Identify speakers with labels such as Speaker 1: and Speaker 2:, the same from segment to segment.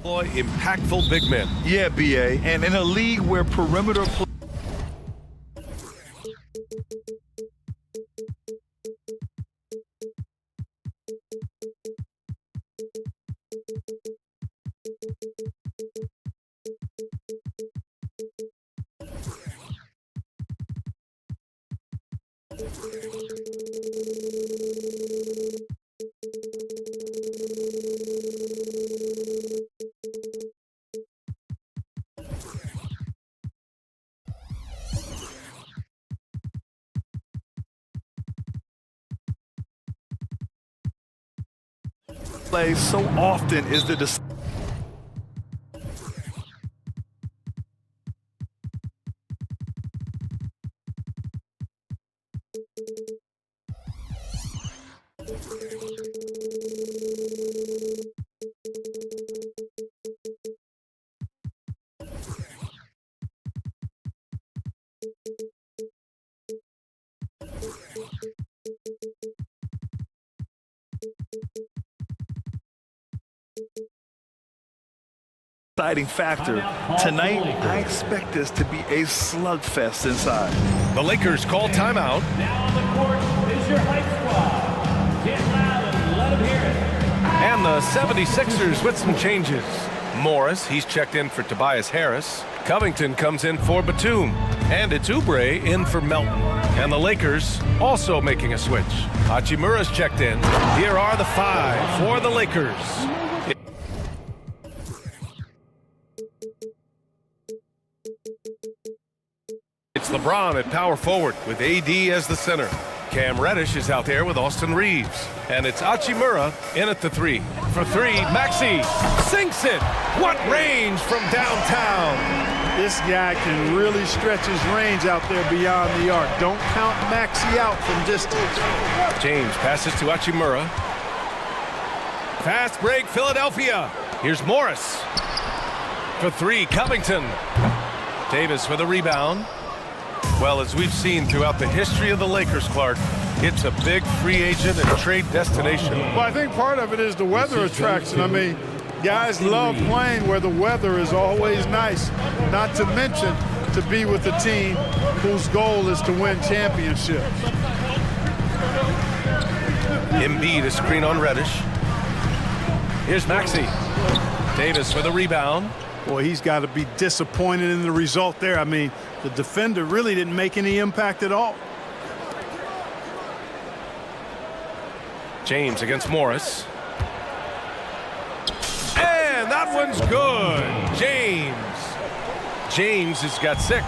Speaker 1: Impactful big men.
Speaker 2: Yeah, BA, and in a league where perimeter play so often is the exciting factor. Tonight, I expect this to be a slugfest inside.
Speaker 1: The Lakers call timeout.
Speaker 3: Now on the court is your hype squad. Get loud and let them hear it.
Speaker 1: And the 76ers with some changes. Morris, he's checked in for Tobias Harris. Covington comes in for Batum. And it's Oubre in for Melton. And the Lakers also making a switch. Hachimura's checked in. Here are the 5 for the Lakers. It's LeBron at power forward with AD as the center. Cam Reddish is out there with Austin Reeves. And it's Hachimura in at the 3. For 3, Maxey sinks it. What range from downtown.
Speaker 4: This guy can really stretch his range out there beyond the arc. Don't count Maxey out from distance.
Speaker 1: James passes to Hachimura. Fast break, Philadelphia. Here's Morris. For 3, Covington. Davis with a rebound. Well, as we've seen throughout the history of the Lakers, Clark, it's a big free agent and trade destination.
Speaker 4: Well, I think part of it is the weather attraction. I mean, guys love playing where the weather is always nice, not to mention to be with a team whose goal is to win championships.
Speaker 1: Embiid a screen on Reddish. Here's Maxey. Davis with a rebound.
Speaker 4: Boy, he's got to be disappointed in the result there. I mean, the defender really didn't make any impact at all.
Speaker 1: James against Morris. And that one's good. James has got 6.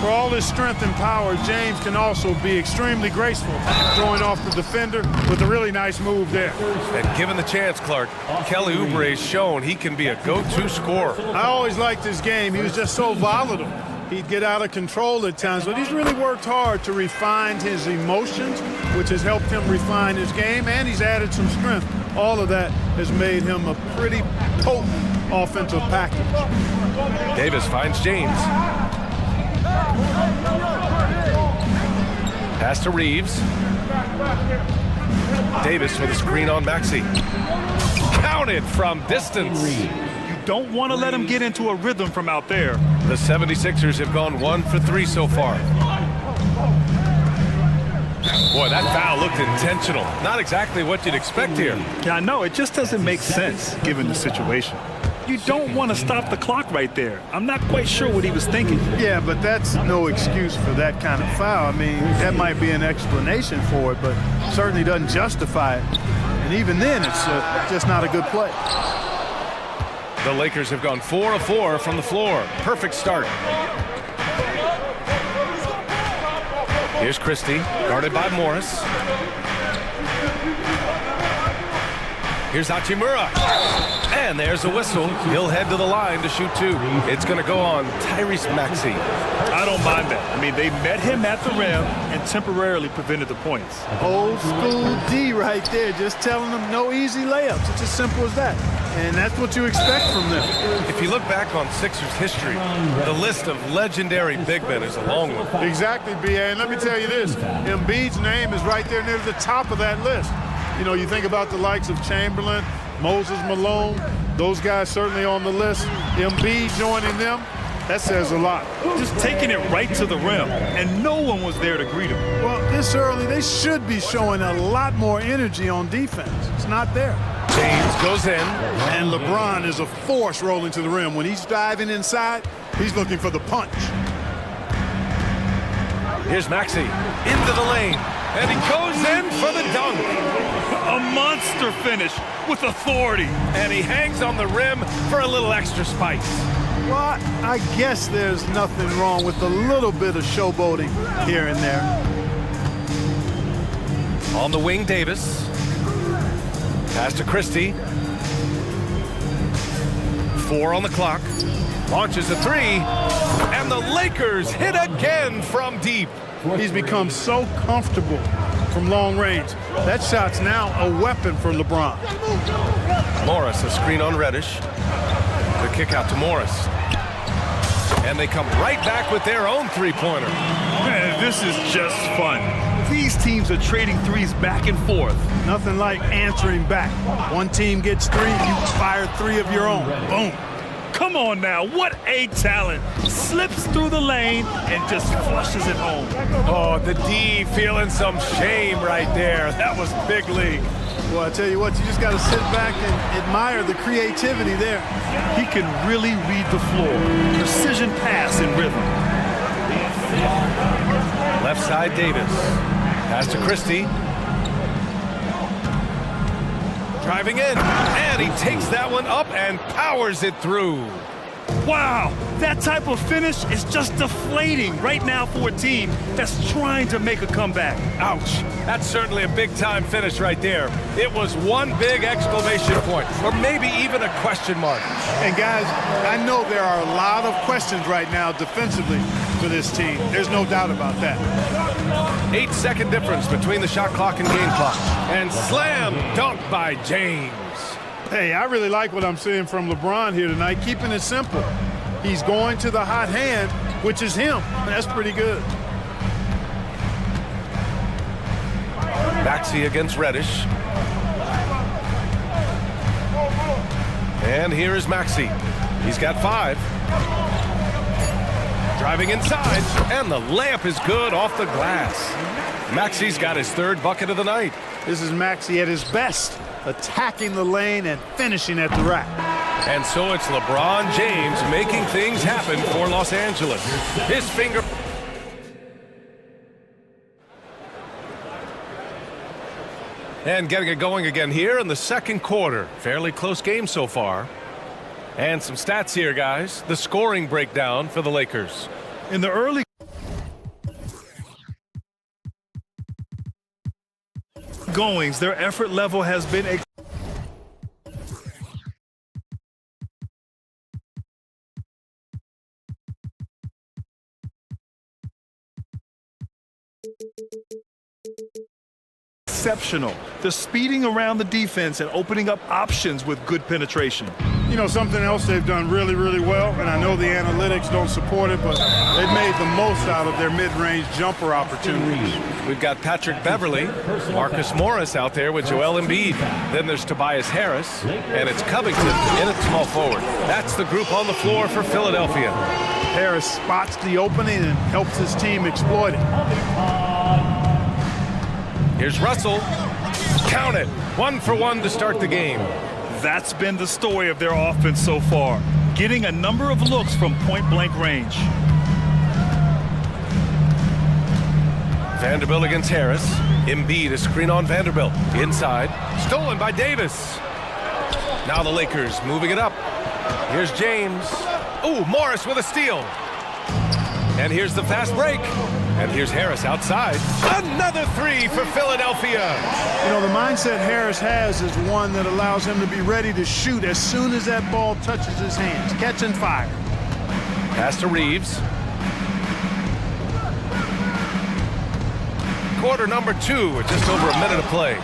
Speaker 4: For all his strength and power, James can also be extremely graceful, throwing off the defender with a really nice move there.
Speaker 1: And given the chance, Clark, Kelly Oubre's shown he can be a go-to scorer.
Speaker 4: I always liked his game. He was just so volatile. He'd get out of control at times, but he's really worked hard to refine his emotions, which has helped him refine his game, and he's added some strength. All of that has made him a pretty potent offensive package.
Speaker 1: Davis finds James. Pass to Reeves. Davis with a screen on Maxey. Counted from distance.
Speaker 2: Don't want to let him get into a rhythm from out there.
Speaker 1: The 76ers have gone 1 for 3 so far. Boy, that foul looked intentional. Not exactly what you'd expect here.
Speaker 2: Yeah, I know. It just doesn't make sense given the situation. You don't want to stop the clock right there. I'm not quite sure what he was thinking.
Speaker 4: Yeah, but that's no excuse for that kind of foul. I mean, that might be an explanation for it, but certainly doesn't justify it. And even then, it's just not a good play.
Speaker 1: The Lakers have gone 4 of 4 from the floor. Perfect start. Here's Christie, guarded by Morris. Here's Hachimura. And there's a whistle. He'll head to the line to shoot 2. It's going to go on Tyrese Maxey.
Speaker 2: I don't mind that. I mean, they met him at the rim and temporarily prevented the points.
Speaker 4: Old school D right there, just telling them no easy layups. It's as simple as that. And that's what you expect from them.
Speaker 1: If you look back on Sixers history, the list of legendary big men is a long one.
Speaker 4: Exactly, B.A. And let me tell you this, Embiid's name is right there near the top of that list. You know, you think about the likes of Chamberlain Moses Malone, those guys certainly on the list. Embiid joining them, that says a lot.
Speaker 2: Just taking it right to the rim, and no one was there to greet him.
Speaker 4: Well, this early, they should be showing a lot more energy on defense. It's not there.
Speaker 1: James goes in.
Speaker 4: And LeBron is a force rolling to the rim. When he's diving inside, he's looking for the punch.
Speaker 1: Here's Maxey into the lane, and he goes in for the dunk.
Speaker 2: A monster finish with authority.
Speaker 1: And he hangs on the rim for a little extra spice.
Speaker 4: Well, I guess there's nothing wrong with a little bit of showboating here and there.
Speaker 1: On the wing, Davis. Pass to Christie. 4 on the clock. Launches a 3. And the Lakers hit again from deep.
Speaker 4: He's become so comfortable from long range. That shot's now a weapon for LeBron.
Speaker 1: Morris, a screen on Reddish. The kick out to Morris. And they come right back with their own three-pointer.
Speaker 2: Man, this is just fun. These teams are trading threes back and forth.
Speaker 4: Nothing like answering back. One team gets 3, you fire 3 of your own. Boom.
Speaker 2: Come on now, what a talent. Slips through the lane and just flushes it home.
Speaker 1: Oh, the D feeling some shame right there. That was big league.
Speaker 4: Well, I tell you what, you just got to sit back and admire the creativity there.
Speaker 2: He can really read the floor. Precision pass and rhythm.
Speaker 1: Left side, Davis. Pass to Christie. Driving in, and he takes that one up and powers it through.
Speaker 2: Wow, that type of finish is just deflating right now for a team that's trying to make a comeback.
Speaker 1: Ouch, that's certainly a big-time finish right there. It was one big exclamation point, or maybe even a question mark.
Speaker 4: And guys, I know there are a lot of questions right now defensively for this team. There's no doubt about that.
Speaker 1: 8-second difference between the shot clock and game clock. And slam dunk by James.
Speaker 4: Hey, I really like what I'm seeing from LeBron here tonight, keeping it simple. He's going to the hot hand, which is him. That's pretty good.
Speaker 1: Maxey against Reddish. And here is Maxey. He's got 5. Driving inside, and the layup is good off the glass. Maxey's got his 3rd bucket of the night.
Speaker 4: This is Maxey at his best, attacking the lane and finishing at the rack.
Speaker 1: And so it's LeBron James making things happen for Los Angeles. His finger... And getting it going again here in the second quarter. Fairly close game so far. And some stats here, guys. The scoring breakdown for the Lakers.
Speaker 2: In the early goings, their effort level has been exceptional. They're speeding around the defense and opening up options with good penetration.
Speaker 4: You know, something else they've done really, really well, and I know the analytics don't support it, but they've made the most out of their mid-range jumper opportunities.
Speaker 1: We've got Patrick Beverly, Marcus Morris out there with Joel Embiid. Then there's Tobias Harris, and it's Covington in at small forward. That's the group on the floor for Philadelphia.
Speaker 4: Harris spots the opening and helps his team exploit it.
Speaker 1: Here's Russell. Count it. 1 for 1 to start the game.
Speaker 2: That's been the story of their offense so far, getting a number of looks from point-blank range.
Speaker 1: Vanderbilt against Harris. Embiid, a screen on Vanderbilt. Inside. Stolen by Davis. Now the Lakers moving it up. Here's James. Ooh, Morris with a steal. And here's the fast break. And here's Harris outside. Another 3 for Philadelphia.
Speaker 4: You know, the mindset Harris has is one that allows him to be ready to shoot as soon as that ball touches his hands. Catch and fire.
Speaker 1: Pass to Reeves. Quarter number 2 with just over a minute of play.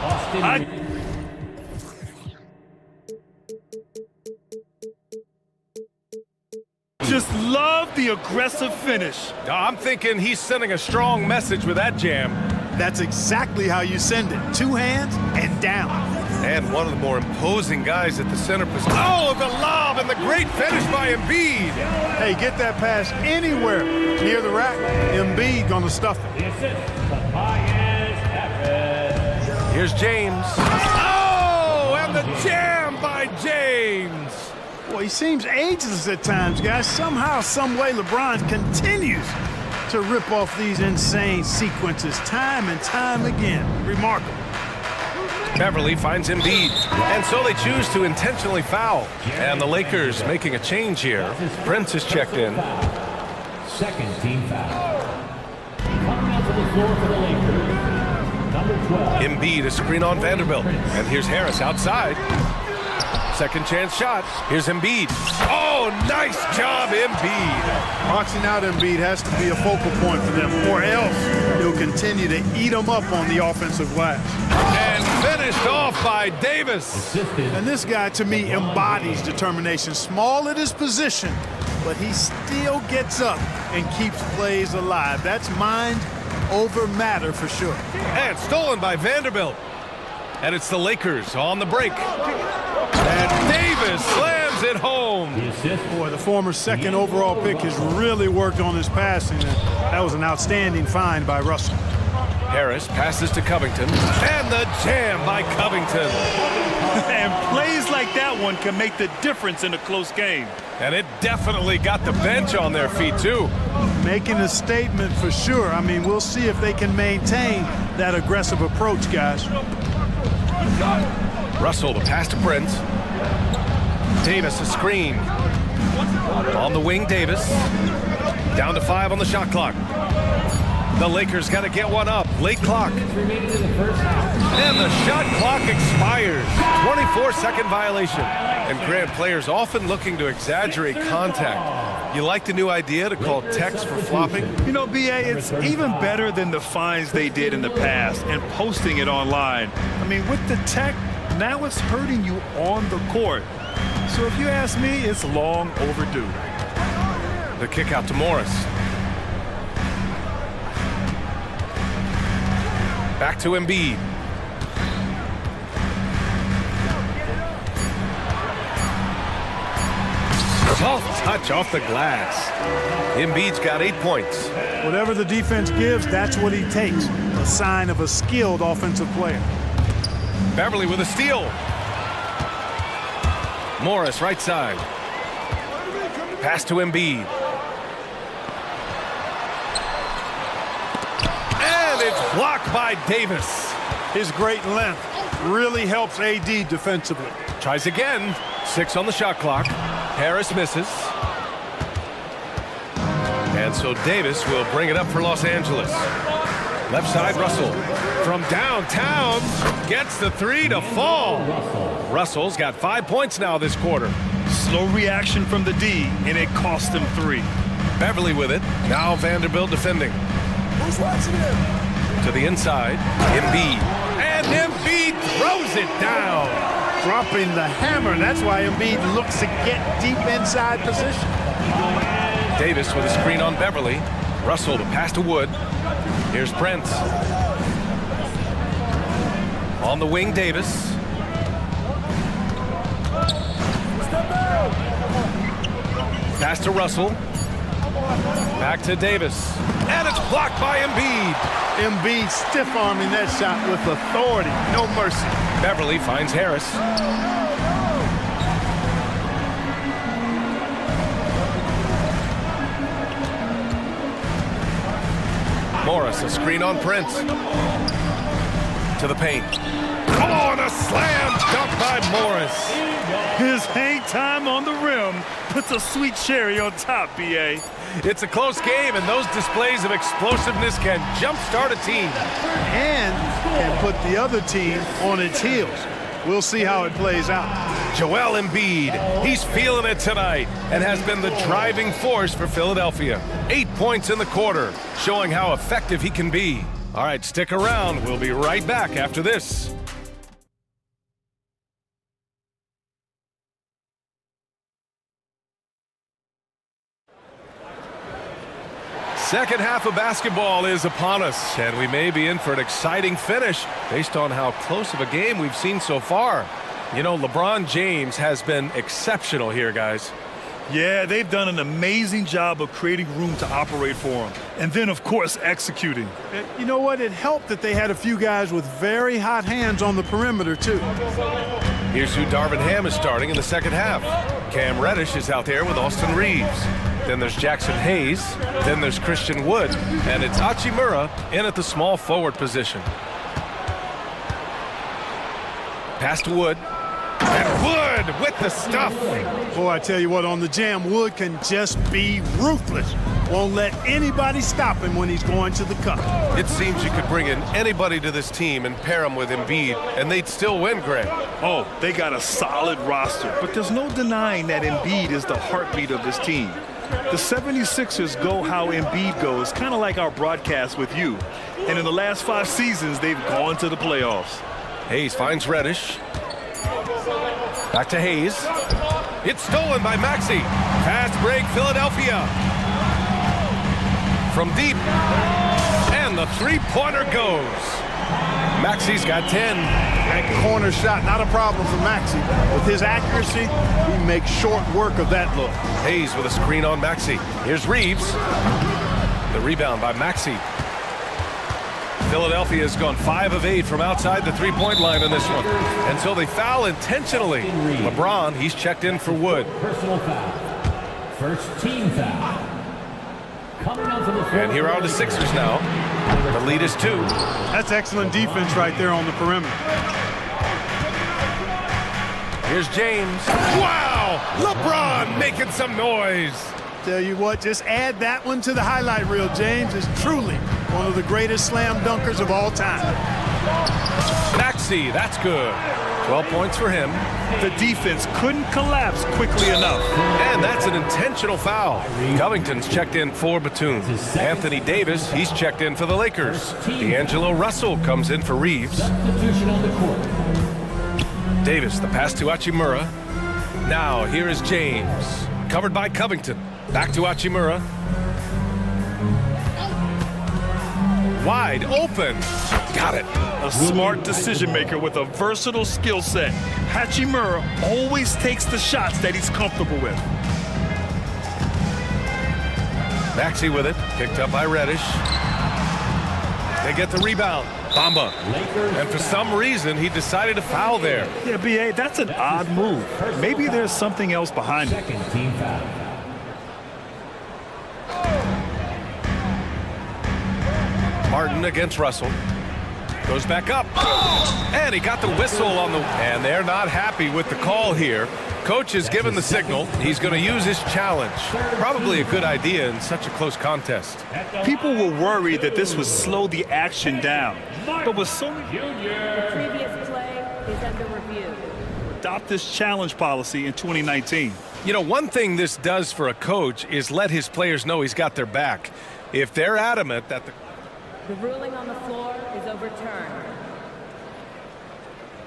Speaker 2: Just love the aggressive finish.
Speaker 1: I'm thinking he's sending a strong message with that jam.
Speaker 4: That's exactly how you send it. 2 hands and down.
Speaker 1: And one of the more imposing guys at the center position. Oh, the lob and the great finish by Embiid.
Speaker 4: Hey, get that pass anywhere near the rack. Embiid gonna stuff it.
Speaker 3: The assist, Tobias Harris.
Speaker 1: Here's James. Oh, and the jam by James.
Speaker 4: Well, he seems ageless at times, guys. Somehow, some way, LeBron continues to rip off these insane sequences time and time again. Remarkable.
Speaker 1: Beverly finds Embiid, and so they choose to intentionally foul. And the Lakers making a change here. Prince is checked in.
Speaker 3: Second team foul. Coming out to the floor for the Lakers, number 12.
Speaker 1: Embiid, a screen on Vanderbilt. And here's Harris outside. Second chance shot. Here's Embiid. Oh, nice job, Embiid.
Speaker 4: Boxing out Embiid has to be a focal point for them, or else he'll continue to eat them up on the offensive glass.
Speaker 1: And finished off by Davis.
Speaker 4: And this guy, to me, embodies determination. Small at his position, but he still gets up and keeps plays alive. That's mind over matter for sure.
Speaker 1: And stolen by Vanderbilt. And it's the Lakers on the break. And Davis slams it home.
Speaker 3: The assist.
Speaker 4: Boy, the former second overall pick has really worked on his passing. That was an outstanding find by Russell.
Speaker 1: Harris passes to Covington. And the jam by Covington.
Speaker 2: And plays like that one can make the difference in a close game.
Speaker 1: And it definitely got the bench on their feet, too.
Speaker 4: Making a statement for sure. I mean, we'll see if they can maintain that aggressive approach, guys.
Speaker 1: Russell, the pass to Prince. Davis, a screen. On the wing, Davis. Down to 5 on the shot clock. The Lakers got to get one up. Late clock. And the shot clock expires. 24-second violation. And Grant, players often looking to exaggerate contact. You like the new idea to call techs for flopping?
Speaker 2: You know, BA, it's even better than the fines they did in the past and posting it online. I mean, with the tech, now it's hurting you on the court. So if you ask me, it's long overdue.
Speaker 1: The kick out to Morris. Back to Embiid. Soft touch off the glass. Embiid's got 8 points.
Speaker 4: Whatever the defense gives, that's what he takes. A sign of a skilled offensive player.
Speaker 1: Beverly with a steal. Morris right side. Pass to Embiid. And it's blocked by Davis.
Speaker 4: His great length really helps AD defensively.
Speaker 1: Tries again. 6 on the shot clock. Harris misses. And so Davis will bring it up for Los Angeles. Left side, Russell. From downtown, gets the 3 to fall. Russell's got 5 points now this quarter.
Speaker 2: Slow reaction from the D, and it cost him 3.
Speaker 1: Beverly with it. Now Vanderbilt defending.
Speaker 4: Who's watching him?
Speaker 1: To the inside, Embiid. And Embiid throws it down.
Speaker 4: Dropping the hammer. That's why Embiid looks to get deep inside position.
Speaker 1: Davis with a screen on Beverly. Russell the pass to Wood. Here's Prince. On the wing, Davis. Pass to Russell. Back to Davis. And it's blocked by Embiid.
Speaker 4: Embiid stiff-arming that shot with authority. No mercy.
Speaker 1: Beverly finds Harris. Morris, a screen on Prince. To the paint. Oh, and a slam dunk by Morris.
Speaker 2: His hang time on the rim puts a sweet cherry on top, BA.
Speaker 1: It's a close game, and those displays of explosiveness can jumpstart a team.
Speaker 4: And can put the other team on its heels. We'll see how it plays out.
Speaker 1: Joel Embiid, he's feeling it tonight and has been the driving force for Philadelphia. 8 points in the quarter, showing how effective he can be. All right, stick around. We'll be right back after this. Second half of basketball is upon us, and we may be in for an exciting finish based on how close of a game we've seen so far. You know, LeBron James has been exceptional here, guys.
Speaker 2: Yeah, they've done an amazing job of creating room to operate for him. And then, of course, executing.
Speaker 4: You know what? It helped that they had a few guys with very hot hands on the perimeter, too.
Speaker 1: Here's who Darvin Ham is starting in the second half. Cam Reddish is out there with Austin Reeves. Then there's Jackson Hayes. Then there's Christian Wood. And it's Hachimura in at the small forward position. Pass to Wood. And Wood with the stuff.
Speaker 4: Boy, I tell you what, on the jam, Wood can just be ruthless. Won't let anybody stop him when he's going to the cup.
Speaker 1: It seems you could bring in anybody to this team and pair them with Embiid, and they'd still win, Greg.
Speaker 2: Oh, they got a solid roster, but there's no denying that Embiid is the heartbeat of this team. The 76ers go how Embiid goes, kind of like our broadcast with you. And in the last 5 seasons, they've gone to the playoffs.
Speaker 1: Hayes finds Reddish. Back to Hayes. It's stolen by Maxey. Fast break, Philadelphia. From deep. And the three-pointer goes. Maxey's got 10.
Speaker 4: That corner shot, not a problem for Maxey. With his accuracy, he makes short work of that look.
Speaker 1: Hayes with a screen on Maxey. Here's Reeves. The rebound by Maxey. Philadelphia has gone 5 of 8 from outside the three-point line in this one. Until they foul intentionally. LeBron, he's checked in for Wood.
Speaker 3: Personal foul. First team foul. Coming onto the floor.
Speaker 1: And here are the Sixers now. The lead is 2.
Speaker 4: That's excellent defense right there on the perimeter.
Speaker 1: Here's James. Wow! LeBron making some noise.
Speaker 4: Tell you what, just add that one to the highlight reel. James is truly one of the greatest slam dunkers of all time.
Speaker 1: Maxey, that's good. 12 points for him.
Speaker 2: The defense couldn't collapse quickly enough.
Speaker 1: And that's an intentional foul. Covington's checked in for Batum. Anthony Davis, he's checked in for the Lakers. D'Angelo Russell comes in for Reeves.
Speaker 3: Substitution on the court.
Speaker 1: Davis, the pass to Hachimura. Now, here is James. Covered by Covington. Back to Hachimura. Wide open. Got it.
Speaker 2: A smart decision maker with a versatile skill set. Hachimura always takes the shots that he's comfortable with.
Speaker 1: Maxey with it. Picked up by Reddish. They get the rebound. Bamba. And for some reason, he decided to foul there.
Speaker 2: Yeah, B.A., that's an odd move. Maybe there's something else behind it.
Speaker 3: Second team foul.
Speaker 1: Martin against Russell. Goes back up. And he got the whistle on the... And they're not happy with the call here. Coach has given the signal. He's going to use his challenge. Probably a good idea in such a close contest.
Speaker 2: People were worried that this would slow the action down. But with so many...
Speaker 5: The previous play is under review.
Speaker 2: Adopt this challenge policy in 2019.
Speaker 1: You know, one thing this does for a coach is let his players know he's got their back. If they're adamant that
Speaker 5: The ruling on the floor is overturned.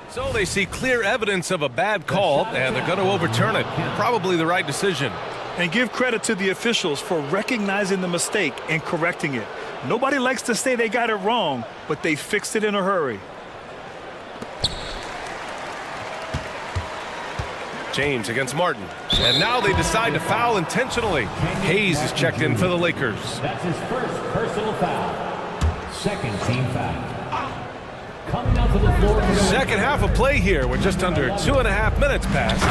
Speaker 1: So they see clear evidence of a bad call, and they're going to overturn it. Probably the right decision.
Speaker 2: And give credit to the officials for recognizing the mistake and correcting it. Nobody likes to say they got it wrong, but they fixed it in a hurry.
Speaker 1: James against Martin. And now they decide to foul intentionally. Hayes is checked in for the Lakers.
Speaker 3: That's his first personal foul. Second team foul. Coming out to the floor.
Speaker 1: Second half of play here with just under 2.5 minutes passed.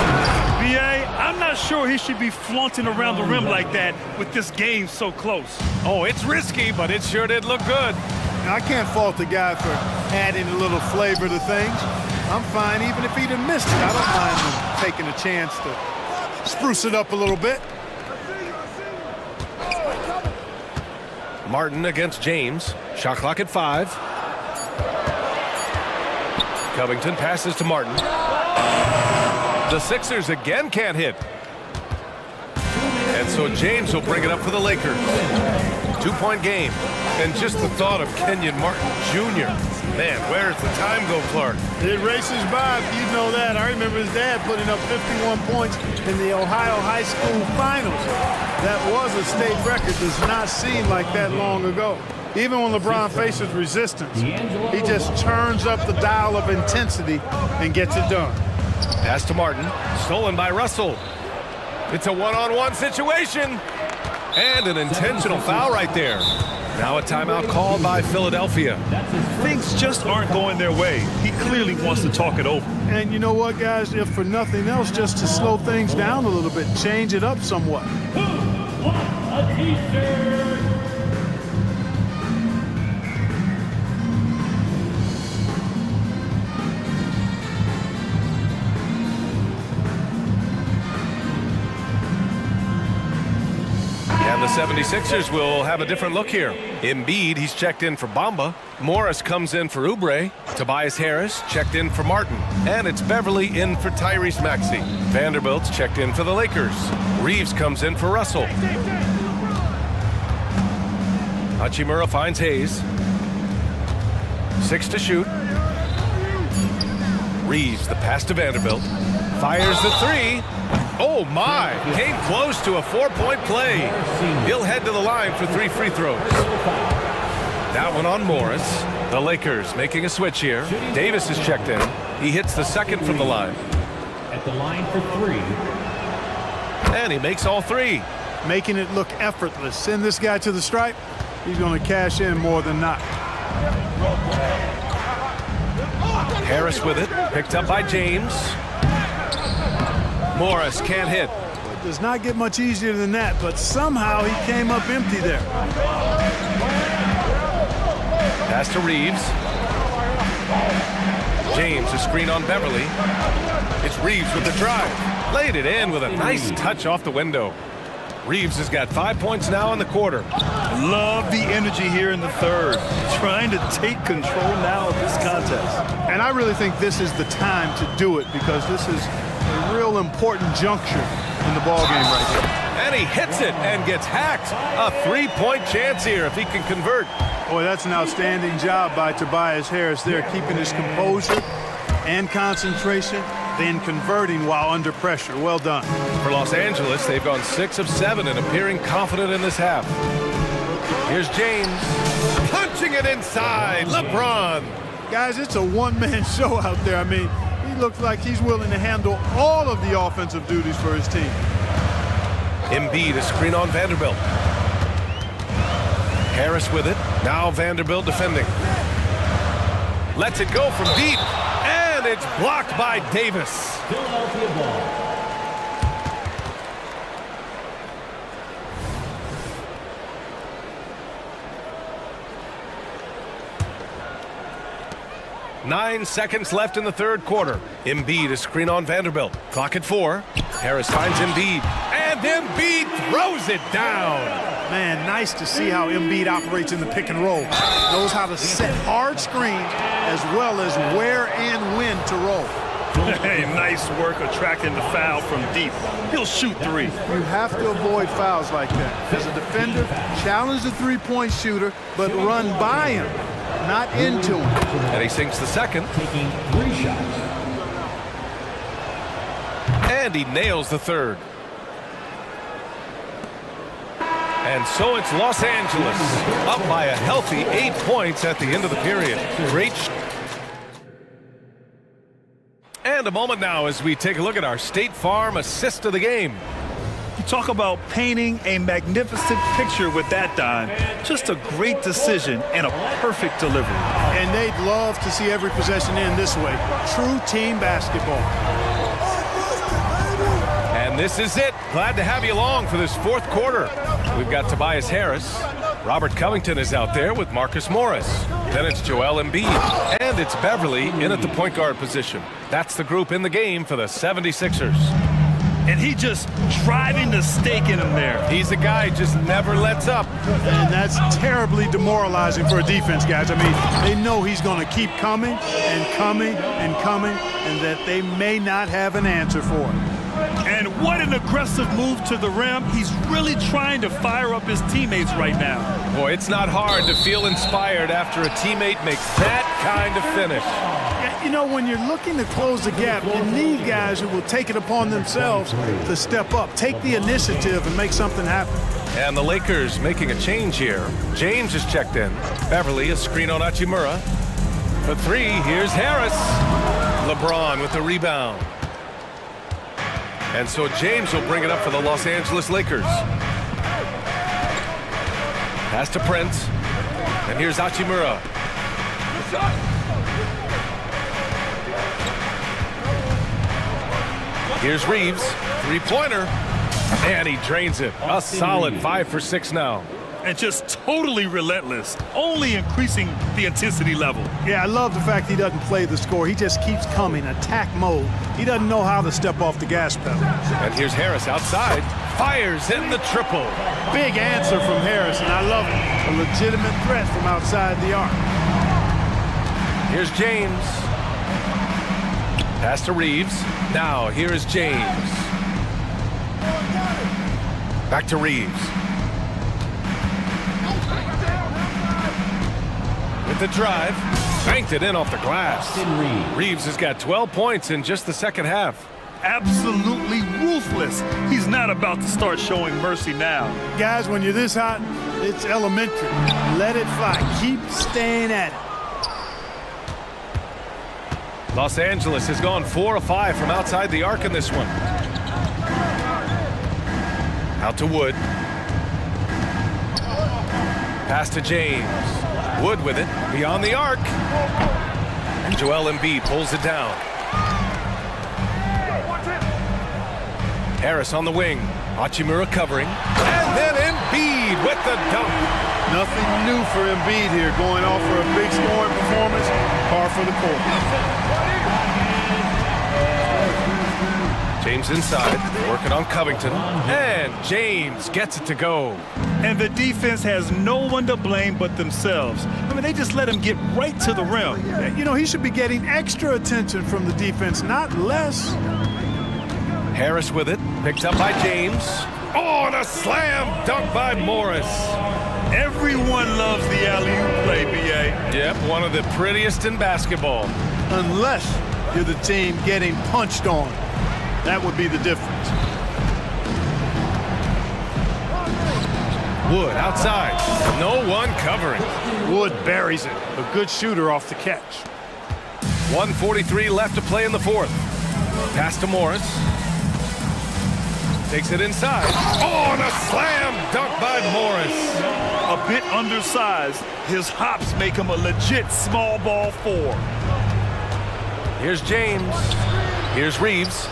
Speaker 2: B.A., I'm not sure he should be flaunting around the rim like that with this game so close.
Speaker 1: Oh, it's risky, but it sure did look good.
Speaker 4: Now, I can't fault the guy for adding a little flavor to things. I'm fine even if he'd have missed it. I don't mind him taking a chance to spruce it up a little bit.
Speaker 1: Martin against James. Shot clock at 5. Covington passes to Martin. The Sixers again can't hit. And so James will bring it up for the Lakers. 2-point game. And just the thought of Kenyon Martin Jr. Man, where's the time go, Clark?
Speaker 4: It races by, you know that. I remember his dad putting up 51 points in the Ohio high school finals. That was a state record. Does not seem like that long ago. Even when LeBron faces resistance, he just turns up the dial of intensity and gets it done.
Speaker 1: Pass to Martin, stolen by Russell. It's a one-on-one situation. And an intentional foul right there. Now a timeout called by Philadelphia.
Speaker 2: Things just aren't going their way. He clearly wants to talk it over.
Speaker 4: And you know what, guys? If for nothing else, just to slow things down a little bit, change it up somewhat.
Speaker 3: A t-shirt.
Speaker 1: And the 76ers will have a different look here. Embiid, he's checked in for Bamba. Morris comes in for Oubre. Tobias Harris checked in for Martin. And it's Beverly in for Tyrese Maxey. Vanderbilt's checked in for the Lakers. Reeves comes in for Russell. Hachimura finds Hayes. 6 to shoot. Reeves, the pass to Vanderbilt. Fires the 3. Oh my, came close to a 4-point play. He'll head to the line for 3 free throws. That one on Morris. The Lakers making a switch here. Davis is checked in. He hits the second from the line.
Speaker 3: At the line for 3.
Speaker 1: And he makes all 3.
Speaker 4: Making it look effortless. Send this guy to the stripe. He's going to cash in more than not.
Speaker 1: Harris with it, picked up by James. Morris can't hit.
Speaker 4: It does not get much easier than that, but somehow he came up empty there.
Speaker 1: Pass to Reeves. James, a screen on Beverly. It's Reeves with the drive. Laid it in with a nice touch off the window. Reeves has got 5 points now in the quarter.
Speaker 2: Love the energy here in the third. Trying to take control now of this contest.
Speaker 4: And I really think this is the time to do it because this is a real important juncture in the ball game right here.
Speaker 1: And he hits it and gets hacked. A 3-point chance here if he can convert.
Speaker 4: Boy, that's an outstanding job by Tobias Harris there, keeping his composure and concentration, then converting while under pressure. Well done.
Speaker 1: For Los Angeles, they've gone 6 of 7 and appearing confident in this half. Here's James. Punching it inside. LeBron.
Speaker 4: Guys, it's a one-man show out there. I mean, he looks like he's willing to handle all of the offensive duties for his team.
Speaker 1: Embiid, a screen on Vanderbilt. Harris with it. Now Vanderbilt defending. Lets it go from deep. And it's blocked by Davis.
Speaker 3: Philadelphia ball.
Speaker 1: Nine seconds left in the third quarter. Embiid, a screen on Vanderbilt. Clock at 4. Harris finds Embiid. And Embiid throws it down.
Speaker 4: Man, nice to see how Embiid operates in the pick and roll. Knows how to set hard screens as well as where and when to roll.
Speaker 2: Hey, nice work attracting the foul from deep. He'll shoot 3.
Speaker 4: You have to avoid fouls like that. As a defender, challenge the three-point shooter, but run by him, not into him.
Speaker 1: And he sinks the second.
Speaker 3: Taking 3 shots.
Speaker 1: And he nails the third. And so it's Los Angeles up by a healthy 8 points at the end of the period. Great. And a moment now as we take a look at our State Farm assist of the game.
Speaker 2: You talk about painting a magnificent picture with that dime. Just a great decision and a perfect delivery.
Speaker 4: And they'd love to see every possession end this way. True team basketball.
Speaker 1: And this is it. Glad to have you along for this fourth quarter. We've got Tobias Harris. Robert Covington is out there with Marcus Morris. Then it's Joel Embiid. And it's Beverly in at the point guard position. That's the group in the game for the 76ers.
Speaker 2: And he just driving the stake in him there.
Speaker 1: He's a guy who just never lets up.
Speaker 4: And that's terribly demoralizing for a defense, guys. I mean, they know he's going to keep coming and coming and coming, and that they may not have an answer for it.
Speaker 2: And what an aggressive move to the rim. He's really trying to fire up his teammates right now.
Speaker 1: Boy, it's not hard to feel inspired after a teammate makes that kind of finish.
Speaker 4: Yeah, you know, when you're looking to close the gap, you need guys who will take it upon themselves to step up, take the initiative, and make something happen.
Speaker 1: And the Lakers making a change here. James is checked in. Beverly, a screen on Hachimura. For three, here's Harris. LeBron with the rebound. And so James will bring it up for the Los Angeles Lakers. Pass to Prince. And here's Hachimura. Here's Reeves. Three-pointer. And he drains it. A solid 5 for 6 now.
Speaker 2: And just totally relentless, only increasing the intensity level.
Speaker 4: Yeah, I love the fact he doesn't play the score. He just keeps coming, attack mode. He doesn't know how to step off the gas pedal.
Speaker 1: And here's Harris outside. Fires in the triple.
Speaker 4: Big answer from Harris, and I love it. A legitimate threat from outside the arc.
Speaker 1: Here's James. Pass to Reeves. Now, here is James. Back to Reeves. With the drive, banked it in off the glass. Reeves has got 12 points in just the second half.
Speaker 2: Absolutely ruthless. He's not about to start showing mercy now.
Speaker 4: Guys, when you're this hot, it's elementary. Let it fly. Keep staying at it.
Speaker 1: Los Angeles has gone 4 of 5 from outside the arc in this one. Out to Wood. Pass to James. Wood with it, beyond the arc. And Joel Embiid pulls it down. Harris on the wing. Hachimura covering. And then Embiid with the dunk.
Speaker 4: Nothing new for Embiid here, going off for a big scoring performance. Par for the course.
Speaker 1: James inside, working on Covington. And James gets it to go.
Speaker 2: And the defense has no one to blame but themselves. I mean, they just let him get right to the rim.
Speaker 4: You know, he should be getting extra attention from the defense, not less.
Speaker 1: Harris with it, picked up by James. Oh, and a slam dunk by Morris.
Speaker 2: Everyone loves the alley-oop play, B.A.
Speaker 1: Yep, one of the prettiest in basketball.
Speaker 4: Unless you're the team getting punched on. That would be the difference.
Speaker 1: Wood outside. No one covering.
Speaker 4: Wood buries it. A good shooter off the catch.
Speaker 1: 1:43 left to play in the fourth. Pass to Morris. Takes it inside. Oh, and a slam dunk by Morris.
Speaker 2: A bit undersized. His hops make him a legit small ball 4.
Speaker 1: Here's James. Here's Reeves.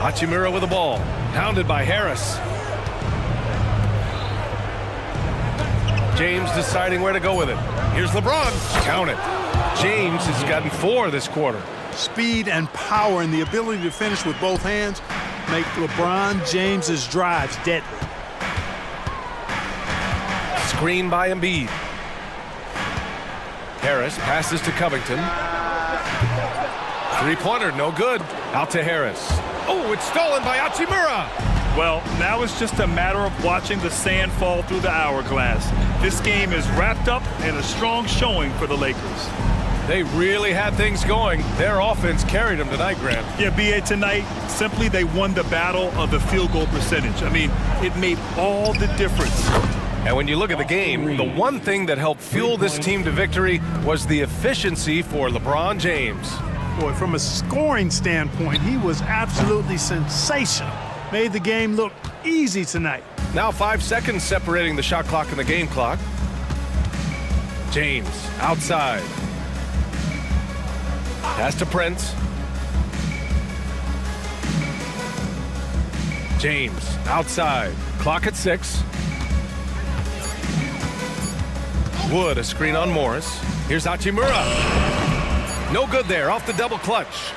Speaker 1: Hachimura with the ball. Pounded by Harris. James deciding where to go with it. Here's LeBron. Count it. James has gotten 4 this quarter.
Speaker 4: Speed and power and the ability to finish with both hands make LeBron James's drives deadly.
Speaker 1: Screen by Embiid. Harris passes to Covington. Three-pointer, no good. Out to Harris. Oh, it's stolen by Hachimura.
Speaker 2: Well, now it's just a matter of watching the sand fall through the hourglass. This game is wrapped up in a strong showing for the Lakers.
Speaker 1: They really had things going. Their offense carried them tonight, Grant.
Speaker 2: Yeah, B.A., tonight, simply they won the battle of the field goal percentage. I mean, it made all the difference.
Speaker 1: And when you look at the game, the one thing that helped fuel this team to victory was the efficiency for LeBron James.
Speaker 4: Boy, from a scoring standpoint, he was absolutely sensational. Made the game look easy tonight.
Speaker 1: Now 5 seconds separating the shot clock and the game clock. James outside. Pass to Prince. James outside. Clock at 6. Wood, a screen on Morris. Here's Hachimura. No good there, off the double clutch.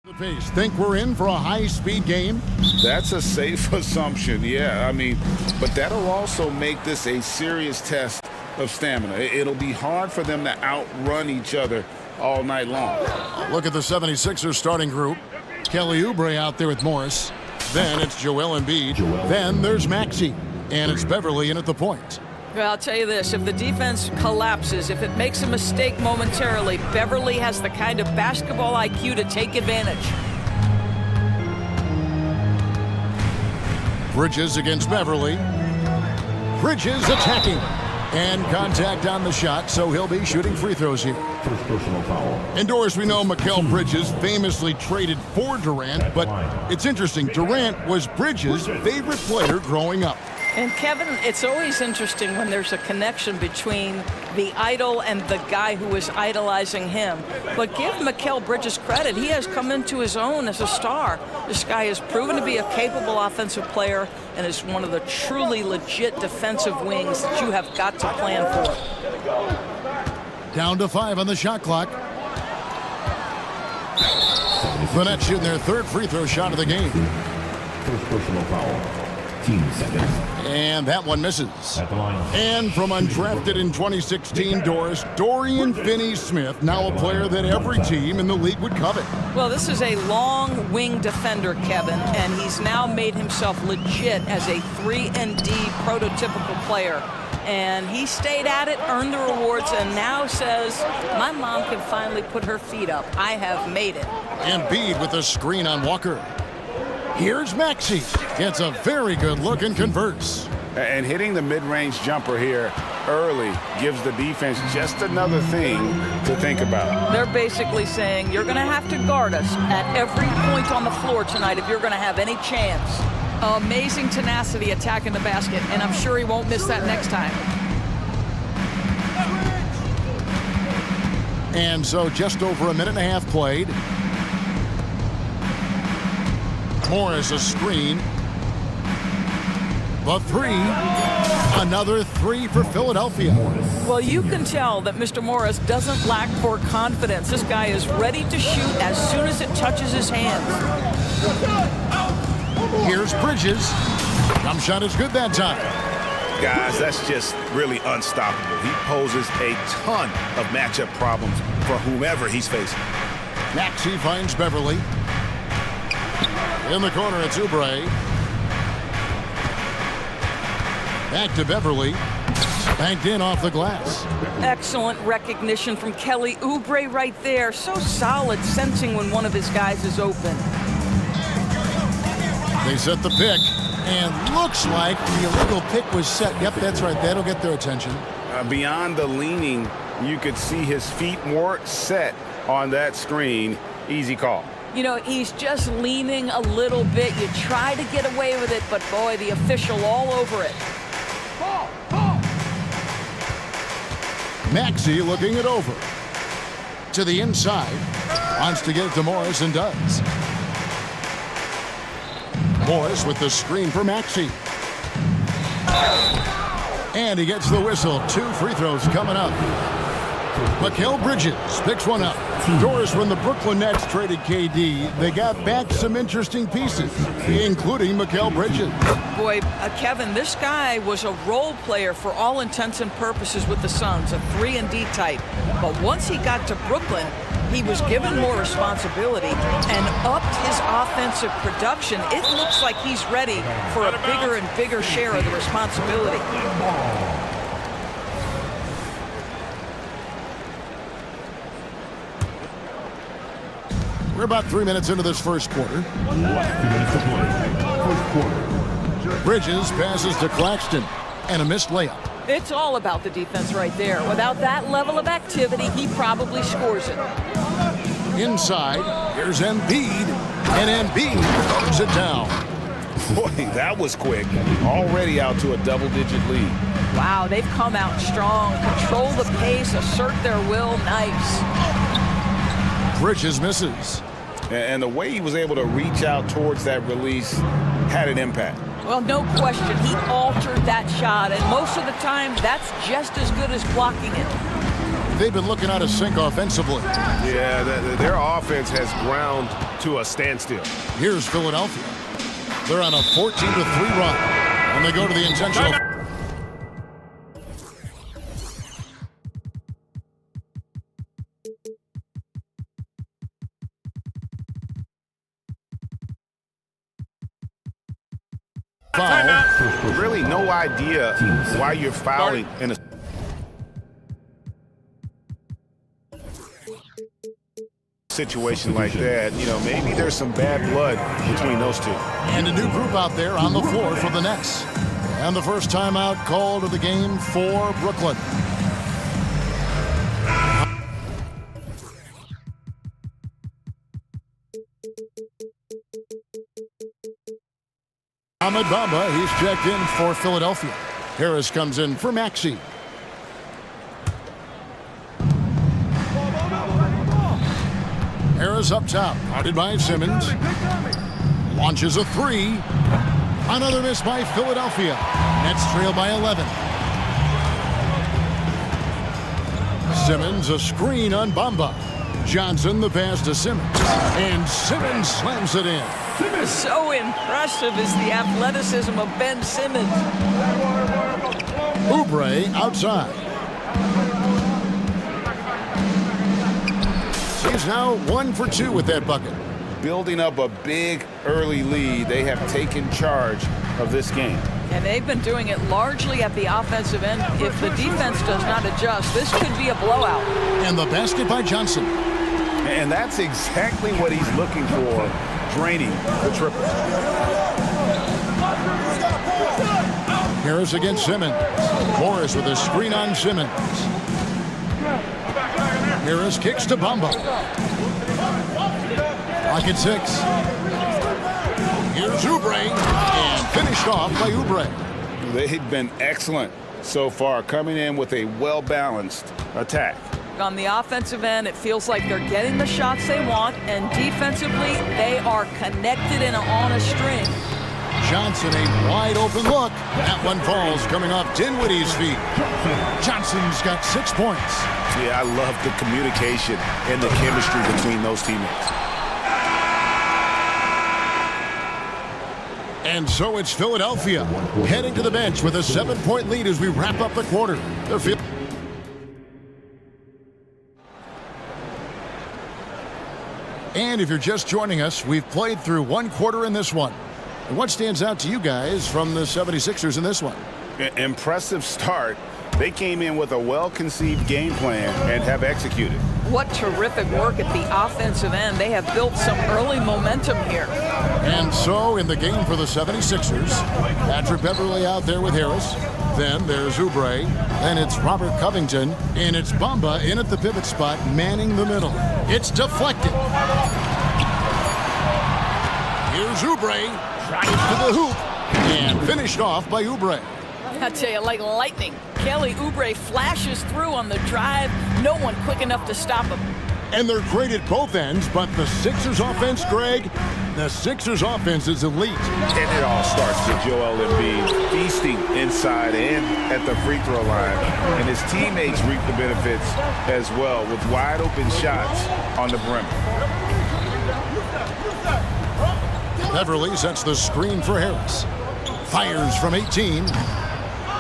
Speaker 6: The pace. Think we're in for a high-speed game?
Speaker 7: That's a safe assumption, yeah. I mean, but that'll also make this a serious test of stamina. It'll be hard for them to outrun each other all night long.
Speaker 6: Look at the 76ers starting group. Kelly Oubre out there with Morris. Then it's Joel Embiid. Then there's Maxey. And it's Beverly in at the point.
Speaker 8: Well, I'll tell you this, if the defense collapses, if it makes a mistake momentarily, Beverly has the kind of basketball IQ to take advantage.
Speaker 6: Bridges against Beverly. Bridges attacking. And contact on the shot, so he'll be shooting free throws here.
Speaker 3: First personal foul.
Speaker 6: Indoors, we know Mikal Bridges famously traded for Durant, but it's interesting, Durant was Bridges' favorite player growing up.
Speaker 8: And Kevin, it's always interesting when there's a connection between the idol and the guy who is idolizing him. But give Mikal Bridges credit. He has come into his own as a star. This guy has proven to be a capable offensive player and is one of the truly legit defensive wings that you have got to plan for.
Speaker 6: Down to 5 on the shot clock. The Nets shooting their third free throw shot of the game.
Speaker 3: First personal foul. Team seconds.
Speaker 6: And that one misses.
Speaker 3: At the line.
Speaker 6: And from undrafted in 2016, Doris, Dorian Finney-Smith, now a player that every team in the league would covet.
Speaker 8: Well, this is a long wing defender, Kevin, and he's now made himself legit as a 3-and-D prototypical player. And he stayed at it, earned the rewards, and now says, my mom can finally put her feet up. I have made it.
Speaker 6: Embiid with a screen on Walker. Here's Maxey. Gets a very good look and converts.
Speaker 7: And hitting the mid-range jumper here early gives the defense just another thing to think about.
Speaker 8: They're basically saying, you're going to have to guard us at every point on the floor tonight if you're going to have any chance. Amazing tenacity attacking the basket, and I'm sure he won't miss that next time.
Speaker 6: And so just over a minute and a half played. Morris a screen. The 3. Another 3 for Philadelphia.
Speaker 8: Well, you can tell that Mr. Morris doesn't lack for confidence. This guy is ready to shoot as soon as it touches his hands.
Speaker 6: Here's Bridges. Jump shot is good that time.
Speaker 7: Guys, that's just really unstoppable. He poses a ton of matchup problems for whomever he's facing.
Speaker 6: Maxey finds Beverly. In the corner, it's Oubre. Back to Beverly. Banked in off the glass.
Speaker 8: Excellent recognition from Kelly Oubre right there. So solid, sensing when one of his guys is open.
Speaker 6: They set the pick, and looks like the illegal pick was set. Yep, that's right. That'll get their attention.
Speaker 7: Beyond the leaning, you could see his feet more set on that screen. Easy call.
Speaker 8: You know, he's just leaning a little bit. You try to get away with it, but boy, the official all over it.
Speaker 6: Maxey looking it over. To the inside. Wants to get it to Morris and does. Morris with the screen for Maxey. And he gets the whistle. 2 free throws coming up. Mikal Bridges picks one up. Doris, when the Brooklyn Nets traded KD, they got back some interesting pieces, including Mikal Bridges.
Speaker 8: Boy, Kevin, this guy was a role player for all intents and purposes with the Suns, a 3-and-D type. But once he got to Brooklyn, he was given more responsibility and upped his offensive production. It looks like he's ready for a bigger and bigger share of the responsibility.
Speaker 6: We're about 3 minutes into this first quarter.
Speaker 3: First quarter.
Speaker 6: Bridges passes to Claxton, and a missed layup.
Speaker 8: It's all about the defense right there. Without that level of activity, he probably scores it.
Speaker 6: Inside, here's Embiid, and Embiid throws it down.
Speaker 7: Boy, that was quick. Already out to a double-digit lead.
Speaker 8: Wow, they've come out strong, control the pace, assert their will. Nice.
Speaker 6: Bridges misses.
Speaker 7: And the way he was able to reach out towards that release had an impact.
Speaker 8: Well, no question. He altered that shot, and most of the time, that's just as good as blocking it.
Speaker 6: They've been looking out of sync offensively.
Speaker 1: Yeah, their offense has ground
Speaker 2: to a standstill.
Speaker 6: Here's Philadelphia. They're on a 14-3 run, and they go to the intentional.
Speaker 7: Foul. Really no idea why you're fouling in a situation like that. You know, maybe there's some bad blood between those two.
Speaker 6: And a new group out there on the floor for the Nets. And the first timeout called of the game for Brooklyn. Ahmed Bamba, he's checked in for Philadelphia. Harris comes in for Maxey. Harris up top, guarded by Simmons. Launches a three. Another miss by Philadelphia. Nets trail by 11. Simmons, a screen on Bamba. Johnson, the pass to Simmons. And Simmons slams it in.
Speaker 8: So impressive is the athleticism of Ben Simmons.
Speaker 6: Oubre outside. He's now 1 for 2 with that bucket.
Speaker 7: Building up a big early lead, they have taken charge of this game.
Speaker 8: And they've been doing it largely at the offensive end. If the defense does not adjust, this could be a blowout.
Speaker 6: And the basket by Johnson.
Speaker 7: And that's exactly what he's looking for, draining the triple.
Speaker 6: Harris against Simmons. Morris with a screen on Simmons. Harris kicks to Bamba. Clock at 6. Here's Oubre, and finished off by Oubre.
Speaker 7: They've been excellent so far, coming in with a well-balanced attack.
Speaker 8: On the offensive end, it feels like they're getting the shots they want, and defensively, they are connected and on a string.
Speaker 6: Johnson, a wide open look. That one falls coming off Dinwiddie's feet. Johnson's got 6 points.
Speaker 7: Yeah, I love the communication and the chemistry between those teammates.
Speaker 6: And so it's Philadelphia heading to the bench with a 7-point lead as we wrap up the quarter. And if you're just joining us, we've played through 1 quarter in this one. And what stands out to you guys from the 76ers in this one?
Speaker 7: Impressive start. They came in with a well-conceived game plan and have executed.
Speaker 8: What terrific work at the offensive end. They have built some early momentum here.
Speaker 6: And so in the game for the 76ers, Patrick Beverley out there with Harris. Then there's Oubre. Then it's Robert Covington. And it's Bamba in at the pivot spot, manning the middle. It's deflected. Here's Oubre. Drives to the hoop. And finished off by Oubre.
Speaker 8: I tell you, like lightning, Kelly Oubre flashes through on the drive. No one quick enough to stop him.
Speaker 6: And they're great at both ends, but the Sixers offense, Greg, the Sixers offense is elite.
Speaker 7: And it all starts with Joel Embiid feasting inside and at the free throw line. And his teammates reap the benefits as well with wide open shots on the brim.
Speaker 6: Beverley sets the screen for Harris. Fires from 18.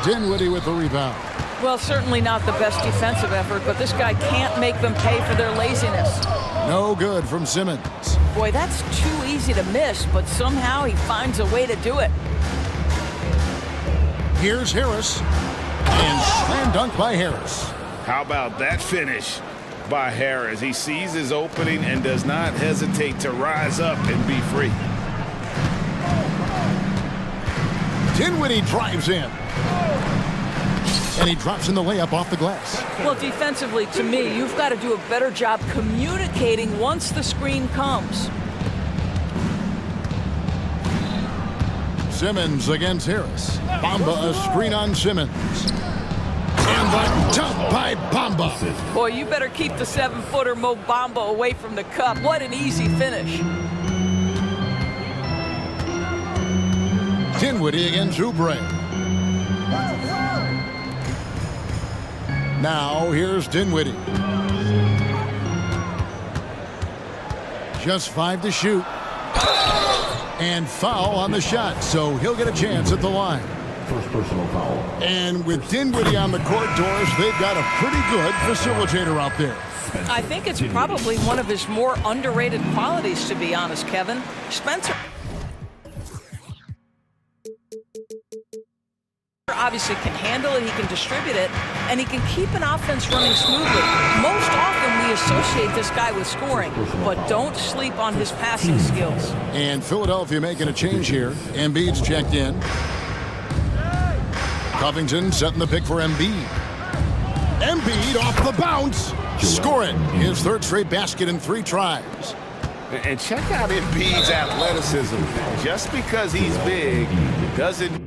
Speaker 6: Dinwiddie with the rebound.
Speaker 8: Well, certainly not the best defensive effort, but this guy can't make them pay for their laziness.
Speaker 6: No good from Simmons.
Speaker 8: Boy, that's too easy to miss, but somehow he finds a way to do it.
Speaker 6: Here's Harris. And slam dunk by Harris.
Speaker 7: How about that finish by Harris? He sees his opening and does not hesitate to rise up and be free.
Speaker 6: Dinwiddie drives in. And he drops in the layup off the glass.
Speaker 8: Well, defensively, to me, you've got to do a better job communicating once the screen comes.
Speaker 6: Simmons against Harris. Bamba a screen on Simmons. And the dunk by Bamba.
Speaker 8: Boy, you better keep the 7-footer Mo Bamba away from the cup. What an easy finish.
Speaker 6: Dinwiddie against Oubre. Now here's Dinwiddie. Just 5 to shoot. And foul on the shot, so he'll get a chance at the line.
Speaker 3: First personal foul.
Speaker 6: And with Dinwiddie on the court, Doris, they've got a pretty good facilitator out there.
Speaker 8: I think it's probably one of his more underrated qualities, to be honest, Kevin. Spencer obviously can handle it, he can distribute it, and he can keep an offense running smoothly. Most often we associate this guy with scoring, but don't sleep on his passing skills.
Speaker 6: And Philadelphia making a change here. Embiid's checked in. Covington setting the pick for Embiid. Embiid off the bounce. Scoring his 3rd straight basket in 3 tries.
Speaker 7: And check out Embiid's athleticism. Just because he's big doesn't...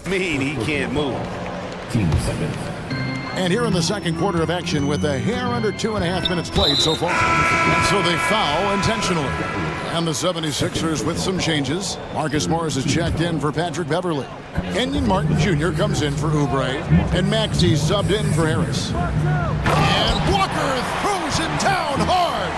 Speaker 7: mean he can't move.
Speaker 3: Team seconds.
Speaker 6: And here in the second quarter of action with a hair under 2.5 minutes played so far. So they foul intentionally. And the 76ers with some changes. Marcus Morris is checked in for Patrick Beverley. Kenyon Martin Jr. comes in for Oubre. And Maxey subbed in for Harris. And Walker throws it down hard.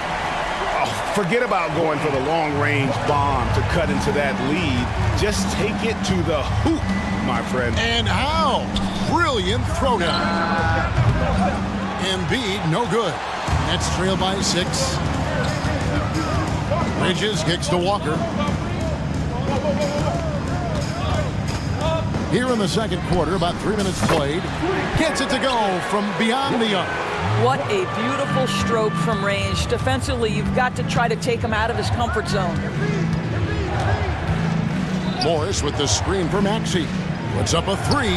Speaker 7: Oh, forget about going for the long-range bomb to cut into that lead. Just take it to the hoop, my friend.
Speaker 6: And how? Brilliant throwdown. Embiid, no good. Nets trail by 6. Bridges kicks to Walker. Here in the second quarter, about 3 minutes played. Gets it to go from beyond the arc.
Speaker 8: What a beautiful stroke from range. Defensively, you've got to try to take him out of his comfort zone.
Speaker 6: Morris with the screen for Maxey. Puts up a 3.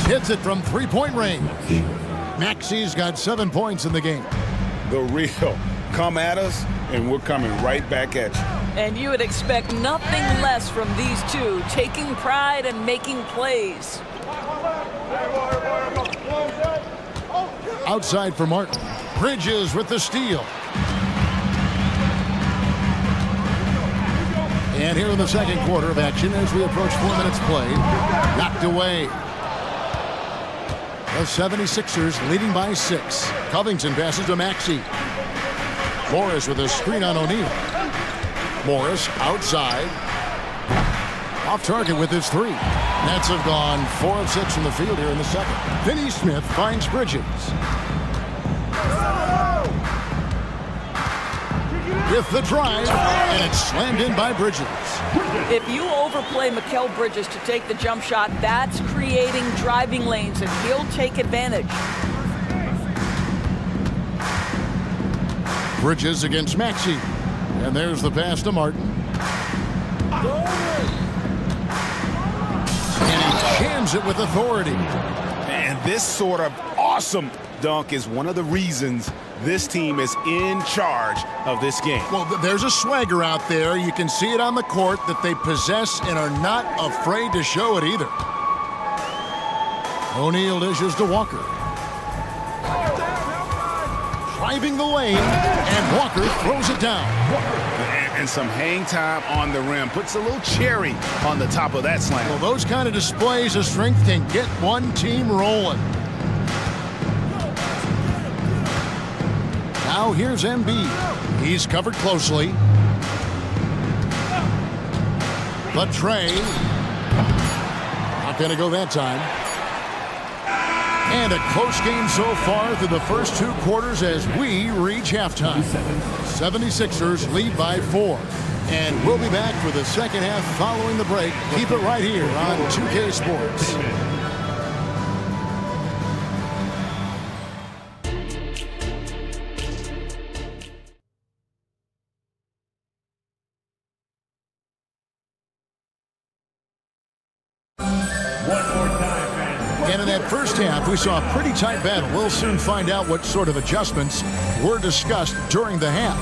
Speaker 6: Hits it from 3-point range. Maxey's got 7 points in the game.
Speaker 7: The real. Come at us, and we're coming right back at you.
Speaker 8: And you would expect nothing less from these two, taking pride and making plays.
Speaker 6: Outside for Martin. Bridges with the steal. And here in the second quarter of action as we approach 4 minutes played. Knocked away. The 76ers leading by 6. Covington passes to Maxey. Morris with a screen on O'Neal. Morris outside. Off target with his 3. Nets have gone 4 of 6 from the field here in the second. Finney Smith finds Bridges. With the drive, and it's slammed in by Bridges.
Speaker 8: If you overplay Mikal Bridges to take the jump shot, that's creating driving lanes, and he'll take advantage.
Speaker 6: Bridges against Maxey. And there's the pass to Martin. And he jams it with authority.
Speaker 7: And this sort of awesome dunk is one of the reasons this team is in charge of this game.
Speaker 6: Well, there's a swagger out there. You can see it on the court that they possess and are not afraid to show it either. O'Neal dishes to Walker. Driving the lane, and Walker throws it down.
Speaker 7: And some hang time on the rim. Puts a little cherry on the top of that slam.
Speaker 6: Well, those kind of displays of strength can get one team rolling. Now here's Embiid. He's covered closely. The tray. Not going to go that time. And a close game so far through the first 2 quarters as we reach halftime. 76ers lead by 4. And we'll be back for the second half following the break. Keep it right here on 2K Sports. And in that first half, we saw a pretty tight battle. We'll soon find out what sort of adjustments were discussed during the half.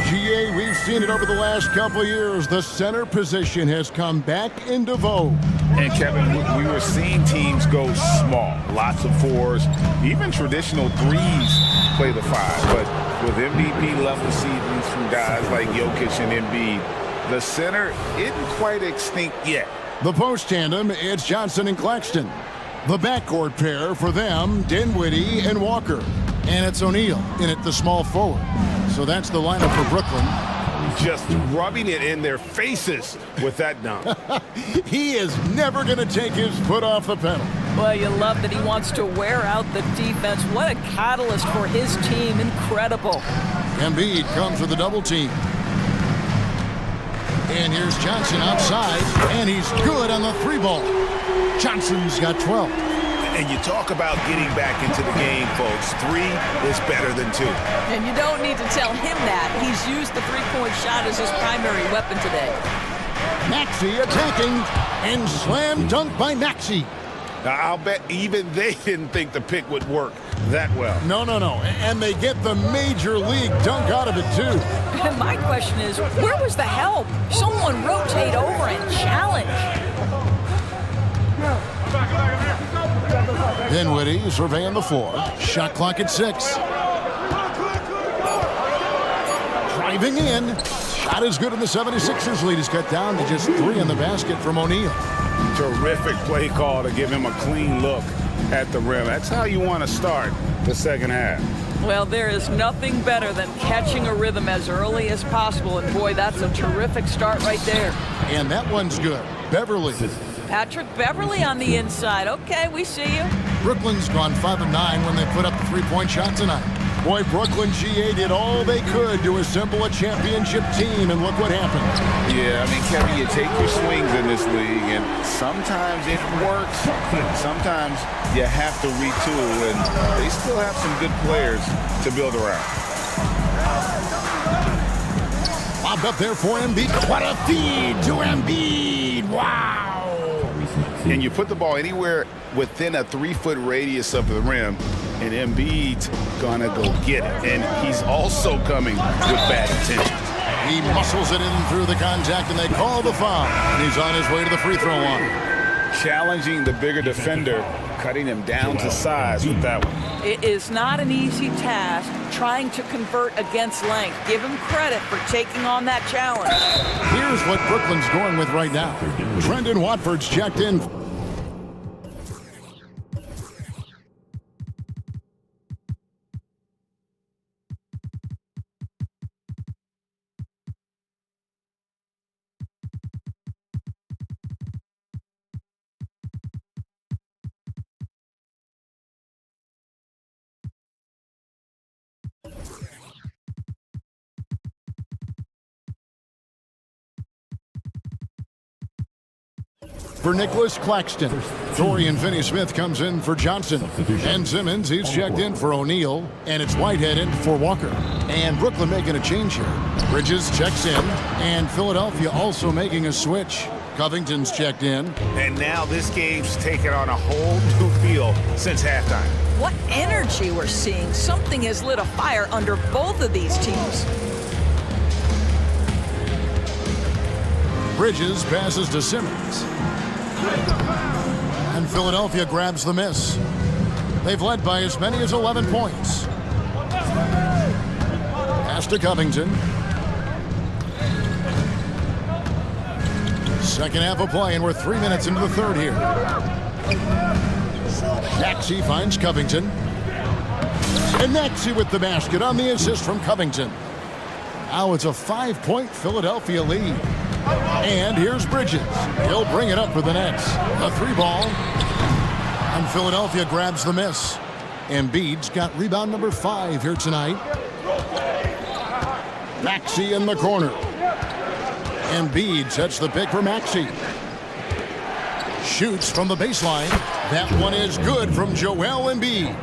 Speaker 6: GA, we've seen it over the last couple of years. The center position has come back into vogue.
Speaker 7: And Kevin, we were seeing teams go small. Lots of 4s, even traditional 3s play the 5. But with MVP-level seasons from guys like Jokic and Embiid, the center isn't quite extinct yet.
Speaker 6: The post tandem, it's Johnson and Claxton. The backcourt pair for them, Dinwiddie and Walker. And it's O'Neal in at the small forward. So that's the lineup for Brooklyn.
Speaker 7: Just rubbing it in their faces with that dunk.
Speaker 6: He is never going to take his foot off the pedal.
Speaker 8: Well, you love that he wants to wear out the defense. What a catalyst for his team. Incredible.
Speaker 6: Embiid comes with a double team. And here's Johnson outside, and he's good on the three ball. Johnson's got 12.
Speaker 7: And you talk about getting back into the game, folks. 3 is better than 2.
Speaker 8: And you don't need to tell him that. He's used the three-point shot as his primary weapon today.
Speaker 6: Maxey attacking, and slam dunk by Maxey.
Speaker 7: Now, I'll bet even they didn't think the pick would work that well.
Speaker 6: No. And they get the major league dunk out of it, too.
Speaker 8: And my question is, where was the help? Someone rotate over and challenge.
Speaker 6: Dinwiddie surveying the floor. Shot clock at 6. Driving in. Shot is good, and the 76ers lead is cut down to just 3 in the basket from O'Neal.
Speaker 7: Terrific play call to give him a clean look at the rim. That's how you want to start the second half.
Speaker 8: Well, there is nothing better than catching a rhythm as early as possible. And boy, that's a terrific start right there.
Speaker 6: And that one's good. Beverly.
Speaker 8: Patrick Beverly on the inside. Okay, we see you.
Speaker 6: Brooklyn's gone 5 of 9 when they put up the three-point shot tonight. Boy, Brooklyn GA did all they could to assemble a championship team, and look what happened.
Speaker 7: Yeah, I mean, Kevin, you take your swings in this league, and sometimes it works. Sometimes you have to retool, and they still have some good players to build around.
Speaker 6: Lobbed up there for Embiid. What a feed to Embiid. Wow.
Speaker 7: And you put the ball anywhere within a 3-foot radius of the rim, and Embiid's gonna go get it. And he's also coming with bad intentions.
Speaker 6: He muscles it in through the contact, and they call the foul. And he's on his way to the free throw line.
Speaker 7: Challenging the bigger defender, cutting him down to size with that one.
Speaker 8: It is not an easy task trying to convert against length. Give him credit for taking on that challenge.
Speaker 6: Here's what Brooklyn's going with right now. Trendon Watford's checked in. For Nicholas Claxton. Dorian Finney-Smith comes in for Johnson. And Simmons, he's checked in for O'Neal. And it's Whitehead in for Walker. And Brooklyn making a change here. Bridges checks in. And Philadelphia also making a switch. Covington's checked in.
Speaker 7: And now this game's taken on a whole new feel since halftime.
Speaker 8: What energy we're seeing. Something has lit a fire under both of these teams.
Speaker 6: Bridges passes to Simmons. And Philadelphia grabs the miss. They've led by as many as 11 points. Pass to Covington. Second half of play, and we're 3 minutes into the third here. Maxey finds Covington. And Maxey with the basket on the assist from Covington. Now it's a 5-point Philadelphia lead. And here's Bridges. He'll bring it up for the Nets. A 3-ball. And Philadelphia grabs the miss. Embiid's got rebound number 5 here tonight. Maxey in the corner. Embiid sets the pick for Maxey. Shoots from the baseline. That one is good from Joel Embiid.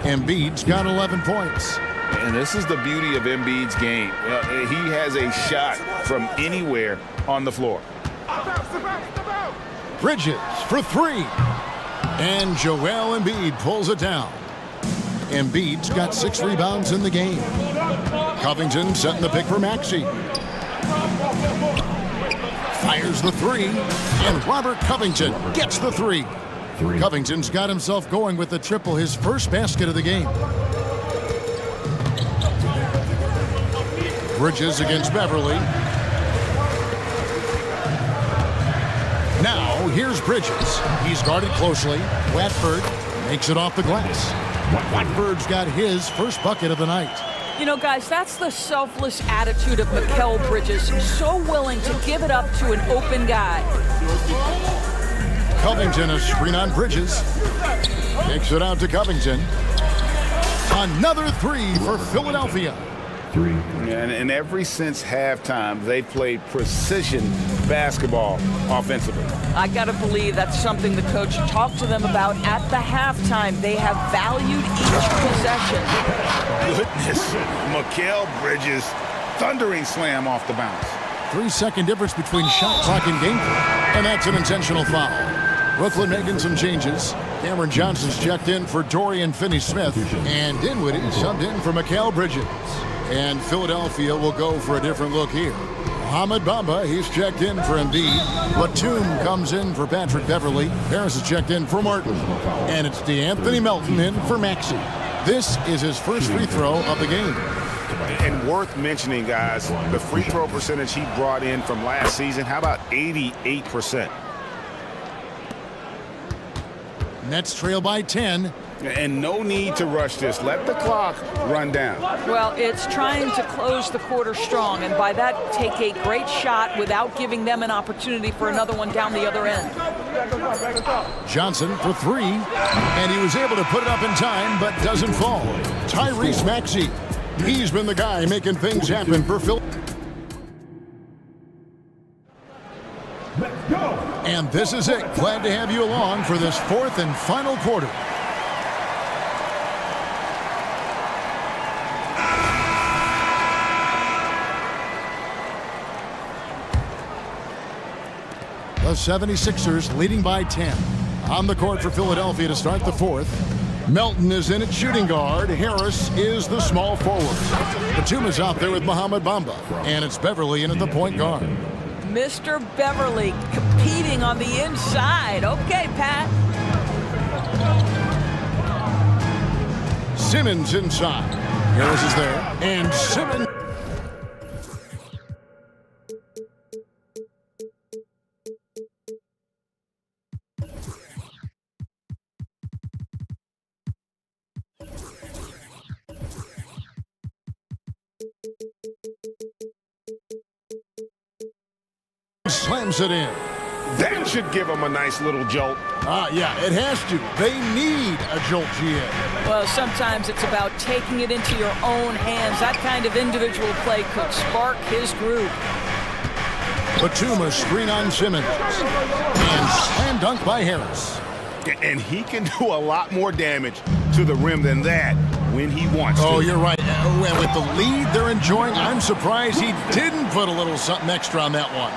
Speaker 6: Embiid's got 11 points.
Speaker 7: And this is the beauty of Embiid's game. He has a shot from anywhere on the floor.
Speaker 6: Bridges for 3. And Joel Embiid pulls it down. Embiid's got 6 rebounds in the game. Covington setting the pick for Maxey. Fires the 3. And Robert Covington gets the 3. Covington's got himself going with the triple, his first basket of the game. Bridges against Beverly. Now, here's Bridges. He's guarded closely. Watford makes it off the glass. Watford's got his first bucket of the night.
Speaker 8: You know, guys, that's the selfless attitude of Mikal Bridges. So willing to give it up to an open guy.
Speaker 6: Covington, a screen on Bridges. Takes it out to Covington. Another three for Philadelphia.
Speaker 7: And ever since halftime, they played precision basketball offensively.
Speaker 8: I got to believe that's something the coach talked to them about at the halftime. They have valued each possession.
Speaker 7: Goodness, Mikal Bridges, thundering slam off the bounce.
Speaker 6: 3-second difference between shot clock and game clock. And that's an intentional foul. Brooklyn making some changes. Cameron Johnson's checked in for Dorian Finney-Smith. And Dinwiddie subbed in for Mikal Bridges. And Philadelphia will go for a different look here. Mohamed Bamba, he's checked in for Embiid. Batum comes in for Patrick Beverly. Harris is checked in for Martin. And it's DeAnthony Melton in for Maxey. This is his first free throw of the game.
Speaker 7: And worth mentioning, guys, the free throw percentage he brought in from last season, how about 88%?
Speaker 6: Nets trail by 10.
Speaker 7: And no need to rush this. Let the clock run down.
Speaker 8: Well, it's trying to close the quarter strong, and by that, take a great shot without giving them an opportunity for another one down the other end.
Speaker 6: Johnson for three, and he was able to put it up in time, but doesn't fall. Tyrese Maxey, he's been the guy making things happen for Phil. And this is it. Glad to have you along for this fourth and final quarter. The 76ers leading by 10. On the court for Philadelphia to start the fourth. Melton is in at shooting guard. Harris is the small forward. Batum is out there with Mohamed Bamba. And it's Beverly in at the point guard.
Speaker 8: Mr. Beverly competing on the inside. Okay, Pat.
Speaker 6: Simmons inside. Harris is there. And Simmons. Slams it in.
Speaker 7: That should give them a nice little jolt.
Speaker 6: Yeah, it has to. They need a jolt, GA.
Speaker 8: Well, sometimes it's about taking it into your own hands. That kind of individual play could spark his group.
Speaker 6: Batum, a screen on Simmons. And slam dunk by Harris.
Speaker 7: And he can do a lot more damage to the rim than that when he wants to.
Speaker 6: Oh, you're right. With the lead they're enjoying, I'm surprised he didn't put a little something extra on that one.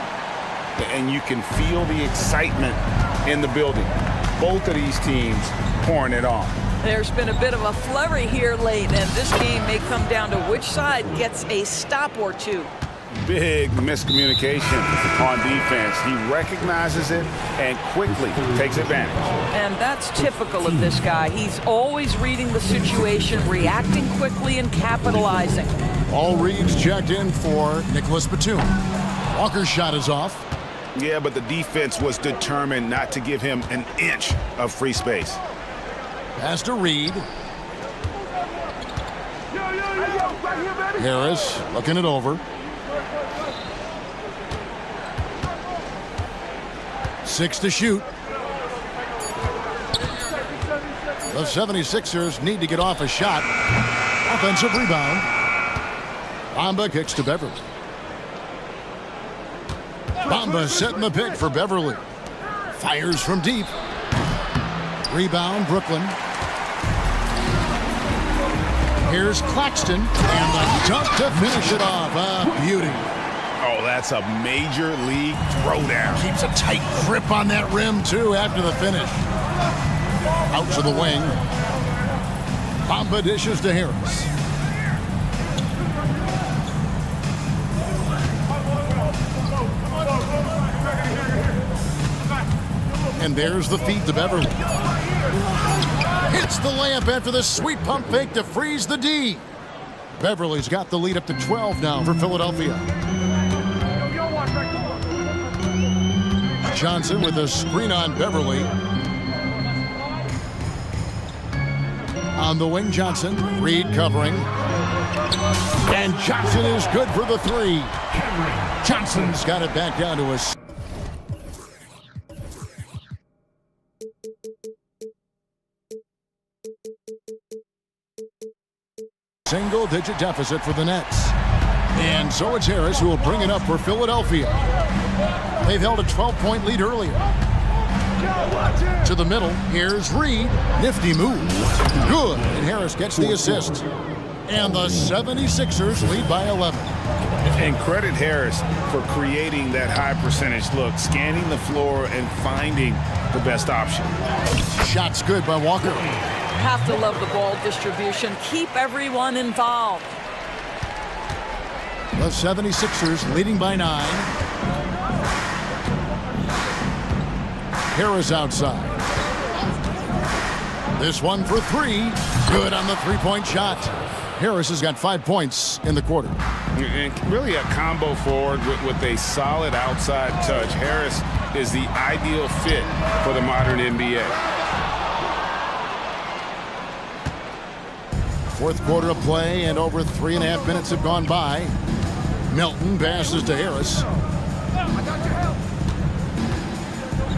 Speaker 7: And you can feel the excitement in the building. Both of these teams pouring it on.
Speaker 8: There's been a bit of a flurry here late, and this game may come down to which side gets a stop or two.
Speaker 7: Big miscommunication on defense. He recognizes it and quickly takes advantage.
Speaker 8: And that's typical of this guy. He's always reading the situation, reacting quickly, and capitalizing.
Speaker 6: All reads checked in for Nicholas Batum. Walker's shot is off.
Speaker 7: Yeah, but the defense was determined not to give him an inch of free space.
Speaker 6: Pass to Reed. Harris looking it over. 6 to shoot. The 76ers need to get off a shot. Offensive rebound. Bamba kicks to Beverly. Bamba setting the pick for Beverly. Fires from deep. Rebound, Brooklyn. Here's Claxton. And the dunk to finish it off. A beauty.
Speaker 7: Oh, that's a major league throwdown.
Speaker 6: Keeps a tight grip on that rim, too, after the finish. Out to the wing. Bamba dishes to Harris. And there's the feed to Beverly. Hits the layup after the sweet pump fake to freeze the D. Beverly's got the lead up to 12 now for Philadelphia. Johnson with a screen on Beverly. On the wing, Johnson. Reed covering. And Johnson is good for the three. Johnson's got it back down to a single-digit deficit for the Nets. And so it's Harris who will bring it up for Philadelphia. They've held a 12-point lead earlier. To the middle, here's Reed. Nifty move. Good, and Harris gets the assist. And the 76ers lead by 11.
Speaker 7: And credit Harris for creating that high percentage look, scanning the floor and finding the best option.
Speaker 6: Shot's good by Walker.
Speaker 8: Have to love the ball distribution. Keep everyone involved.
Speaker 6: The 76ers leading by 9. Harris outside. This one for three. Good on the three-point shot. Harris has got 5 points in the quarter.
Speaker 7: And really a combo forward with a solid outside touch. Harris is the ideal fit for the modern NBA.
Speaker 6: Fourth quarter of play, and over 3.5 minutes have gone by. Melton passes to Harris.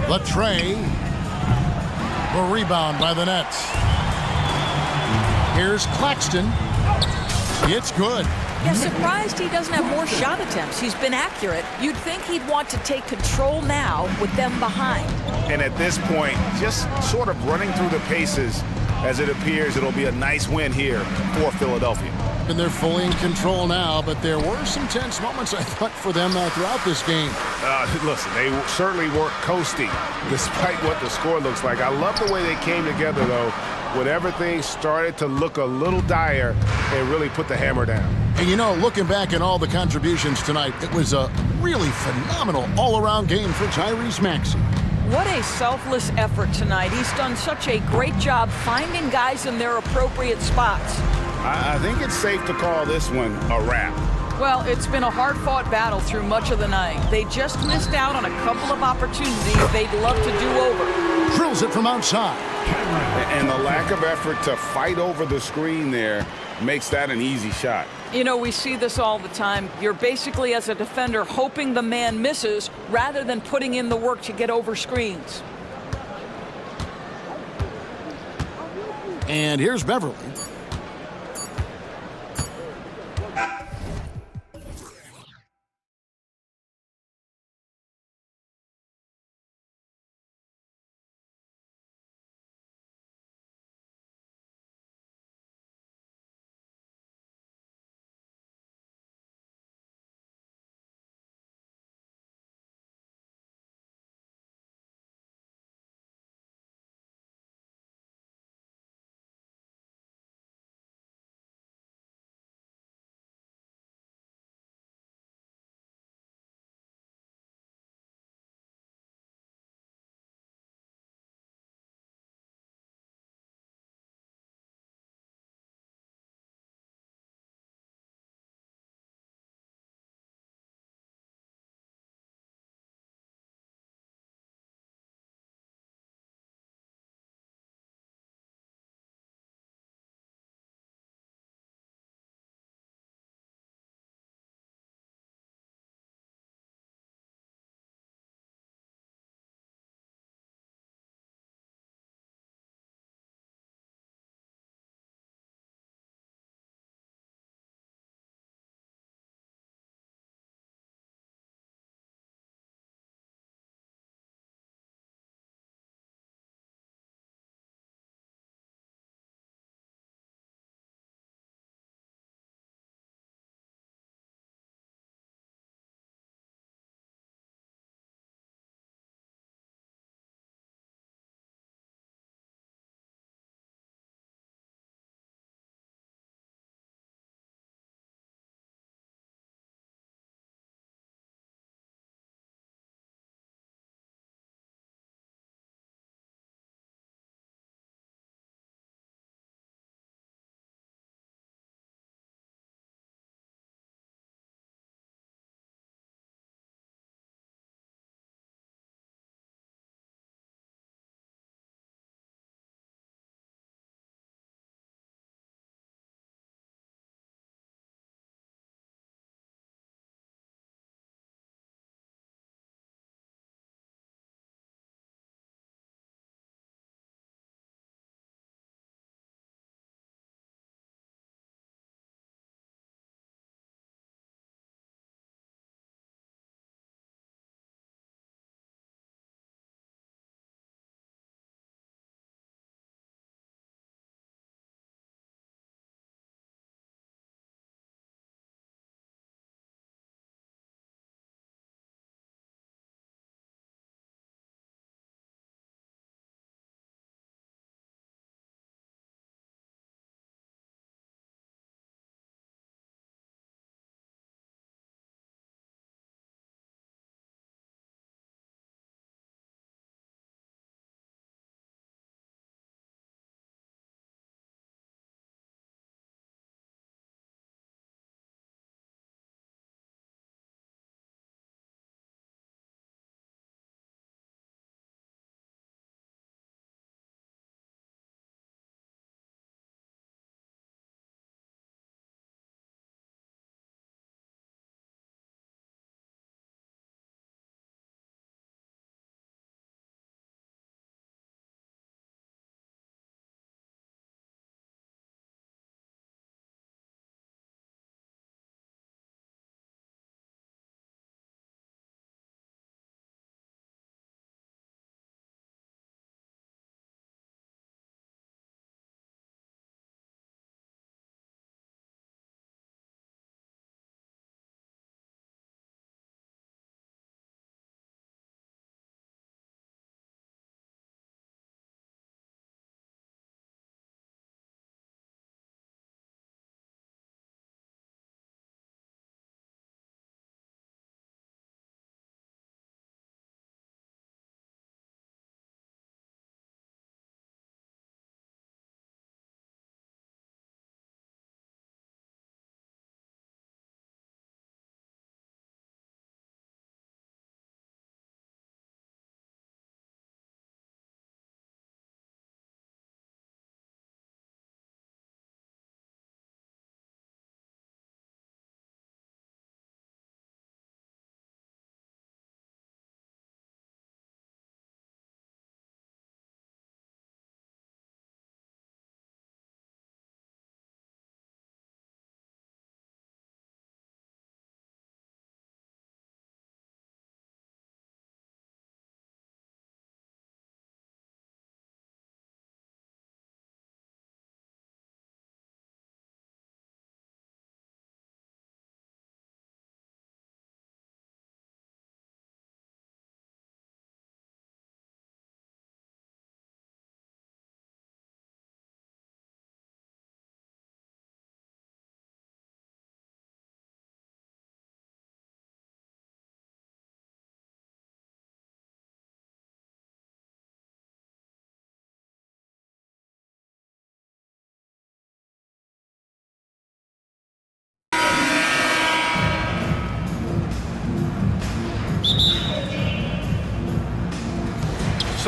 Speaker 6: The tray. The rebound by the Nets. Here's Claxton. It's good.
Speaker 8: Yeah, surprised he doesn't have more shot attempts. He's been accurate. You'd think he'd want to take control now with them behind.
Speaker 7: And at this point, just sort of running through the paces, as it appears it'll be a nice win here for Philadelphia.
Speaker 6: And they're fully in control now, but there were some tense moments, I thought, for them throughout this game.
Speaker 7: Listen, they certainly weren't coasting, despite what the score looks like. I love the way they came together, though. When everything started to look a little dire, they really put the hammer down.
Speaker 6: And you know, looking back at all the contributions tonight, it was a really phenomenal all-around game for Tyrese Maxey.
Speaker 8: What a selfless effort tonight. He's done such a great job finding guys in their appropriate spots.
Speaker 7: I think it's safe to call this one a wrap.
Speaker 8: Well, it's been a hard-fought battle through much of the night. They just missed out on a couple of opportunities they'd love to do over.
Speaker 6: Drills it from outside.
Speaker 7: And the lack of effort to fight over the screen there makes that an easy shot.
Speaker 8: You know, we see this all the time. You're basically, as a defender, hoping the man misses rather than putting in the work to get over screens.
Speaker 6: And here's Beverly.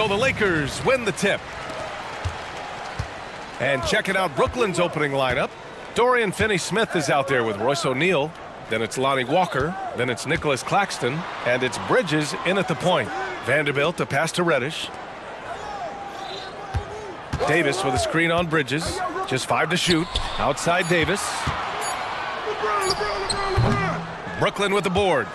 Speaker 1: So the Lakers win the tip. And checking out Brooklyn's opening lineup, Dorian Finney-Smith is out there with Royce O'Neal. Then it's Lonnie Walker. Then it's Nicholas Claxton. And it's Bridges in at the point. Vanderbilt, a pass to Reddish. Davis with a screen on Bridges. Just 5 to shoot. Outside Davis. Brooklyn with the board.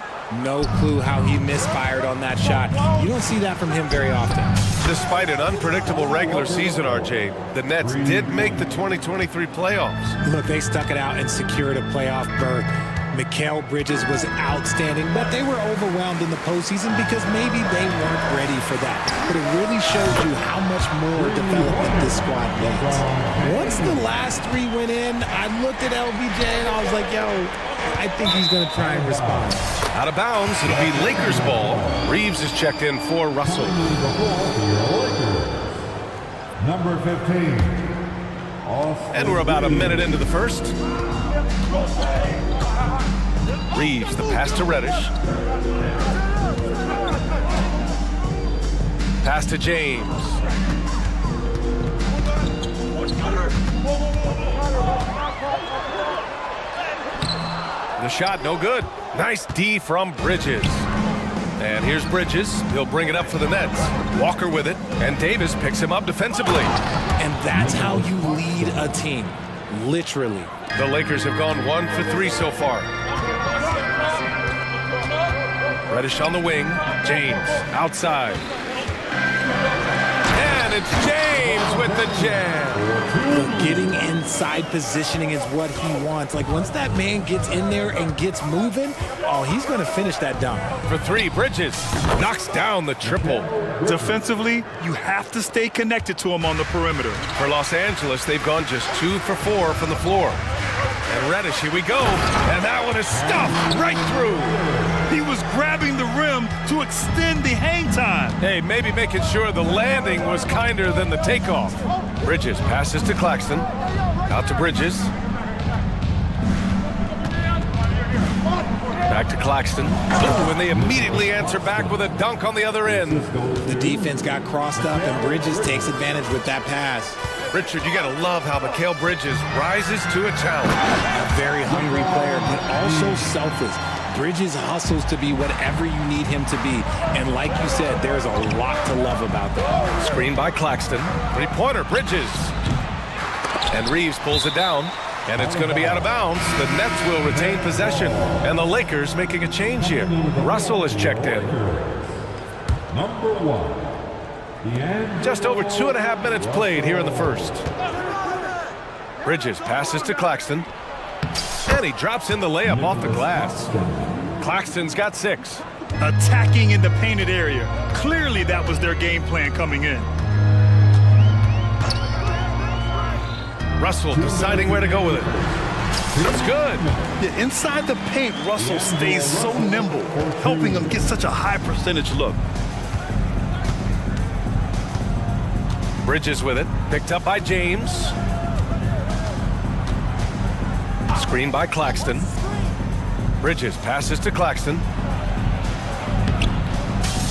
Speaker 9: No clue how he misfired on that shot. You don't see that from him very often.
Speaker 1: Despite an unpredictable regular season, RJ, the Nets did make the 2023 playoffs.
Speaker 9: Look, they stuck it out and secured a playoff berth. Mikal Bridges was outstanding, but they were overwhelmed in the postseason because maybe they weren't ready for that. But it really shows you how much more development this squad needs. Once the last 3 went in, I looked at LBJ and I was like, yo, I think he's going to try and respond.
Speaker 1: Out of bounds, it'll be Lakers ball. Reeves is checked in for Russell.
Speaker 3: Number 15.
Speaker 1: And we're about a minute into the first. Reeves, the pass to Reddish. Pass to James. The shot, no good. Nice D from Bridges. And here's Bridges. He'll bring it up for the Nets. Walker with it, and Davis picks him up defensively.
Speaker 9: And that's how you lead a team, literally.
Speaker 1: The Lakers have gone 1 for 3 so far. Reddish on the wing. James outside. And it's James with the jam.
Speaker 9: Look, getting inside positioning is what he wants. Like, once that man gets in there and gets moving, oh, he's going to finish that dunk.
Speaker 1: For 3, Bridges knocks down the triple.
Speaker 2: Defensively, you have to stay connected to him on the perimeter.
Speaker 1: For Los Angeles, they've gone just 2 for 4 from the floor. And Reddish, here we go. And that one is stuffed right through.
Speaker 2: He was grabbing the rim to extend the hang time.
Speaker 1: Hey, maybe making sure the landing was kinder than the takeoff. Bridges passes to Claxton. Out to Bridges. Back to Claxton. Oh, and they immediately answer back with a dunk on the other end.
Speaker 9: The defense got crossed up, and Bridges takes advantage with that pass.
Speaker 1: Richard, you got to love how Mikal Bridges rises to a challenge.
Speaker 9: A very hungry player, but also selfless. Bridges hustles to be whatever you need him to be. And like you said, there's a lot to love about that.
Speaker 1: Screen by Claxton. 3-pointer, Bridges. And Reeves pulls it down. And it's going to be out of bounds. The Nets will retain possession. And the Lakers making a change here. Russell is checked in.
Speaker 3: Number 1.
Speaker 1: Just over 2.5 minutes played here in the first. Bridges passes to Claxton. And he drops in the layup off the glass. Claxton's got 6.
Speaker 2: Attacking in the painted area. Clearly that was their game plan coming in.
Speaker 1: Russell deciding where to go with it. That's good.
Speaker 2: Yeah, inside the paint, Russell stays so nimble, helping him get such a high percentage look.
Speaker 1: Bridges with it. Picked up by James. Screen by Claxton. Bridges passes to Claxton.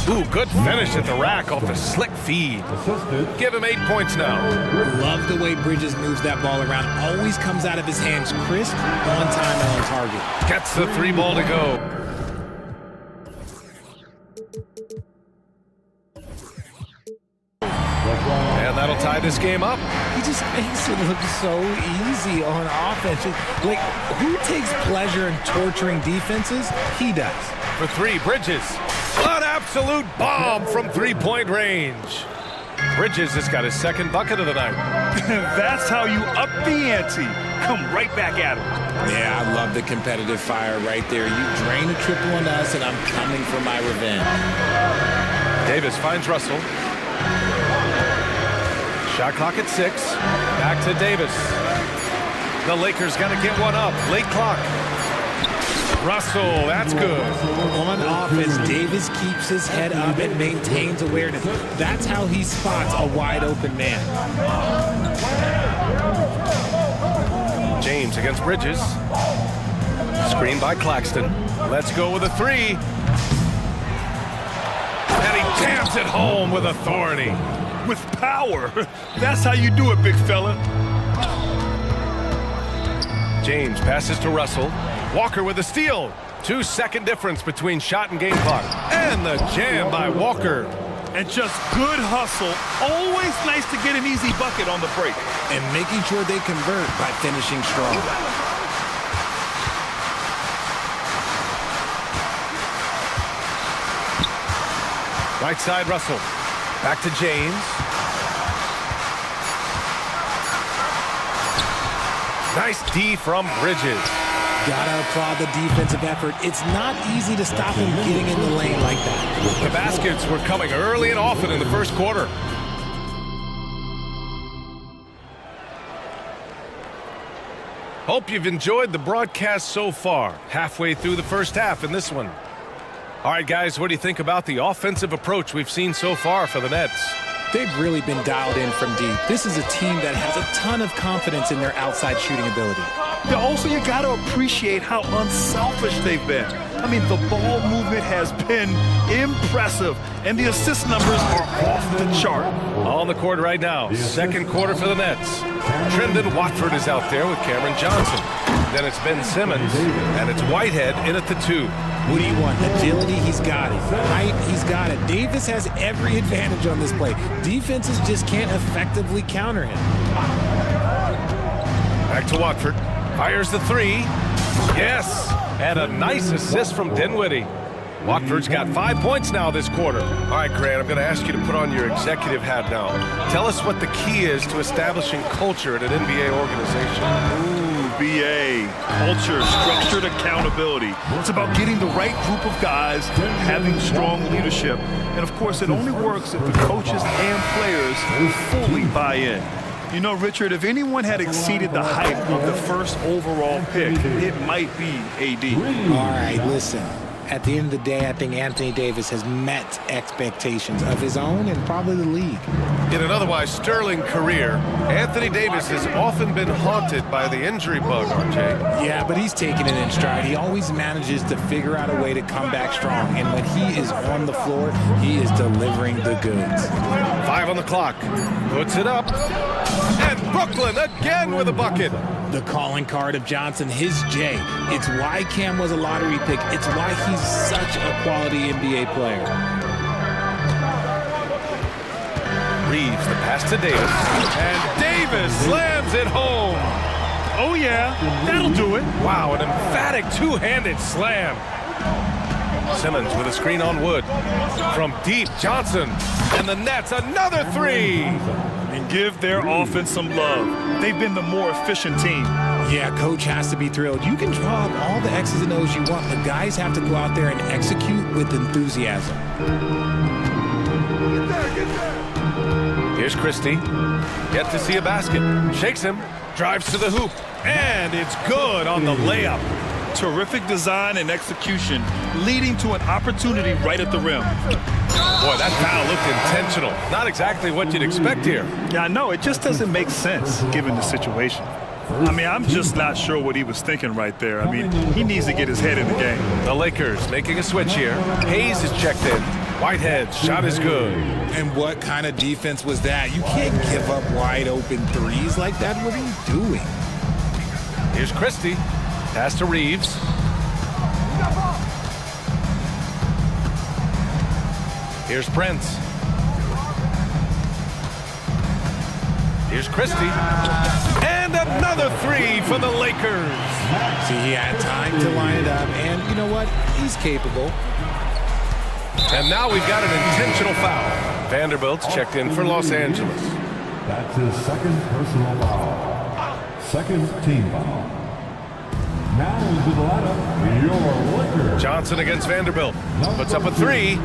Speaker 1: Ooh, good finish at the rack off the slick feed. Give him 8 points now.
Speaker 9: Love the way Bridges moves that ball around. Always comes out of his hands crisp, on time, and on target.
Speaker 1: Gets the 3 ball to go. And that'll tie this game up.
Speaker 9: He just makes it look so easy on offense. Like, who takes pleasure in torturing defenses? He does.
Speaker 1: For 3, Bridges. An absolute bomb from 3-point range. Bridges has got his 2nd bucket of the night.
Speaker 2: That's how you up the ante. Come right back at him.
Speaker 9: Yeah, I love the competitive fire right there. You drain a triple on us, and I'm coming for my revenge.
Speaker 1: Davis finds Russell. Shot clock at 6. Back to Davis. The Lakers got to get one up. Late clock. Russell, that's good.
Speaker 9: On offense, Davis keeps his head up and maintains awareness. That's how he spots a wide open man.
Speaker 1: James against Bridges. Screen by Claxton. Let's go with a 3. And he Jams it home with authority.
Speaker 2: With power. That's how you do it, big fella.
Speaker 1: James passes to Russell. Walker with a steal. 2-second difference between shot and game clock. And the jam by Walker.
Speaker 2: And just good hustle. Always nice to get an easy bucket on the break.
Speaker 9: And making sure they convert by finishing strong.
Speaker 1: Right side, Russell. Back to James. Nice D from Bridges.
Speaker 9: Gotta applaud the defensive effort. It's not easy to stop him getting in the lane like that.
Speaker 1: The baskets were coming early and often in the first quarter. Hope you've enjoyed the broadcast so far. Halfway through the first half in this one. All right, guys, what do you think about the offensive approach we've seen so far for the Nets?
Speaker 9: They've really been dialed in from deep. This is a team that has a ton of confidence in their outside shooting ability.
Speaker 2: Yeah, also, you got to appreciate how unselfish they've been. I mean, the ball movement has been impressive, and the assist numbers are off the chart.
Speaker 1: On the court right now, second quarter for the Nets. Trendon Watford is out there with Cameron Johnson. Then it's Ben Simmons, and it's Whitehead in at the 2.
Speaker 9: What do you want? Agility, he's got it. Height, he's got it. Davis has every advantage on this play. Defenses just can't effectively counter him.
Speaker 1: Back to Watford. Fires the 3. Yes! And a nice assist from Dinwiddie. Watford's got 5 points now this quarter. All right, Grant, I'm going to ask you to put on your executive hat now. Tell us what the key is to establishing culture at an NBA organization.
Speaker 2: BA, culture, structured accountability. It's about getting the right group of guys, having strong leadership. And of course, it only works if the coaches and players fully buy in. You know, Richard, if anyone had exceeded the hype of the first overall pick, it might be AD.
Speaker 9: All right, listen. At the end of the day, I think Anthony Davis has met expectations of his own and probably the league.
Speaker 1: In an otherwise sterling career, Anthony Davis has often been haunted by the injury bug, RJ.
Speaker 9: Yeah, but he's taking it in stride. He always manages to figure out a way to come back strong. And when he is on the floor, he is delivering the goods.
Speaker 1: 5 on the clock. Puts it up. And Brooklyn again with a bucket.
Speaker 9: The calling card of Johnson, his J. It's why Cam was a lottery pick. It's why he's such a quality NBA player.
Speaker 1: Reeves the pass to Davis. And Davis slams it home.
Speaker 2: Oh, yeah, that'll do it.
Speaker 1: Wow, an emphatic two-handed slam. Simmons with a screen on Wood. From deep, Johnson. And the Nets, another 3.
Speaker 2: And give their offense some love. They've been the more efficient team.
Speaker 9: Yeah, coach has to be thrilled. You can draw up all the X's and O's you want, but guys have to go out there and execute with enthusiasm.
Speaker 1: Here's Christie. Yet to see a basket. Shakes him. Drives to the hoop. And it's good on the layup.
Speaker 2: Terrific design and execution, leading to an opportunity right at the rim.
Speaker 1: Boy, that foul looked intentional. Not exactly what you'd expect here.
Speaker 2: Yeah, I know. It just doesn't make sense given the situation. I mean, I'm just not sure what he was thinking right there. I mean, he needs to get his head in the game.
Speaker 1: The Lakers making a switch here. Hayes is checked in. Whitehead's shot is good.
Speaker 9: And what kind of defense was that? You can't give up wide open threes like that. What are you doing?
Speaker 1: Here's Christie. Pass to Reeves. Here's Prince. Here's Christie. And another 3 for the Lakers.
Speaker 9: See, he had time to line it up, and you know what? He's capable.
Speaker 1: And now we've got an intentional foul. Vanderbilt's checked in for Los Angeles.
Speaker 10: That's his second personal foul. Second team foul. Now into the lineup, your Lakers.
Speaker 1: Johnson against Vanderbilt. Puts up a 3.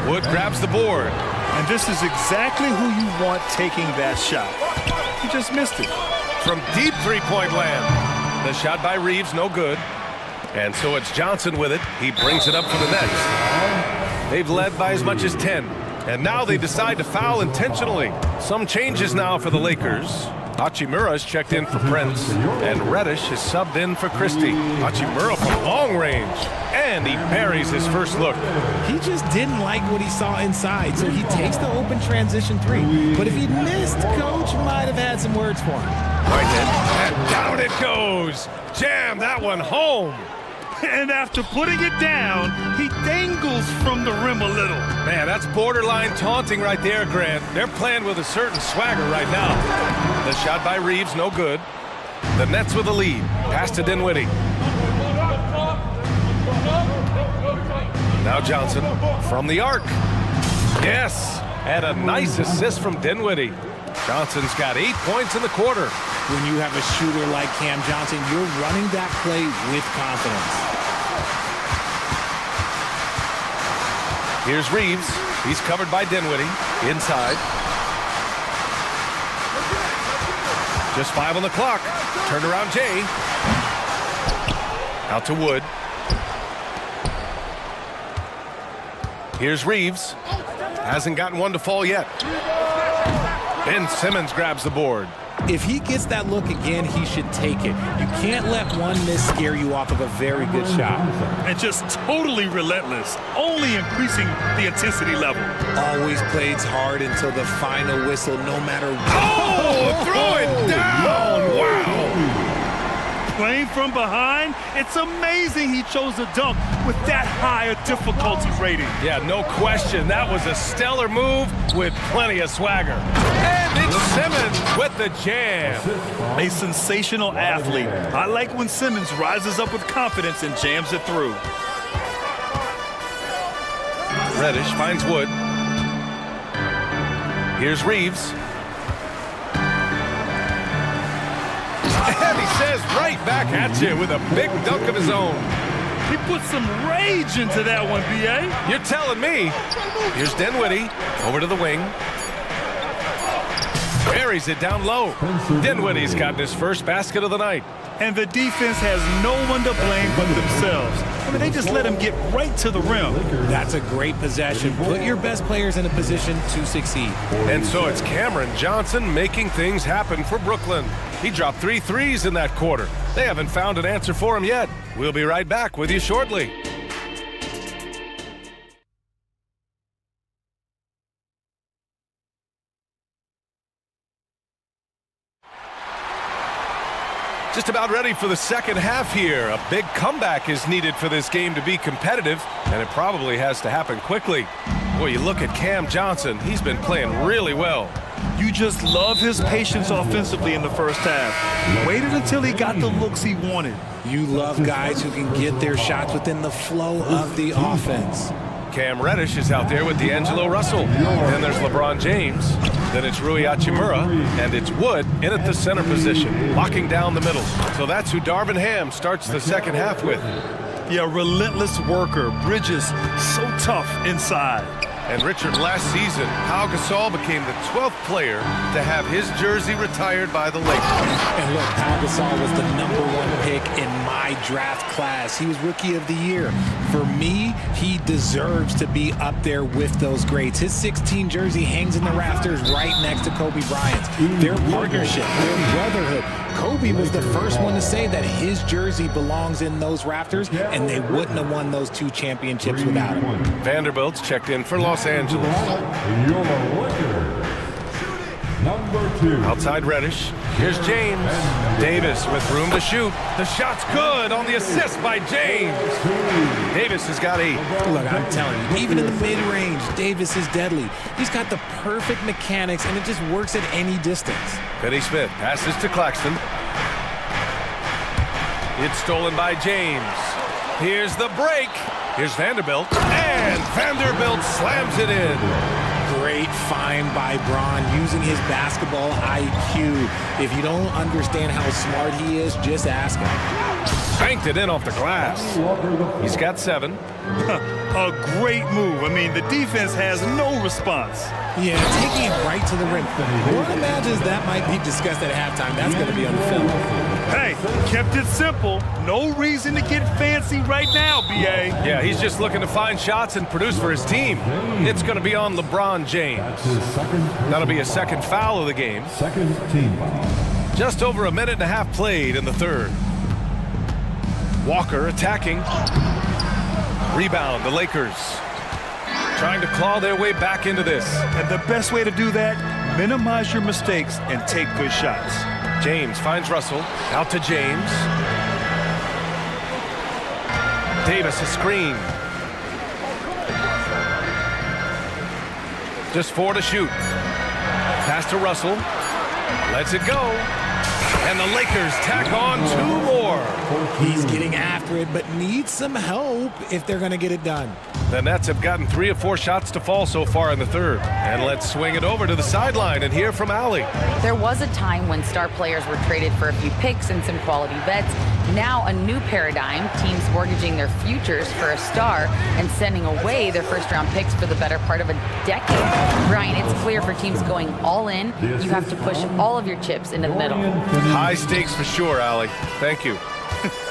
Speaker 1: Wood grabs the board.
Speaker 2: And this is exactly who you want taking that shot. He just missed it.
Speaker 1: From deep three-point land. The shot by Reeves, no good. And so it's Johnson with it. He brings it up for the Nets. They've led by as much as 10. And now they decide to foul intentionally. Some changes now for the Lakers. Hachimura's checked in for Prince, and Reddish is subbed in for Christie. Hachimura from long range, and he buries his first look.
Speaker 9: He just didn't like what he saw inside, so he takes the open transition three. But if he'd missed, Coach might have had some words for him.
Speaker 1: Right then, and down it goes. Jam that one home.
Speaker 2: And after putting it down, he dangles from the rim a little.
Speaker 1: Man, that's borderline taunting right there, Grant. They're playing with a certain swagger right now. The shot by Reeves, no good. The Nets with a lead. Pass to Dinwiddie. Now Johnson from the arc. Yes, and a nice assist from Dinwiddie. Johnson's got 8 points in the quarter.
Speaker 9: When you have a shooter like Cam Johnson, you're running that play with confidence.
Speaker 1: Here's Reeves. He's covered by Dinwiddie. Inside. Just 5 on the clock. Turned around Jay. Out to Wood. Here's Reeves. Hasn't gotten one to fall yet. Ben Simmons grabs the board.
Speaker 9: If he gets that look again, he should take it. You can't let one miss scare you off of a very good shot.
Speaker 2: And just totally relentless, only increasing the intensity level.
Speaker 9: Always plays hard until the final whistle, no matter what.
Speaker 1: Oh, throw it down! Wow!
Speaker 2: Playing from behind, it's amazing he chose a dunk with that higher difficulty rating.
Speaker 1: Yeah, no question. That was a stellar move with plenty of swagger. And it's Simmons with the jam.
Speaker 2: A sensational athlete. I like when Simmons rises up with confidence and jams it through.
Speaker 1: Reddish finds Wood. Here's Reeves. And he says right back at you with a big dunk of his own.
Speaker 2: He put some rage into that one, B.A.
Speaker 1: You're telling me. Here's Dinwiddie over to the wing. Buries it down low. Dinwiddie's gotten his first basket of the night.
Speaker 2: And the defense has no one to blame but themselves. I mean, they just let him get right to the rim.
Speaker 9: That's a great possession. Put your best players in a position to succeed.
Speaker 1: And so it's Cameron Johnson making things happen for Brooklyn. He dropped 3 threes in that quarter. They haven't found an answer for him yet. We'll be right back with you shortly. Just about ready for the second half here. A big comeback is needed for this game to be competitive, and it probably has to happen quickly. Boy, you look at Cam Johnson. He's been playing really well.
Speaker 2: You just love his patience offensively in the first half. Waited until he got the looks he wanted.
Speaker 9: You love guys who can get their shots within the flow of the offense.
Speaker 1: Cam Reddish is out there with D'Angelo Russell. Then there's LeBron James. Then it's Rui Hachimura. And it's Wood in at the center position, locking down the middle. So that's who Darvin Ham starts the second half with.
Speaker 2: Yeah, relentless worker. Bridges, so tough inside.
Speaker 1: And Richard, last season, Pau Gasol became the 12th player to have his jersey retired by the Lakers.
Speaker 9: And look, Pau Gasol was the #1 pick in my draft class. He was Rookie of the Year. For me, he deserves to be up there with those greats. His 16 jersey hangs in the rafters right next to Kobe Bryant's. Their partnership, their brotherhood. Kobe was the first one to say that his jersey belongs in those rafters, and they wouldn't have won those 2 championships without him.
Speaker 1: Vanderbilt's checked in for Los Angeles.
Speaker 10: Your Lakers, #2.
Speaker 1: Outside Reddish. Here's James. Davis with room to shoot. The shot's good on the assist by James. Davis has got 8.
Speaker 9: Look, I'm telling you, even in the mid-range, Davis is deadly. He's got the perfect mechanics, and it just works at any distance.
Speaker 1: Finney-Smith passes to Claxton. It's stolen by James. Here's the break. Here's Vanderbilt. And Vanderbilt slams it in.
Speaker 9: Great find by Braun, using his basketball IQ. If you don't understand how smart he is, just ask him.
Speaker 1: Banked it in off the glass. He's got 7.
Speaker 2: A great move. I mean, the defense has no response.
Speaker 9: Yeah, taking it right to the rim. One imagines that might be discussed at halftime. That's going to be on the film.
Speaker 2: Hey, kept it simple. No reason to get fancy right now, B.A.
Speaker 1: Yeah, he's just looking to find shots and produce for his team. It's going to be on LeBron James. That'll be a second foul of the game.
Speaker 10: Second team foul.
Speaker 1: Just over a minute and a half played in the third. Walker attacking. Rebound, the Lakers. Trying to claw their way back into this.
Speaker 2: And the best way to do that, minimize your mistakes and take good shots.
Speaker 1: James finds Russell. Out to James. Davis a screen. Just 4 to shoot. Pass to Russell. Lets it go. And the Lakers tack on 2 more.
Speaker 9: He's getting after it, but needs some help if they're going to get it done.
Speaker 1: The Nets have gotten 3 of 4 shots to fall so far in the third. And let's swing it over to the sideline and hear from Allie.
Speaker 11: There was a time when star players were traded for a few picks and some quality vets. Now a new paradigm, teams mortgaging their futures for a star and sending away their first-round picks for the better part of a decade. Brian, it's clear for teams going all in, you have to push all of your chips into the middle.
Speaker 1: High stakes for sure, Allie. Thank you.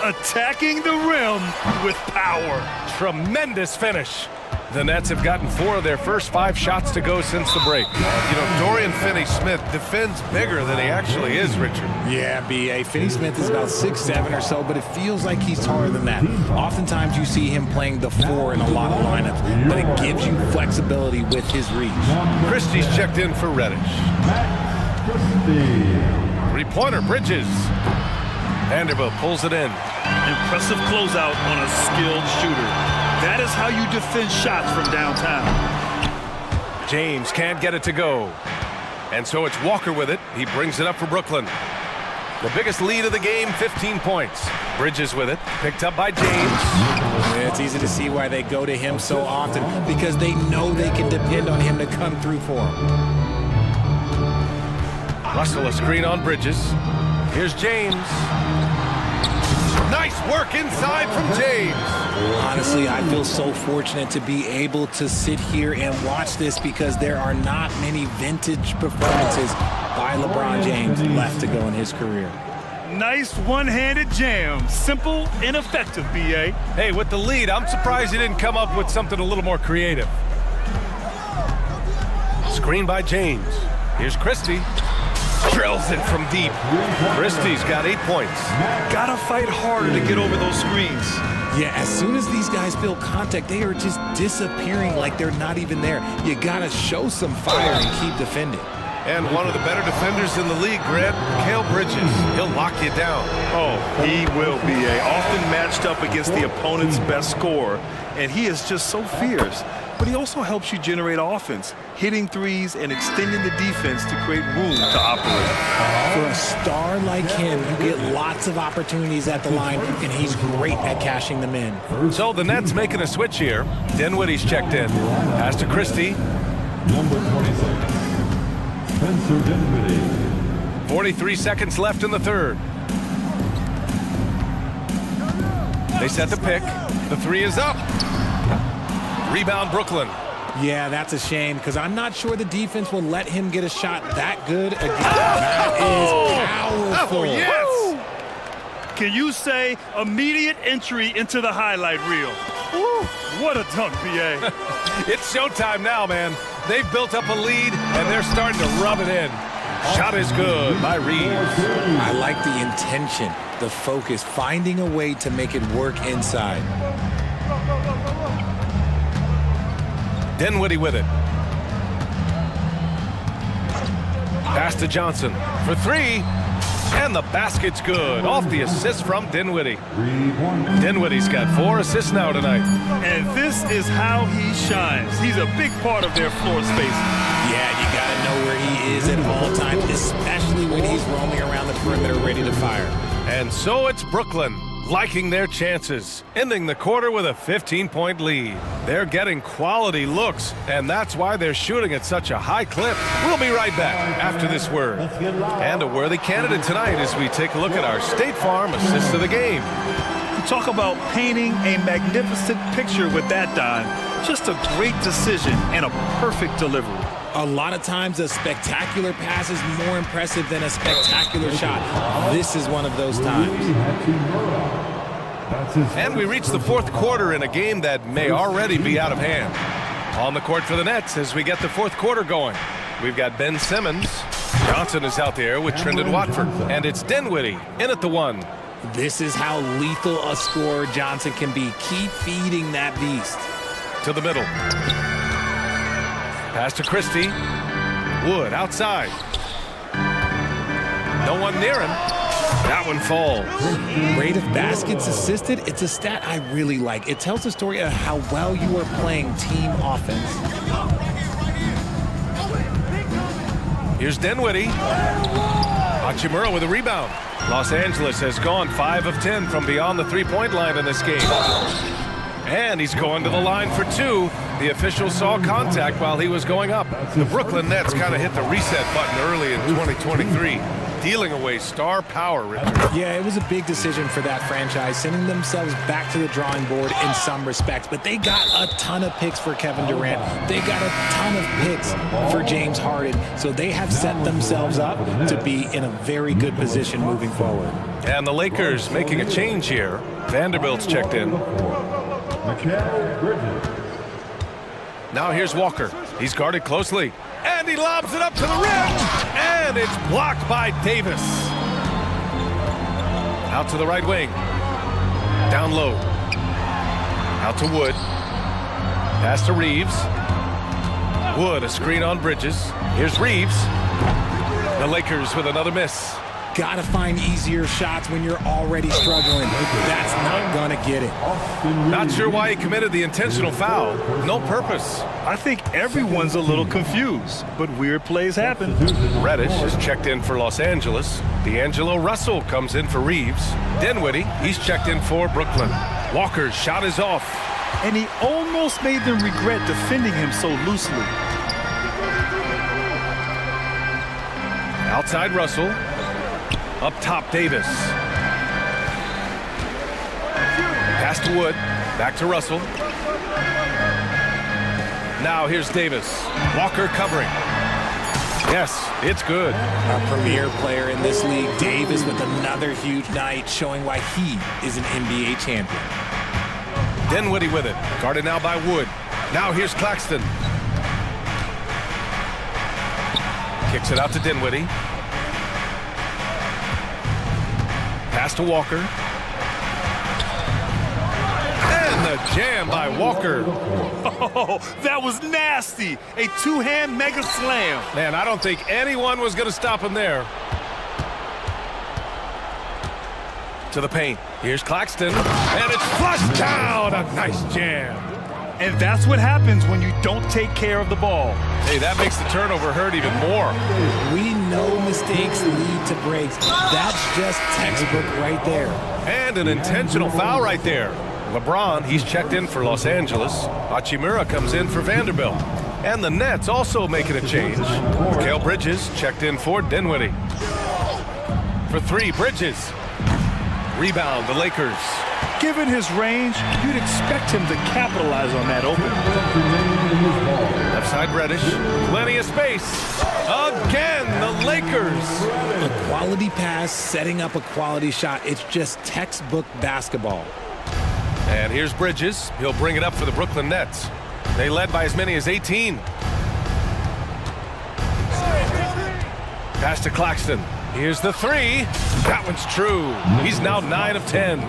Speaker 2: Attacking the rim with power.
Speaker 1: Tremendous finish. The Nets have gotten 4 of their first 5 shots to go since the break. You know, Dorian Finney-Smith defends bigger than he actually is, Richard.
Speaker 9: Yeah, B.A. Finney-Smith is about 6'7" or so, but it feels like he's taller than that. Oftentimes you see him playing the 4 in a lot of lineups, but it gives you flexibility with his reach.
Speaker 1: Christie's checked in for Reddish. Three-pointer, Bridges. Vanderbilt pulls it in.
Speaker 2: Impressive closeout on a skilled shooter. That is how you defend shots from downtown.
Speaker 1: James can't get it to go. And so it's Walker with it. He brings it up for Brooklyn. The biggest lead of the game, 15 points. Bridges with it, picked up by James.
Speaker 9: It's easy to see why they go to him so often, because they know they can depend on him to come through for them.
Speaker 1: Russell a screen on Bridges. Here's James. Nice work inside from James.
Speaker 9: Honestly, I feel so fortunate to be able to sit here and watch this, because there are not many vintage performances by LeBron James left to go in his career.
Speaker 2: Nice one-handed jam. Simple and effective, B.A.
Speaker 1: Hey, with the lead, I'm surprised he didn't come up with something a little more creative. Screen by James. Here's Christie. Drills it from deep. Christie's got 8 points.
Speaker 2: Gotta fight harder to get over those screens.
Speaker 9: Yeah, as soon as these guys feel contact, they are just disappearing like they're not even there. You gotta show some fire and keep defending.
Speaker 1: And one of the better defenders in the league, Grant, Mikal Bridges. He'll lock you down.
Speaker 2: Oh, he will be often matched up against the opponent's best scorer, and he is just so fierce. But he also helps you generate offense, hitting threes and extending the defense to create room to operate.
Speaker 9: For a star like him, you get lots of opportunities at the line, and he's great at cashing them in.
Speaker 1: So the Nets making a switch here. Dinwiddie's checked in. Pass to Christie.
Speaker 10: Number 26. Spencer Dinwiddie.
Speaker 1: 43 seconds left in the third. They set the pick. The 3 is up. Rebound, Brooklyn.
Speaker 9: Yeah, that's a shame, because I'm not sure the defense will let him get a shot that good again. That is powerful.
Speaker 1: Oh, yes.
Speaker 2: Can you say immediate entry into the highlight reel? Woo, what a dunk, B.A.
Speaker 1: It's showtime now, man. They've built up a lead, and they're starting to rub it in. Shot is good by Reeves.
Speaker 9: I like the intention, the focus, finding a way to make it work inside.
Speaker 1: Dinwiddie with it. Pass to Johnson for 3. And the basket's good. Off the assist from Dinwiddie. Dinwiddie's got 4 assists now tonight.
Speaker 2: And this is how he shines. He's a big part of their floor space.
Speaker 9: Yeah, you got to know where he is at all times, especially when he's roaming around the perimeter ready to fire.
Speaker 1: And so it's Brooklyn liking their chances, ending the quarter with a 15-point lead. They're getting quality looks, and that's why they're shooting at such a high clip. We'll be right back after this word. And a worthy candidate tonight as we take a look at our State Farm assist of the game.
Speaker 2: You talk about painting a magnificent picture with that, Don. Just a great decision and a perfect delivery.
Speaker 9: A lot of times a spectacular pass is more impressive than a spectacular shot. This is one of those times.
Speaker 1: And we reach the fourth quarter in a game that may already be out of hand. On the court for the Nets as we get the fourth quarter going. We've got Ben Simmons. Johnson is out there with Trendon Watford. And it's Dinwiddie in at the one.
Speaker 9: This is how lethal a scorer Johnson can be. Keep feeding that beast.
Speaker 1: To the middle. Pass to Christie. Wood outside. No one near him. That one falls.
Speaker 9: Rate of baskets assisted, it's a stat I really like. It tells the story of how well you are playing team offense.
Speaker 1: Here's Dinwiddie. Hachimura with a rebound. Los Angeles has gone 5 of 10 from beyond the three-point line in this game. And he's going to the line for 2. The official saw contact while he was going up. The Brooklyn Nets kind of hit the reset button early in 2023, dealing away star power, Richard.
Speaker 9: Yeah, it was a big decision for that franchise, sending themselves back to the drawing board in some respects. But they got a ton of picks for Kevin Durant. They got a ton of picks for James Harden. So they have set themselves up to be in a very good position moving forward.
Speaker 1: And the Lakers making a change here. Vanderbilt's checked in. Now here's Walker. He's guarded closely. And he lobs it up to the rim. And it's blocked by Davis. Out to the right wing. Down low. Out to Wood. Pass to Reeves. Wood, a screen on Bridges. Here's Reeves. The Lakers with another miss.
Speaker 9: Gotta find easier shots when you're already struggling. That's not gonna get it.
Speaker 1: Not sure why he committed the intentional foul. No purpose.
Speaker 2: I think everyone's a little confused, but weird plays happen.
Speaker 1: Reddish is checked in for Los Angeles. D'Angelo Russell comes in for Reeves. Dinwiddie, he's checked in for Brooklyn. Walker's shot is off.
Speaker 2: And he almost made them regret defending him so loosely.
Speaker 1: Outside Russell. Up top, Davis. Pass to Wood. Back to Russell. Now here's Davis. Walker covering. Yes, it's good.
Speaker 9: A premier player in this league, Davis, with another huge night, showing why he is an NBA champion.
Speaker 1: Dinwiddie with it. Guarded now by Wood. Now here's Claxton. Kicks it out to Dinwiddie. Pass to Walker. And the jam by Walker.
Speaker 2: Oh, that was nasty. A two-hand mega slam.
Speaker 1: Man, I don't think anyone was going to stop him there. To the paint. Here's Claxton. And it's flushed down. A nice jam.
Speaker 2: And that's what happens when you don't take care of the ball.
Speaker 1: Hey, that makes the turnover hurt even more.
Speaker 9: We know mistakes lead to breaks. That's just textbook right there.
Speaker 1: And an intentional foul right there. LeBron, he's checked in for Los Angeles. Hachimura comes in for Vanderbilt. And the Nets also making a change. Mikal Bridges checked in for Dinwiddie. For 3, Bridges. Rebound, the Lakers.
Speaker 2: Given his range, you'd expect him to capitalize on that open.
Speaker 1: Left side Reddish. Plenty of space. Again, the Lakers.
Speaker 9: A quality pass, setting up a quality shot. It's just textbook basketball.
Speaker 1: And here's Bridges. He'll bring it up for the Brooklyn Nets. They led by as many as 18. Pass to Claxton. Here's the 3. That one's true. He's now 9 of 10.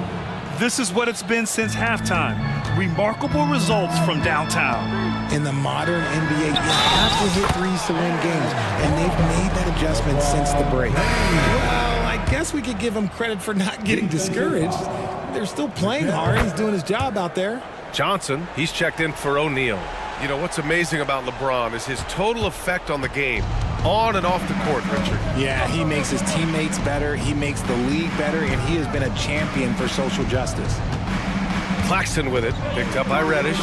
Speaker 2: This is what it's been since halftime. Remarkable results from downtown.
Speaker 9: In the modern NBA, you have to hit threes to win games, and they've made that adjustment since the break. Well, I guess we could give him credit for not getting discouraged. They're still playing hard. He's doing his job out there.
Speaker 1: Johnson, he's checked in for O'Neal. You know, what's amazing about LeBron is his total effect on the game, on and off the court, Richard.
Speaker 9: Yeah, he makes his teammates better, he makes the league better, and he has been a champion for social justice.
Speaker 1: Claxton with it, picked up by Reddish.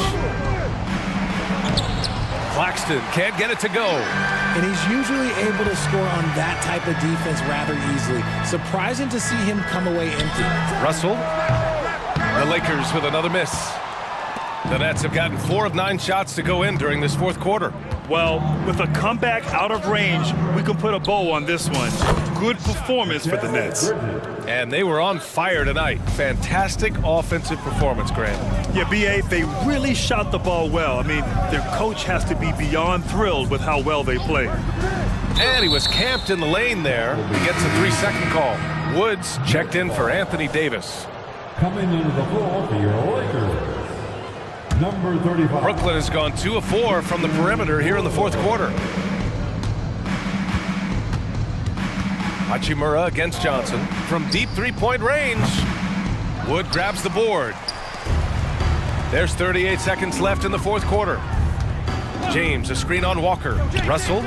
Speaker 1: Claxton can't get it to go.
Speaker 9: And he's usually able to score on that type of defense rather easily. Surprising to see him come away empty.
Speaker 1: Russell, the Lakers with another miss. The Nets have gotten 4 of 9 shots to go in during this fourth quarter.
Speaker 2: Well, with a comeback out of range, we can put a bow on this one. Good performance for the Nets.
Speaker 1: And they were on fire tonight. Fantastic offensive performance, Grant.
Speaker 2: Yeah, B.A., they really shot the ball well. I mean, their coach has to be beyond thrilled with how well they played.
Speaker 1: And he was camped in the lane there. He gets a 3-second call. Woods checked in for Anthony Davis.
Speaker 10: Coming into the floor for your Lakers, number 35.
Speaker 1: Brooklyn has gone 2 of 4 from the perimeter here in the fourth quarter. Hachimura against Johnson from deep three-point range. Wood grabs the board. There's 38 seconds left in the fourth quarter. James, a screen on Walker. Russell.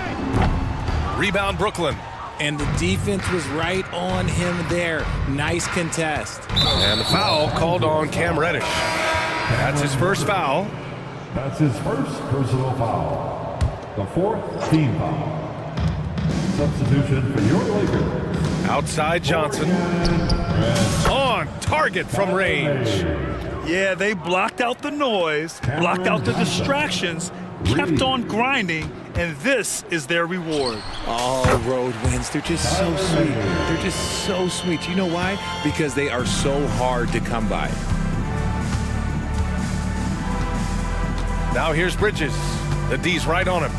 Speaker 1: Rebound Brooklyn.
Speaker 9: And the defense was right on him there. Nice contest.
Speaker 1: And the foul called on Cam Reddish. That's his first foul.
Speaker 10: That's his first personal foul. The fourth team foul. Substitution for your Lakers.
Speaker 1: Outside Johnson. On target from range.
Speaker 2: Yeah, they blocked out the noise, blocked out the distractions, kept on grinding, and this is their reward.
Speaker 9: Oh, road wins. They're just so sweet. They're just so sweet. You know why? Because they are so hard to come by.
Speaker 1: Now here's Bridges. The D's right on him.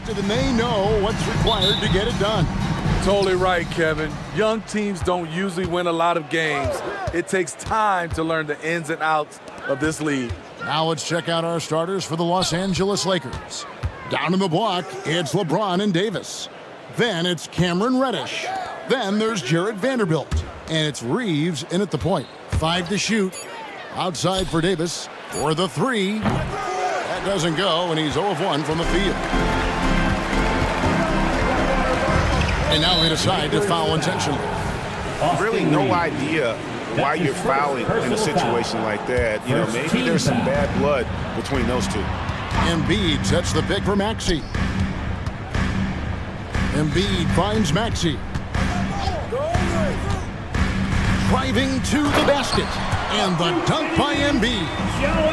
Speaker 6: And they know what's required to get it done.
Speaker 12: Totally right, Kevin. Young teams don't usually win a lot of games. It takes time to learn the ins and outs of this league.
Speaker 6: Now let's check out our starters for the Los Angeles Lakers. Down in the block, it's LeBron and Davis. Then it's Cameron Reddish. Then there's Jared Vanderbilt. And it's Reeves in at the point. 5 to shoot. Outside for Davis for the 3. That doesn't go, and he's 0 of 1 from the field. And now they decide to foul intentionally.
Speaker 7: Really no idea why you're fouling in a situation like that. You know, maybe there's some bad blood between those two.
Speaker 6: Embiid sets the pick for Maxey. Embiid finds Maxey. Driving to the basket. And the dunk by Embiid.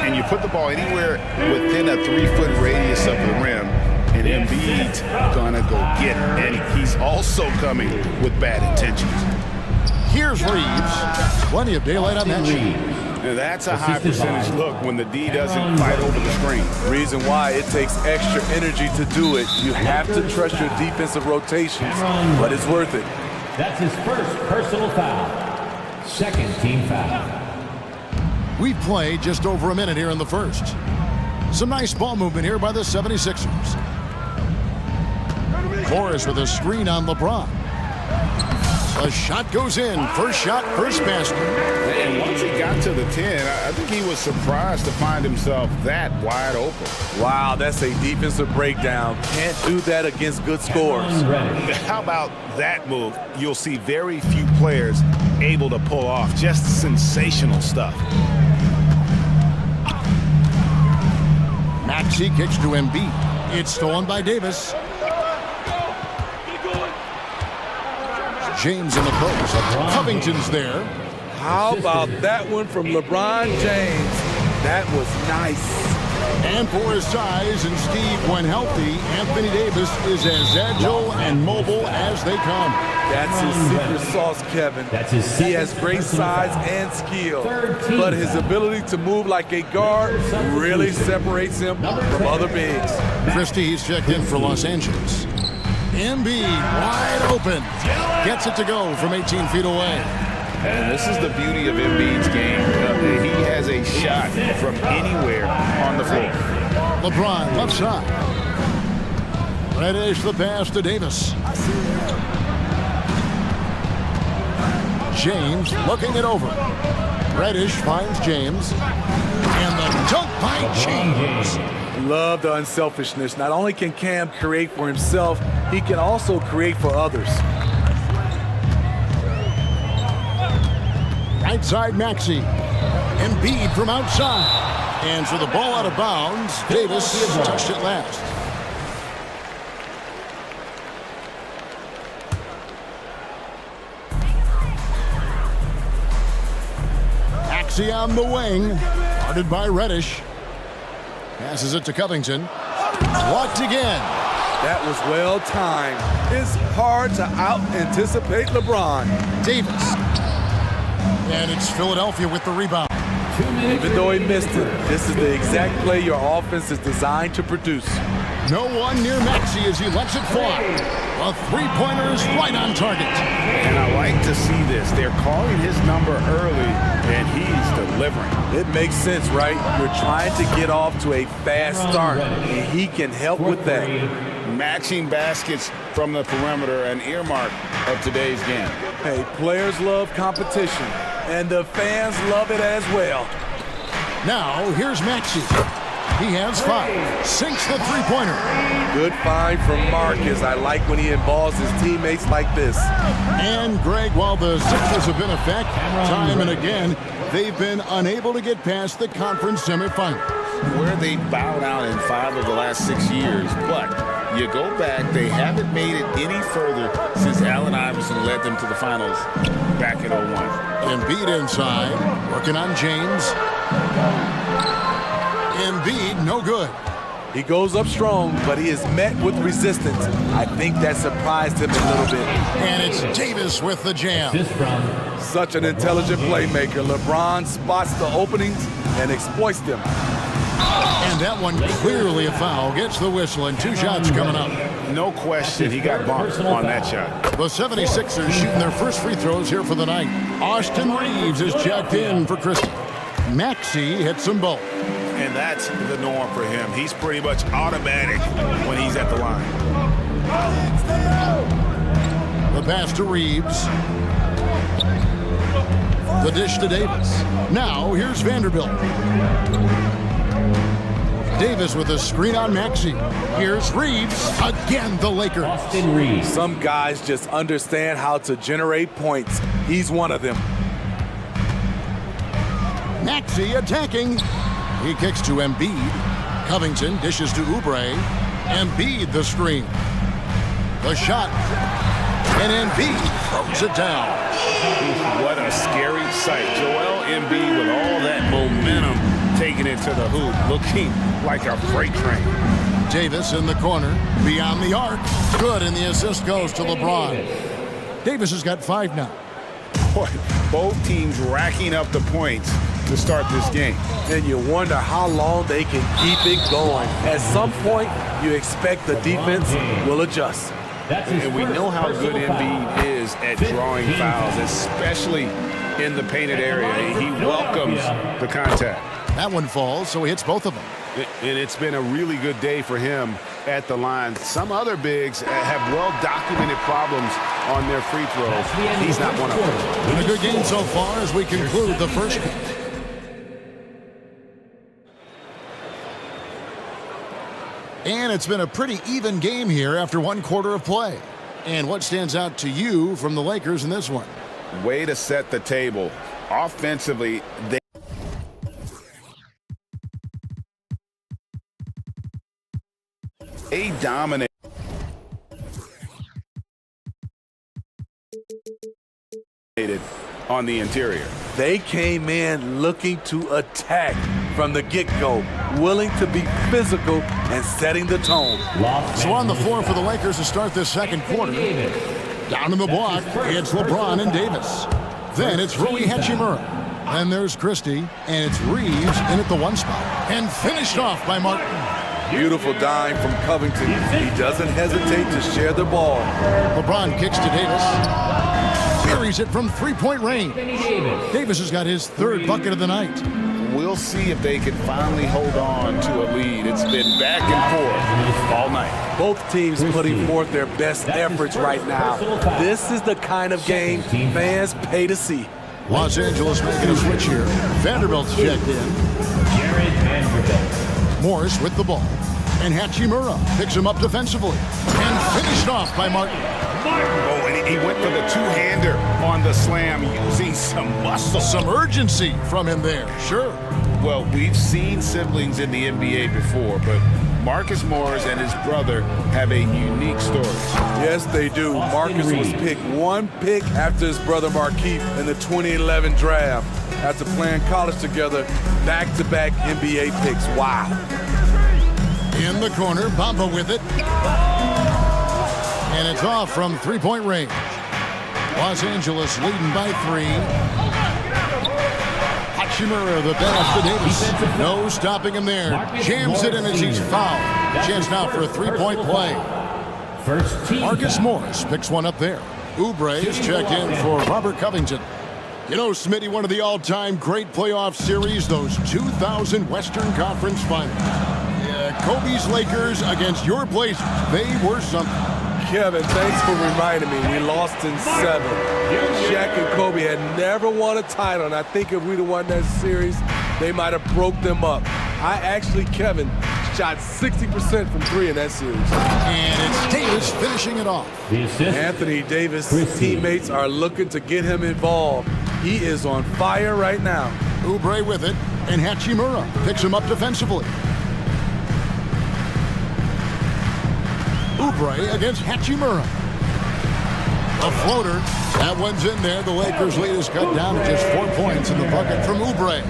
Speaker 7: And you put the ball anywhere within a 3-foot radius of the rim, and Embiid's gonna go get it. And he's also coming with bad intentions.
Speaker 6: Here's Reeves. Plenty of daylight on that sheet.
Speaker 7: That's a high percentage look when the D doesn't fight over the screen.
Speaker 12: Reason why it takes extra energy to do it. You have to trust your defensive rotations, but it's worth it.
Speaker 3: That's his first personal foul. Second team foul.
Speaker 6: We've played just over a minute here in the first. Some nice ball movement here by the 76ers. Morris with a screen on LeBron. A shot goes in. First shot, first basket.
Speaker 7: And once he got to the 10, I think he was surprised to find himself that wide open.
Speaker 12: Wow, that's a defensive breakdown. Can't do that against good scores.
Speaker 7: How about that move? You'll see very few players able to pull off. Just sensational stuff.
Speaker 6: Maxey kicks to Embiid. It's stolen by Davis. James in the post. Covington's there.
Speaker 12: How about that one from LeBron James? That was nice.
Speaker 6: And for his size and speed when healthy, Anthony Davis is as agile and mobile as they come.
Speaker 12: That's his secret sauce, Kevin. He has great size and skill, but his ability to move like a guard really separates him from other bigs.
Speaker 6: Christie, he's checked in for Los Angeles. Embiid wide open. Gets it to go from 18 feet away.
Speaker 7: And this is the beauty of Embiid's game. He has a shot from anywhere on the floor.
Speaker 6: LeBron left side. Reddish the pass to Davis. James looking it over. Reddish finds James. And the dunk by James.
Speaker 12: Love the unselfishness. Not only can Cam create for himself, he can also create for others.
Speaker 6: Right side Maxey. Embiid from outside. And for the ball out of bounds, Davis touched it last. Maxey on the wing. Guarded by Reddish. Passes it to Covington. Blocked again.
Speaker 12: That was well timed. It's hard to out-anticipate LeBron.
Speaker 6: Davis. And it's Philadelphia with the rebound.
Speaker 12: Even though he missed it, this is the exact play your offense is designed to produce.
Speaker 6: No one near Maxey as he lets it fly. A three-pointer is right on target.
Speaker 7: And I like to see this. They're calling his number early, and he's delivering.
Speaker 12: It makes sense, right? You're trying to get off to a fast start, and he can help with that.
Speaker 7: Matching baskets from the perimeter, an earmark of today's game.
Speaker 12: Hey, players love competition, and the fans love it as well.
Speaker 6: Now, here's Maxey. He has 5. Sinks the three-pointer.
Speaker 12: Good find from Marcus. I like when he involves his teammates like this.
Speaker 6: And, Greg, while the Sixers have been effective time and again, they've been unable to get past the conference semifinals.
Speaker 7: Where they bowed out in 5 of the last 6 years, but you go back, they haven't made it any further since Allen Iverson led them to the finals back in 01.
Speaker 6: Embiid inside, working on James. Embiid, no good.
Speaker 12: He goes up strong, but he is met with resistance. I think that surprised him a little bit.
Speaker 6: And it's Davis with the jam.
Speaker 12: Such an intelligent playmaker. LeBron spots the openings and exploits them.
Speaker 6: And that one clearly a foul. Gets the whistle, and 2 shots coming up.
Speaker 7: No question, he got bumped on that shot.
Speaker 6: The 76ers shooting their first free throws here for the night. Austin Reeves is checked in for Christie. Maxey hits them both.
Speaker 7: And that's the norm for him. He's pretty much automatic when he's at the line.
Speaker 6: The pass to Reeves. The dish to Davis. Now here's Vanderbilt. Davis with a screen on Maxey. Here's Reeves. Again, the Lakers.
Speaker 3: Austin Reeves.
Speaker 12: Some guys just understand how to generate points. He's one of them.
Speaker 6: Maxey attacking. He kicks to Embiid. Covington dishes to Oubre. Embiid the screen. The shot. And Embiid throws it down.
Speaker 7: What a scary sight. Joel Embiid with all that momentum taking it to the hoop, looking like a freight train.
Speaker 6: Davis in the corner, beyond the arc. Good, and the assist goes to LeBron. Davis has got 5 now.
Speaker 7: Boy, both teams racking up the points to start this game.
Speaker 12: And you wonder how long they can keep it going. At some point, you expect the defense will adjust.
Speaker 7: And we know how good Embiid is at drawing fouls, especially in the painted area. He welcomes the contact.
Speaker 6: That one falls, so he hits both of them.
Speaker 7: And it's been a really good day for him at the line. Some other bigs have well-documented problems on their free throws. He's not one of them.
Speaker 6: Been a good game so far as we conclude the first quarter. And it's been a pretty even game here after 1 quarter of play. And what stands out to you from the Lakers in this one?
Speaker 7: Way to set the table. Offensively, they dominate. On the interior.
Speaker 12: They came in looking to attack from the get-go, willing to be physical and setting the tone.
Speaker 6: So on the floor for the Lakers to start this second quarter. Down in the block, it's LeBron and Davis. Then it's Rui Hachimura. Then there's Christie, and it's Reeves in at the 1 spot. And finished off by Martin.
Speaker 12: Beautiful dime from Covington. He doesn't hesitate to share the ball.
Speaker 6: LeBron kicks to Davis. Buries it from 3-point range. Davis has got his 3rd bucket of the night.
Speaker 7: We'll see if they can finally hold on to a lead. It's been back and forth all night.
Speaker 12: Both teams putting forth their best efforts right now. This is the kind of game fans pay to see.
Speaker 6: Los Angeles making a switch here. Vanderbilt's checked in. Morris with the ball. And Hachimura picks him up defensively. And finished off by Martin.
Speaker 7: Oh, and he went for the 2-hander on the slam, using some muscle.
Speaker 6: Some urgency from him there, sure.
Speaker 7: Well, we've seen siblings in the NBA before, but Marcus Morris and his brother have a unique story.
Speaker 12: Yes, they do. Marcus was picked 1 pick after his brother Markeith in the 2011 draft. After playing college together, back-to-back NBA picks. Wow.
Speaker 6: In the corner, Bamba with it. And it's off from 3-point range. Los Angeles leading by 3. Hachimura, the pass to Davis. No stopping him there. Jams it in as he's fouled. Chance now for a 3-point play. Marcus Morris picks one up there. Oubre is checked in for Robert Covington. You know, Smitty, one of the all-time great playoff series, those 2000 Western Conference Finals. Kobe's Lakers against your Blazers. They were something.
Speaker 12: Kevin, thanks for reminding me. We lost in 7. Shaq and Kobe had never won a title, and I think if we'd have won that series, they might have broke them up. I actually, Kevin, shot 60% from 3 in that series.
Speaker 6: And it's Davis finishing it off.
Speaker 12: Anthony Davis' teammates are looking to get him involved. He is on fire right now.
Speaker 6: Oubre with it, and Hachimura picks him up defensively. Oubre against Hachimura. A floater. That one's in there. The Lakers' lead is cut down to just 4 points in the bucket from Oubre.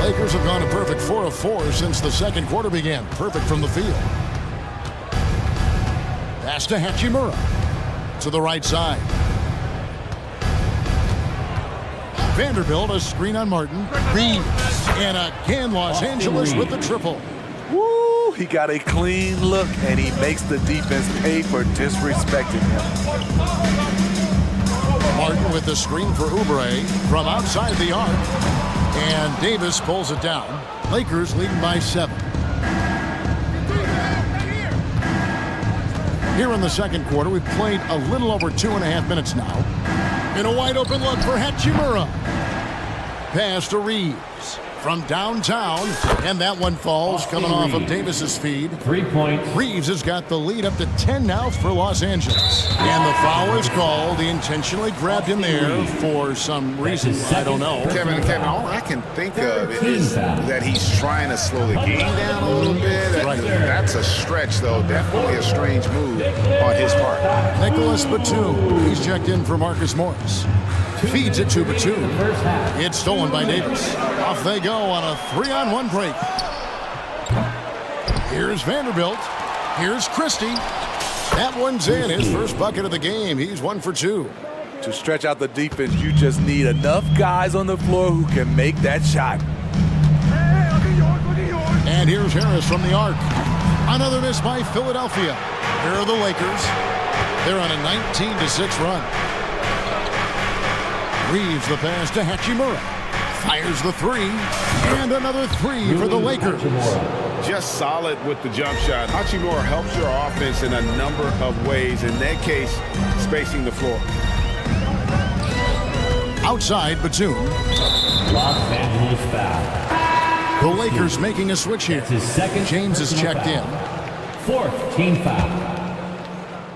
Speaker 6: Lakers have gone a perfect 4 of 4 since the second quarter began. Perfect from the field. Pass to Hachimura. To the right side. Vanderbilt, a screen on Martin. Reeves, and again Los Angeles with the triple.
Speaker 12: Woo! He got a clean look, and he makes the defense pay for disrespecting him.
Speaker 6: Martin with the screen for Oubre from outside the arc. And Davis pulls it down. Lakers leading by 7. Here in the second quarter, we've played a little over 2.5 minutes now. In a wide open look for Hachimura. Pass to Reeves from downtown, and that one falls coming off of Davis's feed.
Speaker 3: 3 points.
Speaker 6: Reeves has got the lead up to 10 now for Los Angeles. And the foul is called. He intentionally grabbed him there for some reason. I don't know.
Speaker 7: Kevin, all I can think of is that he's trying to slow the game down a little bit. That's a stretch, though. Definitely a strange move on his part.
Speaker 6: Nicholas Batum. He's checked in for Marcus Morris. Feeds it to Batum. It's stolen by Davis. Off they go on a 3-on-1 break. Here's Vanderbilt. Here's Christie. That one's in. His first bucket of the game. He's 1 for 2.
Speaker 12: To stretch out the defense, you just need enough guys on the floor who can make that shot.
Speaker 6: And here's Harris from the arc. Another miss by Philadelphia. Here are the Lakers. They're on a 19-6 run. Reeves the pass to Hachimura. Fires the 3. And another 3 for the Lakers.
Speaker 7: Just solid with the jump shot. Hachimura helps your offense in a number of ways. In that case, spacing the floor.
Speaker 6: Outside, Batum.
Speaker 3: Los Angeles foul.
Speaker 6: The Lakers making a switch here.
Speaker 3: His second
Speaker 6: James is checked in.
Speaker 3: 4th team foul.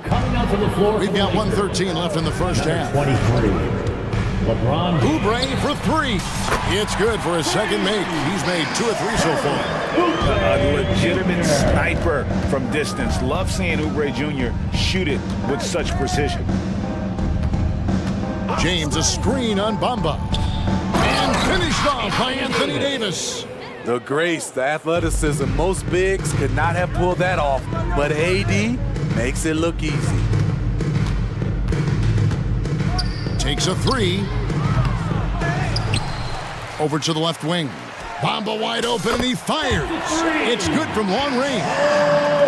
Speaker 3: Coming out to the floor.
Speaker 6: We've got 1:13 left in the first half.
Speaker 3: 23. LeBron.
Speaker 6: Oubre for 3. It's good for his second make. He's made 2 of 3 so far.
Speaker 7: A legitimate sniper from distance. Love seeing Oubre Jr. shoot it with such precision.
Speaker 6: James a screen on Bamba. And finished off by Anthony Davis.
Speaker 12: The grace, the athleticism, most bigs could not have pulled that off, but AD makes it look easy.
Speaker 6: Takes a 3. Over to the left wing. Bamba wide open and he fires. It's good from long range.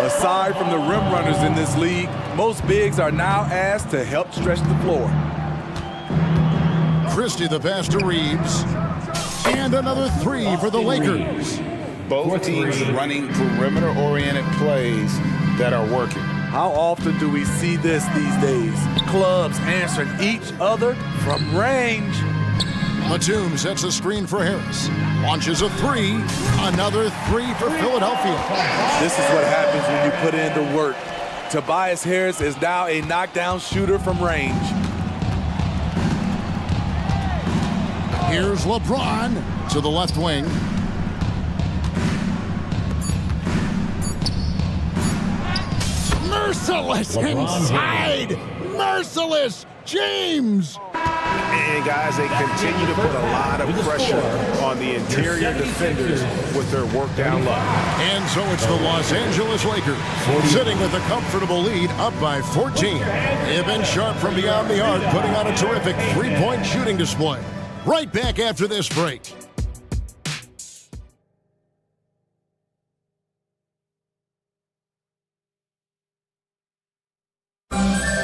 Speaker 12: Aside from the rim runners in this league, most bigs are now asked to help stretch the floor.
Speaker 6: Christie the pass to Reeves. And another 3 for the Lakers.
Speaker 7: Both teams running perimeter-oriented plays that are working.
Speaker 12: How often do we see this these days? Clubs answering each other from range.
Speaker 6: Batum sets a screen for Harris. Launches a 3. Another 3 for Philadelphia.
Speaker 12: This is what happens when you put in the work. Tobias Harris is now a knockdown shooter from range.
Speaker 6: Here's LeBron to the left wing. Merciless inside. Merciless James.
Speaker 7: And guys, they continue to put a lot of pressure on the interior defenders with their work down low.
Speaker 6: And so it's the Los Angeles Lakers sitting with a comfortable lead up by 14. They've been sharp from beyond the arc, putting on a terrific 3-point shooting display. Right back after this break.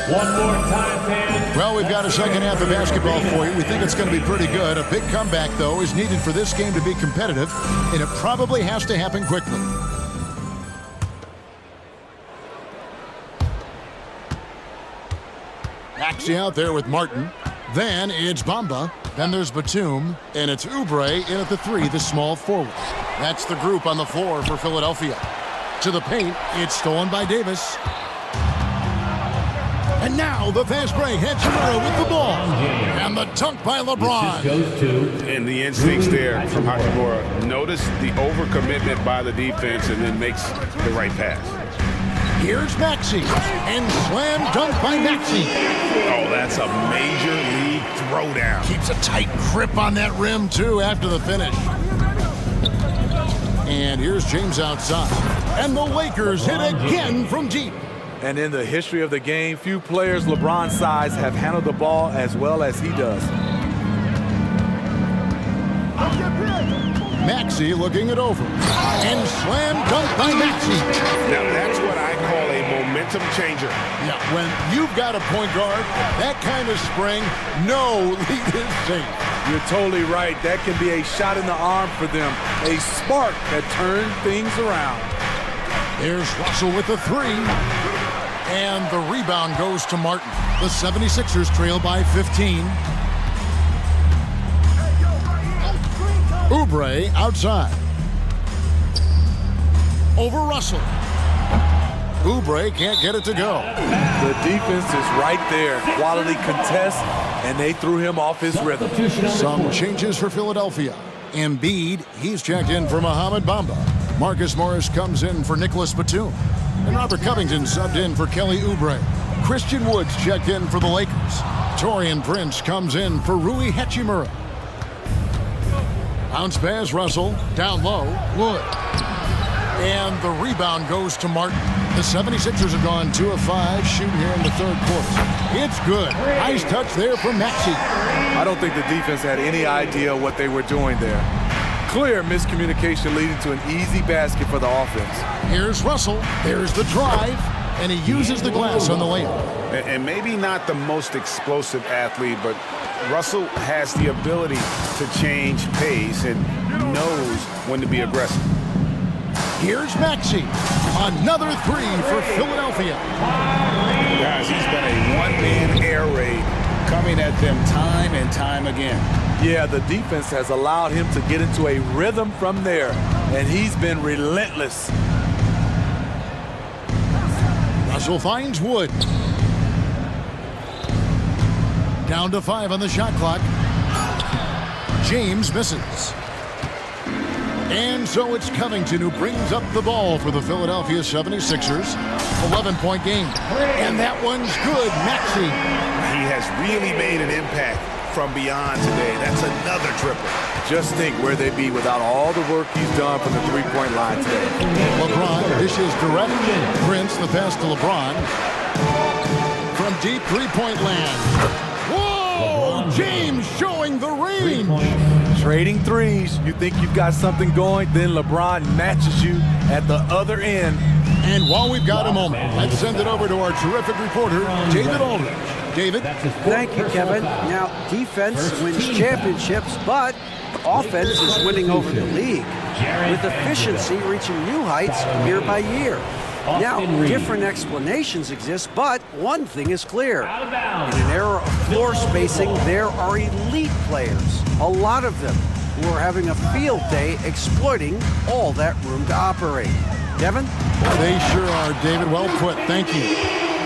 Speaker 3: One more time, fans.
Speaker 6: Well, we've got a second half of basketball for you. We think it's going to be pretty good. A big comeback, though, is needed for this game to be competitive, and it probably has to happen quickly. Maxey out there with Martin. Then it's Bamba. Then there's Batum. And it's Oubre in at the 3, the small forward. That's the group on the floor for Philadelphia. To the paint, it's stolen by Davis. And now the fast break. Hachimura with the ball. And the dunk by LeBron.
Speaker 3: Goes to
Speaker 7: And the instincts there from Hachimura. Notice the overcommitment by the defense and then makes the right pass.
Speaker 6: Here's Maxey. And slam dunk by Maxey.
Speaker 7: Oh, that's a major league throwdown.
Speaker 6: Keeps a tight grip on that rim, too, after the finish. And here's James outside. And the Lakers hit again from deep.
Speaker 12: And in the history of the game, few players LeBron's size have handled the ball as well as he does.
Speaker 6: Maxey looking it over. And slam dunk by Maxey.
Speaker 7: Now that's what I call a momentum changer.
Speaker 6: Yeah, when you've got a point guard, that kind of spring, no lead is safe.
Speaker 12: You're totally right. That can be a shot in the arm for them. A spark that turns things around.
Speaker 6: There's Russell with the three. And the rebound goes to Martin. The 76ers trail by 15. Oubre outside. Over Russell. Oubre can't get it to go.
Speaker 12: The defense is right there. Quality contest, and they threw him off his rhythm.
Speaker 6: Some changes for Philadelphia. Embiid, he's checked in for Mohamed Bamba. Marcus Morris comes in for Nicholas Batum. And Robert Covington subbed in for Kelly Oubre. Christian Woods checked in for the Lakers. Taurean Prince comes in for Rui Hachimura. Bounce pass, Russell. Down low, Wood. And the rebound goes to Martin. The 76ers have gone 2 of 5 shooting here in the third quarter. It's good. Nice touch there from Maxey.
Speaker 12: I don't think the defense had any idea what they were doing there. Clear miscommunication leading to an easy basket for the offense.
Speaker 6: Here's Russell. There's the drive. And he uses the glass on the layup.
Speaker 7: And maybe not the most explosive athlete, but Russell has the ability to change pace and knows when to be aggressive.
Speaker 6: Here's Maxey. Another three for Philadelphia.
Speaker 7: Guys, he's been a one-man air raid coming at them time and time again.
Speaker 12: Yeah, the defense has allowed him to get into a rhythm from there, and he's been relentless.
Speaker 6: Russell finds Wood. Down to 5 on the shot clock. James misses. And so it's Covington who brings up the ball for the Philadelphia 76ers. 11-point game. And that one's good, Maxey.
Speaker 7: He has really made an impact from beyond today. That's another triple.
Speaker 12: Just think where they'd be without all the work he's done from the three-point line today.
Speaker 6: LeBron dishes direct. Prince, the pass to LeBron. From deep three-point land. Whoa! James showing the range.
Speaker 12: Trading threes. You think you've got something going, then LeBron matches you at the other end.
Speaker 6: And while we've got a moment, let's send it over to our terrific reporter, David Aldridge. David?
Speaker 13: Thank you, Kevin. Now, defense wins championships, but offense is winning over the league, with efficiency reaching new heights year by year. Now, different explanations exist, but one thing is clear. In an era of floor spacing, there are elite players, a lot of them, who are having a field day exploiting all that room to operate. Kevin?
Speaker 6: They sure are, David. Well put. Thank you.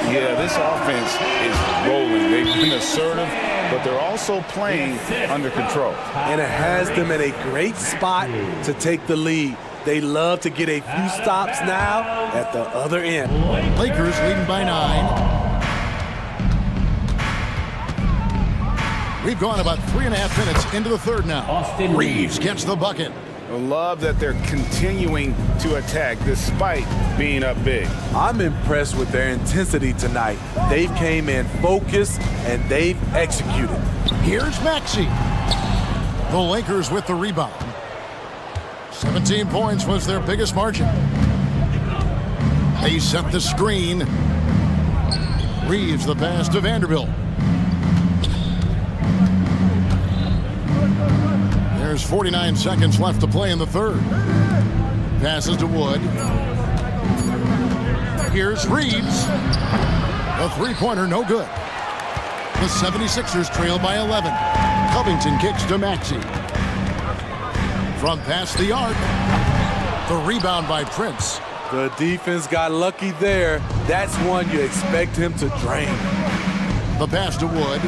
Speaker 7: Yeah, this offense is rolling. They've been assertive, but they're also playing under control.
Speaker 12: And it has them in a great spot to take the lead. They love to get a few stops now at the other end.
Speaker 6: Lakers leading by 9. We've gone about 3.5 minutes into the third now. Reeves gets the bucket.
Speaker 7: I love that they're continuing to attack despite being up big.
Speaker 12: I'm impressed with their intensity tonight. They've came in focused and they've executed.
Speaker 6: Here's Maxey. The Lakers with the rebound. 17 points was their biggest margin. They set the screen. Reeves the pass to Vanderbilt. There's 49 seconds left to play in the third. Passes to Wood. Here's Reeves. A three-pointer, no good. The 76ers trail by 11. Covington kicks to Maxey. From past the arc. The rebound by Prince.
Speaker 12: The defense got lucky there. That's one you expect him to drain.
Speaker 6: The pass to Wood.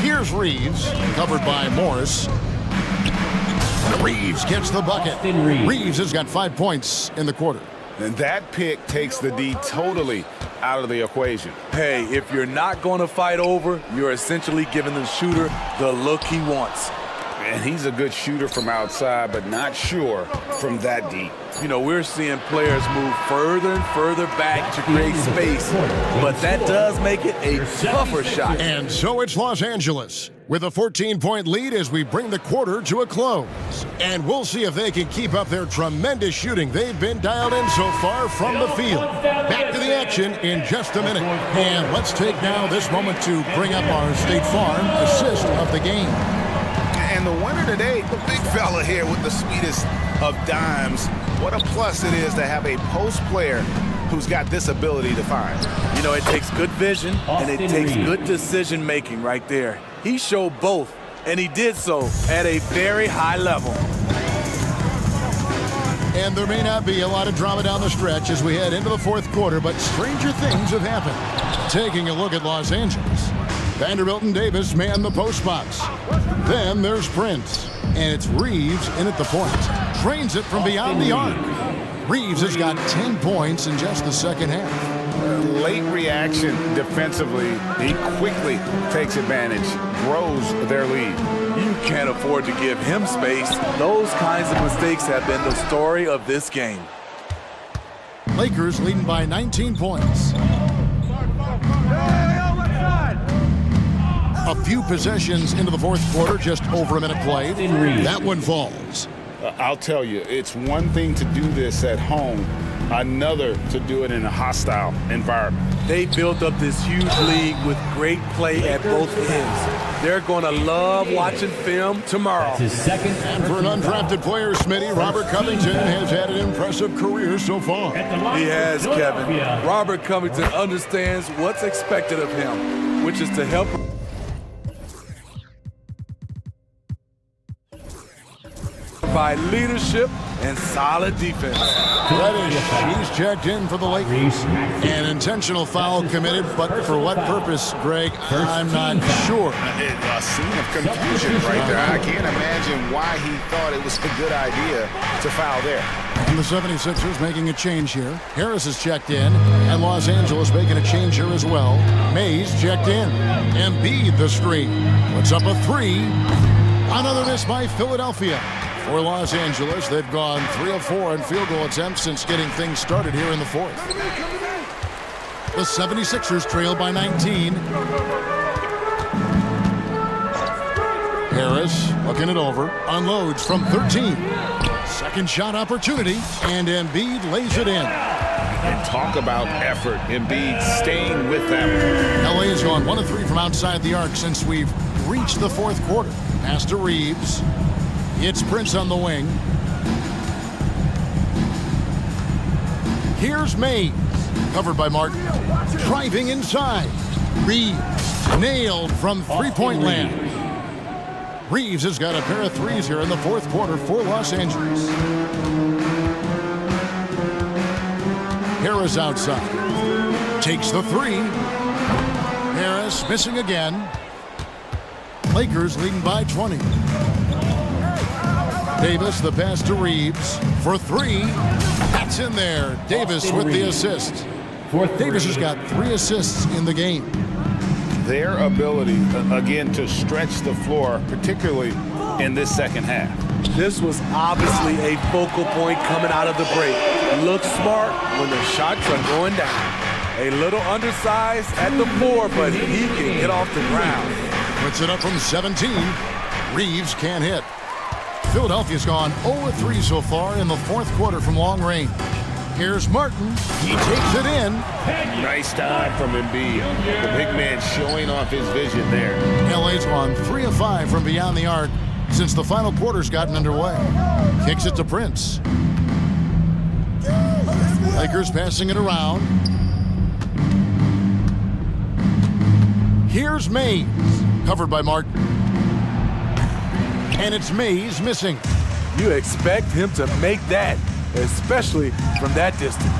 Speaker 6: Here's Reeves, covered by Morris. Reeves gets the bucket. Reeves has got 5 points in the quarter.
Speaker 7: And that pick takes the D totally out of the equation.
Speaker 12: Hey, if you're not going to fight over, you're essentially giving the shooter the look he wants.
Speaker 7: And he's a good shooter from outside, but not sure from that deep.
Speaker 12: You know, we're seeing players move further and further back to create space, but that does make it a tougher shot.
Speaker 6: And so it's Los Angeles. with a 14-point lead as we bring the quarter to a close. And we'll see if they can keep up their tremendous shooting they've been dialed in so far from the field. Back to the action in just a minute. And let's take now this moment to bring up our State Farm assist of the game.
Speaker 7: And the winner today, the big fella here with the sweetest of dimes. What a plus it is to have a post player who's got this ability to find.
Speaker 12: You know, it takes good vision and it takes good decision making right there. He showed both, and he did so at a very high level.
Speaker 6: And there may not be a lot of drama down the stretch as we head into the fourth quarter, but stranger things have happened. Taking a look at Los Angeles. Vanderbilt and Davis man the post box. Then there's Prince, and it's Reeves in at the point. Trains it from beyond the arc. Reeves has got 10 points in just the second half.
Speaker 7: Late reaction defensively. He quickly takes advantage, grows their lead.
Speaker 12: You can't afford to give him space. Those kinds of mistakes have been the story of this game.
Speaker 6: Lakers leading by 19 points. A few possessions into the fourth quarter, just over a minute played. That one falls.
Speaker 7: I'll tell you, it's one thing to do this at home, another to do it in a hostile environment.
Speaker 12: They built up this huge league with great play at both ends. They're going to love watching film tomorrow.
Speaker 6: And for an undrafted player, Smitty, Robert Covington has had an impressive career so far.
Speaker 12: He has, Kevin. Robert Covington understands what's expected of him, which is to help by leadership and solid defense.
Speaker 6: Reddish, he's checked in for the Lakers. An intentional foul committed, but for what purpose, Greg, I'm not sure.
Speaker 7: A scene of confusion right there. I can't imagine why he thought it was a good idea to foul there.
Speaker 6: And the 76ers making a change here. Harris is checked in, and Los Angeles making a change here as well. Mays checked in. Embiid the screen. Puts up a three. Another miss by Philadelphia. For Los Angeles, they've gone 3 of 4 in field goal attempts since getting things started here in the fourth. The 76ers trail by 19. Harris looking it over, unloads from 13. Second shot opportunity, and Embiid lays it in.
Speaker 7: And talk about effort, Embiid staying with them.
Speaker 6: LA has gone 1 of 3 from outside the arc since we've reached the fourth quarter. Pass to Reeves. It's Prince on the wing. Here's Mays. Covered by Martin. Driving inside. Reeves. Nailed from three-point land. Reeves has got a pair of threes here in the fourth quarter for Los Angeles. Harris outside. Takes the three. Harris missing again. Lakers leading by 20. Davis, the pass to Reeves for three. That's in there. Davis with the assist. Davis has got 3 assists in the game.
Speaker 7: Their ability, again, to stretch the floor, particularly in this second half.
Speaker 12: This was obviously a focal point coming out of the break. Looks smart when the shots are going down. A little undersized at the 4, but he can get off the ground.
Speaker 6: Puts it up from 17. Reeves can't hit. Philadelphia's gone 0-3 so far in the fourth quarter from long range. Here's Martin. He takes it in.
Speaker 7: Nice dive from Embiid. The big man showing off his vision there.
Speaker 6: LA's gone 3 of 5 from beyond the arc since the final quarter's gotten underway. Kicks it to Prince. Lakers passing it around. Here's Mays. Covered by Martin. And it's Mays missing.
Speaker 12: You expect him to make that, especially from that distance.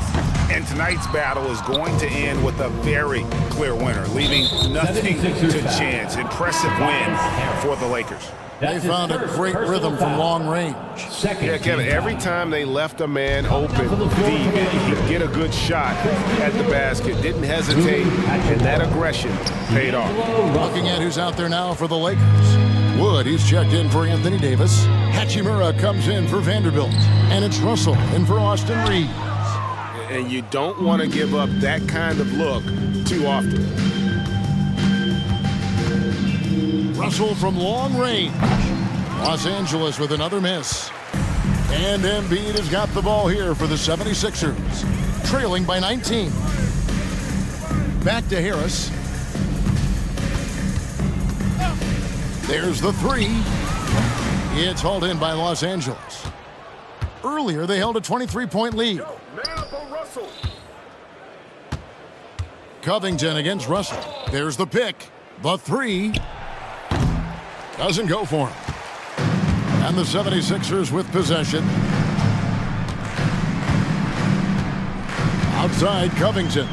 Speaker 7: And tonight's battle is going to end with a very clear winner, leaving nothing to chance. Impressive win for the Lakers.
Speaker 6: They found a great rhythm from long range.
Speaker 1: Yeah, Kevin, every time they left a man open deep, he'd get a good shot at the basket. Didn't hesitate, and that aggression paid off.
Speaker 6: Looking at who's out there now for the Lakers. Wood, he's checked in for Anthony Davis. Hachimura comes in for Vanderbilt. And it's Russell in for Austin Reeves.
Speaker 1: And you don't want to give up that kind of look too often.
Speaker 6: Russell from long range. Los Angeles with another miss. And Embiid has got the ball here for the 76ers, trailing by 19. Back to Harris. There's the three. It's hauled in by Los Angeles. Earlier, they held a 23-point lead. Covington against Russell. There's the pick. The three. Doesn't go for him. And the 76ers with possession. Outside Covington.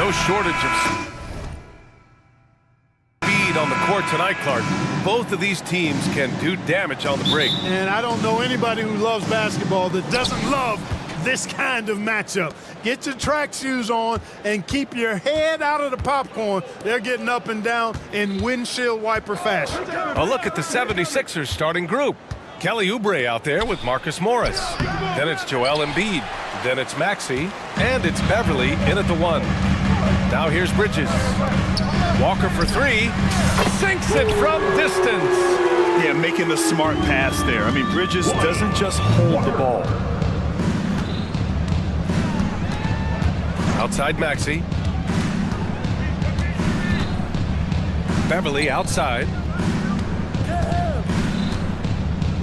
Speaker 1: No shortage of speed on the court tonight, Clark. Both of these teams can do damage on the break.
Speaker 4: And I don't know anybody who loves basketball that doesn't love this kind of matchup. Get your track shoes on and keep your head out of the popcorn. They're getting up and down in windshield wiper fashion.
Speaker 1: A look at the 76ers starting group. Kelly Oubre out there with Marcus Morris. Then it's Joel Embiid. Then it's Maxey. And it's Beverly in at the 1. Now here's Bridges. Walker for 3. Sinks it from distance.
Speaker 2: Yeah, making the smart pass there. I mean, Bridges doesn't just hold the ball.
Speaker 1: Outside Maxey. Beverly outside.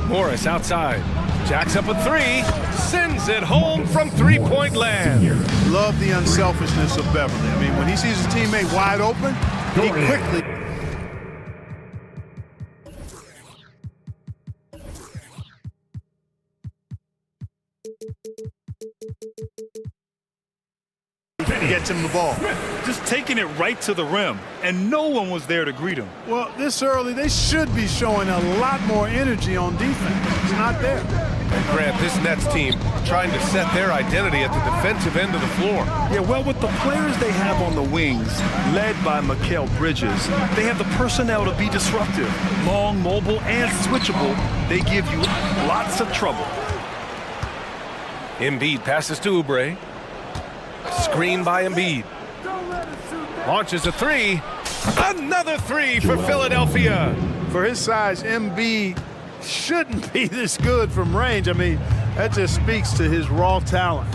Speaker 1: Morris outside. Jacks up a 3. Sends it home from three-point land.
Speaker 4: Love the unselfishness of Beverly. I mean, when he sees his teammate wide open, he quickly... gets him the ball.
Speaker 2: Just taking it right to the rim, and no one was there to greet him.
Speaker 4: Well, this early, they should be showing a lot more energy on defense. It's not there.
Speaker 1: And Grant, this Nets team trying to set their identity at the defensive end of the floor.
Speaker 2: Yeah, well, with the players they have on the wings, led by Mikal Bridges, they have the personnel to be disruptive. Long, mobile, and switchable, they give you lots of trouble.
Speaker 1: Embiid passes to Oubre. Screen by Embiid. Launches a 3. Another 3 for Philadelphia.
Speaker 4: For his size, Embiid shouldn't be this good from range. I mean, that just speaks to his raw talent.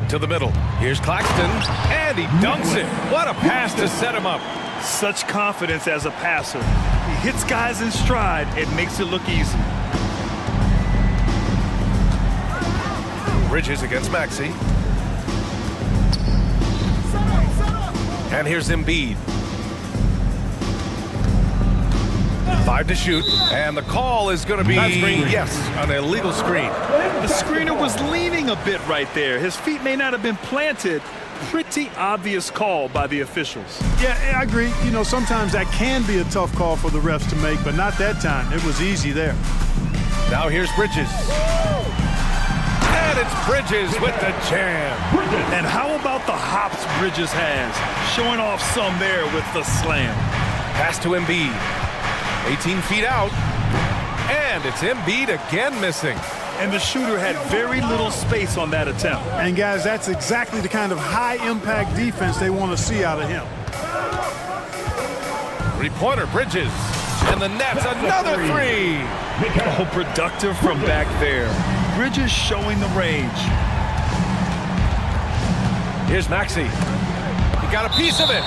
Speaker 1: To the middle. Here's Claxton, and he dunks it. What a pass to set him up.
Speaker 2: Such confidence as a passer. He hits guys in stride and makes it look easy.
Speaker 1: Bridges against Maxey. And here's Embiid. 5 to shoot, and the call is going to be, yes, an illegal screen.
Speaker 2: The screener was leaning a bit right there. His feet may not have been planted. Pretty obvious call by the officials.
Speaker 4: Yeah, I agree. You know, sometimes that can be a tough call for the refs to make, but not that time. It was easy there.
Speaker 1: Now here's Bridges. And it's Bridges with the jam.
Speaker 2: And how about the hops Bridges has? Showing off some there with the slam.
Speaker 1: Pass to Embiid. 18 feet out. And it's Embiid again missing.
Speaker 2: And the shooter had very little space on that attempt.
Speaker 4: And guys, that's exactly the kind of high-impact defense they want to see out of him.
Speaker 1: Three-pointer Bridges. And the Nets another 3.
Speaker 2: Oh, productive from back there. Bridges showing the range.
Speaker 1: Here's Maxey. He got a piece of it.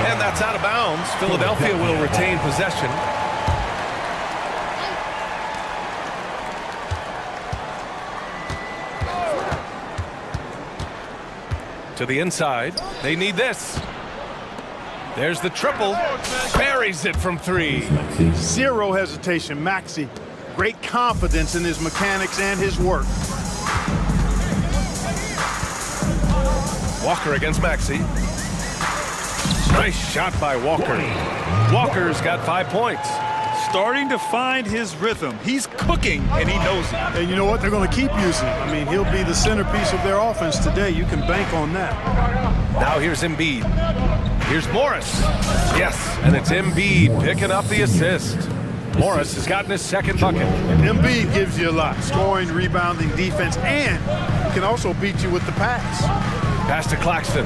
Speaker 1: And that's out of bounds. Philadelphia will retain possession. To the inside. They need this. There's the triple. Buries it from 3.
Speaker 4: Zero hesitation. Maxey. Great confidence in his mechanics and his work.
Speaker 1: Walker against Maxey. Nice shot by Walker. Walker's got 5 points.
Speaker 2: Starting to find his rhythm. He's cooking, and he knows it.
Speaker 4: And you know what? They're going to keep using it. I mean, he'll be the centerpiece of their offense today. You can bank on that.
Speaker 1: Now here's Embiid. Here's Morris. Yes, and it's Embiid picking up the assist. Morris has gotten his second bucket.
Speaker 4: Embiid gives you a lot. Scoring, rebounding, defense, and he can also beat you with the pass.
Speaker 1: Pass to Claxton.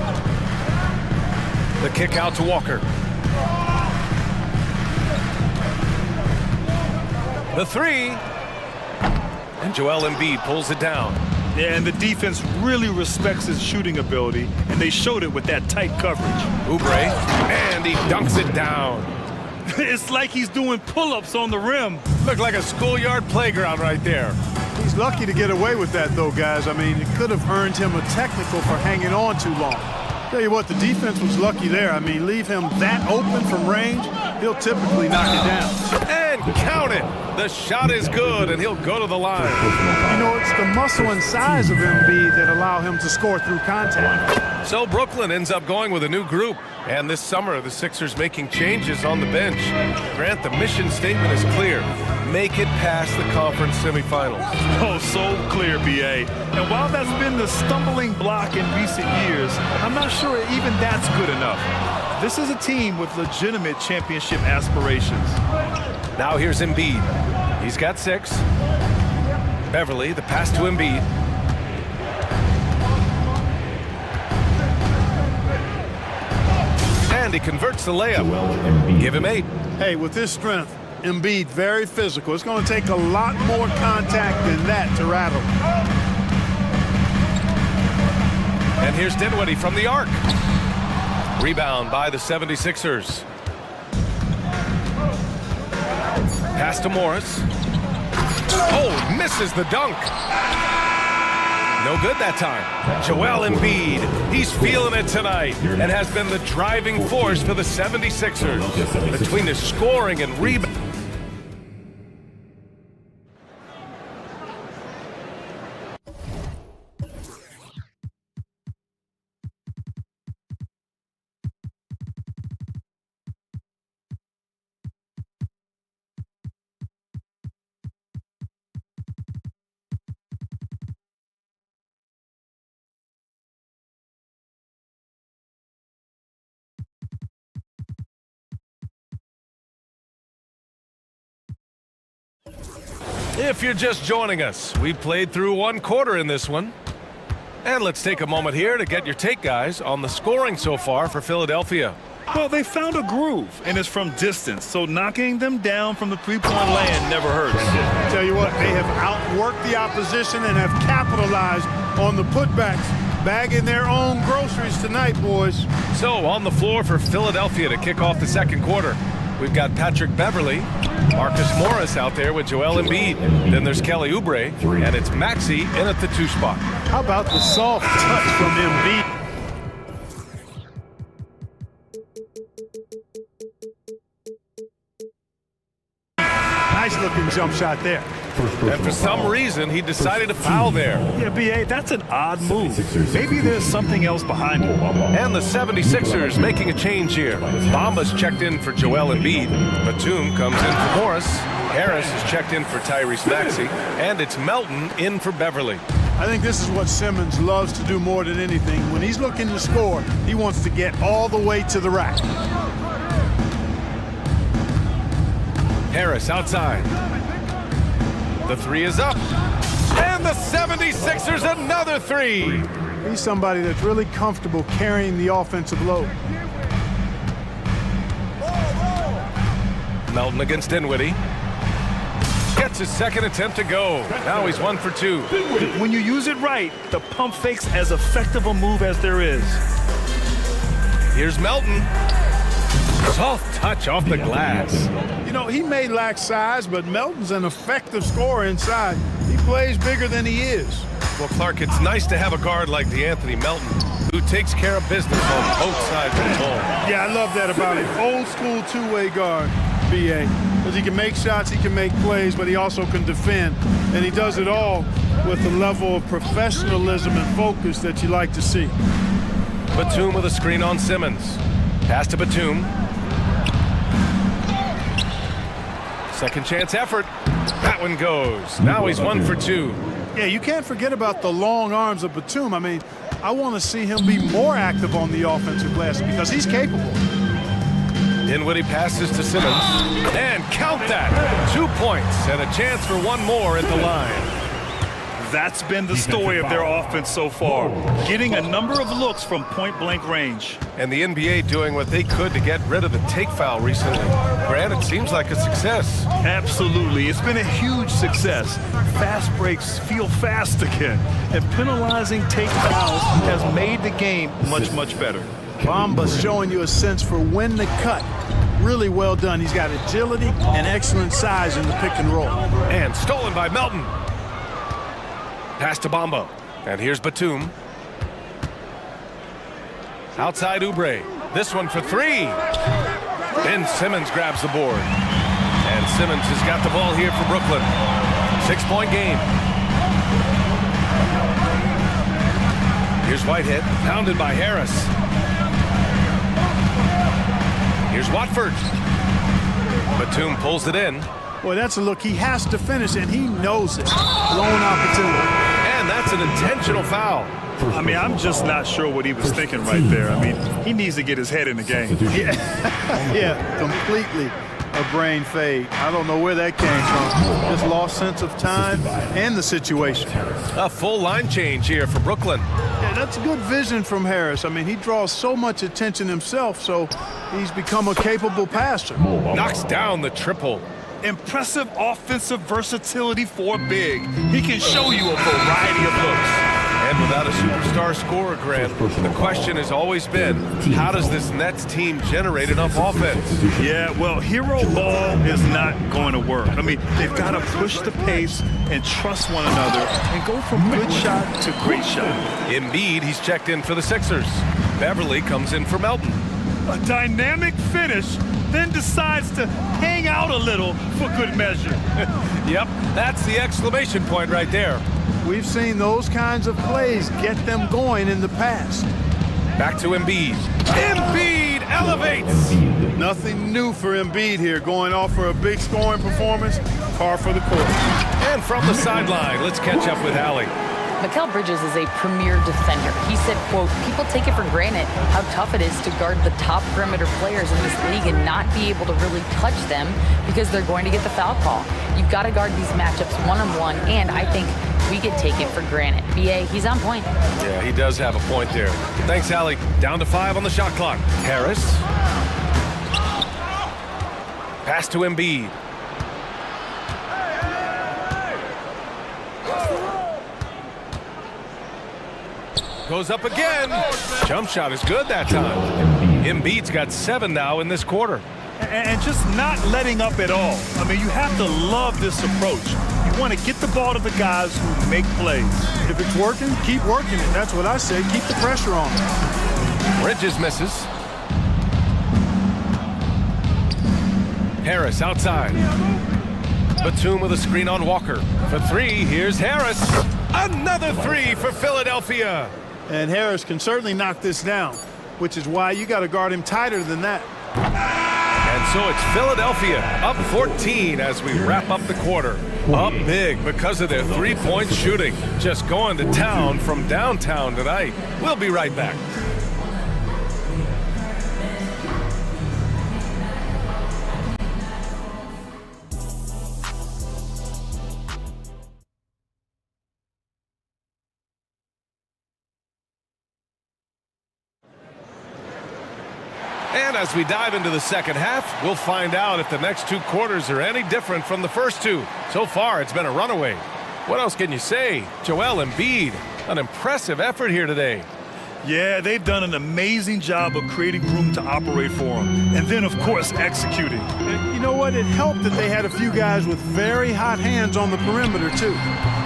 Speaker 1: The kick out to Walker. The 3. And Joel Embiid pulls it down.
Speaker 2: Yeah, and the defense really respects his shooting ability, and they showed it with that tight coverage.
Speaker 1: Oubre, and he dunks it down.
Speaker 2: It's like he's doing pull-ups on the rim.
Speaker 1: Looked like a schoolyard playground right there.
Speaker 4: He's lucky to get away with that, though, guys. I mean, it could have earned him a technical for hanging on too long. Tell you what, the defense was lucky there. I mean, leave him that open from range, he'll typically knock it down.
Speaker 1: And And count it! The shot is good, and he'll go to the line.
Speaker 4: You know, it's the muscle and size of Embiid that allow him to score through contact.
Speaker 1: So Brooklyn ends up going with a new group. And this summer, the Sixers making changes on the bench. Grant, the mission statement is clear. Make it past the conference semifinals.
Speaker 2: Oh, so clear, BA. And while that's been the stumbling block in recent years, I'm not sure even that's good enough. This is a team with legitimate championship aspirations.
Speaker 1: Now here's Embiid. He's got 6. Beverly, the pass to Embiid. And he converts the layup. Give him 8.
Speaker 4: Hey, with his strength, Embiid very physical. It's going to take a lot more contact than that to rattle.
Speaker 1: And here's Dinwiddie from the arc. Rebound by the 76ers. Pass to Morris. Oh, misses the dunk. No good that time. Joel Embiid, he's feeling it tonight and has been the driving force for the 76ers. Between his scoring and rebound. If you're just joining us, we played through 1 quarter in this one. And let's take a moment here to get your take, guys, on the scoring so far for Philadelphia.
Speaker 2: Well, they found a groove, and it's from distance, so knocking them down from the three-point land never hurts.
Speaker 4: Tell you what, they have outworked the opposition and have capitalized on the putbacks, bagging their own groceries tonight, boys.
Speaker 1: So on the floor for Philadelphia to kick off the second quarter, we've got Patrick Beverly, Marcus Morris out there with Joel Embiid. Then there's Kelly Oubre, and it's Maxey in at the 2 spot.
Speaker 4: How about the soft touch from Embiid? Nice looking jump shot there.
Speaker 1: And for some reason, he decided to foul there.
Speaker 2: Yeah, BA, that's an odd move. Maybe there's something else behind it.
Speaker 1: And the 76ers making a change here. Bamba's checked in for Joel Embiid. Batum comes in for Morris. Harris is checked in for Tyrese Maxey. And it's Melton in for Beverly.
Speaker 4: I think this is what Simmons loves to do more than anything. When he's looking to score, he wants to get all the way to the rack.
Speaker 1: Harris outside. The 3 is up. And the 76ers another 3.
Speaker 4: He's somebody that's really comfortable carrying the offensive load.
Speaker 1: Melton against Dinwiddie. Gets his second attempt to go. Now he's 1 for 2.
Speaker 2: When you use it right, the pump fake's as effective a move as there is.
Speaker 1: Here's Melton. Soft touch off the glass.
Speaker 4: You know, he may lack size, but Melton's an effective scorer inside. He plays bigger than he is.
Speaker 1: Well, Clark, it's nice to have a guard like DeAnthony Melton who takes care of business on both sides of the ball.
Speaker 4: Yeah, I love that about him. Old school two-way guard, BA. Because he can make shots, he can make plays, but he also can defend. And he does it all with a level of professionalism and focus that you like to see.
Speaker 1: Batum with a screen on Simmons. Pass to Batum. Second chance effort. That one goes. Now he's 1 for 2.
Speaker 4: Yeah, you can't forget about the long arms of Batum. I mean, I want to see him be more active on the offensive glass because he's capable.
Speaker 1: Dinwiddie passes to Simmons. And count that. 2 points and a chance for 1 more at the line.
Speaker 2: That's been the story of their offense so far, getting a number of looks from point-blank range.
Speaker 1: And the NBA doing what they could to get rid of the take foul recently. Grant, it seems like a success.
Speaker 2: Absolutely. It's been a huge success. Fast breaks feel fast again, and penalizing take fouls has made the game much, much better.
Speaker 4: Bamba's showing you a sense for when to cut. Really well done. He's got agility and excellent size in the pick and roll.
Speaker 1: And stolen by Melton. Pass to Bamba. And here's Batum. Outside Oubre. This one for 3. Ben Simmons grabs the board. And Simmons has got the ball here for Brooklyn. 6-point game. Here's Whitehead, pounded by Harris. Here's Watford. Batum pulls it in.
Speaker 4: Well, that's a look he has to finish, and he knows it. Blown opportunity.
Speaker 1: And that's an intentional foul.
Speaker 2: I mean, I'm just not sure what he was thinking right there. I mean, he needs to get his head in the game.
Speaker 4: Yeah, completely a brain fade. I don't know where that came from. Just lost sense of time and the situation.
Speaker 1: A full line change here for Brooklyn.
Speaker 4: Yeah, that's good vision from Harris. I mean, he draws so much attention himself, so he's become a capable passer.
Speaker 1: Knocks down the triple.
Speaker 2: Impressive offensive versatility for big. He can show you a variety of looks.
Speaker 1: And without a superstar scorer, Grant, the question has always been, how does this Nets team generate enough offense?
Speaker 2: Yeah, well, hero ball is not going to work. I mean, they've got to push the pace and trust one another and go from good shot to great shot.
Speaker 1: Embiid, he's checked in for the Sixers. Beverly comes in for Melton.
Speaker 2: A dynamic finish, then decides to hang out a little for good measure.
Speaker 1: Yep, that's the exclamation point right there.
Speaker 4: We've seen those kinds of plays get them going in the past.
Speaker 1: Back to Embiid. Embiid elevates!
Speaker 4: Nothing new for Embiid here, going off for a big scoring performance, par for the course.
Speaker 1: And from the sideline, let's catch up with Allie.
Speaker 11: Mikal Bridges is a premier defender. He said, quote, people take it for granted how tough it is to guard the top perimeter players in this league and not be able to really touch them because they're going to get the foul call. You've got to guard these matchups one-on-one, and I think we could take it for granted. BA, he's on point.
Speaker 1: Yeah, he does have a point there. Thanks, Allie. Down to 5 on the shot clock. Harris. Pass to Embiid. Goes up again. Jump shot is good that time. Embiid's got 7 now in this quarter.
Speaker 2: And just not letting up at all. I mean, you have to love this approach. You want to get the ball to the guys who make plays.
Speaker 4: If it's working, keep working it. That's what I say. Keep the pressure on.
Speaker 1: Bridges misses. Harris outside. Batum with a screen on Walker. For 3, here's Harris. Another 3 for Philadelphia.
Speaker 4: And Harris can certainly knock this down, which is why you got to guard him tighter than that.
Speaker 1: And so it's Philadelphia up 14 as we wrap up the quarter. Up big because of their three-point shooting. Just going to town from downtown tonight. We'll be right back. And as we dive into the second half, we'll find out if the next 2 quarters are any different from the first 2. So far, it's been a runaway. What else can you say? Joel Embiid, an impressive effort here today.
Speaker 2: Yeah, they've done an amazing job of creating room to operate for him. And then, of course, executing.
Speaker 4: You know what? It helped that they had a few guys with very hot hands on the perimeter, too.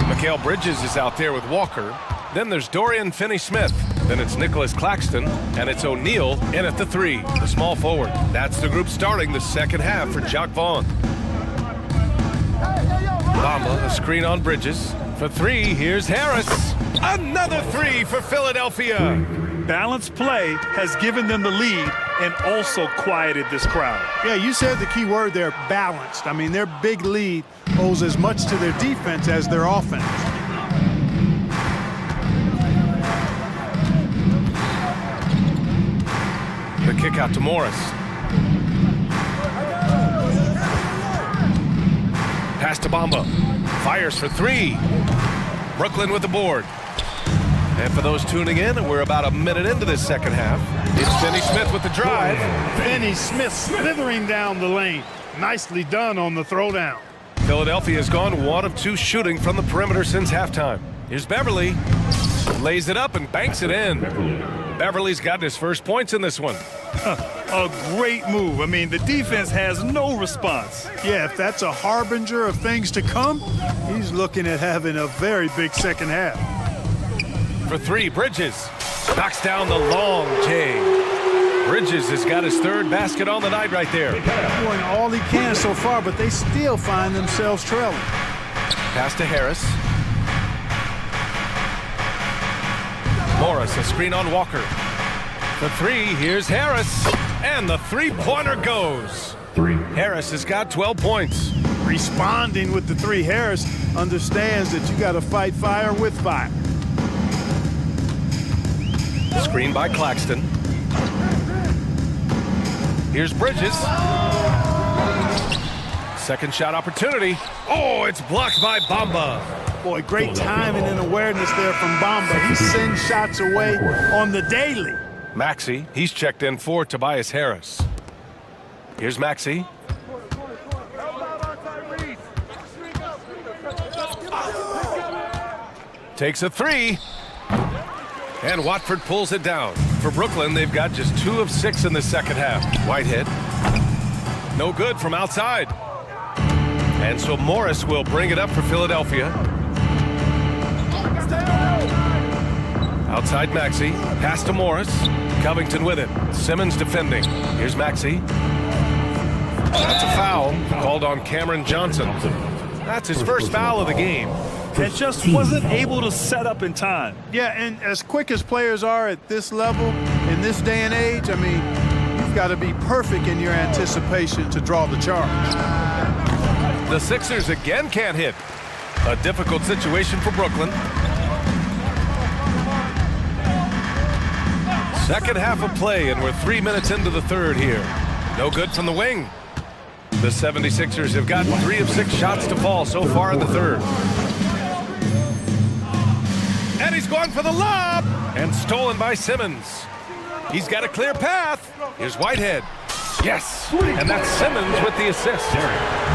Speaker 1: Mikal Bridges is out there with Walker. Then there's Dorian Finney-Smith. Then it's Nicholas Claxton, and it's O'Neal in at the 3, the small forward. That's the group starting the second half for Jacques Vaughn. Bamba, a screen on Bridges. For 3, here's Harris. Another 3 for Philadelphia.
Speaker 2: Balanced play has given them the lead and also quieted this crowd.
Speaker 4: Yeah, you said the key word there, balanced. I mean, their big lead owes as much to their defense as their offense.
Speaker 1: The kick out to Morris. Pass to Bamba. Fires for 3. Brooklyn with the board. And for those tuning in, we're about a minute into this second half. It's Finney-Smith with the drive.
Speaker 4: Finney-Smith slithering down the lane. Nicely done on the throwdown.
Speaker 1: Philadelphia has gone 1 of 2 shooting from the perimeter since halftime. Here's Beverly. Lays it up and banks it in. Beverly's got his first points in this one.
Speaker 2: A great move. I mean, the defense has no response.
Speaker 4: Yeah, if that's a harbinger of things to come, he's looking at having a very big second half.
Speaker 1: For 3, Bridges knocks down the long J. Bridges has got his third basket on the night right there.
Speaker 4: Doing all he can so far, but they still find themselves trailing.
Speaker 1: Pass to Harris. Morris, a screen on Walker. The three, here's Harris. And the three-pointer goes. Harris has got 12 points.
Speaker 4: Responding with the three, Harris understands that you got to fight fire with fire.
Speaker 1: Screen by Claxton. Here's Bridges. Second shot opportunity. Oh, it's blocked by Bamba.
Speaker 4: Boy, great timing and awareness there from Bamba. He sends shots away on the daily.
Speaker 1: Maxey, he's checked in for Tobias Harris. Here's Maxey. Takes a three. And Watford pulls it down. For Brooklyn, they've got just 2 of 6 in the second half. Whitehead. No good from outside. And so Morris will bring it up for Philadelphia. Outside Maxey. Pass to Morris. Covington with it. Simmons defending. Here's Maxey. That's a foul called on Cameron Johnson. That's his first foul of the game.
Speaker 2: And just wasn't able to set up in time.
Speaker 4: Yeah, and as quick as players are at this level, in this day and age, I mean, you've got to be perfect in your anticipation to draw the charge.
Speaker 1: The Sixers again can't hit. A difficult situation for Brooklyn. Second half of play, and we're 3 minutes into the third here. No good from the wing. The 76ers have gotten 3 of 6 shots to fall so far in the third. And he's going for the lob! And stolen by Simmons. He's got a clear path. Here's Whitehead. Yes! And that's Simmons with the assist.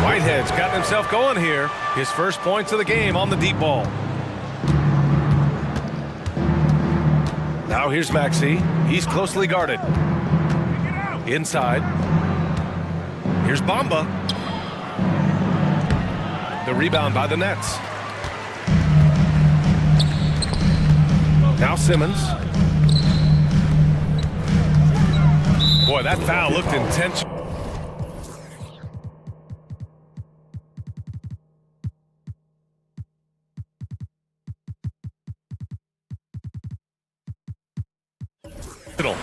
Speaker 1: Whitehead's gotten himself going here. His first points of the game on the deep ball. Now here's Maxey. He's closely guarded. Inside. Here's Bamba. The rebound by the Nets. Now Simmons. Boy, that foul looked intentional.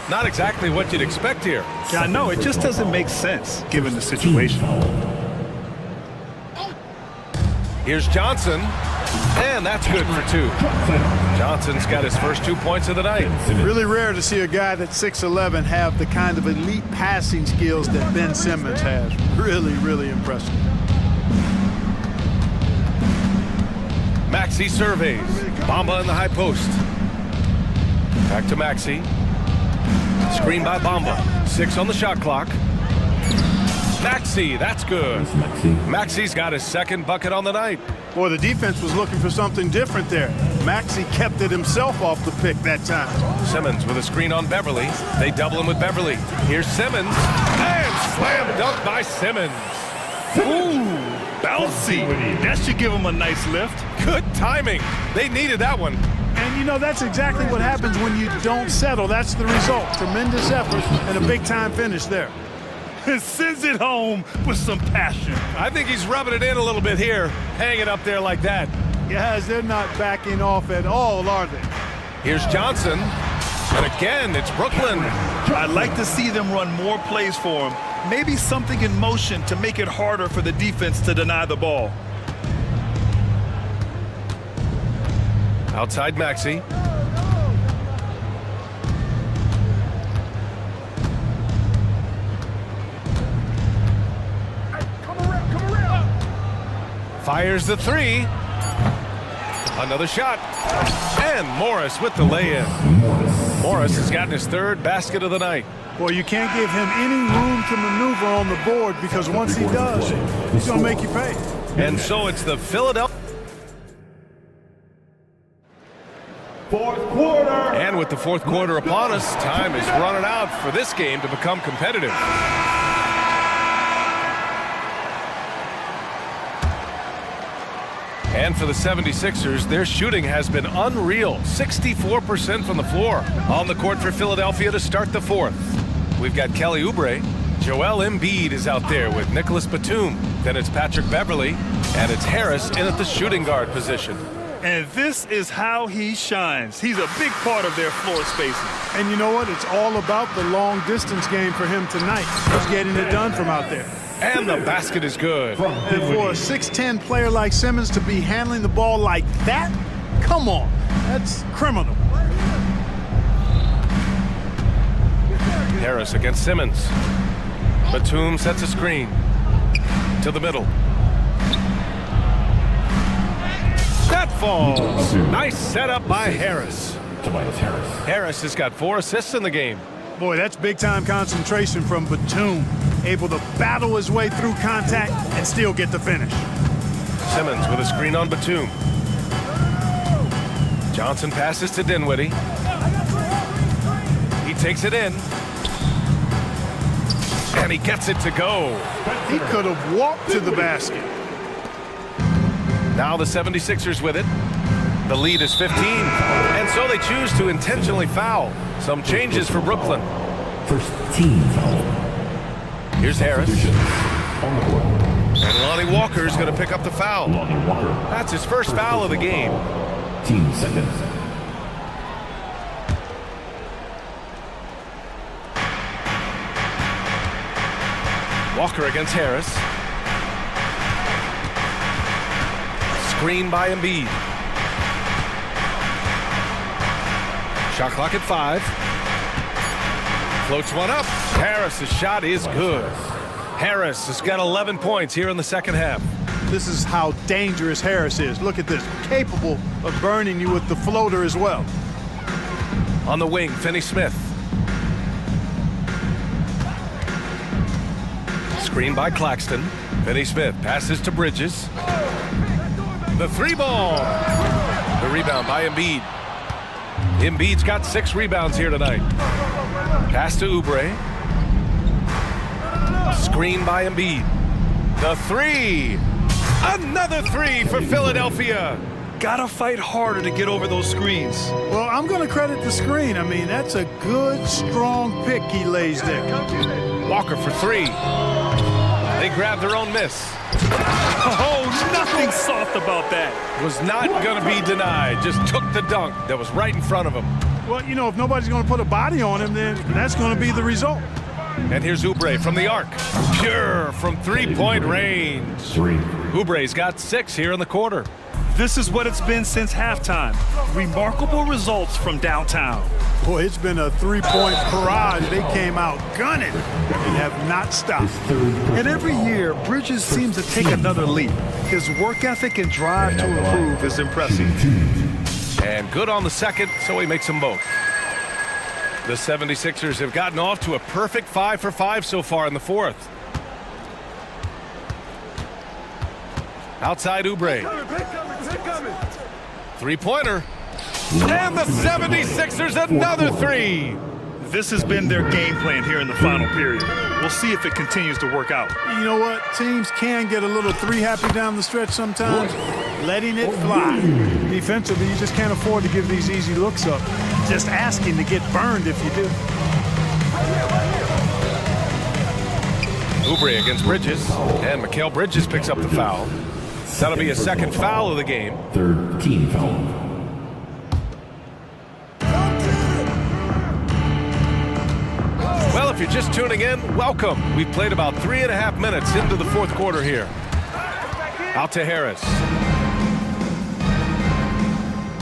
Speaker 1: Not exactly what you'd expect here.
Speaker 2: Yeah, I know. It just doesn't make sense given the situation.
Speaker 1: Here's Johnson. And that's good for 2. Johnson's got his first 2 points of the night.
Speaker 4: Really rare to see a guy that's 6'11" have the kind of elite passing skills that Ben Simmons has. Really, really impressive.
Speaker 1: Maxey surveys. Bamba in the high post. Back to Maxey. Screen by Bamba. 6 on the shot clock. Maxey, that's good. Maxey's got his second bucket on the night.
Speaker 4: Boy, the defense was looking for something different there. Maxey kept it himself off the pick that time.
Speaker 1: Simmons with a screen on Beverly. They double him with Beverly. Here's Simmons. And slam dunk by Simmons.
Speaker 2: Ooh, bouncy. That should give him a nice lift.
Speaker 1: Good timing. They needed that one.
Speaker 4: And, you know, that's exactly what happens when you don't settle. That's the result. Tremendous effort and a big-time finish there.
Speaker 2: Sends it home with some passion.
Speaker 1: I think he's rubbing it in a little bit here, hanging up there like that.
Speaker 4: Guys, they're not backing off at all, are they?
Speaker 1: Here's Johnson. And again, it's Brooklyn.
Speaker 2: I'd like to see them run more plays for him. Maybe something in motion to make it harder for the defense to deny the ball.
Speaker 1: Outside Maxey. Fires the 3. Another shot. And Morris with the lay-in. Morris has gotten his third basket of the night.
Speaker 4: Boy, you can't give him any room to maneuver on the board because once he does, he's going to make you pay.
Speaker 1: And so it's the Philadelphia.
Speaker 10: Fourth quarter.
Speaker 1: And with the fourth quarter upon us, time is running out for this game to become competitive. And for the 76ers, their shooting has been unreal. 64% from the floor on the court for Philadelphia to start the fourth. we've got Kelly Oubre. Joel Embiid is out there with Nicholas Batum. Then it's Patrick Beverly, and it's Harris in at the shooting guard position.
Speaker 2: And this is how he shines. He's a big part of their floor spacing.
Speaker 4: And you know what? It's all about the long distance game for him tonight. He's getting it done from out there.
Speaker 1: And the basket is good.
Speaker 4: And for a 6'10 player like Simmons to be handling the ball like that, come on, that's criminal.
Speaker 1: Harris against Simmons. Batum sets a screen to the middle. That falls. Nice setup by Harris. Harris has got 4 assists in the game.
Speaker 4: Boy, that's big-time concentration from Batum. Able to battle his way through contact and still get the finish.
Speaker 1: Simmons with a screen on Batum. Johnson passes to Dinwiddie. He takes it in. And he gets it to go.
Speaker 4: He could have walked to the basket.
Speaker 1: Now the 76ers with it. The lead is 15. And so they choose to intentionally foul. Some changes for Brooklyn.
Speaker 10: First team foul.
Speaker 1: Here's Harris. And Lonnie Walker is going to pick up the foul. That's his first foul of the game.
Speaker 10: Team seconds.
Speaker 1: Walker against Harris. Screen by Embiid. Shot clock at 5. Floats one up. Harris's shot is good. Harris has got 11 points here in the second half.
Speaker 4: This is how dangerous Harris is. Look at this. Capable of burning you with the floater as well.
Speaker 1: On the wing, Finney-Smith. Screen by Claxton. Finney-Smith passes to Bridges. The 3-ball. The rebound by Embiid. Embiid's got 6 rebounds here tonight. Pass to Oubre. Screen by Embiid. The 3. Another 3 for Philadelphia.
Speaker 2: Gotta fight harder to get over those screens.
Speaker 4: Well, I'm going to credit the screen. I mean, that's a good, strong pick he lays there.
Speaker 1: Walker for 3. They grab their own miss.
Speaker 2: Oh, nothing soft about that.
Speaker 1: Was not going to be denied. Just took the dunk that was right in front of him.
Speaker 4: Well, you know, if nobody's going to put a body on him, then that's going to be the result.
Speaker 1: And here's Oubre from the arc. Pure from 3-point range. Oubre's got 6 here in the quarter.
Speaker 2: This is what it's been since halftime. Remarkable results from downtown.
Speaker 4: Boy, it's been a 3-point barrage. They came out gunning and have not stopped.
Speaker 2: And every year, Bridges seems to take another leap. His work ethic and drive to improve is impressive.
Speaker 1: And good on the second, so he makes them both. The 76ers have gotten off to a perfect 5 for 5 so far in the fourth. Outside Oubre. 3-pointer. And the 76ers another 3.
Speaker 2: This has been their game plan here in the final period. We'll see if it continues to work out.
Speaker 4: You know what? Teams can get a little 3-happy down the stretch sometimes. Letting it fly. Defensively, you just can't afford to give these easy looks up. Just asking to get burned if you do.
Speaker 1: Oubre against Bridges. And Mikal Bridges picks up the foul. That'll be a second foul of the game.
Speaker 10: Third team foul.
Speaker 1: Well, if you're just tuning in, welcome. We've played about 3.5 minutes into the fourth quarter here. Out to Harris.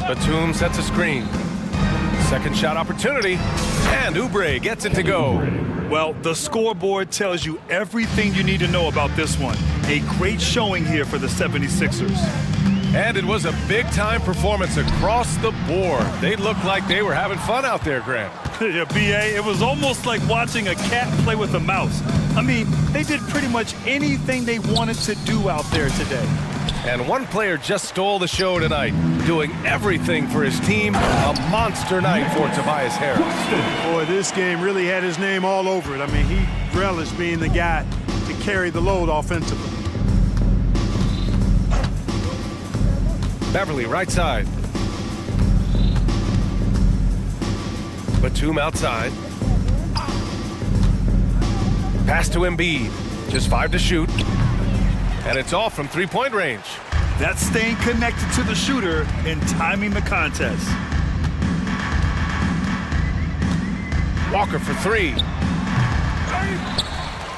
Speaker 1: Batum sets a screen. Second shot opportunity. And Oubre gets it to go.
Speaker 2: Well, the scoreboard tells you everything you need to know about this one. A great showing here for the 76ers.
Speaker 1: And it was a big-time performance across the board. They looked like they were having fun out there, Grant.
Speaker 2: Yeah, B.A., it was almost like watching a cat play with a mouse. I mean, they did pretty much anything they wanted to do out there today.
Speaker 1: And one player just stole the show tonight, doing everything for his team. A monster night for Tobias Harris.
Speaker 4: Boy, this game really had his name all over it. I mean, he relished being the guy to carry the load offensively.
Speaker 1: Beverly, right side. Batum outside. Pass to Embiid. Just 5 to shoot. And it's off from three-point range.
Speaker 2: That's staying connected to the shooter and timing the contest.
Speaker 1: Walker for 3.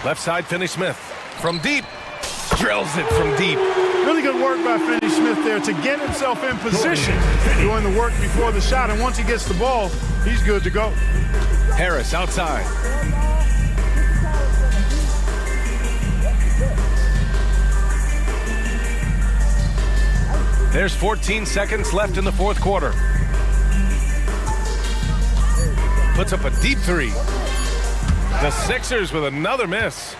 Speaker 1: Left side, Finney-Smith. From deep. Drills it from deep.
Speaker 4: Really good work by Finney-Smith there to get himself in position, doing the work before the shot. And once he gets the ball, he's good to go.
Speaker 1: Harris outside. There's 14 seconds left in the fourth quarter. Puts up a deep 3. The Sixers with another miss.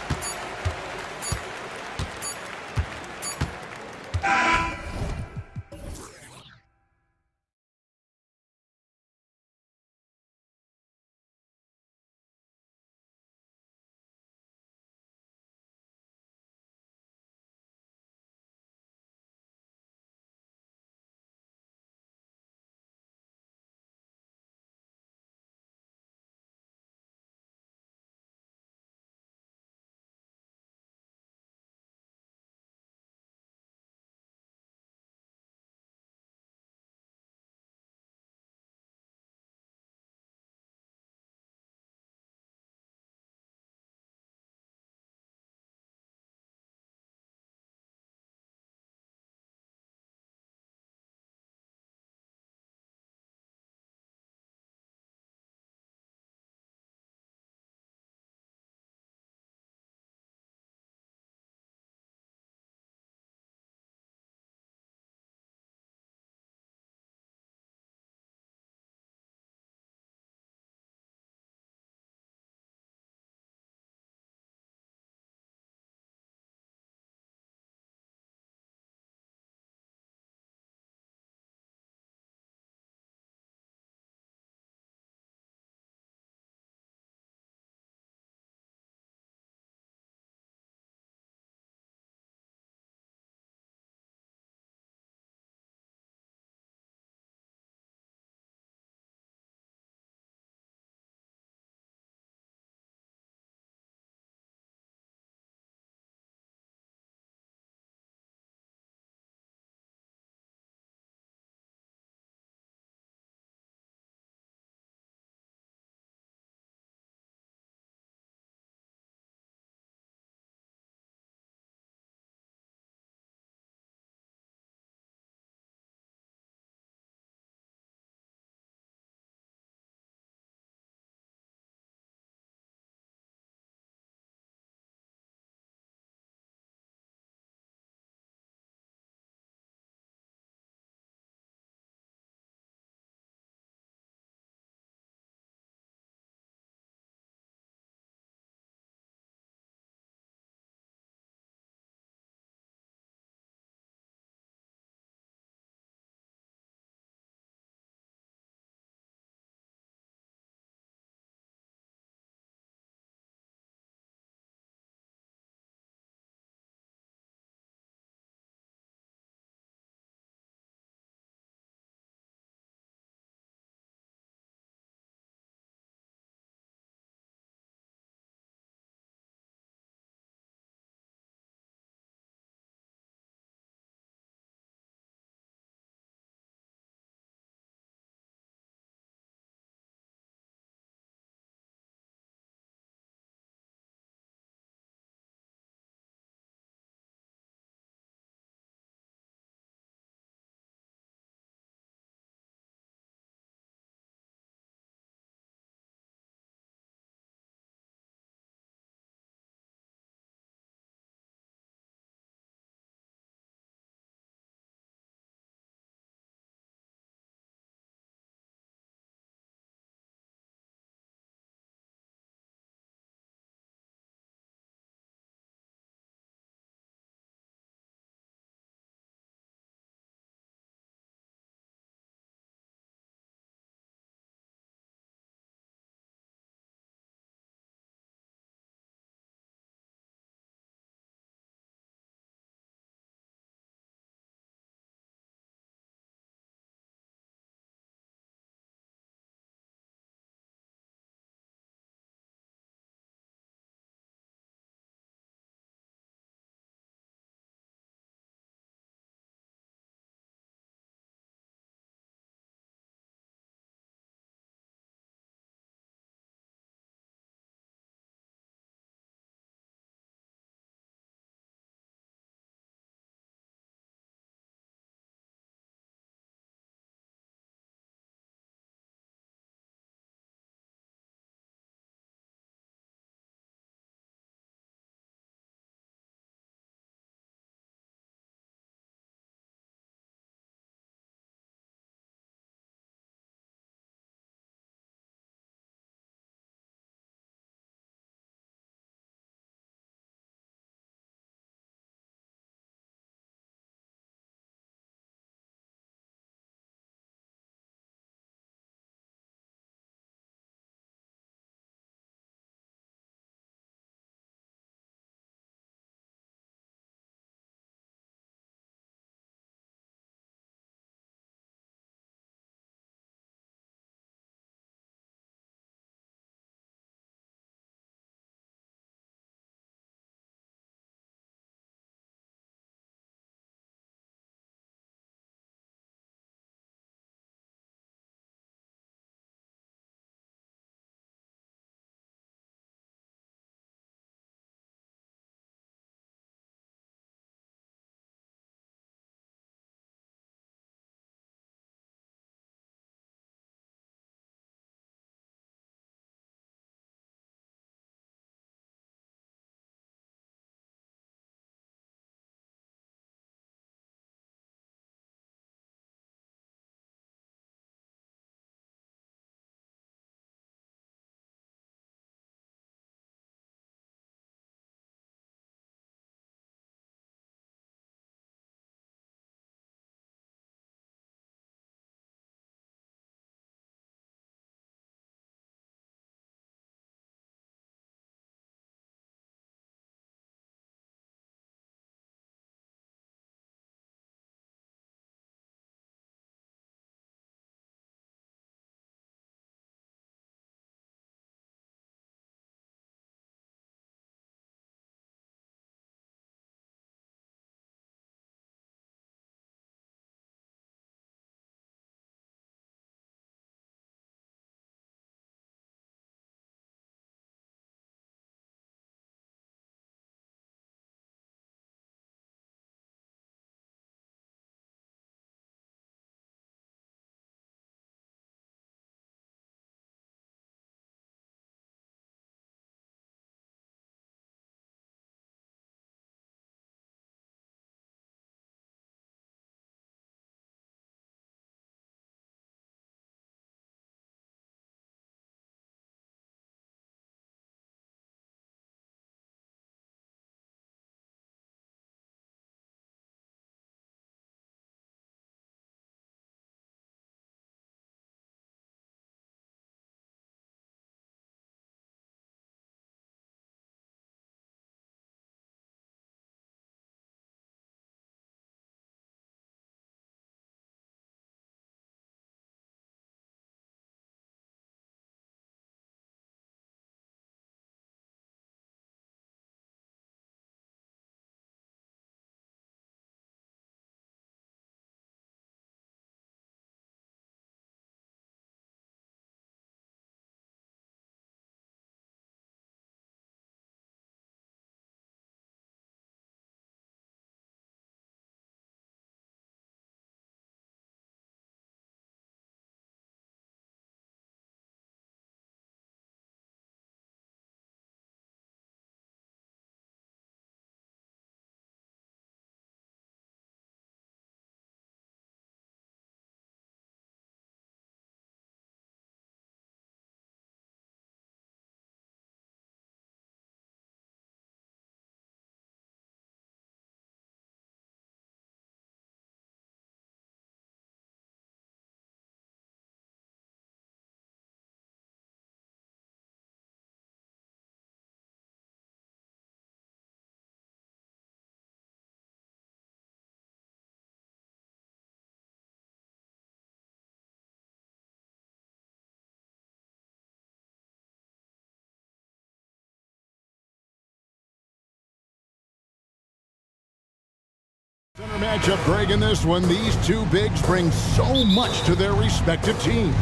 Speaker 6: Center matchup, Greg, in this one. These two bigs bring so much to their respective teams.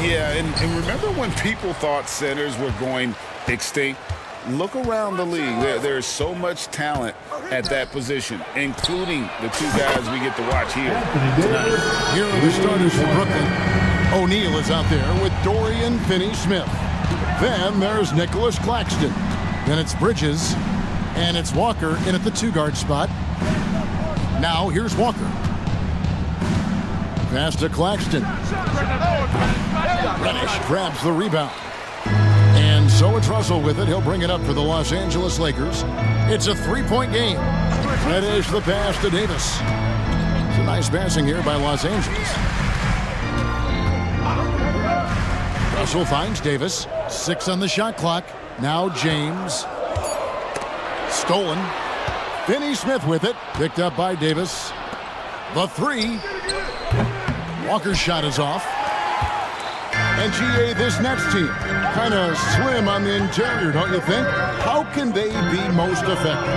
Speaker 7: Yeah, and remember when people thought centers were going extinct? Look around the league. There's so much talent at that position, including the two guys we get to watch here tonight.
Speaker 6: Here are the starters for Brooklyn. O'Neal is out there with Dorian Finney-Smith. Then there's Nicholas Claxton. Then it's Bridges, and it's Walker in at the two-guard spot. Now here's Walker. Pass to Claxton. Reddish grabs the rebound. And so it's Russell with it. He'll bring it up for the Los Angeles Lakers. It's a three-point game. Reddish the pass to Davis. It's a nice passing here by Los Angeles. Russell finds Davis. 6 on the shot clock. Now James. Stolen. Finney-Smith with it. Picked up by Davis. The three. Walker's shot is off. And GA, this Nets team, kind of slim on the interior, don't you think? How can they be most effective?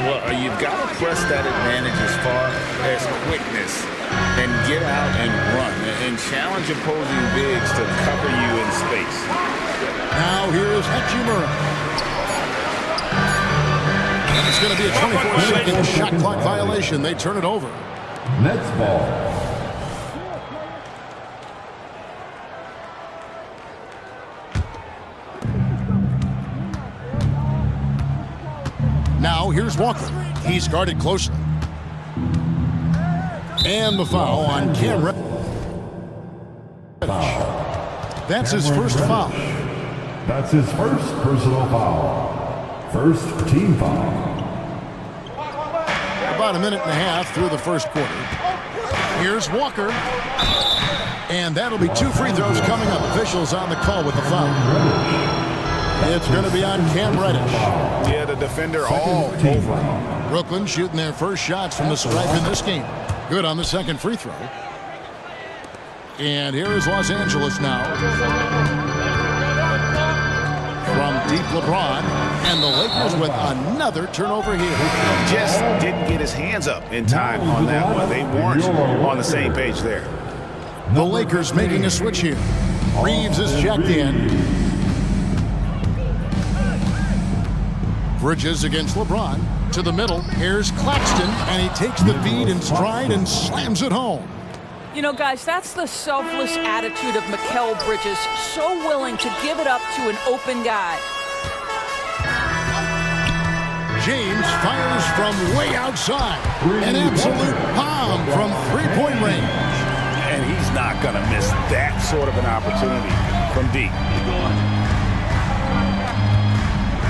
Speaker 7: Well, you've got to press that advantage as far as quickness and get out and run and challenge opposing bigs to cover you in space.
Speaker 6: Now here's Hachimura. And it's going to be a 24-second shot clock violation. They turn it over.
Speaker 10: Nets ball.
Speaker 6: Now here's Walker. He's guarded closely. And the foul on camera. That's his first foul.
Speaker 10: That's his first personal foul. First team foul.
Speaker 6: About a minute and a half through the first quarter. Here's Walker. And that'll be 2 free throws coming up. Officials on the call with the foul. It's going to be on Cam Reddish.
Speaker 7: Yeah, the defender all over.
Speaker 6: Brooklyn shooting their first shots from the stripe in this game. Good on the second free throw. And here is Los Angeles now. From deep LeBron. And the Lakers with another turnover here.
Speaker 7: Just didn't get his hands up in time on that one. They weren't on the same page there.
Speaker 6: The Lakers making a switch here. Reeves is checked in. Bridges against LeBron. To the middle. Here's Claxton. And he takes the feed in stride and slams it home.
Speaker 8: You know, guys, that's the selfless attitude of Mikal Bridges. So willing to give it up to an open guy.
Speaker 6: James fires from way outside. An absolute bomb from three-point range.
Speaker 7: And he's not going to miss that sort of an opportunity from deep.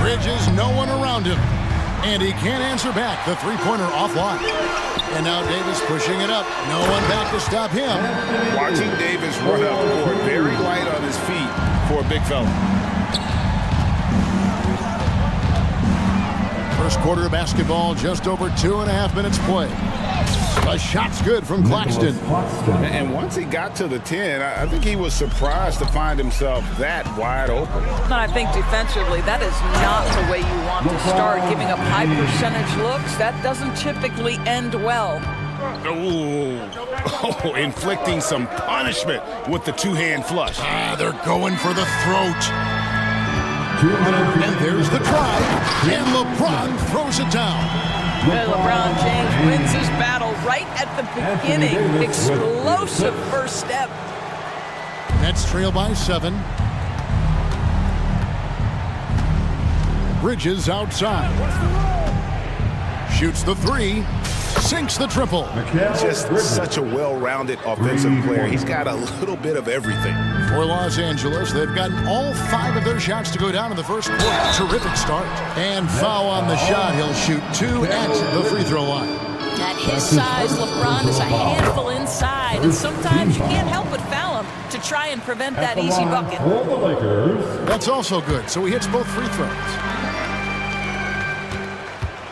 Speaker 6: Bridges, no one around him. And he can't answer back. The three-pointer offline. And now Davis pushing it up. No one back to stop him.
Speaker 7: Watching Davis run up the court, very light on his feet for a big fella.
Speaker 6: First quarter of basketball, just over 2.5 minutes play. The shot's good from Claxton.
Speaker 7: And once he got to the 10, I think he was surprised to find himself that wide open.
Speaker 8: And I think defensively, that is not the way you want to start, giving up high percentage looks. That doesn't typically end well.
Speaker 7: Oh, inflicting some punishment with the two-hand flush.
Speaker 6: They're going for the throat. And there's the try. And LeBron throws it down.
Speaker 8: And LeBron James wins his battle right at the beginning. Explosive first step.
Speaker 6: Nets trail by 7. Bridges outside. Shoots the 3. Sinks the triple.
Speaker 7: Just such a well-rounded offensive player. He's got a little bit of everything.
Speaker 6: For Los Angeles, they've gotten all 5 of their shots to go down in the first quarter. Terrific start. And foul on the shot. He'll shoot 2 at the free throw line.
Speaker 8: At his size, LeBron is a handful inside, and sometimes you can't help but foul him to try and prevent that easy bucket.
Speaker 6: That's also good, so he hits both free throws.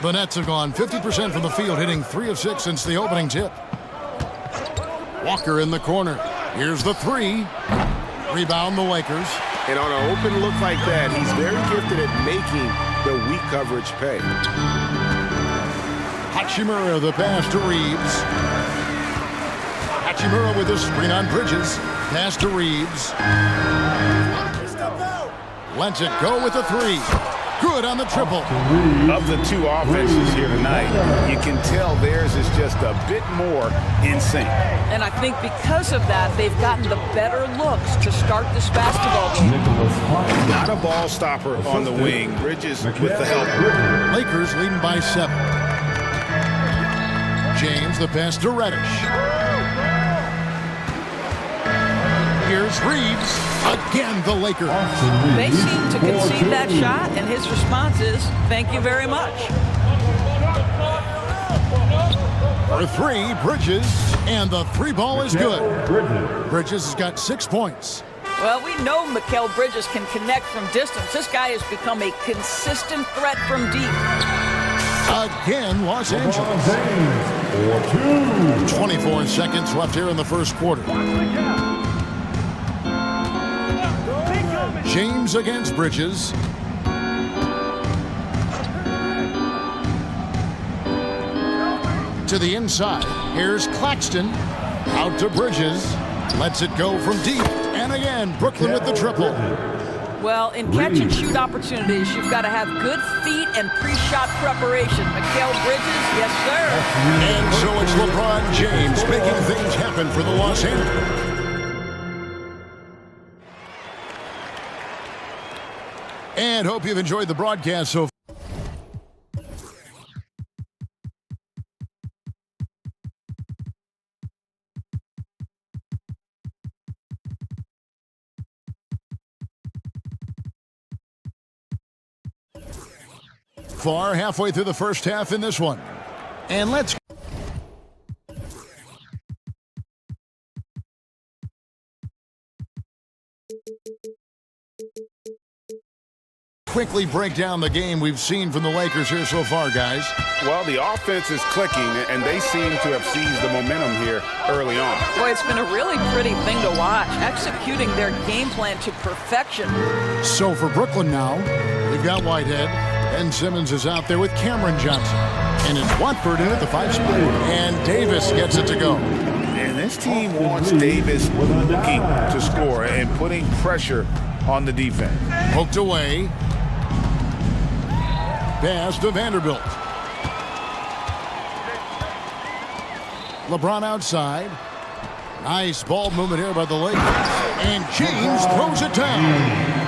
Speaker 6: The Nets have gone 50% from the field, hitting 3 of 6 since the opening tip. Walker in the corner. Here's the 3. Rebound the Lakers.
Speaker 7: And on an open look like that, he's very gifted at making the weak coverage pay.
Speaker 6: Hachimura, the pass to Reeves. Hachimura with a screen on Bridges. Pass to Reeves. Lets it go with a three. Good on the triple.
Speaker 7: Of the two offenses here tonight, you can tell theirs is just a bit more in sync.
Speaker 8: And I think because of that, they've gotten the better looks to start this basketball game.
Speaker 7: Not a ball stopper on the wing. Bridges with the help.
Speaker 6: Lakers leading by 7. James, the pass to Reddish. Here's Reeves. Again, the Lakers.
Speaker 8: They seem to concede that shot, and his response is, thank you very much.
Speaker 6: For three, Bridges, and the three ball is good. Bridges has got 6 points.
Speaker 8: Well, we know Mikal Bridges can connect from distance. This guy has become a consistent threat from deep.
Speaker 6: Again, Los Angeles. 24 seconds left here in the first quarter. James against Bridges. To the inside. Here's Claxton. Out to Bridges. Lets it go from deep. And again, Brooklyn with the triple.
Speaker 8: Well, in catch and shoot opportunities, you've got to have good feet and pre-shot preparation. Mikal Bridges, yes, sir.
Speaker 6: And so it's LeBron James making things happen for the Los Angeles. And hope you've enjoyed the broadcast so far. Far halfway through the first half in this one. And let's quickly break down the game we've seen from the Lakers here so far, guys.
Speaker 7: Well, the offense is clicking, and they seem to have seized the momentum here early on.
Speaker 8: Boy, it's been a really pretty thing to watch, executing their game plan to perfection.
Speaker 6: So for Brooklyn now, we've got Whitehead. Ben Simmons is out there with Cameron Johnson. And it's Watford in at the 5 spot. And Davis gets it to go.
Speaker 7: And this team wants Davis looking to score and putting pressure on the defense.
Speaker 6: Poked away. Pass to Vanderbilt. LeBron outside. Nice ball movement here by the Lakers. And James throws it down.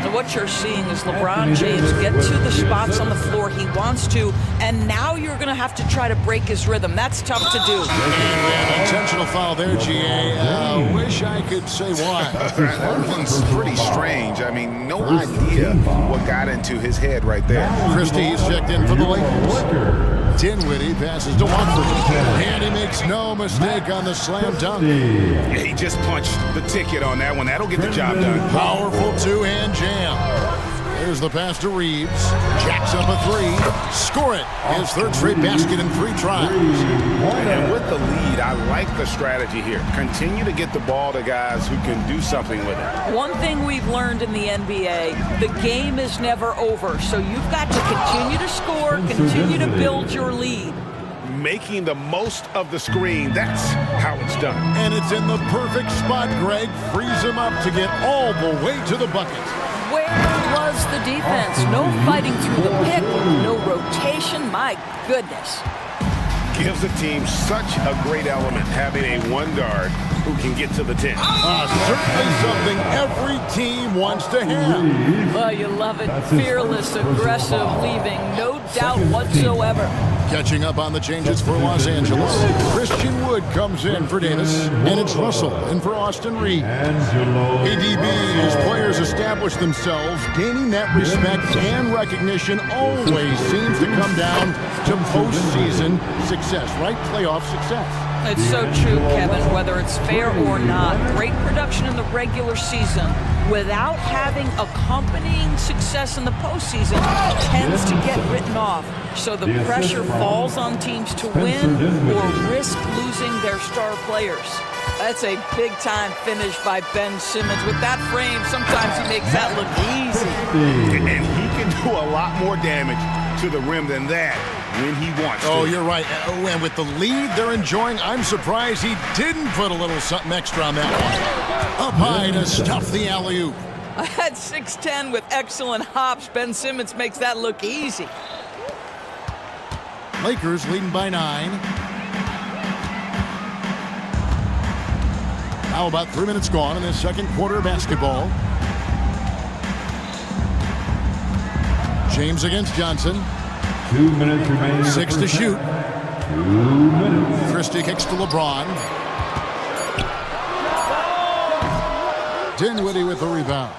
Speaker 8: And what you're seeing is LeBron James get to the spots on the floor he wants to, and now you're going to have to try to break his rhythm. That's tough to do.
Speaker 6: And intentional foul there, GA. Wish I could say why.
Speaker 7: That one's pretty strange. I mean, no idea what got into his head right there.
Speaker 6: Christie's checked in for the Lakers. Dinwiddie passes to Watford. And he makes no mistake on the slam dunk.
Speaker 7: Yeah, he just punched the ticket on that one. That'll get the job done.
Speaker 6: Powerful two-hand jam. There's the pass to Reeves. Jacks up a three. Score it. His third straight basket in 3 tries.
Speaker 7: And with the lead, I like the strategy here. Continue to get the ball to guys who can do something with it.
Speaker 8: One thing we've learned in the NBA, the game is never over. So you've got to continue to score, continue to build your lead.
Speaker 7: Making the most of the screen, that's how it's done.
Speaker 6: And it's in the perfect spot, Greg. Frees him up to get all the way to the bucket.
Speaker 8: Where was the defense? No fighting through the pick, no rotation. My goodness.
Speaker 7: Gives the team such a great element having a one guard who can get to the 10.
Speaker 6: Certainly something every team wants to have.
Speaker 8: Well, you love it. Fearless, aggressive, leaving no doubt whatsoever.
Speaker 6: Catching up on the changes for Los Angeles. Christian Wood comes in for Davis, and it's Russell in for Austin Reed. ADB, as players establish themselves, gaining that respect and recognition always seems to come down to postseason success, right? Playoff success.
Speaker 8: It's so true, Kevin, whether it's fair or not. Great production in the regular season without having accompanying success in the postseason tends to get written off. So the pressure falls on teams to win or risk losing their star players. That's a big-time finish by Ben Simmons. With that frame, sometimes he makes that look easy.
Speaker 7: And he can do a lot more damage to the rim than that when he wants to.
Speaker 6: Oh, you're right. Oh, and with the lead they're enjoying, I'm surprised he didn't put a little something extra on that one. Up high to stuff the alley-oop.
Speaker 8: At 6'10" with excellent hops, Ben Simmons makes that look easy.
Speaker 6: Lakers leading by 9. Now about 3 minutes gone in the second quarter of basketball. James against Johnson.
Speaker 10: 2 minutes remaining.
Speaker 6: 6 to shoot.
Speaker 10: 2 minutes.
Speaker 6: Christie kicks to LeBron. Dinwiddie with the rebound.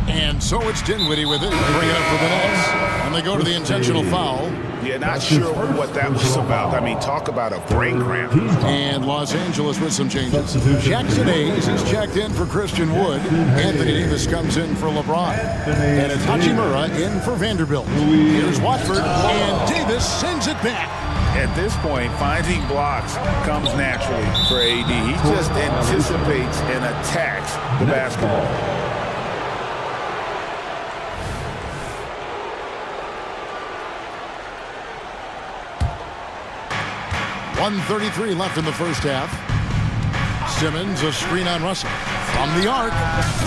Speaker 6: And so it's Dinwiddie with it. They bring it up for the Nets. And they go to the intentional foul.
Speaker 7: Yeah, not sure what that was about. I mean, talk about a brain cramp.
Speaker 6: And Los Angeles with some changes. Jackson Hayes is checked in for Christian Wood. Anthony Davis comes in for LeBron. And it's Hachimura in for Vanderbilt. Here's Watford, and Davis sends it back.
Speaker 7: At this point, finding blocks comes naturally for AD. He just anticipates and attacks the basketball.
Speaker 6: 1:33 left in the first half. Simmons, a screen on Russell. From the arc.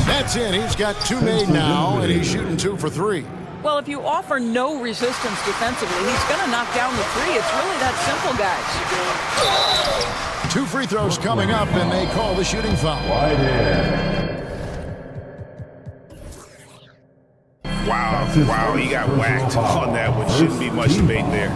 Speaker 6: That's in. He's got 2 made now, and he's shooting 2 for 3.
Speaker 8: Well, if you offer no resistance defensively, he's going to knock down the 3. It's really that simple, guys.
Speaker 6: 2 free throws coming up, and they call the shooting foul.
Speaker 7: Wow, he got whacked on that one. Shouldn't be much debate there.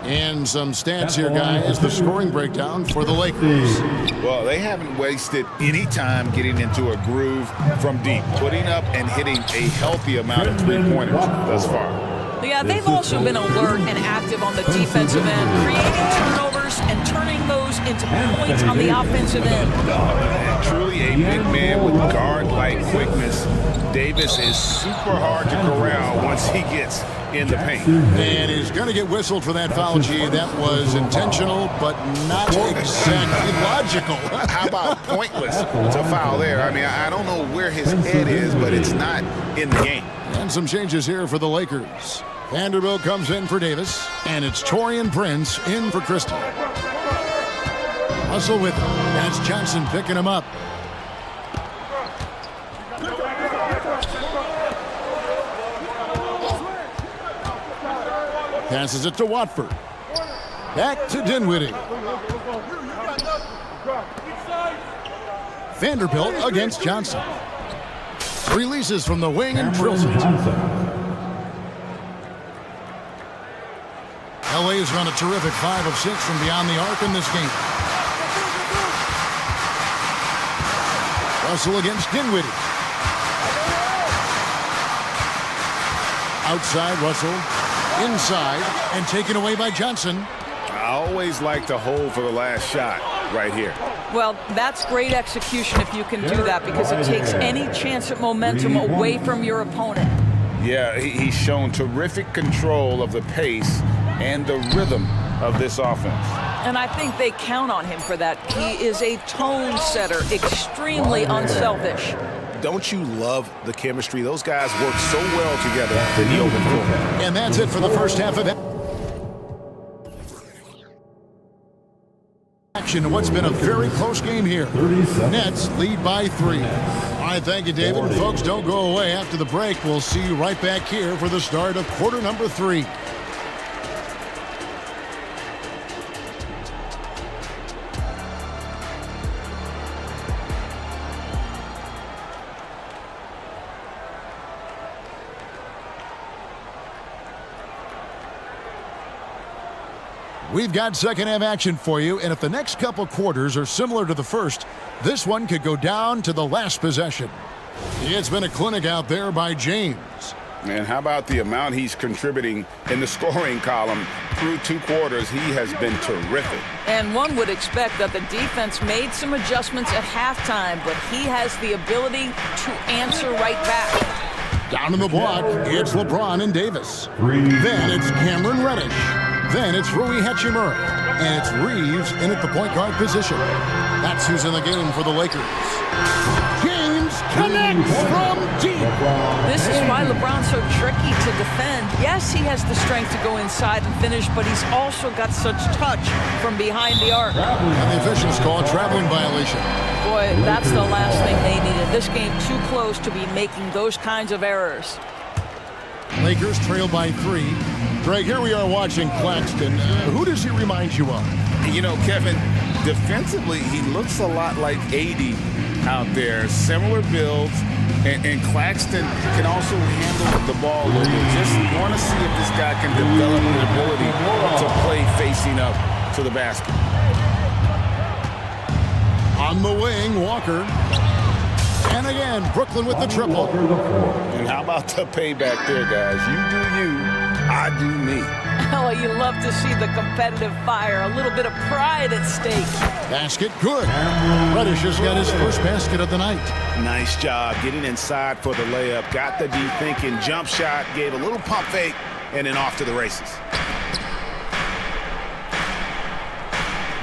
Speaker 6: And some stats here, guys. The scoring breakdown for the Lakers.
Speaker 7: Well, they haven't wasted any time getting into a groove from deep, putting up and hitting a healthy amount of three-pointers thus far.
Speaker 8: Yeah, they've also been alert and active on the defensive end, creating turnovers and turning those into points on the offensive end.
Speaker 7: Truly a big man with guard-like quickness. Davis is super hard to corral once he gets in the paint.
Speaker 6: And he's going to get whistled for that foul, G. That was intentional, but not exactly logical.
Speaker 7: How about pointless to foul there? I mean, I don't know where his head is, but it's not in the game.
Speaker 6: And some changes here for the Lakers. Vanderbilt comes in for Davis, and it's Taurean Prince in for Christie. Russell with him. That's Johnson picking him up. Passes it to Watford. Back to Dinwiddie. Vanderbilt against Johnson. Releases from the wing and drills it. LA has run a terrific 5 of 6 from beyond the arc in this game. Russell against Dinwiddie. Outside Russell. Inside and taken away by Johnson.
Speaker 7: I always like to hold for the last shot right here.
Speaker 8: Well, that's great execution if you can do that, because it takes any chance at momentum away from your opponent.
Speaker 7: Yeah, he's shown terrific control of the pace and the rhythm of this offense.
Speaker 8: And I think they count on him for that. He is a tone setter, extremely unselfish.
Speaker 7: Don't you love the chemistry? Those guys work so well together in the open floor.
Speaker 6: And that's it for the first half of action. What's been a very close game here. Nets lead by 3. All right, thank you, David. And folks, don't go away. After the break, we'll see you right back here for the start of quarter number 3. We've got second half action for you, and if the next couple quarters are similar to the first, this one could go down to the last possession. It's been a clinic out there by James.
Speaker 7: And how about the amount he's contributing in the scoring column? Through 2 quarters, he has been terrific.
Speaker 8: And one would expect that the defense made some adjustments at halftime, but he has the ability to answer right back.
Speaker 6: Down in the block, it's LeBron and Davis. Then it's Cameron Reddish. Then it's Rui Hachimura. And it's Reeves in at the point guard position. That's who's in the game for the Lakers. James Davis connects from deep.
Speaker 8: This is why LeBron's so tricky to defend. Yes, he has the strength to go inside and finish, but he's also got such touch from behind the arc.
Speaker 6: And the officials call a traveling violation.
Speaker 8: Boy, that's the last thing they needed. This game too close to be making those kinds of errors.
Speaker 6: Lakers trail by 3. Greg, here we are watching Claxton. Who does he remind you of?
Speaker 7: You know, Kevin, defensively, he looks a lot like AD out there. Similar builds, and Claxton can also handle the ball a little bit. Just want to see if this guy can develop the ability to play facing up to the basket.
Speaker 6: On the wing, Walker. And again, Brooklyn with the triple.
Speaker 7: And how about the payback there, guys? You do you, I do me.
Speaker 8: Oh, you love to see the competitive fire. A little bit of pride at stake.
Speaker 6: Basket good. Reddish has got his first basket of the night.
Speaker 7: Nice job getting inside for the layup. Got the D thinking, jump shot, gave a little pump fake, and then off to the races.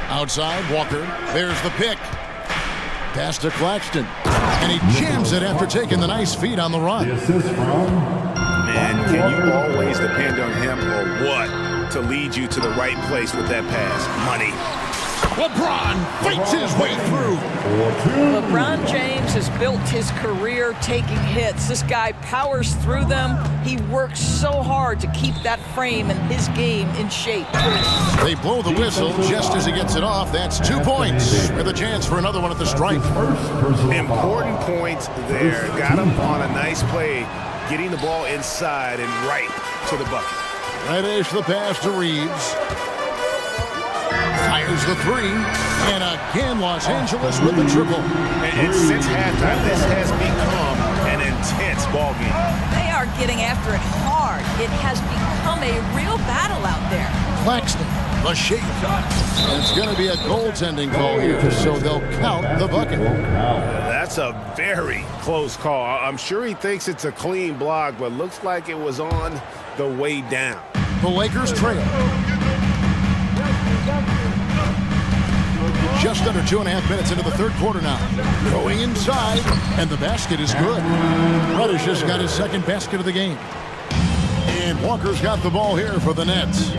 Speaker 6: Outside, Walker. There's the pick. Pass to Claxton. And he jams it after taking the nice feed on the run.
Speaker 7: Man, can you always depend on him or what to lead you to the right place with that pass? Money.
Speaker 6: LeBron fights his way through.
Speaker 8: LeBron James has built his career taking hits. This guy powers through them. He works so hard to keep that frame and his game in shape.
Speaker 6: They blow the whistle just as he gets it off. That's 2 points with a chance for another one at the stripe.
Speaker 7: Important points there. Got him on a nice play, getting the ball inside and right to the bucket.
Speaker 6: Reddish the pass to Reeves. Fires the 3, and again Los Angeles with the triple.
Speaker 7: And since halftime, this has become an intense ball game.
Speaker 8: They are getting after it hard. It has become a real battle out there.
Speaker 6: Claxton, the shape. And it's going to be a goaltending call here, so they'll count the bucket.
Speaker 7: That's a very close call. I'm sure he thinks it's a clean block, but looks like it was on the way down.
Speaker 6: The Lakers trail. Just under 2.5 minutes into the third quarter now. Going inside, and the basket is good. Reddish has got his second basket of the game. And Walker's got the ball here for the Nets.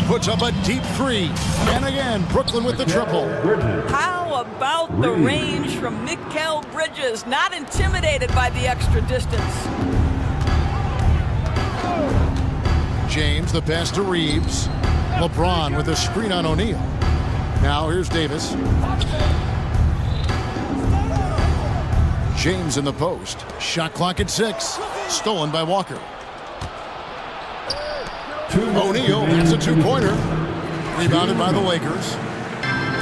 Speaker 6: Puts up a deep 3. And again, Brooklyn with the triple.
Speaker 8: How about the range from Mikal Bridges? Not intimidated by the extra distance.
Speaker 6: James, the pass to Reeves. LeBron with a screen on O'Neal. Now here's Davis. James in the post. Shot clock at 6. Stolen by Walker. O'Neal, that's a 2-pointer. Rebounded by the Lakers.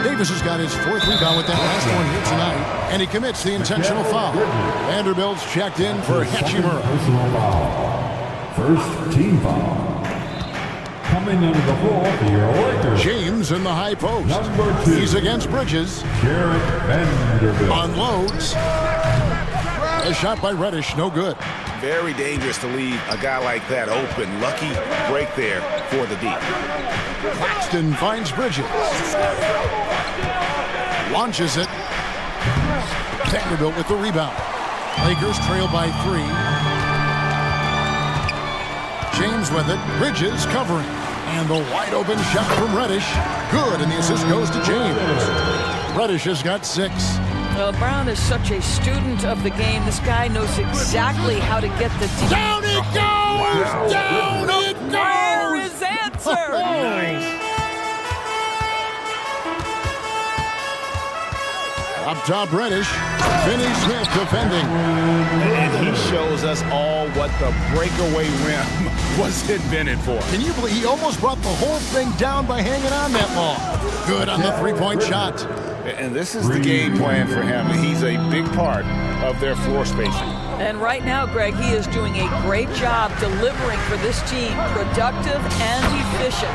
Speaker 6: Davis has got his 4th rebound with that last one here tonight. And he commits the intentional foul. Vanderbilt's checked in for Hachimura.
Speaker 10: First team foul. Coming under the floor for your Lakers.
Speaker 6: James in the high post.
Speaker 10: Number 2.
Speaker 6: He's against Bridges.
Speaker 10: Vanderbilt.
Speaker 6: Unloads. A shot by Reddish, no good.
Speaker 7: Very dangerous to leave a guy like that open. Lucky break there for the deep.
Speaker 6: Claxton finds Bridges. Launches it. Vanderbilt with the rebound. Lakers trail by 3. James with it. Bridges covering. And the wide open shot from Reddish. Good, and the assist goes to James. Reddish has got 6.
Speaker 8: Brown is such a student of the game. This guy knows exactly how to get the deep.
Speaker 6: Down it goes! Wow. Down it goes!
Speaker 8: There is answer!
Speaker 6: Nice. Up top, Reddish. Finney Smith defending.
Speaker 7: And he shows us all what the breakaway rim was invented for.
Speaker 6: Can you believe he almost brought the whole thing down by hanging on that long? Good on the 3-point shot.
Speaker 7: And this is the game plan for him. He's a big part of their floor spacing.
Speaker 8: And right now, Greg, he is doing a great job delivering for this team. Productive and efficient.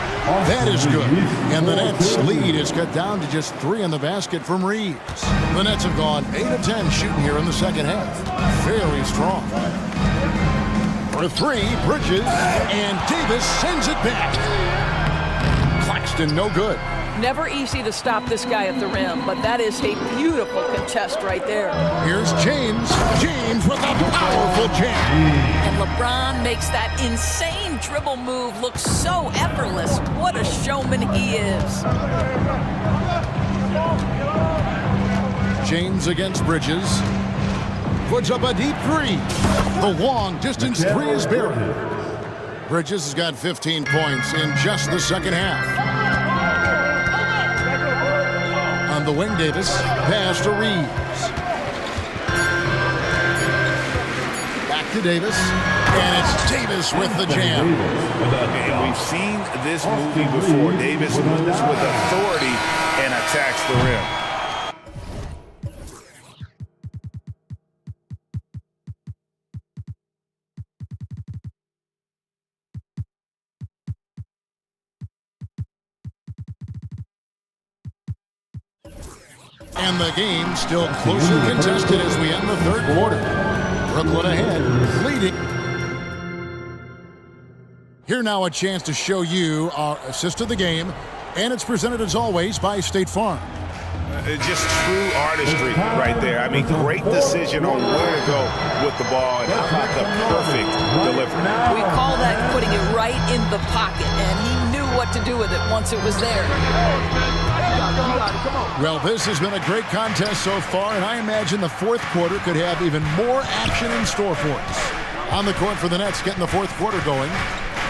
Speaker 6: That is good. And the Nets' lead is cut down to just 3 in the basket from Reeves. The Nets have gone 8 of 10 shooting here in the second half. Very strong. For 3, Bridges, and Davis sends it back. Claxton, no good.
Speaker 8: Never easy to stop this guy at the rim, but that is a beautiful contest right there.
Speaker 6: Here's James. James with a powerful jam.
Speaker 8: And LeBron makes that insane dribble move look so effortless. What a showman he is.
Speaker 6: James against Bridges. Puts up a deep three. The long distance three is buried. Bridges has got 15 points in just the second half. On the wing, Davis. Pass to Reeves. Back to Davis. And it's Davis with the jam.
Speaker 7: And we've seen this movie before. Davis moves with authority and attacks the rim.
Speaker 6: And the game still closely contested as we end the third quarter. Brooklyn ahead, leading. Here now a chance to show you our assist of the game, and it's presented as always by State Farm.
Speaker 7: Just true artistry right there. I mean, great decision on where to go with the ball, and how about the perfect delivery.
Speaker 8: We call that putting it right in the pocket, and he knew what to do with it once it was there.
Speaker 6: Well, this has been a great contest so far, and I imagine the fourth quarter could have even more action in store for us. On the court for the Nets, getting the fourth quarter going.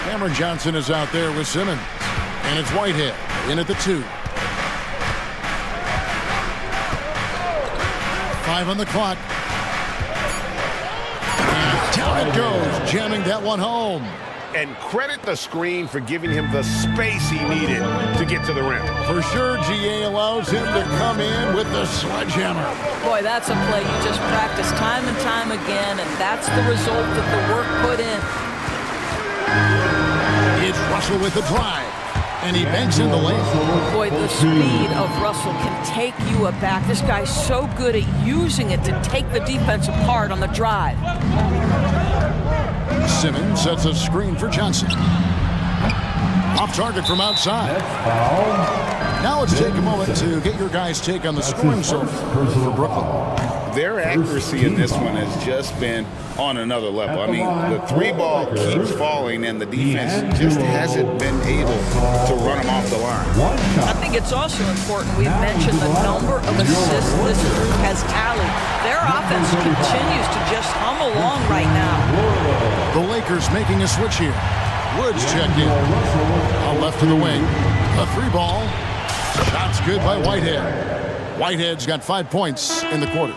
Speaker 6: Cameron Johnson is out there with Simmons. And it's Whitehead in at the 2. 5 on the clock. And down it goes, jamming that one home.
Speaker 7: And credit the screen for giving him the space he needed to get to the rim.
Speaker 6: For sure, GA allows him to come in with the sledgehammer.
Speaker 8: Boy, that's a play you just practice time and time again, and that's the result of the work put in.
Speaker 6: It's Russell with the drive, and he banks in the lane.
Speaker 8: Boy, the speed of Russell can take you aback. This guy's so good at using it to take the defense apart on the drive.
Speaker 6: Simmons sets a screen for Johnson. Off target from outside. Now let's take a moment to get your guys' take on the scoring zone for Brooklyn.
Speaker 7: Their accuracy in this one has just been on another level. I mean, the 3-ball keeps falling, and the defense just hasn't been able to run them off the line.
Speaker 8: I think it's also important we've mentioned the number of assists this group has tallied. Their offense continues to just hum along right now.
Speaker 6: The Lakers making a switch here. Woods checked in. On left to the wing. A 3-ball. Shot's good by Whitehead. Whitehead's got 5 points in the quarter.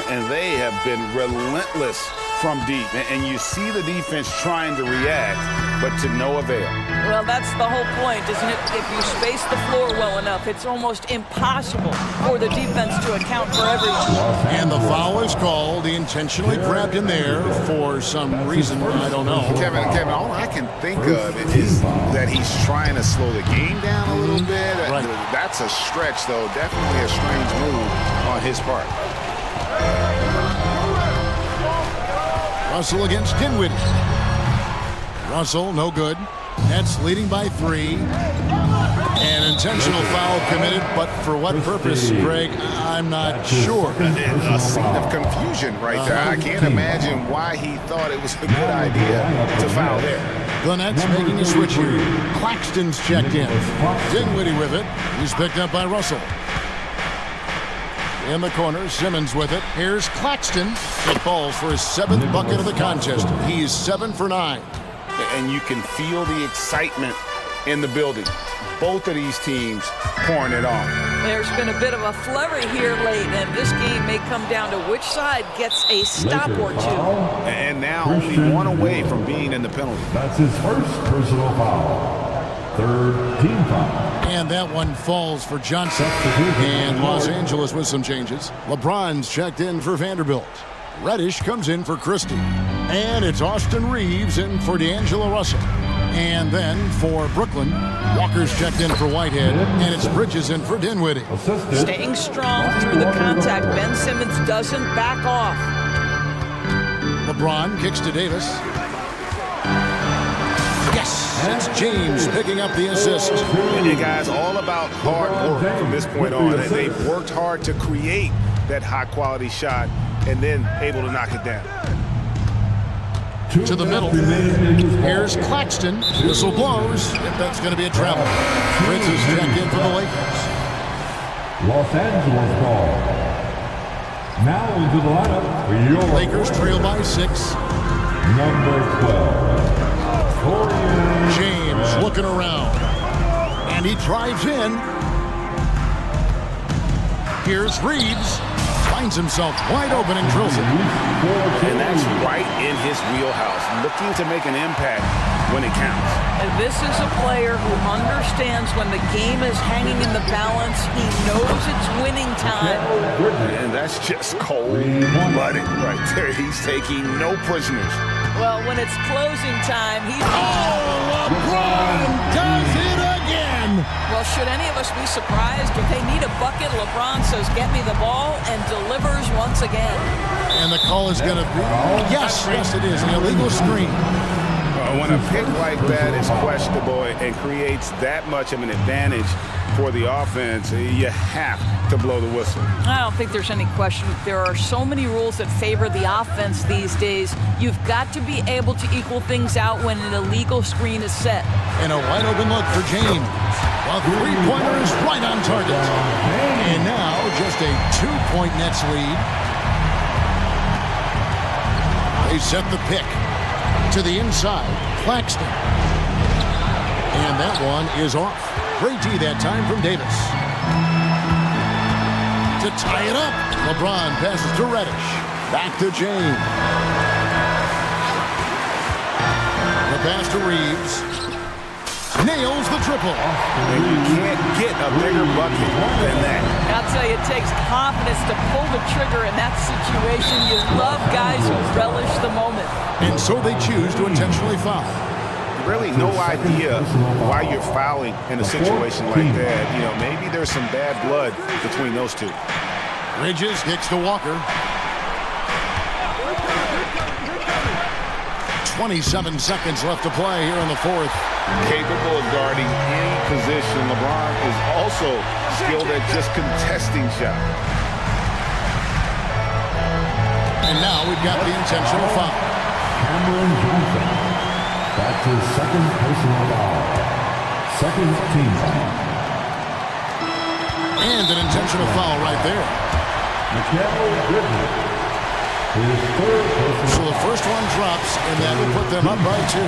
Speaker 7: And they have been relentless from deep. And you see the defense trying to react, but to no avail.
Speaker 8: Well, that's the whole point, isn't it? If you space the floor well enough, it's almost impossible for the defense to account for everyone.
Speaker 6: And the foul is called. He intentionally grabbed in there for some reason, I don't know.
Speaker 7: Kevin, all I can think of is that he's trying to slow the game down a little bit.
Speaker 6: Right.
Speaker 7: That's a stretch, though. Definitely a strange move on his part.
Speaker 6: Russell against Dinwiddie. Russell, no good. Nets leading by 3. An intentional foul committed, but for what purpose, Greg, I'm not sure.
Speaker 7: A scene of confusion right there. I can't imagine why he thought it was a good idea to foul there.
Speaker 6: The Nets making a switch here. Claxton's checked in. Dinwiddie with it. He's picked up by Russell. In the corner, Simmons with it. Here's Claxton. It falls for his 7th bucket of the contest. He's 7 for 9.
Speaker 7: And you can feel the excitement in the building. Both of these teams pouring it on.
Speaker 8: There's been a bit of a flurry here late, and this game may come down to which side gets a stop or two.
Speaker 7: And now only one away from being in the penalty.
Speaker 10: That's his first personal foul. 3rd team foul.
Speaker 6: And that one falls for Johnson. And Los Angeles with some changes. LeBron's checked in for Vanderbilt. Reddish comes in for Christie. And it's Austin Reeves in for D'Angelo Russell. And then for Brooklyn, Walker's checked in for Whitehead. And it's Bridges in for Dinwiddie.
Speaker 8: Staying strong through the contact. Ben Simmons doesn't back off.
Speaker 6: LeBron kicks to Davis. Yes! It's James picking up the assist.
Speaker 7: And guys, all about hard work from this point on. They've worked hard to create that high-quality shot and then able to knock it down.
Speaker 6: To the middle. Here's Claxton. Whistle blows. That's going to be a travel. Bridges check in for the Lakers.
Speaker 10: Los Angeles ball. Now into the lineup for your
Speaker 6: Lakers trail by 6.
Speaker 10: Number 12.
Speaker 6: James looking around. And he drives in. Here's Reeves. Finds himself wide open and drills it.
Speaker 7: And that's right in his wheelhouse, looking to make an impact when it counts.
Speaker 8: And this is a player who understands when the game is hanging in the balance. He knows it's winning time.
Speaker 7: And that's just cold-blooded right there. He's taking no prisoners.
Speaker 8: Well, when it's closing time, he's...
Speaker 6: Oh, LeBron does it again!
Speaker 8: Well, should any of us be surprised? If they need a bucket, LeBron says, get me the ball, and delivers once again.
Speaker 6: And the call is going to be... Yes, it is. An illegal screen.
Speaker 7: When a pick like that is questionable and creates that much of an advantage for the offense, you have to blow the whistle.
Speaker 8: I don't think there's any question. There are so many rules that favor the offense these days. You've got to be able to equal things out when an illegal screen is set.
Speaker 6: And a wide open look for James. A three-pointer is right on target. And now just a 2-point Nets lead. They set the pick to the inside. Claxton. And that one is off. Great D that time from Davis. To tie it up, LeBron passes to Reddish. Back to James. The pass to Reeves. Nails the triple.
Speaker 7: And you can't get a bigger bucket than that.
Speaker 8: I'll tell you, it takes confidence to pull the trigger in that situation. You love guys who relish the moment.
Speaker 6: And so they choose to intentionally foul.
Speaker 7: Really no idea why you're fouling in a situation like that. You know, maybe there's some bad blood between those two.
Speaker 6: Bridges kicks to Walker. 27 seconds left to play here in the fourth.
Speaker 7: Capable of guarding any position. LeBron is also skilled at just contesting shots.
Speaker 6: And now we've got the intentional foul.
Speaker 10: Cameron Johnson. That's his second personal foul. Second team foul.
Speaker 6: And an intentional foul right there. So the first one drops, and that will put them up by 2.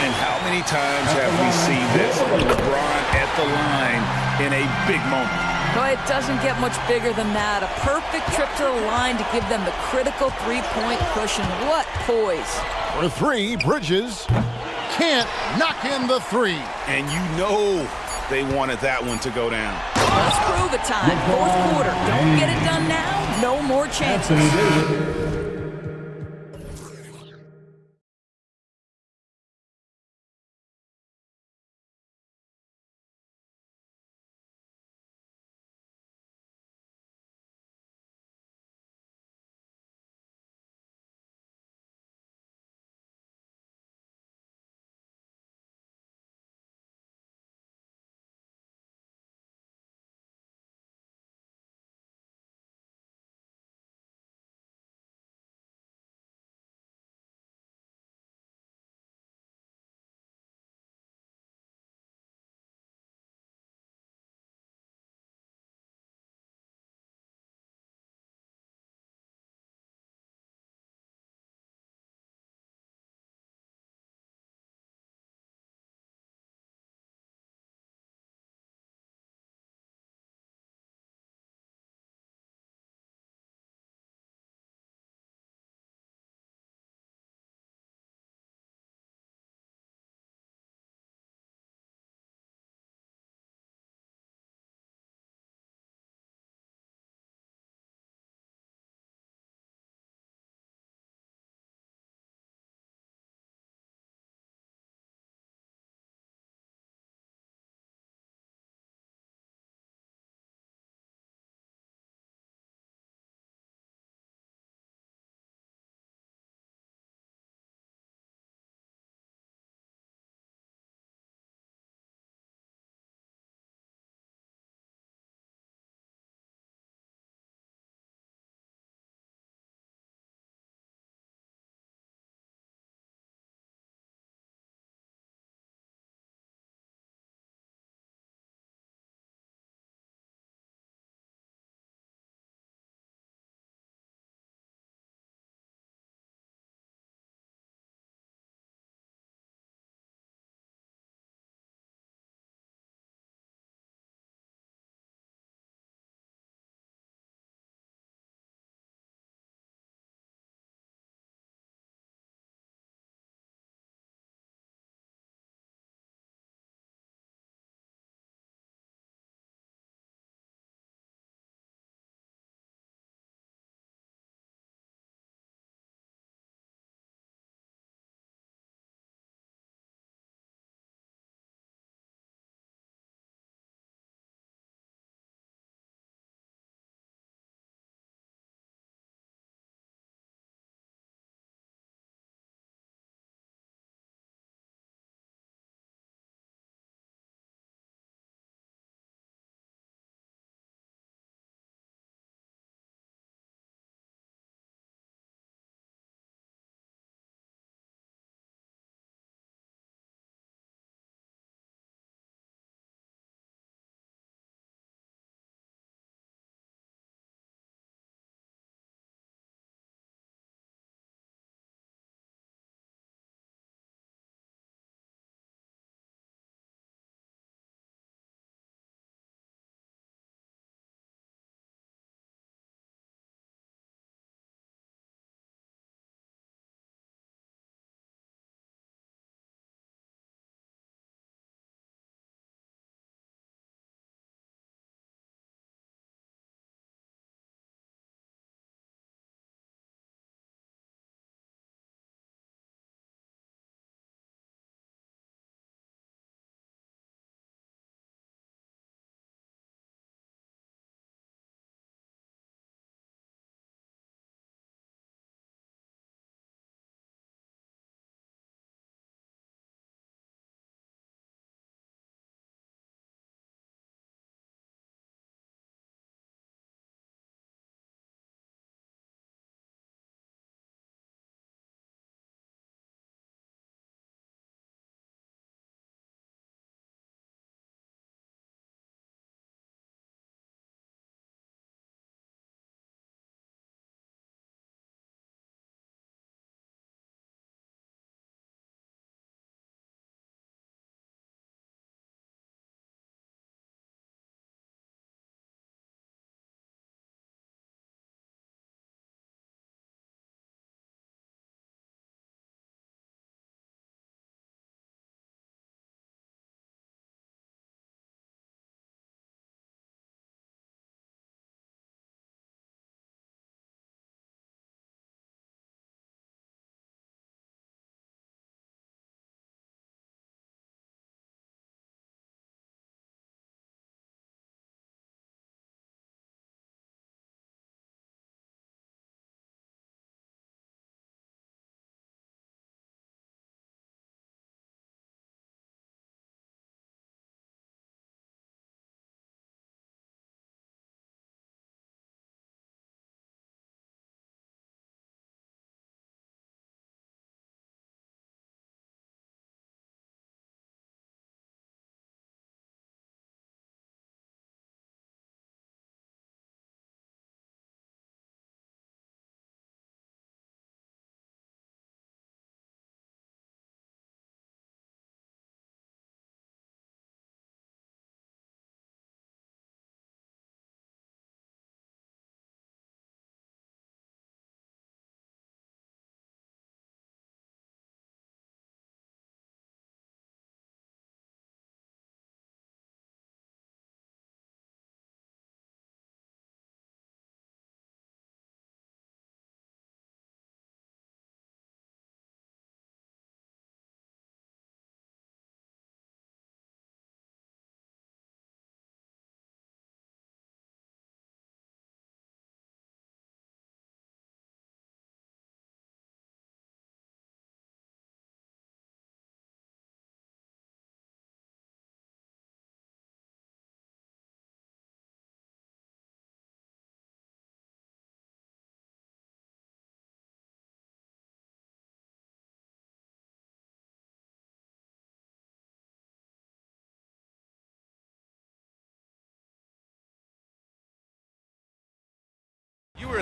Speaker 7: And how many times have we seen this? LeBron at the line in a big moment.
Speaker 8: No, it doesn't get much bigger than that. A perfect trip to the line to give them the critical three-point cushion. What poise.
Speaker 6: For 3, Bridges can't knock in the 3.
Speaker 7: And you know they wanted that one to go down.
Speaker 8: Let's prove it time. Fourth quarter. Don't get it done now. No more chances.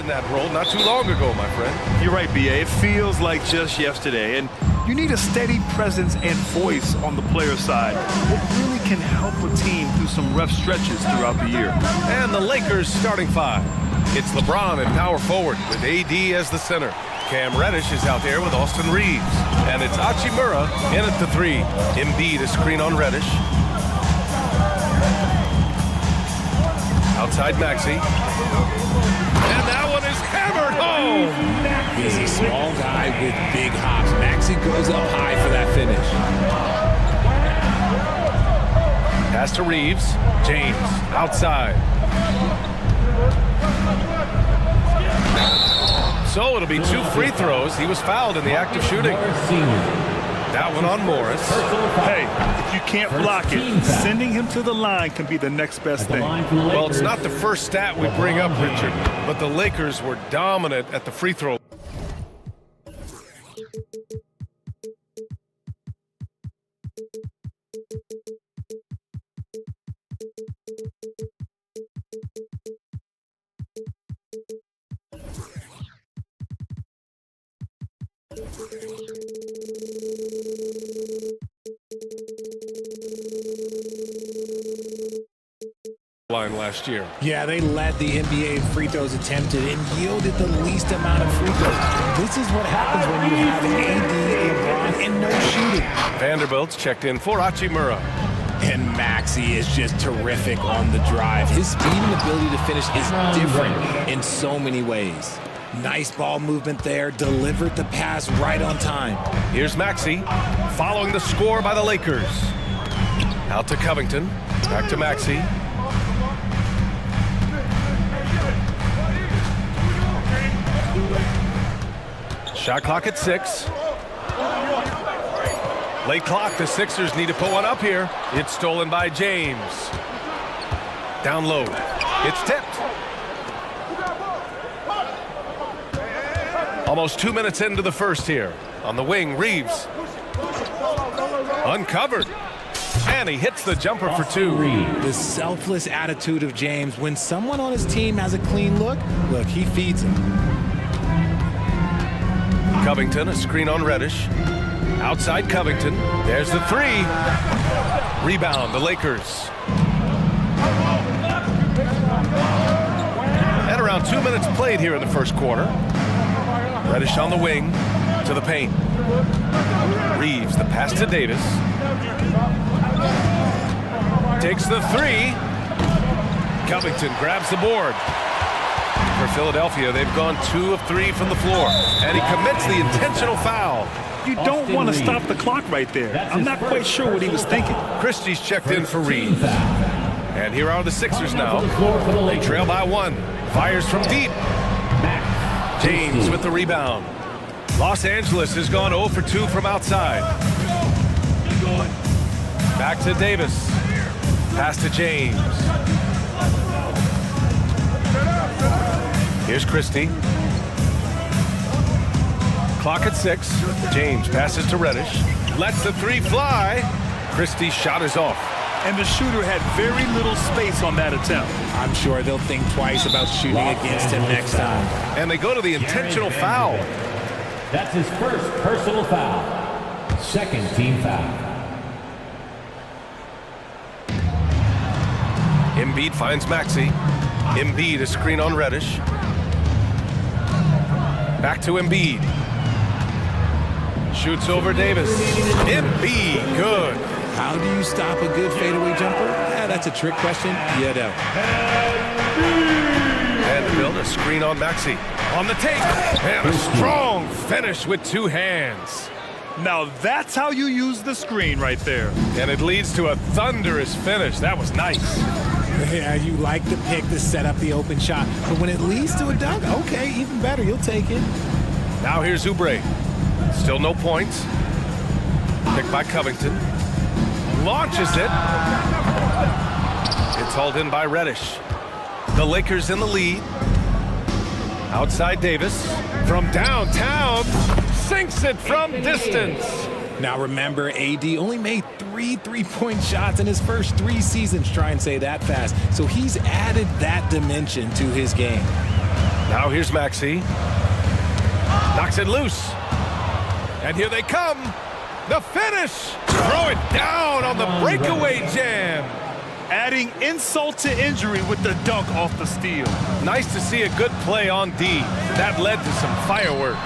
Speaker 1: that role not too long ago, my friend.
Speaker 2: You're right, B.A. It feels like just yesterday. And you need a steady presence and voice on the player side. It really can help a team through some rough stretches throughout the year.
Speaker 1: And the Lakers starting five. It's LeBron at power forward with AD as the center. Cam Reddish is out there with Austin Reeves. And it's Hachimura in at the three. Embiid a screen on Reddish. Outside Maxey. And that one is hammered home.
Speaker 9: He's a small guy with big hops. Maxey goes up high for that finish.
Speaker 1: Pass to Reeves. James outside. So it'll be 2 free throws. He was fouled in the act of shooting. That one on Morris.
Speaker 2: Hey, if you can't block it, sending him to the line can be the next best thing.
Speaker 1: Well, it's not the first stat we bring up, Richard, but the Lakers were dominant at the free throw. Line last year.
Speaker 9: Yeah, they led the NBA in free throws attempted and yielded the least amount of free throws. This is what happens when you have AD, LeBron, and no shooting.
Speaker 1: Vanderbilt's checked in for Hachimura.
Speaker 9: And Maxey is just terrific on the drive. His speed and ability to finish is different in so many ways. Nice ball movement there, delivered the pass right on time.
Speaker 1: Here's Maxey, following the score by the Lakers. Out to Covington, back to Maxey. Shot clock at 6. Late clock, the Sixers need to put one up here. It's stolen by James. Down low, it's tipped. Almost 2 minutes into the first here. On the wing, Reeves. Uncovered. And he hits the jumper for 2.
Speaker 9: The selfless attitude of James. When someone on his team has a clean look, he feeds him.
Speaker 1: Covington, a screen on Reddish. Outside Covington. There's the 3. Rebound, the Lakers. And around 2 minutes played here in the first quarter. Reddish on the wing to the paint. Reeves, the pass to Davis. Takes the 3. Covington grabs the board. For Philadelphia, they've gone 2 of 3 from the floor. And he commits the intentional foul.
Speaker 2: You don't want to stop the clock right there. I'm not quite sure what he was thinking.
Speaker 1: Christie's checked in for Reeves. And here are the Sixers now. They trail by 1. Fires from deep. James with the rebound. Los Angeles has gone 0 for 2 from outside. Back to Davis. Pass to James. Here's Christie. Clock at 6. James passes to Reddish. Lets the 3 fly. Christie's shot is off.
Speaker 2: And the shooter had very little space on that attempt.
Speaker 9: I'm sure they'll think twice about shooting against him next time.
Speaker 1: And they go to the intentional foul.
Speaker 3: That's his first personal foul. Second team foul.
Speaker 1: Embiid finds Maxey. Embiid a screen on Reddish. Back to Embiid. Shoots over Davis. Embiid, good.
Speaker 9: How do you stop a good fadeaway jumper? That's a trick question. You don't.
Speaker 1: Vanderbilt a screen on Maxey. On the take. And a strong finish with 2 hands.
Speaker 2: Now that's how you use the screen right there.
Speaker 1: And it leads to a thunderous finish. That was nice.
Speaker 9: Yeah, you like the pick to set up the open shot. But when it leads to a dunk, okay, even better. You'll take it.
Speaker 1: Now here's Oubre. Still no points. Picked by Covington. Launches it. It's hauled in by Reddish. The Lakers in the lead. Outside Davis. From downtown. Sinks it from distance.
Speaker 9: Now remember, AD only made 3 3-point shots in his first 3 seasons. Try and say that fast. So he's added that dimension to his game.
Speaker 1: Now here's Maxey. Knocks it loose. And here they come. The finish. Throw it down on the breakaway jam.
Speaker 2: Adding insult to injury with the dunk off the steal.
Speaker 1: Nice to see a good play on D. That led to some fireworks.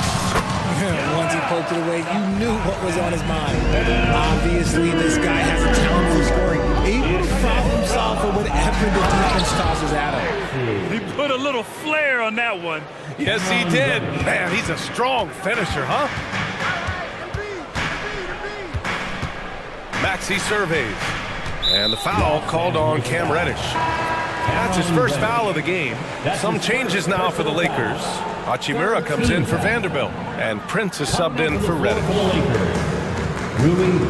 Speaker 9: Once he poked it away, you knew what was on his mind. Obviously, this guy has a talent for scoring. Able to problem solve for whatever the defense tosses at him.
Speaker 2: He put a little flair on that one.
Speaker 1: Yes, he did. Man, he's a strong finisher, huh? Maxey surveys. And the foul called on Cam Reddish. That's his first foul of the game. Some changes now for the Lakers. Hachimura comes in for Vanderbilt. And Prince is subbed in for Reddish.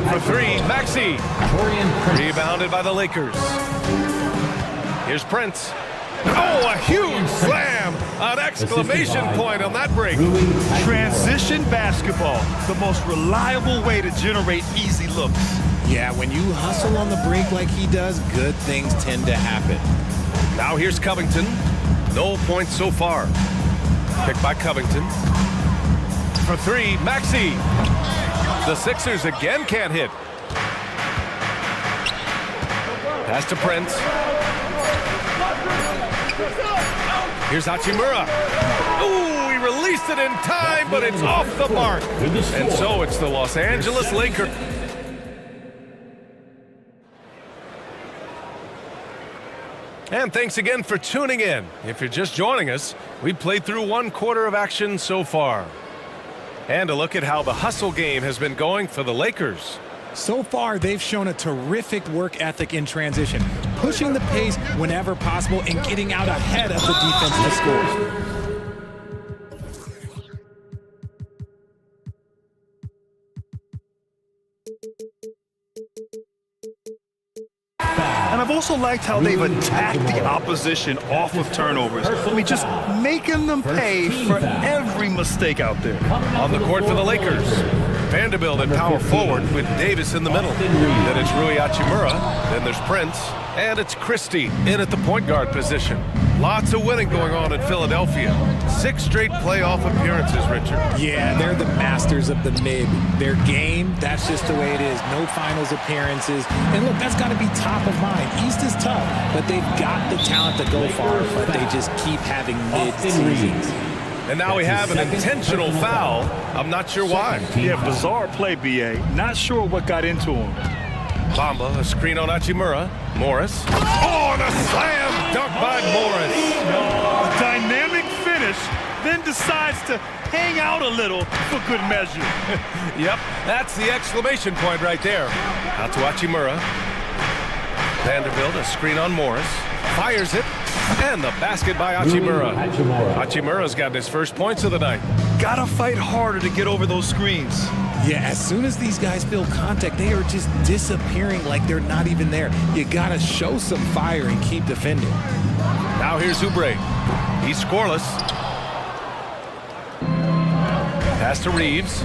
Speaker 1: For three, Maxey. Rebounded by the Lakers. Here's Prince. Oh, a huge slam! An exclamation point on that break.
Speaker 2: Transition basketball, the most reliable way to generate easy looks.
Speaker 9: Yeah, when you hustle on the break like he does, good things tend to happen.
Speaker 1: Now here's Covington. No points so far. Picked by Covington. For three, Maxey. The Sixers again can't hit. Pass to Prince. Here's Hachimura. Ooh, he released it in time, but it's off the mark. And so it's the Los Angeles Lakers. And thanks again for tuning in. If you're just joining us, we played through one quarter of action so far. And a look at how the hustle game has been going for the Lakers.
Speaker 9: So far, they've shown a terrific work ethic in transition, pushing the pace whenever possible and getting out ahead of the defense to score.
Speaker 2: And I've also liked how they've attacked the opposition off of turnovers. I mean, just making them pay for every mistake out there.
Speaker 1: On the court for the Lakers, Vanderbilt at power forward with Davis in the middle. Then it's Rui Hachimura. Then there's Prince. And it's Christie in at the point guard position. Lots of winning going on in Philadelphia. 6 straight playoff appearances, Richard.
Speaker 9: Yeah, they're the masters of the mid. Their game, that's just the way it is. No finals appearances. And look, that's got to be top of mind. East is tough, but they've got the talent to go far, but they just keep having mid-seasons.
Speaker 1: And now we have an intentional foul. I'm not sure why.
Speaker 2: Yeah, bizarre play, B.A. Not sure what got into him.
Speaker 1: Bamba, a screen on Hachimura. Morris. Oh, and a slam dunk by Morris.
Speaker 2: A dynamic finish, then decides to hang out a little for good measure.
Speaker 1: Yep, that's the exclamation point right there. Out to Hachimura. Vanderbilt, a screen on Morris. Fires it. And the basket by Hachimura. Hachimura's gotten his first points of the night.
Speaker 2: Gotta fight harder to get over those screens.
Speaker 9: Yeah, as soon as these guys feel contact, they are just disappearing like they're not even there. You gotta show some fire and keep defending.
Speaker 1: Now here's Oubre. He's scoreless. Pass to Reeves.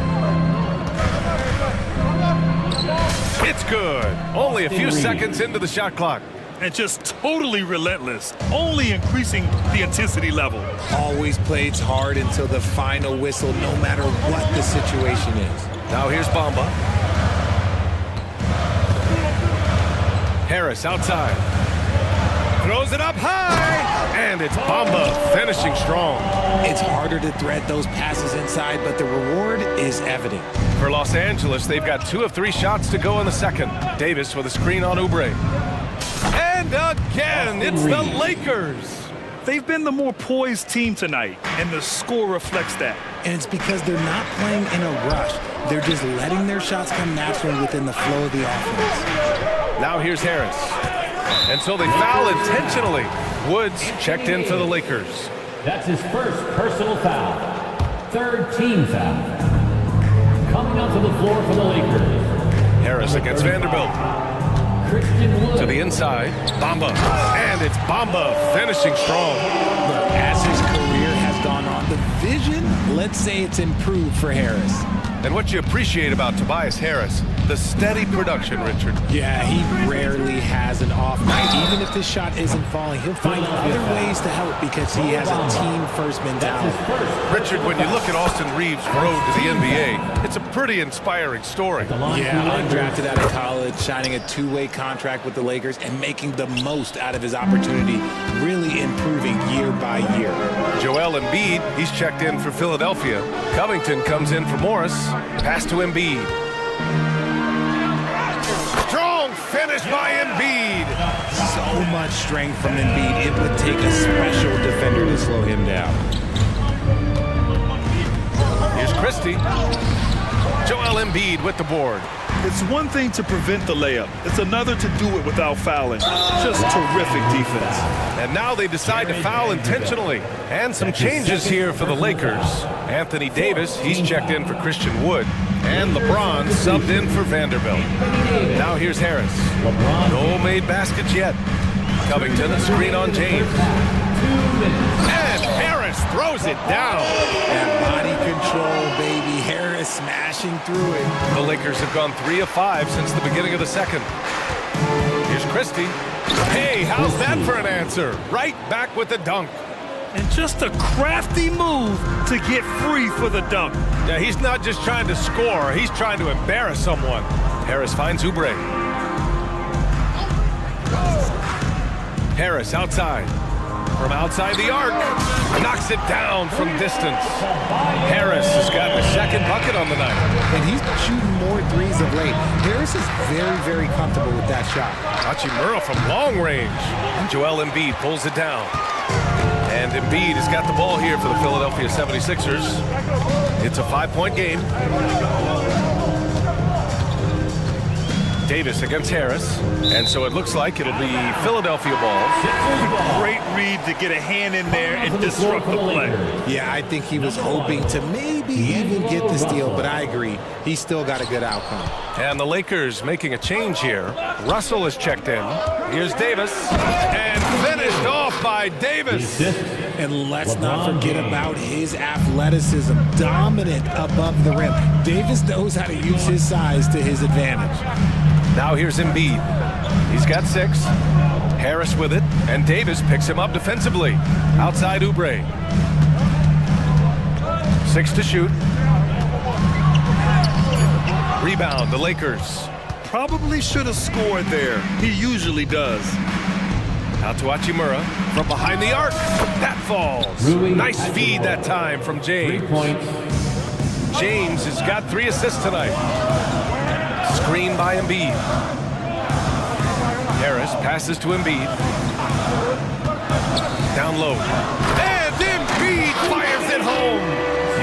Speaker 1: It's good. Only a few seconds into the shot clock.
Speaker 2: And just totally relentless, only increasing the intensity level.
Speaker 9: Always plays hard until the final whistle, no matter what the situation is.
Speaker 1: Now here's Bamba. Harris outside. Throws it up high. And it's Bamba finishing strong.
Speaker 9: It's harder to thread those passes inside, but the reward is evident.
Speaker 1: For Los Angeles, they've got 2 of 3 shots to go in the second. Davis with a screen on Oubre. And again, it's the Lakers.
Speaker 2: They've been the more poised team tonight, and the score reflects that.
Speaker 9: And it's because they're not playing in a rush. They're just letting their shots come naturally within the flow of the offense.
Speaker 1: Now here's Harris. And so they foul intentionally. Woods checked in for the Lakers.
Speaker 3: That's his first personal foul. 3rd team foul. Coming onto the floor for the Lakers.
Speaker 1: Harris against Vanderbilt. To the inside, Bamba. And it's Bamba finishing strong.
Speaker 9: Look, as his career has gone on, the vision, let's say it's improved for Harris.
Speaker 1: And what you appreciate about Tobias Harris the steady production, Richard.
Speaker 9: Yeah, he rarely has an off night. Even if this shot isn't falling, he'll find other ways to help because he has a team-first mentality.
Speaker 1: Richard, when you look at Austin Reeves' road to the NBA, it's a pretty inspiring story.
Speaker 9: Yeah, undrafted out of college, signing a two-way contract with the Lakers and making the most out of his opportunity, really improving year by year.
Speaker 1: Joel Embiid, he's checked in for Philadelphia. Covington comes in for Morris. Pass to Embiid. Strong finish by Embiid.
Speaker 9: So much strength from Embiid. It would take a special defender to slow him down.
Speaker 1: Here's Christie. Joel Embiid with the board.
Speaker 2: It's one thing to prevent the layup. It's another to do it without fouling. Just terrific defense.
Speaker 1: And now they decide to foul intentionally. And some changes here for the Lakers. Anthony Davis, he's checked in for Christian Wood. And LeBron subbed in for Vanderbilt. Now here's Harris. No made baskets yet. Covington, a screen on James. And Harris throws it down.
Speaker 9: And body control, baby. Harris smashing through it.
Speaker 1: The Lakers have gone 3 of 5 since the beginning of the second. Here's Christie. Hey, how's that for an answer? Right back with the dunk.
Speaker 2: And just a crafty move to get free for the dunk.
Speaker 1: Yeah, he's not just trying to score, he's trying to embarrass someone. Harris finds Oubre. Harris outside. From outside the arc. Knocks it down from distance. Harris has gotten a second bucket on the night.
Speaker 9: And he's shooting more threes of late. Harris is very, very comfortable with that shot.
Speaker 1: Hachimura from long range. Joel Embiid pulls it down. And Embiid has got the ball here for the Philadelphia 76ers. It's a 5-point game. Davis against Harris. And so it looks like it'll be Philadelphia ball.
Speaker 2: Great read to get a hand in there and disrupt the play.
Speaker 9: Yeah, I think he was hoping to maybe even get the steal, but I agree. He's still got a good outcome.
Speaker 1: And the Lakers making a change here. Russell is checked in. Here's Davis. And finished off by Davis.
Speaker 9: And let's not forget about his athleticism. Dominant above the rim. Davis knows how to use his size to his advantage.
Speaker 1: Now here's Embiid. He's got 6. Harris with it. And Davis picks him up defensively. Outside Oubre. 6 to shoot. Rebound, the Lakers.
Speaker 2: Probably should have scored there. He usually does.
Speaker 1: Out to Hachimura from behind the arc. That falls. Nice feed that time from James.
Speaker 3: 3 points.
Speaker 1: James has got 3 assists tonight. Screen by Embiid. Harris passes to Embiid. Down low. And Embiid fires it home.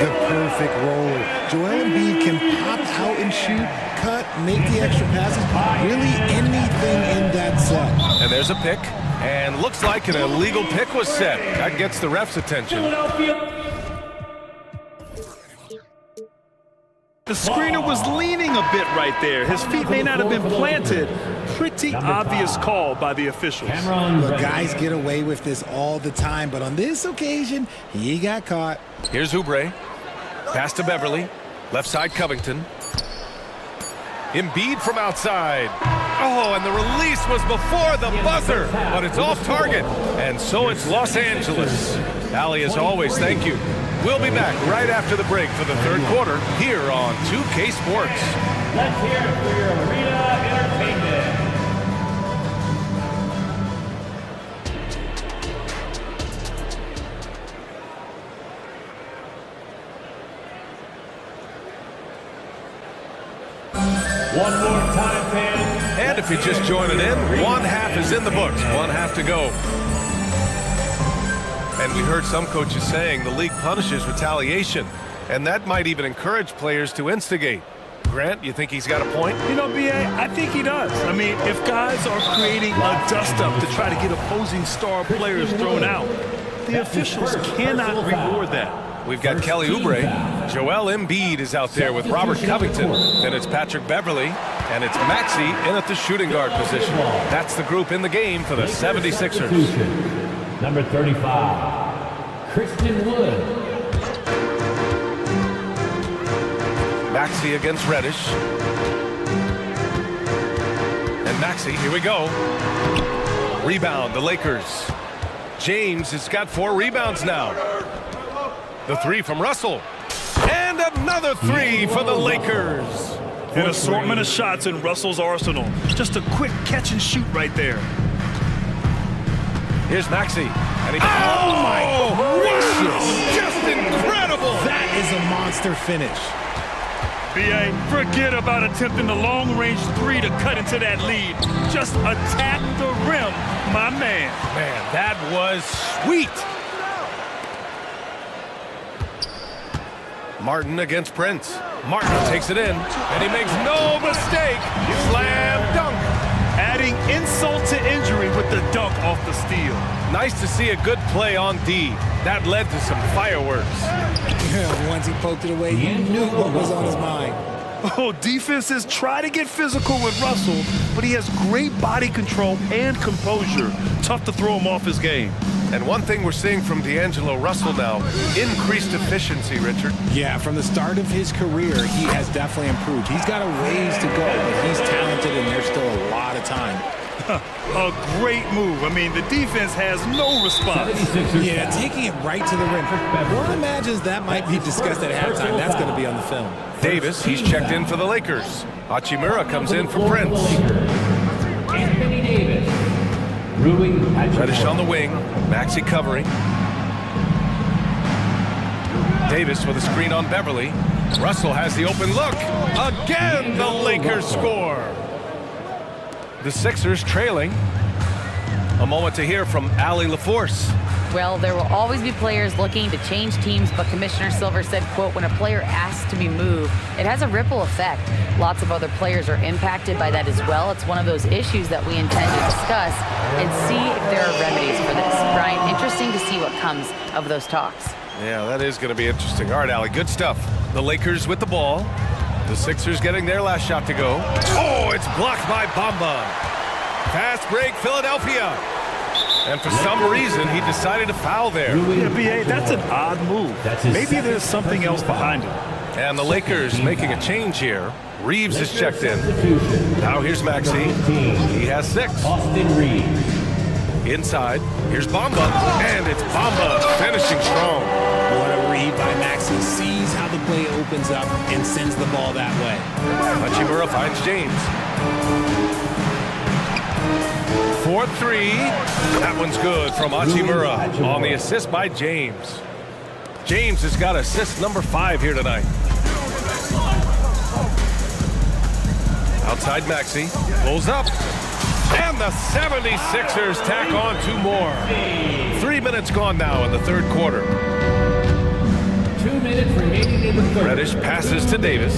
Speaker 9: The perfect roller. Joel Embiid can pop out and shoot, cut, make the extra passes, really anything in that set.
Speaker 1: And there's a pick, and looks like an illegal pick was set. That gets the ref's attention.
Speaker 2: The screener was leaning a bit right there. His feet may not have been planted. Pretty obvious call by the officials.
Speaker 9: Look, guys get away with this all the time, but on this occasion, he got caught.
Speaker 1: Here's Oubre. Pass to Beverly. Left side Covington. Embiid from outside. Oh, and the release was before the buzzer, but it's off target. And so it's Los Angeles. Ali, as always, thank you. We'll be back right after the break for the third quarter here on 2K Sports.
Speaker 3: Let's hear it for your arena entertainment. One more time, fans.
Speaker 1: And if you're just joining in, 1/2 is in the books, 1/2 to go. And we heard some coaches saying the league punishes retaliation, and that might even encourage players to instigate. Grant, you think he's got a point?
Speaker 2: You know, B.A., I think he does. I mean, if guys are creating a dust-up to try to get opposing star players thrown out, the officials cannot reward that.
Speaker 1: We've got Kelly Oubre. Joel Embiid is out there with Robert Covington. Then it's Patrick Beverly. And it's Maxey in at the shooting guard position. That's the group in the game for the 76ers.
Speaker 3: Number 35, Christian Wood.
Speaker 1: Maxey against Reddish. And Maxey, here we go. Rebound, the Lakers. James has got 4 rebounds now. The 3 from Russell. And another 3 for the Lakers.
Speaker 2: An assortment of shots in Russell's arsenal. Just a quick catch and shoot right there.
Speaker 1: Here's Maxey. And
Speaker 9: Oh my gracious!
Speaker 1: Just incredible!
Speaker 9: That is a monster finish.
Speaker 2: B.A., forget about attempting the long-range 3 to cut into that lead. Just attack the rim, my man.
Speaker 1: Man, that was sweet. Martin against Prince. Martin takes it in, and he makes no mistake. Slam dunk.
Speaker 2: Adding insult to injury with the dunk off the steal.
Speaker 1: Nice to see a good play on D. That led to some fireworks.
Speaker 9: Once he poked it away, you knew what was on his mind.
Speaker 2: Oh, defenses try to get physical with Russell, but he has great body control and composure. Tough to throw him off his game.
Speaker 1: And one thing we're seeing from D'Angelo Russell now, increased efficiency, Richard.
Speaker 9: Yeah, from the start of his career, he has definitely improved. He's got a ways to go, but he's talented and there's still a lot of time.
Speaker 2: A great move. I mean, the defense has no response.
Speaker 9: Yeah, taking it right to the rim. One imagines that might be discussed at halftime. That's going to be on the film.
Speaker 1: Davis, he's checked in for the Lakers. Hachimura comes in for Prince.
Speaker 3: Anthony Davis.
Speaker 1: Reddish on the wing. Maxey covering. Davis with a screen on Beverly. Russell has the open look. Again, the Lakers score. The Sixers trailing. A moment to hear from Allie LaForce.
Speaker 11: Well, there will always be players looking to change teams, but Commissioner Silver said, quote, when a player asks to be moved, it has a ripple effect. Lots of other players are impacted by that as well. It's one of those issues that we intend to discuss and see if there are remedies for this. Brian, interesting to see what comes of those talks.
Speaker 1: Yeah, that is going to be interesting. All right, Allie, good stuff. The Lakers with the ball. The Sixers getting their last shot to go. Oh, it's blocked by Bamba. Fast break, Philadelphia. And for some reason, he decided to foul there.
Speaker 2: Yeah, B.A., that's an odd move. Maybe there's something else behind it.
Speaker 1: And the Lakers making a change here. Reeves is checked in. Now here's Maxey. He has 6.
Speaker 3: Austin Reeves.
Speaker 1: Inside, here's Bamba. And it's Bamba finishing strong.
Speaker 9: What a read by Maxey. Sees how the play opens up and sends the ball that way.
Speaker 1: Hachimura finds James. 4-3. That one's good from Hachimura on the assist by James. James has got assist number 5 here tonight. Outside Maxey. Pulls up. And the 76ers tack on 2 more. 3 minutes gone now in the third quarter.
Speaker 3: 2 minutes remaining in the third.
Speaker 1: Reddish passes to Davis.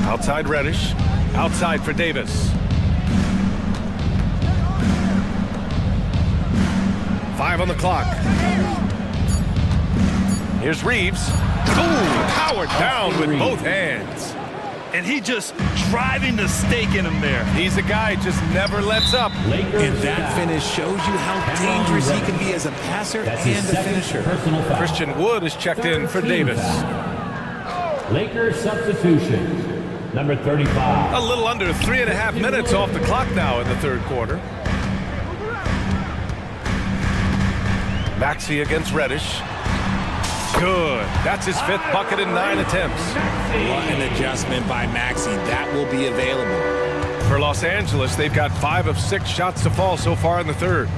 Speaker 1: Outside Reddish. Outside for Davis. 5 on the clock. Here's Reeves. Ooh, powered down with both hands.
Speaker 2: And he just driving the stake in him there.
Speaker 1: He's a guy just never lets up.
Speaker 9: And that finish shows you how dangerous he can be as a passer and a finisher.
Speaker 1: Christian Wood is checked in for Davis.
Speaker 3: Lakers substitution. Number 35.
Speaker 1: A little under 3.5 minutes off the clock now in the third quarter. Maxey against Reddish. Good. That's his 5th bucket in 9 attempts.
Speaker 9: What an adjustment by Maxey. That will be available.
Speaker 1: For Los Angeles, they've got 5 of 6 shots to fall so far in the third.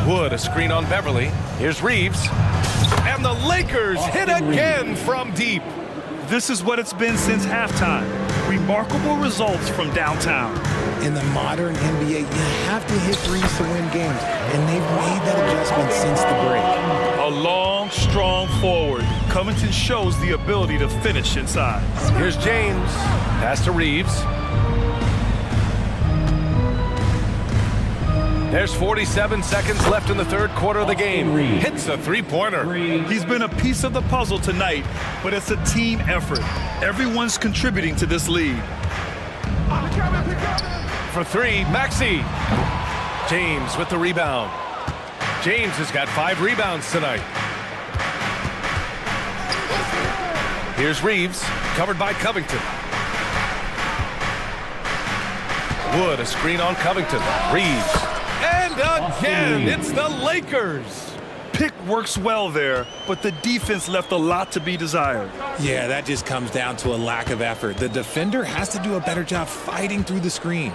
Speaker 1: Wood, a screen on Beverly. Here's Reeves. And the Lakers hit again from deep.
Speaker 2: This is what it's been since halftime. Remarkable results from downtown.
Speaker 9: In the modern NBA, you have to hit threes to win games, and they've made that adjustment since the break.
Speaker 2: A long, strong forward. Covington shows the ability to finish inside.
Speaker 1: Here's James. Pass to Reeves. There's 47 seconds left in the third quarter of the game. Hits a 3-pointer.
Speaker 2: He's been a piece of the puzzle tonight, but it's a team effort. Everyone's contributing to this lead.
Speaker 1: For 3, Maxey. James with the rebound. James has got 5 rebounds tonight. Here's Reeves, covered by Covington. Wood, a screen on Covington. Reeves. And again, it's the Lakers.
Speaker 2: Pick works well there, but the defense left a lot to be desired.
Speaker 9: Yeah, that just comes down to a lack of effort. The defender has to do a better job fighting through the screen.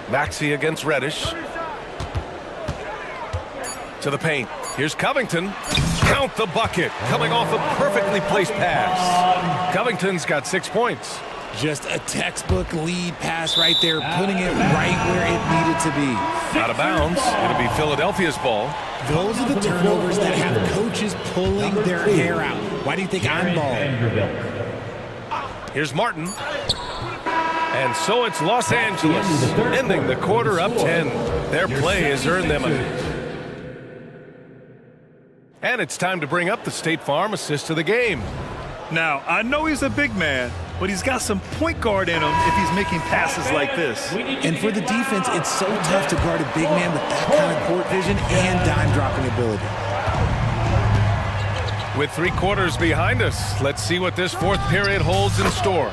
Speaker 1: Maxey against Reddish. To the paint. Here's Covington. Count the bucket. Coming off a perfectly placed pass. Covington's got 6 points.
Speaker 9: Just a textbook lead pass right there, putting it right where it needed to be.
Speaker 1: Out of bounds. It'll be Philadelphia's ball.
Speaker 9: Those are the turnovers that have coaches pulling their hair out. Why do you think I'm balling?
Speaker 1: Here's Martin. And so it's Los Angeles, ending the quarter up 10. Their play has earned them a... And it's time to bring up the State Farm assist of the game.
Speaker 2: Now, I know he's a big man, but he's got some point guard in him if he's making passes like this.
Speaker 9: And for the defense, it's so tough to guard a big man with that kind of court vision and dime-dropping ability.
Speaker 1: With 3 quarters behind us, let's see what this fourth period holds in store.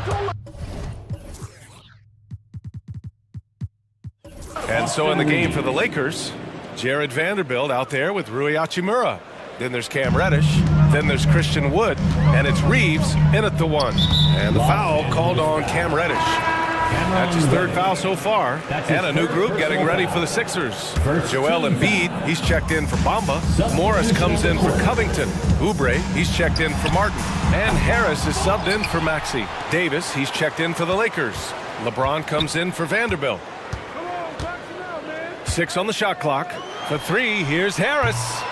Speaker 1: And so in the game for the Lakers, Jared Vanderbilt out there with Rui Hachimura. Then there's Cam Reddish. Then there's Christian Wood. And it's Reeves in at the 1. And the foul called on Cam Reddish. That's his 3rd foul so far. And a new group getting ready for the Sixers. Joel Embiid, he's checked in for Bamba. Morris comes in for Covington. Oubre, he's checked in for Martin. And Harris is subbed in for Maxey. Davis, he's checked in for the Lakers. LeBron comes in for Vanderbilt. 6 on the shot clock. For 3, here's Harris.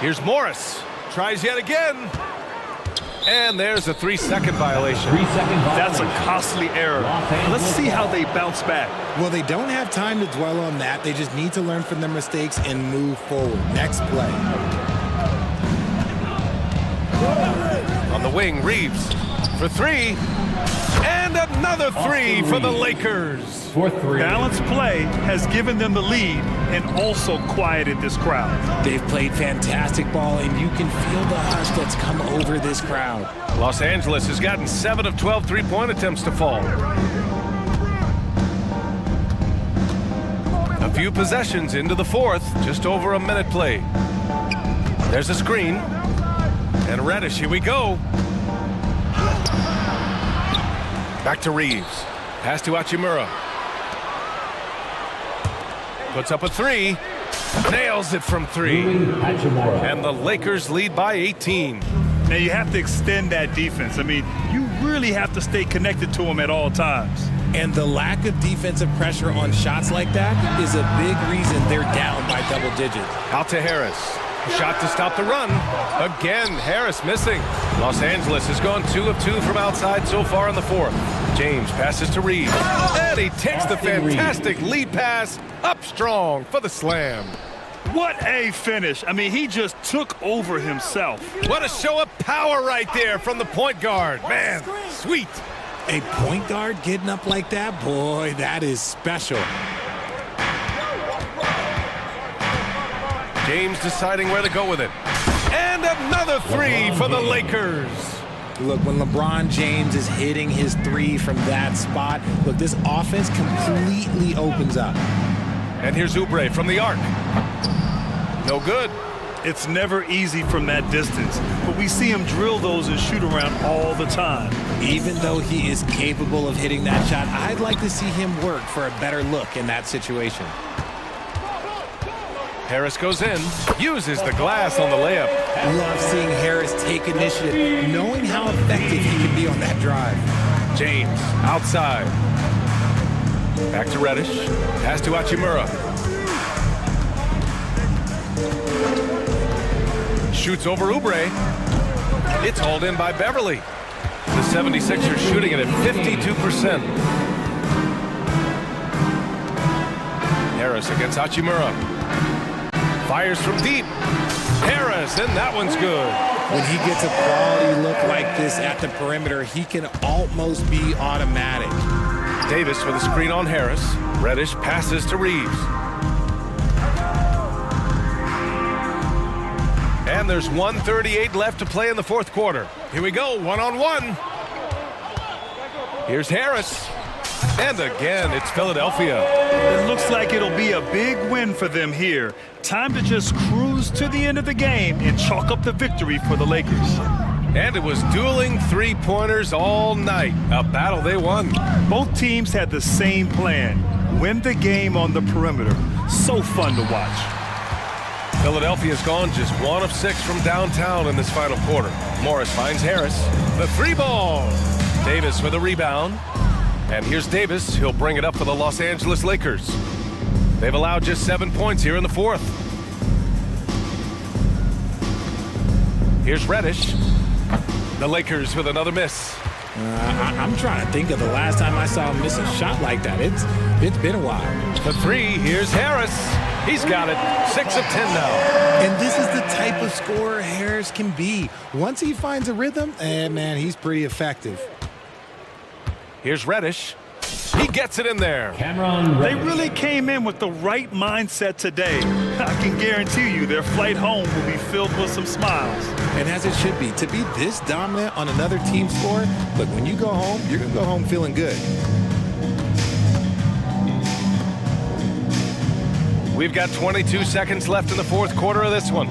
Speaker 1: Here's Morris. Tries yet again. And there's a 3-second violation.
Speaker 2: That's a costly error. Let's see how they bounce back.
Speaker 9: Well, they don't have time to dwell on that. They just need to learn from their mistakes and move forward. Next play.
Speaker 1: On the wing, Reeves for 3. And another 3 for the Lakers.
Speaker 2: Balanced play has given them the lead and also quieted this crowd.
Speaker 9: They've played fantastic ball, and you can feel the hush that's come over this crowd.
Speaker 1: Los Angeles has gotten 7 of 12 3-point attempts to fall. A few possessions into the fourth, just over a minute played. There's a screen. And Reddish, here we go. Back to Reeves. Pass to Hachimura. Puts up a 3. Nails it from 3. And the Lakers lead by 18.
Speaker 2: Now you have to extend that defense. I mean, you really have to stay connected to them at all times.
Speaker 9: And the lack of defensive pressure on shots like that is a big reason they're down by double digits.
Speaker 1: Out to Harris. Shot to stop the run. Again, Harris missing. Los Angeles has gone 2 of 2 from outside so far in the fourth. James passes to Reeves. And he takes the fantastic lead pass up strong for the slam.
Speaker 2: What a finish. I mean, he just took over himself.
Speaker 1: What a show of power right there from the point guard. Man, sweet.
Speaker 9: A point guard getting up like that? Boy, that is special.
Speaker 1: James deciding where to go with it. And another 3 for the Lakers.
Speaker 9: Look, when LeBron James is hitting his 3 from that spot, look, this offense completely opens up.
Speaker 1: And here's Oubre from the arc. No good.
Speaker 2: It's never easy from that distance, but we see him drill those and shoot around all the time.
Speaker 9: Even though he is capable of hitting that shot, I'd like to see him work for a better look in that situation.
Speaker 1: Harris goes in, uses the glass on the layup.
Speaker 9: Love seeing Harris take initiative, knowing how effective he can be on that drive.
Speaker 1: James, outside. Back to Reddish. Pass to Hachimura. Shoots over Oubre. It's hauled in by Beverly. The 76ers shooting it at 52%. Harris against Hachimura. Fires from deep. Harris, and that one's good.
Speaker 9: When he gets a quality look like this at the perimeter, he can almost be automatic.
Speaker 1: Davis with a screen on Harris. Reddish passes to Reeves. And there's 1:38 left to play in the fourth quarter. Here we go, one-on-one. Here's Harris. And again, it's Philadelphia.
Speaker 2: It looks like it'll be a big win for them here. Time to just cruise to the end of the game and chalk up the victory for the Lakers.
Speaker 1: And it was dueling three-pointers all night. A battle they won.
Speaker 2: Both teams had the same plan. Win the game on the perimeter. So fun to watch.
Speaker 1: Philadelphia's gone just 1 of 6 from downtown in this final quarter. Morris finds Harris. The three ball. Davis with a rebound. And here's Davis. He'll bring it up for the Los Angeles Lakers. They've allowed just 7 points here in the fourth. Here's Reddish. The Lakers with another miss.
Speaker 9: I'm trying to think of the last time I saw him miss a shot like that. It's been a while.
Speaker 1: The three, here's Harris. He's got it. 6 of 10 now.
Speaker 9: And this is the type of scorer Harris can be. Once he finds a rhythm, man, he's pretty effective.
Speaker 1: Here's Reddish. He gets it in there.
Speaker 2: They really came in with the right mindset today. I can guarantee you their flight home will be filled with some smiles.
Speaker 9: And as it should be. To be this dominant on another team's floor, look, when you go home, you're going to go home feeling good.
Speaker 1: We've got 22 seconds left in the fourth quarter of this one.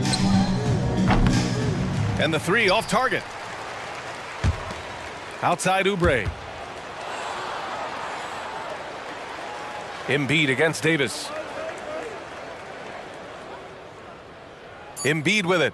Speaker 1: And the three off target. Outside Oubre. Embiid against Davis. Embiid with it.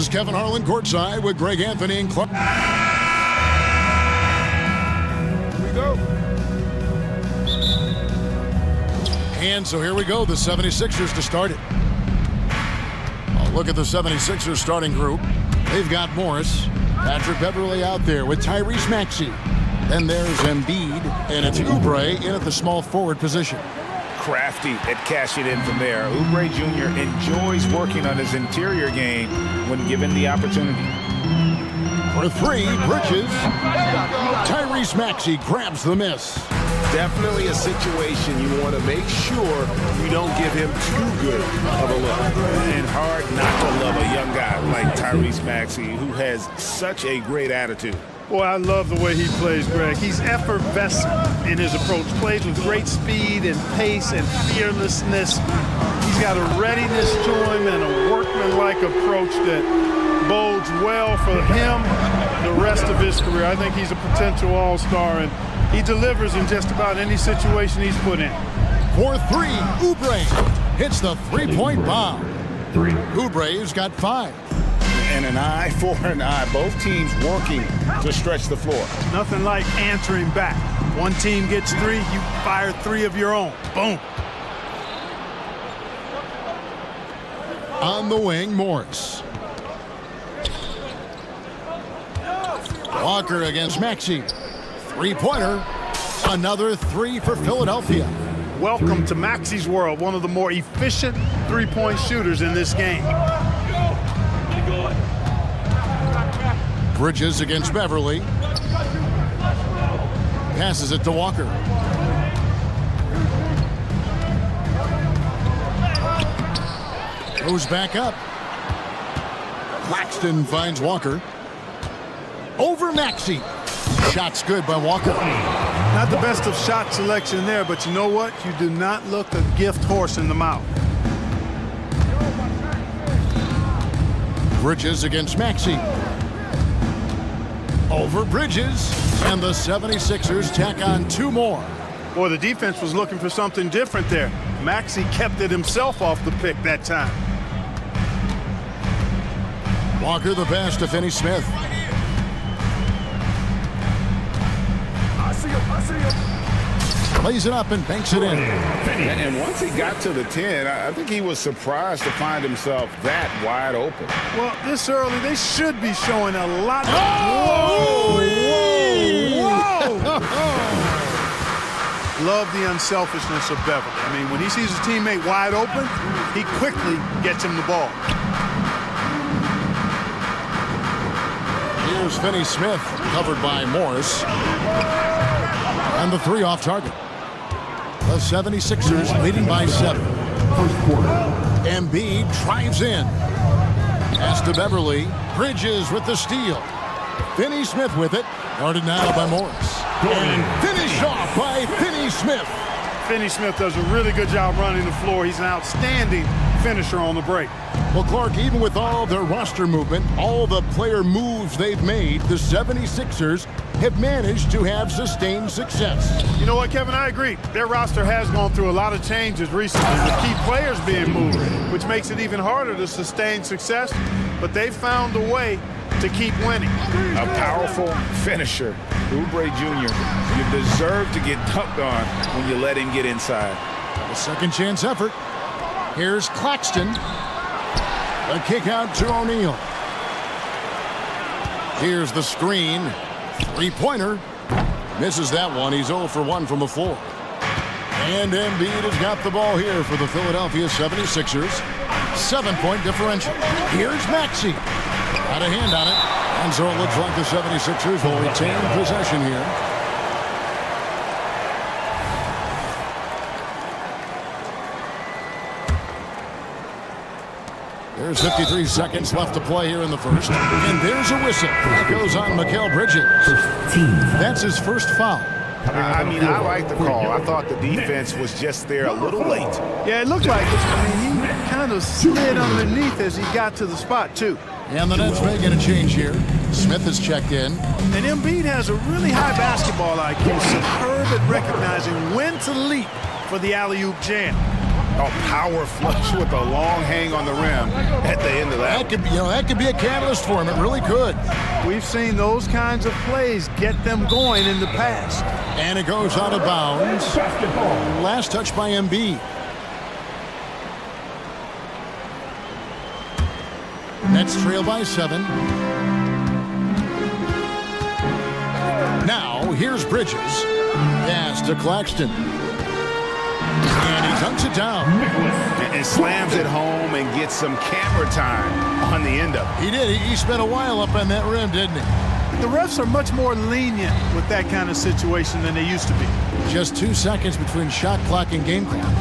Speaker 6: is Kevin Harlan courtside with Greg Anthony and Clark.
Speaker 2: Here we go.
Speaker 6: And so here we go, the 76ers to start it. Oh, look at the 76ers starting group. They've got Morris, Patrick Beverley out there with Tyrese Maxey. Then there's Embiid, and it's Oubre in at the small forward position.
Speaker 7: Crafty at cashing in from there. Oubre Jr. enjoys working on his interior game when given the opportunity.
Speaker 6: For three, Bridges. Tyrese Maxey grabs the miss.
Speaker 12: Definitely a situation you want to make sure you don't give him too good of a look.
Speaker 7: And hard not to love a young guy like Tyrese Maxey, who has such a great attitude.
Speaker 4: Boy, I love the way he plays, Greg. He's effervescent in his approach. Plays with great speed and pace and fearlessness. He's got a readiness to him and a workmanlike approach that bodes well for him the rest of his career. I think he's a potential all-star, and he delivers in just about any situation he's put in.
Speaker 6: For three, Oubre hits the three-point bomb. Oubre's got 5.
Speaker 7: And an eye for an eye. Both teams working to stretch the floor.
Speaker 4: Nothing like answering back. One team gets 3, you fire 3 of your own. Boom.
Speaker 6: On the wing, Morris. Walker against Maxey. Three-pointer. Another 3 for Philadelphia.
Speaker 4: Welcome to Maxey's world, one of the more efficient three-point shooters in this game.
Speaker 6: Bridges against Beverley. Passes it to Walker. Goes back up. Claxton finds Walker. Over Maxey. Shot's good by Walker.
Speaker 4: Not the best of shot selection there, but you know what? You do not look a gift horse in the mouth.
Speaker 6: Bridges against Maxey. Over Bridges, and the 76ers tack on 2 more.
Speaker 4: Boy, the defense was looking for something different there. Maxey kept it himself off the pick that time.
Speaker 6: Walker the pass to Finney Smith. Plays it up and banks it in.
Speaker 7: And once he got to the 10, I think he was surprised to find himself that wide open.
Speaker 4: Well, this early, they should be showing a lot of...
Speaker 6: Oh!
Speaker 4: Whoa! Love the unselfishness of Beverley. I mean, when he sees his teammate wide open, he quickly gets him the ball.
Speaker 6: Here's Finney Smith, covered by Morris. And the 3 off target. The 76ers leading by 7.
Speaker 10: First quarter.
Speaker 6: Embiid drives in. Pass to Beverley. Bridges with the steal. Finney Smith with it. Guarded now by Morris. And finished off by Finney Smith.
Speaker 4: Finney Smith does a really good job running the floor. He's an outstanding finisher on the break.
Speaker 6: Well, Clark, even with all their roster movement, all the player moves they've made, the 76ers have managed to have sustained success.
Speaker 4: You know what, Kevin? I agree. Their roster has gone through a lot of changes recently with key players being moved, which makes it even harder to sustain success, but they've found a way to keep winning.
Speaker 7: A powerful finisher, Oubre Jr. You deserve to get dunked on when you let him get inside.
Speaker 6: A second chance effort. Here's Claxton. A kick out to O'Neal. Here's the screen. Three-pointer. Misses that one. He's 0 for 1 from the floor. And Embiid has got the ball here for the Philadelphia 76ers. 7-point differential. Here's Maxey. Got a hand on it. And so it looks like the 76ers will retain possession here. There's 53 seconds left to play here in the first. And there's a whistle. That goes on Mikal Bridges. That's his first foul.
Speaker 7: I mean, I like the call. I thought the defense was just there a little late.
Speaker 4: Yeah, it looked like it. I mean, he kind of slid underneath as he got to the spot, too.
Speaker 6: And the Nets making a change here. Smith has checked in.
Speaker 4: And Embiid has a really high basketball IQ. Superb at recognizing when to leap for the alley-oop jam.
Speaker 7: Oh, power flush with a long hang on the rim at the end of that.
Speaker 6: That could be a catalyst for him. It really could.
Speaker 4: We've seen those kinds of plays get them going in the past.
Speaker 6: And it goes out of bounds. Last touch by Embiid. Nets trail by 7. Now, here's Bridges. Pass to Claxton. And he dunks it down.
Speaker 7: And slams it home and gets some camera time on the end of it.
Speaker 6: He did. He spent a while up on that rim, didn't he?
Speaker 4: The refs are much more lenient with that kind of situation than they used to be.
Speaker 6: Just 2 seconds between shot clock and game clock.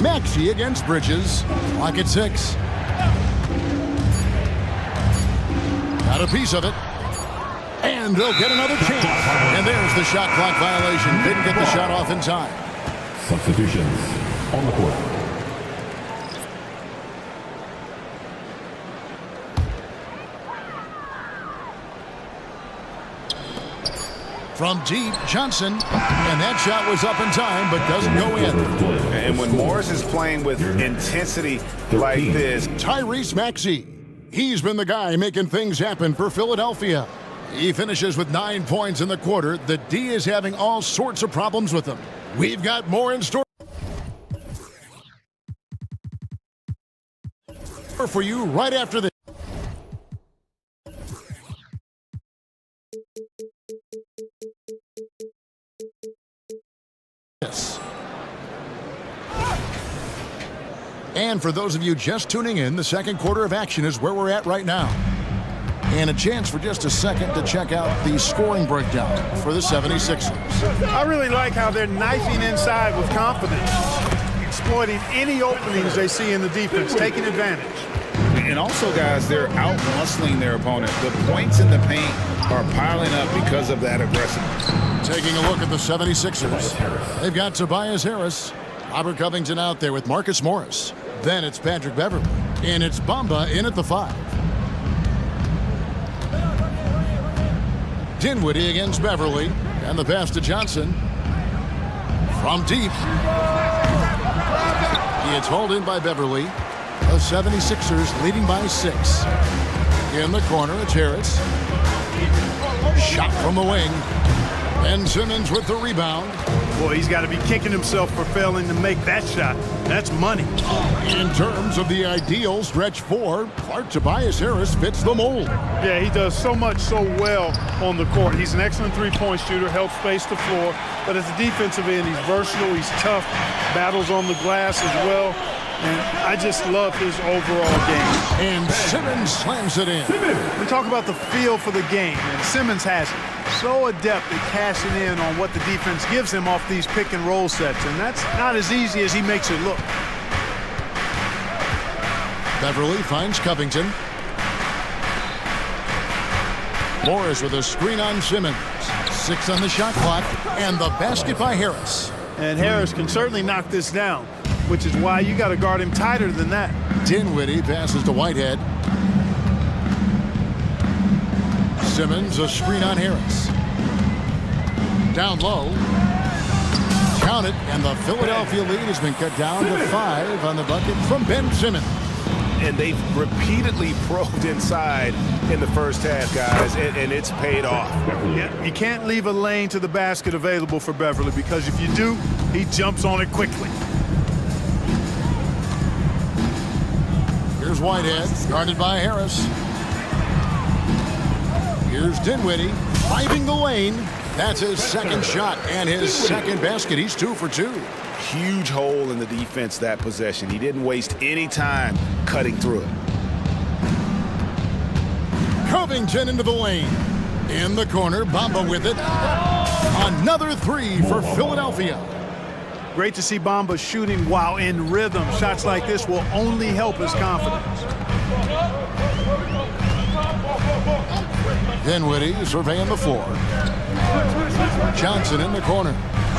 Speaker 6: Maxey against Bridges. Clock at 6. Got a piece of it. And they'll get another chance. And there's the shot clock violation. Didn't get the shot off in time.
Speaker 10: Substitutions on the court.
Speaker 6: From deep, Johnson. And that shot was up in time, but doesn't go in.
Speaker 7: And when Morris is playing with intensity like this.
Speaker 6: Tyrese Maxey. He's been the guy making things happen for Philadelphia. He finishes with 9 points in the quarter. The D is having all sorts of problems with him. We've got more in store for you right after this. And for those of you just tuning in, the second quarter of action is where we're at right now. And a chance for just a second to check out the scoring breakdown for the 76ers.
Speaker 4: I really like how they're knifing inside with confidence, exploiting any openings they see in the defense, taking advantage.
Speaker 7: And also, guys, they're out-muscling their opponent. The points in the paint are piling up because of that aggressiveness.
Speaker 6: Taking a look at the 76ers. They've got Tobias Harris, Robert Covington out there with Marcus Morris. Then it's Patrick Beverley. And it's Bamba in at the 5. Dinwiddie against Beverley. And the pass to Johnson. From deep. It's hauled in by Beverley. The 76ers leading by 6. In the corner, it's Harris. Shot from the wing. Ben Simmons with the rebound.
Speaker 4: Boy, he's got to be kicking himself for failing to make that shot. That's money.
Speaker 6: In terms of the ideal stretch 4, Clark Tobias Harris fits the mold.
Speaker 4: Yeah, he does so much so well on the court. He's an excellent three-point shooter, helps space the floor. But at the defensive end, he's versatile, he's tough, battles on the glass as well. And I just love his overall game.
Speaker 6: And Simmons slams it in.
Speaker 4: We talk about the feel for the game, and Simmons has it. So adept at cashing in on what the defense gives him off these pick and roll sets, and that's not as easy as he makes it look.
Speaker 6: Beverley finds Covington. Morris with a screen on Simmons. 6 on the shot clock, and the basket by Harris.
Speaker 4: And Harris can certainly knock this down, which is why you got to guard him tighter than that.
Speaker 6: Dinwiddie passes to Whitehead. Simmons, a screen on Harris. Down low. Count it, and the Philadelphia lead has been cut down to 5 on the bucket from Ben Simmons.
Speaker 7: And they've repeatedly probed inside in the first half, guys, and it's paid off.
Speaker 4: Yeah, you can't leave a lane to the basket available for Beverley, because if you do, he jumps on it quickly.
Speaker 6: Here's Whitehead, guarded by Harris. Here's Dinwiddie, finding the lane. That's his second shot and his second basket. He's 2 for 2.
Speaker 7: Huge hole in the defense that possession. He didn't waste any time cutting through it.
Speaker 6: Covington into the lane. In the corner, Bamba with it. Another 3 for Philadelphia.
Speaker 4: Great to see Bamba shooting while in rhythm. Shots like this will only help his confidence.
Speaker 6: Dinwiddie surveying the floor. Johnson in the corner.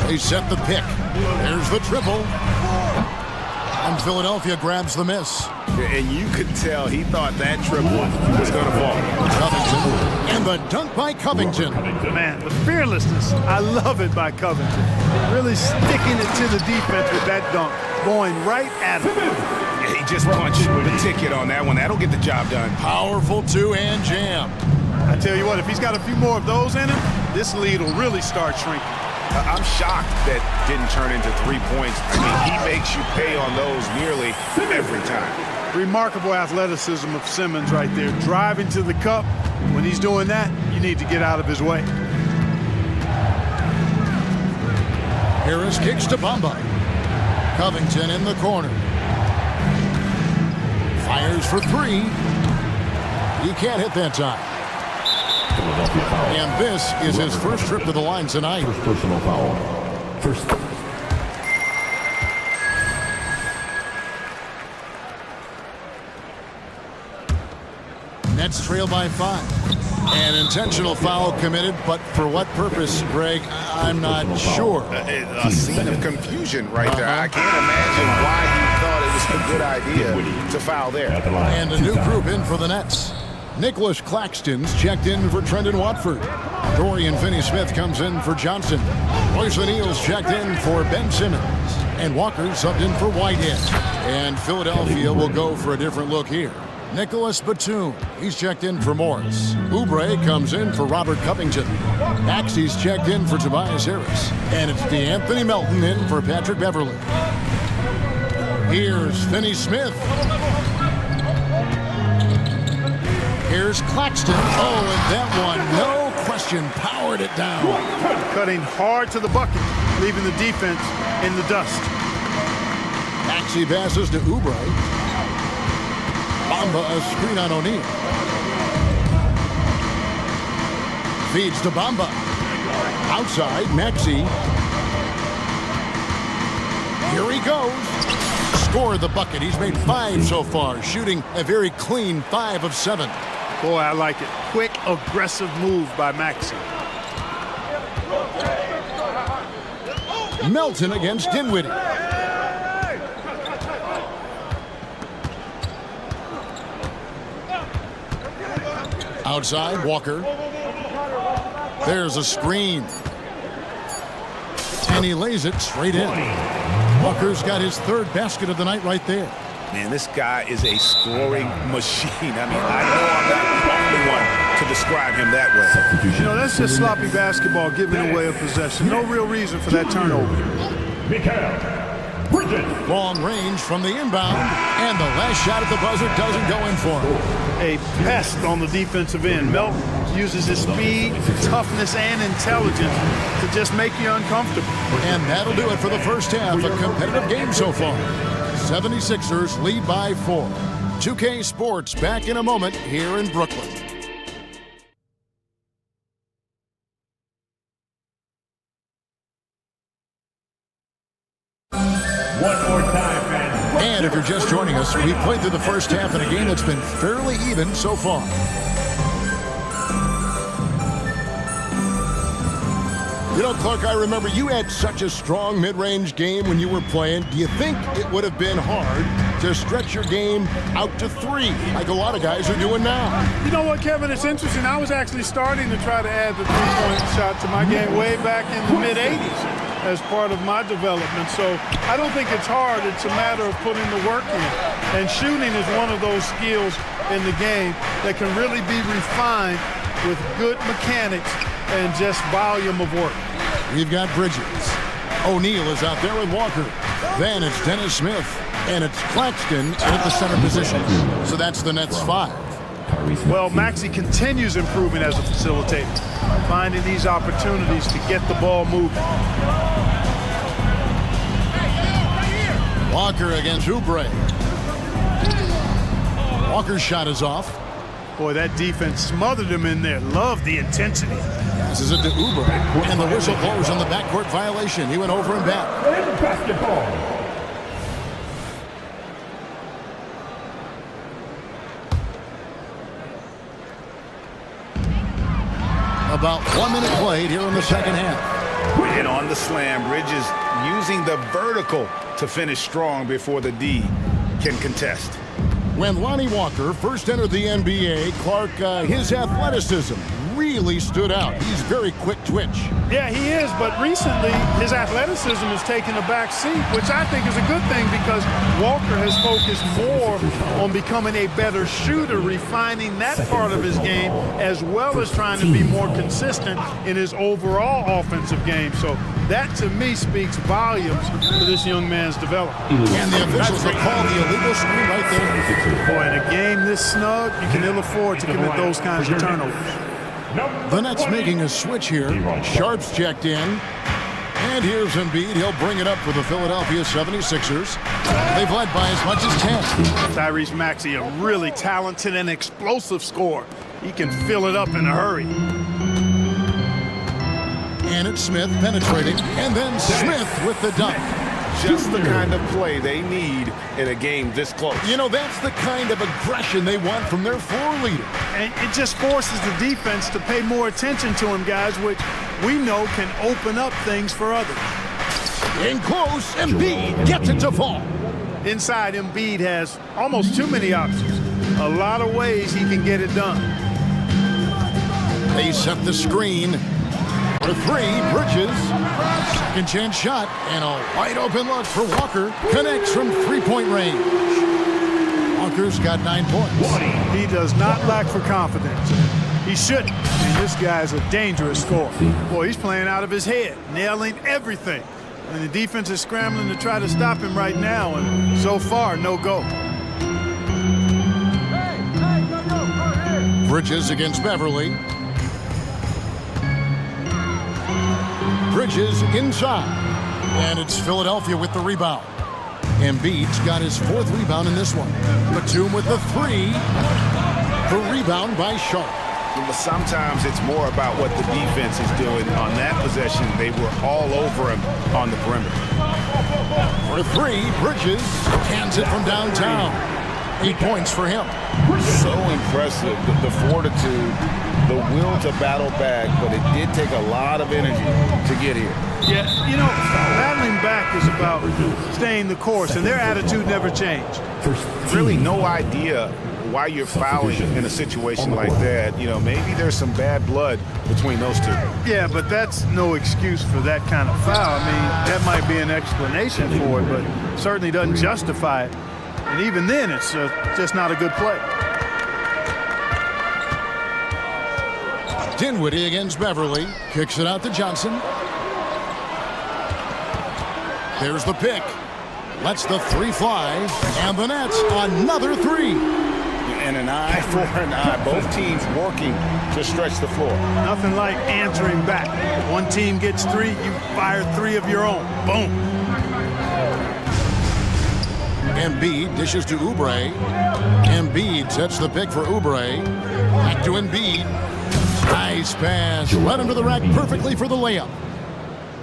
Speaker 6: They set the pick. There's the triple. And Philadelphia grabs the miss.
Speaker 7: And you could tell he thought that triple was going to fall.
Speaker 6: Covington. And the dunk by Covington.
Speaker 4: Man, the fearlessness, I love it by Covington. Really sticking it to the defense with that dunk, going right at him.
Speaker 7: Yeah, he just punched the ticket on that one. That'll get the job done.
Speaker 6: Powerful two-hand jam.
Speaker 4: I tell you what, if he's got a few more of those in him, this lead will really start shrinking.
Speaker 7: I'm shocked that didn't turn into 3 points. I mean, he makes you pay on those nearly every time.
Speaker 4: Remarkable athleticism of Simmons right there, driving to the cup. When he's doing that, you need to get out of his way.
Speaker 6: Harris kicks to Bamba. Covington in the corner. Fires for three. He can't hit that time. And this is his first trip to the line tonight.
Speaker 10: First personal foul. First.
Speaker 6: Nets trail by 5. An intentional foul committed, but for what purpose, Greg? I'm not sure.
Speaker 7: A scene of confusion right there. I can't imagine why he thought it was a good idea to foul there.
Speaker 6: And a new group in for the Nets. Nicholas Claxton's checked in for Trendon Watford. Dorian Finney-Smith comes in for Johnson. Royce O'Neal's checked in for Ben Simmons. And Walker subbed in for Whitehead. And Philadelphia will go for a different look here. Nicholas Batum, he's checked in for Morris. Oubre comes in for Robert Covington. Maxey's checked in for Tobias Harris. And it's DeAnthony Melton in for Patrick Beverly. Here's Finney-Smith. Here's Claxton. Oh, and that one, no question, powered it down.
Speaker 4: Cutting hard to the bucket, leaving the defense in the dust.
Speaker 6: Maxey passes to Oubre. Bamba a screen on O'Neal. Feeds to Bamba. Outside, Maxey. Here he goes. Scored the bucket. He's made 5 so far, shooting a very clean 5 of 7.
Speaker 4: Boy, I like it. Quick, aggressive move by Maxey.
Speaker 6: Melton against Dinwiddie. Outside, Walker. There's a screen. And he lays it straight in. Walker's got his 3rd basket of the night right there.
Speaker 7: Man, this guy is a scoring machine. I mean, I know I'm not the only one to describe him that way.
Speaker 4: You know, that's just sloppy basketball, giving away a possession. No real reason for that turnover.
Speaker 6: Long range from the inbound, and the last shot at the buzzer doesn't go in for him.
Speaker 4: A pest on the defensive end. Melton uses his speed, toughness, and intelligence to just make you uncomfortable.
Speaker 6: And that'll do it for the first half. A competitive game so far. 76ers lead by 4. 2K Sports back in a moment here in Brooklyn.
Speaker 3: One more time, fans.
Speaker 6: And if you're just joining us, we've played through the first half in a game that's been fairly even so far. You know, Clark, I remember you had such a strong mid-range game when you were playing. Do you think it would have been hard to stretch your game out to 3, like a lot of guys are doing now?
Speaker 4: You know what, Kevin? It's interesting. I was actually starting to try to add the three-point shot to my game way back in the mid-'80s as part of my development. So I don't think it's hard. It's a matter of putting the work in. And shooting is one of those skills in the game that can really be refined with good mechanics and just volume of work.
Speaker 6: We've got Bridges. O'Neal is out there with Walker. Then it's Dennis Smith. And it's Claxton at the center position. So that's the Nets 5.
Speaker 4: Well, Maxey continues improving as a facilitator, finding these opportunities to get the ball moving.
Speaker 6: Walker against Oubre. Walker's shot is off.
Speaker 4: Boy, that defense smothered him in there. Love the intensity.
Speaker 6: Passes it to Oubre. And the whistle blows on the backcourt violation. He went over and back.
Speaker 10: Basketball.
Speaker 6: About 1 minute played here in the second half.
Speaker 7: And on the slam, Bridges using the vertical to finish strong before the D can contest.
Speaker 6: When Lonnie Walker first entered the NBA, Clark, his athleticism really stood out. He's very quick twitch.
Speaker 4: Yeah, he is, but recently his athleticism has taken a back seat, which I think is a good thing because Walker has focused more on becoming a better shooter, refining that part of his game, as well as trying to be more consistent in his overall offensive game. So that, to me, speaks volumes for this young man's development.
Speaker 6: And the officials have called the illegal screen right there.
Speaker 4: Boy, in a game this snug, you can ill afford to commit those kinds of turnovers.
Speaker 6: The Nets making a switch here. Sharp's checked in. And here's Embiid. He'll bring it up for the Philadelphia 76ers. They've led by as much as 10.
Speaker 4: Tyrese Maxey, a really talented and explosive scorer. He can fill it up in a hurry.
Speaker 6: And it's Smith penetrating. And then Smith with the dunk.
Speaker 7: Just the kind of play they need in a game this close.
Speaker 6: You know, that's the kind of aggression they want from their floor leader.
Speaker 4: And it just forces the defense to pay more attention to him, guys, which we know can open up things for others.
Speaker 6: In close, Embiid gets it to fall.
Speaker 4: Inside, Embiid has almost too many options. A lot of ways he can get it done.
Speaker 6: They set the screen. For three, Bridges. Second chance shot, and a wide open look for Walker. Connects from three-point range. Walker's got 9 points.
Speaker 4: He does not lack for confidence. He shouldn't. And this guy's a dangerous scorer. Boy, he's playing out of his head, nailing everything. And the defense is scrambling to try to stop him right now, and so far, no go.
Speaker 6: Bridges against Beverly. Bridges inside. And it's Philadelphia with the rebound. Embiid's got his 4th rebound in this one. Batum with the 3. The rebound by Sharp.
Speaker 7: But sometimes it's more about what the defense is doing on that possession. They were all over him on the perimeter.
Speaker 6: For 3, Bridges hands it from downtown. 8 points for him.
Speaker 7: So impressive, the fortitude, the will to battle back, but it did take a lot of energy to get here.
Speaker 4: Yeah, you know, battling back is about staying the course, and their attitude never changed.
Speaker 7: Really no idea why you're fouling in a situation like that. You know, maybe there's some bad blood between those two.
Speaker 4: Yeah, but that's no excuse for that kind of foul. I mean, that might be an explanation for it, but certainly doesn't justify it. And even then, it's just not a good play.
Speaker 6: Dinwiddie against Beverly. Kicks it out to Johnson. There's the pick. Lets the 3 fly. And the Nets, another 3.
Speaker 7: And an eye for an eye. Both teams working to stretch the floor.
Speaker 4: Nothing like answering back. One team gets 3, you fire 3 of your own. Boom.
Speaker 6: Embiid dishes to Oubre. Embiid sets the pick for Oubre. Back to Embiid. Nice pass. Right under the rack perfectly for the layup.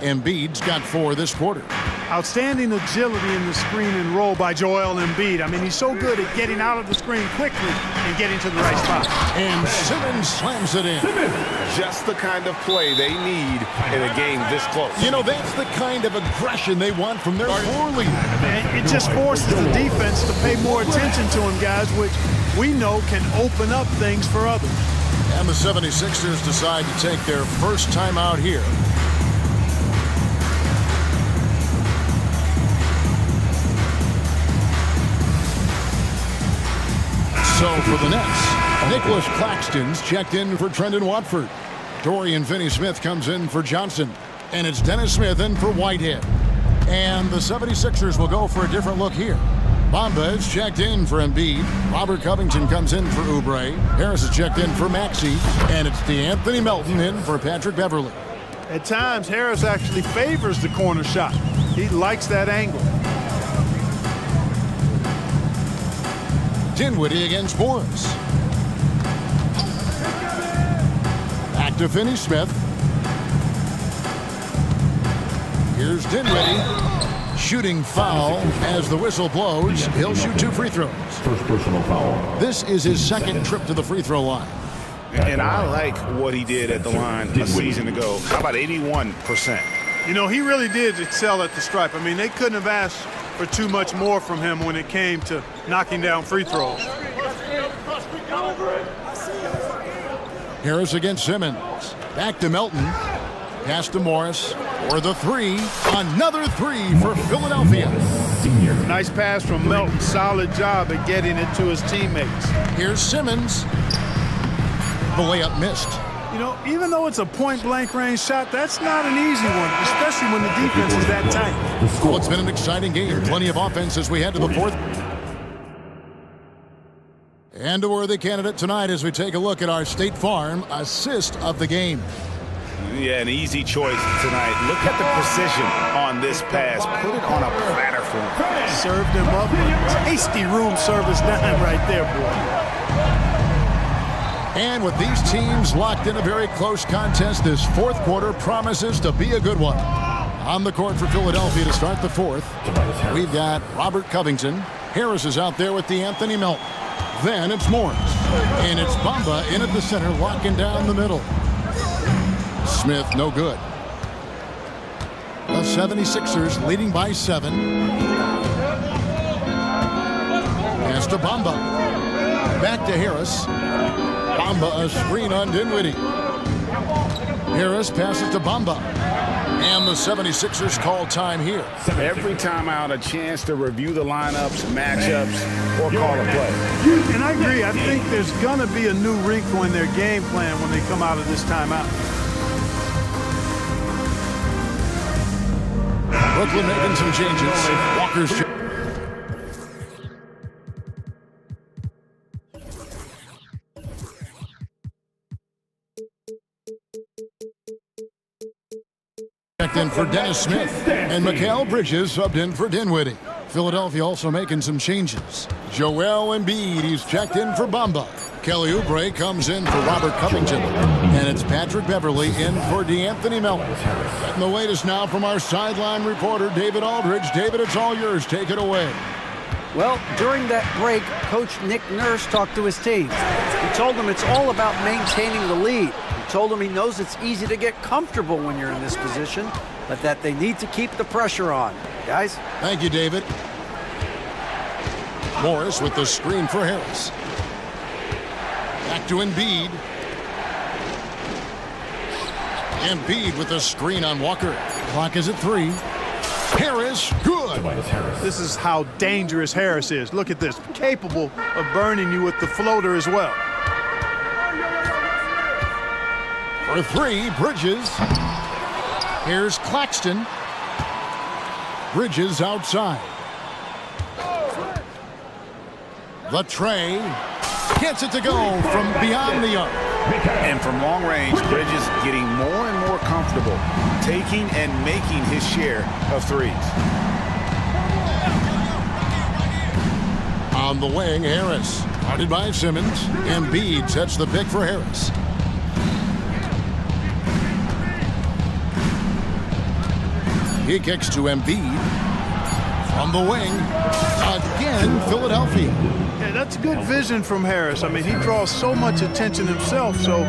Speaker 6: Embiid's got 4 this quarter.
Speaker 4: Outstanding agility in the screen and roll by Joel Embiid. I mean, he's so good at getting out of the screen quickly and getting to the right spot.
Speaker 6: And Simmons slams it in.
Speaker 7: Just the kind of play they need in a game this close.
Speaker 6: You know, that's the kind of aggression they want from their floor leader.
Speaker 4: And it just forces the defense to pay more attention to him, guys, which we know can open up things for others.
Speaker 6: And the 76ers decide to take their first time out here. So for the Nets, Nicholas Claxton's checked in for Trendon Watford. Dorian Finney-Smith comes in for Johnson. And it's Dennis Smith in for Whitehead. And the 76ers will go for a different look here. Bamba is checked in for Embiid. Robert Covington comes in for Oubre. Harris is checked in for Maxey. And it's DeAnthony Melton in for Patrick Beverly.
Speaker 4: At times, Harris actually favors the corner shot. He likes that angle.
Speaker 6: Dinwiddie against Morris. Back to Finney-Smith. Here's Dinwiddie. Shooting foul as the whistle blows. He'll shoot 2 free throws.
Speaker 10: First personal foul.
Speaker 6: This is his 2nd trip to the free throw line.
Speaker 7: And I like what he did at the line a season ago. How about 81%?
Speaker 4: You know, he really did excel at the stripe. I mean, they couldn't have asked for too much more from him when it came to knocking down free throws.
Speaker 6: Harris against Simmons. Back to Melton. Pass to Morris. For the three. Another three for Philadelphia.
Speaker 4: Nice pass from Melton. Solid job at getting it to his teammates.
Speaker 6: Here's Simmons. The layup missed.
Speaker 4: You know, even though it's a point-blank range shot, that's not an easy one, especially when the defense is that tight.
Speaker 6: Well, it's been an exciting game. Plenty of offense as we head to the fourth. And a worthy candidate tonight as we take a look at our State Farm assist of the game.
Speaker 7: Yeah, an easy choice tonight. Look at the precision on this pass. Put it on a platter for him.
Speaker 4: Served him up a tasty room service dime right there, boy.
Speaker 6: And with these teams locked in a very close contest, this fourth quarter promises to be a good one. On the court for Philadelphia to start the fourth, we've got Robert Covington. Harris is out there with D'Anthony Melton. Then it's Morris. And it's Bamba in at the center, locking down the middle. Smith, no good. The 76ers leading by 7. Pass to Bamba. Back to Harris. Bamba a screen on Dinwiddie. Harris passes to Bamba. And the 76ers call time here.
Speaker 7: Every time out, a chance to review the lineups, matchups, or call a play.
Speaker 4: And I agree. I think there's going to be a new wrinkle in their game plan when they come out of this timeout.
Speaker 6: Brooklyn making some changes. Walker's checked in for Dennis Smith, and Mikal Bridges subbed in for Dinwiddie. Philadelphia also making some changes. Joel Embiid, he's checked in for Bamba. Kelly Oubre comes in for Robert Covington. And it's Patrick Beverly in for D'Anthony Melton. And the latest now from our sideline reporter, David Aldridge. David, it's all yours. Take it away.
Speaker 13: Well, during that break, Coach Nick Nurse talked to his team. He told them it's all about maintaining the lead. He told them he knows it's easy to get comfortable when you're in this position, but that they need to keep the pressure on. Guys?
Speaker 6: Thank you, David. Morris with the screen for Harris. Back to Embiid. Embiid with the screen on Walker. Clock is at 3. Harris, good.
Speaker 4: This is how dangerous Harris is. Look at this. Capable of burning you with the floater as well.
Speaker 6: For 3, Bridges. Here's Claxton. Bridges outside. The tray. Gets it to go from beyond the arc.
Speaker 7: And from long range, Bridges getting more and more comfortable, taking and making his share of threes.
Speaker 6: On the wing, Harris. Guarded by Simmons. Embiid sets the pick for Harris. He kicks to Embiid. From the wing, again, Philadelphia.
Speaker 4: Yeah, that's good vision from Harris. I mean, he draws so much attention himself, so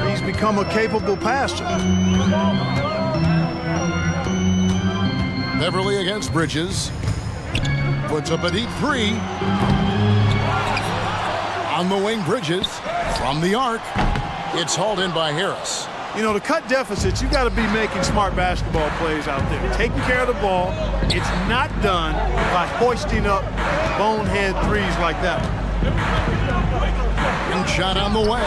Speaker 4: he's become a capable passer.
Speaker 6: Beverly against Bridges. Puts up a deep 3. On the wing, Bridges. From the arc, it's hauled in by Harris.
Speaker 4: You know, to cut deficits, you got to be making smart basketball plays out there. Taking care of the ball. It's not done by hoisting up bonehead threes like that.
Speaker 6: And shot on the way.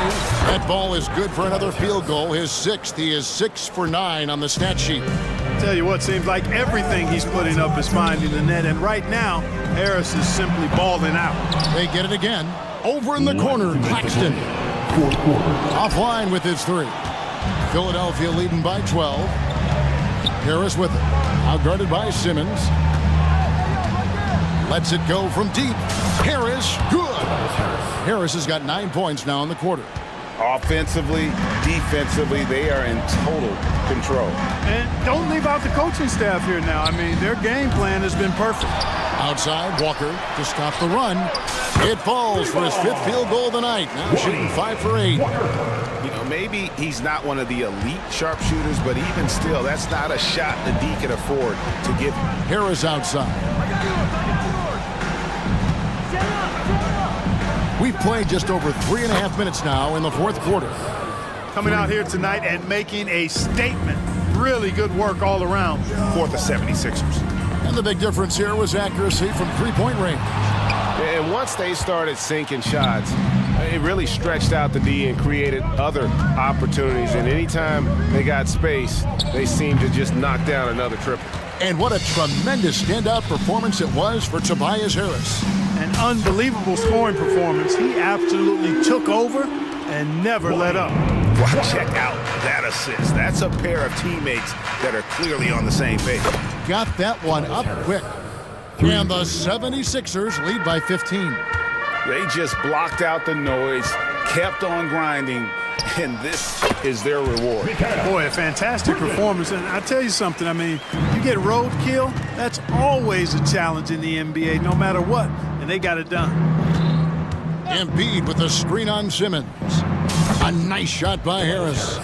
Speaker 6: That ball is good for another field goal. His 6th. He is 6 for 9 on the stat sheet.
Speaker 4: Tell you what, seems like everything he's putting up is finding the net. And right now, Harris is simply balling out.
Speaker 6: They get it again. Over in the corner, Claxton. Offline with his 3. Philadelphia leading by 12. Harris with it. Outguarded by Simmons. Lets it go from deep. Harris, good. Harris has got 9 points now in the quarter.
Speaker 7: Offensively, defensively, they are in total control.
Speaker 4: And don't leave out the coaching staff here now. I mean, their game plan has been perfect.
Speaker 6: Outside, Walker to stop the run. It falls for his 5th field goal of the night. Now shooting 5 for 8.
Speaker 7: You know, maybe he's not one of the elite sharpshooters, but even still, that's not a shot the D can afford to give him.
Speaker 6: Harris outside. We've played just over 3.5 minutes now in the fourth quarter.
Speaker 4: Coming out here tonight and making a statement. Really good work all around for the 76ers.
Speaker 6: And the big difference here was accuracy from three-point range.
Speaker 7: And once they started sinking shots, it really stretched out the D and created other opportunities. And anytime they got space, they seemed to just knock down another triple.
Speaker 6: And what a tremendous standout performance it was for Tobias Harris.
Speaker 4: An unbelievable scoring performance. He absolutely took over and never let up.
Speaker 14: Wow, check out that assist. That's a pair of teammates that are clearly on the same page.
Speaker 6: Got that one up quick. And the 76ers lead by 15.
Speaker 7: They just blocked out the noise, kept on grinding, and this is their reward.
Speaker 4: Boy, a fantastic performance. And I tell you something, I mean, you get roadkill, that's always a challenge in the NBA, no matter what. And they got it done.
Speaker 6: Embiid with a screen on Simmons. A nice shot by Harris.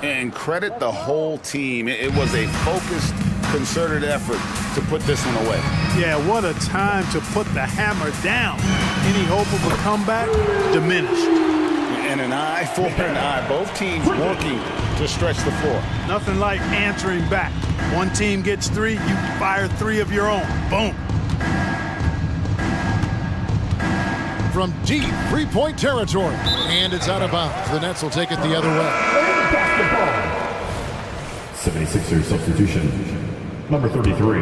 Speaker 7: And credit the whole team. It was a focused, concerted effort to put this one away.
Speaker 4: Yeah, what a time to put the hammer down. Any hope of a comeback diminished.
Speaker 7: And an eye for an eye. Both teams working to stretch the floor.
Speaker 4: Nothing like answering back. One team gets 3, you fire 3 of your own. Boom.
Speaker 6: From deep three-point territory. And it's out of bounds. The Nets will take it the other way.
Speaker 10: Basketball. 76ers substitution. Number 33,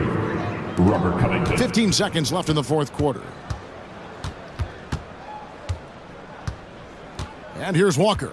Speaker 10: Robert Covington.
Speaker 6: 15 seconds left in the fourth quarter. And here's Walker.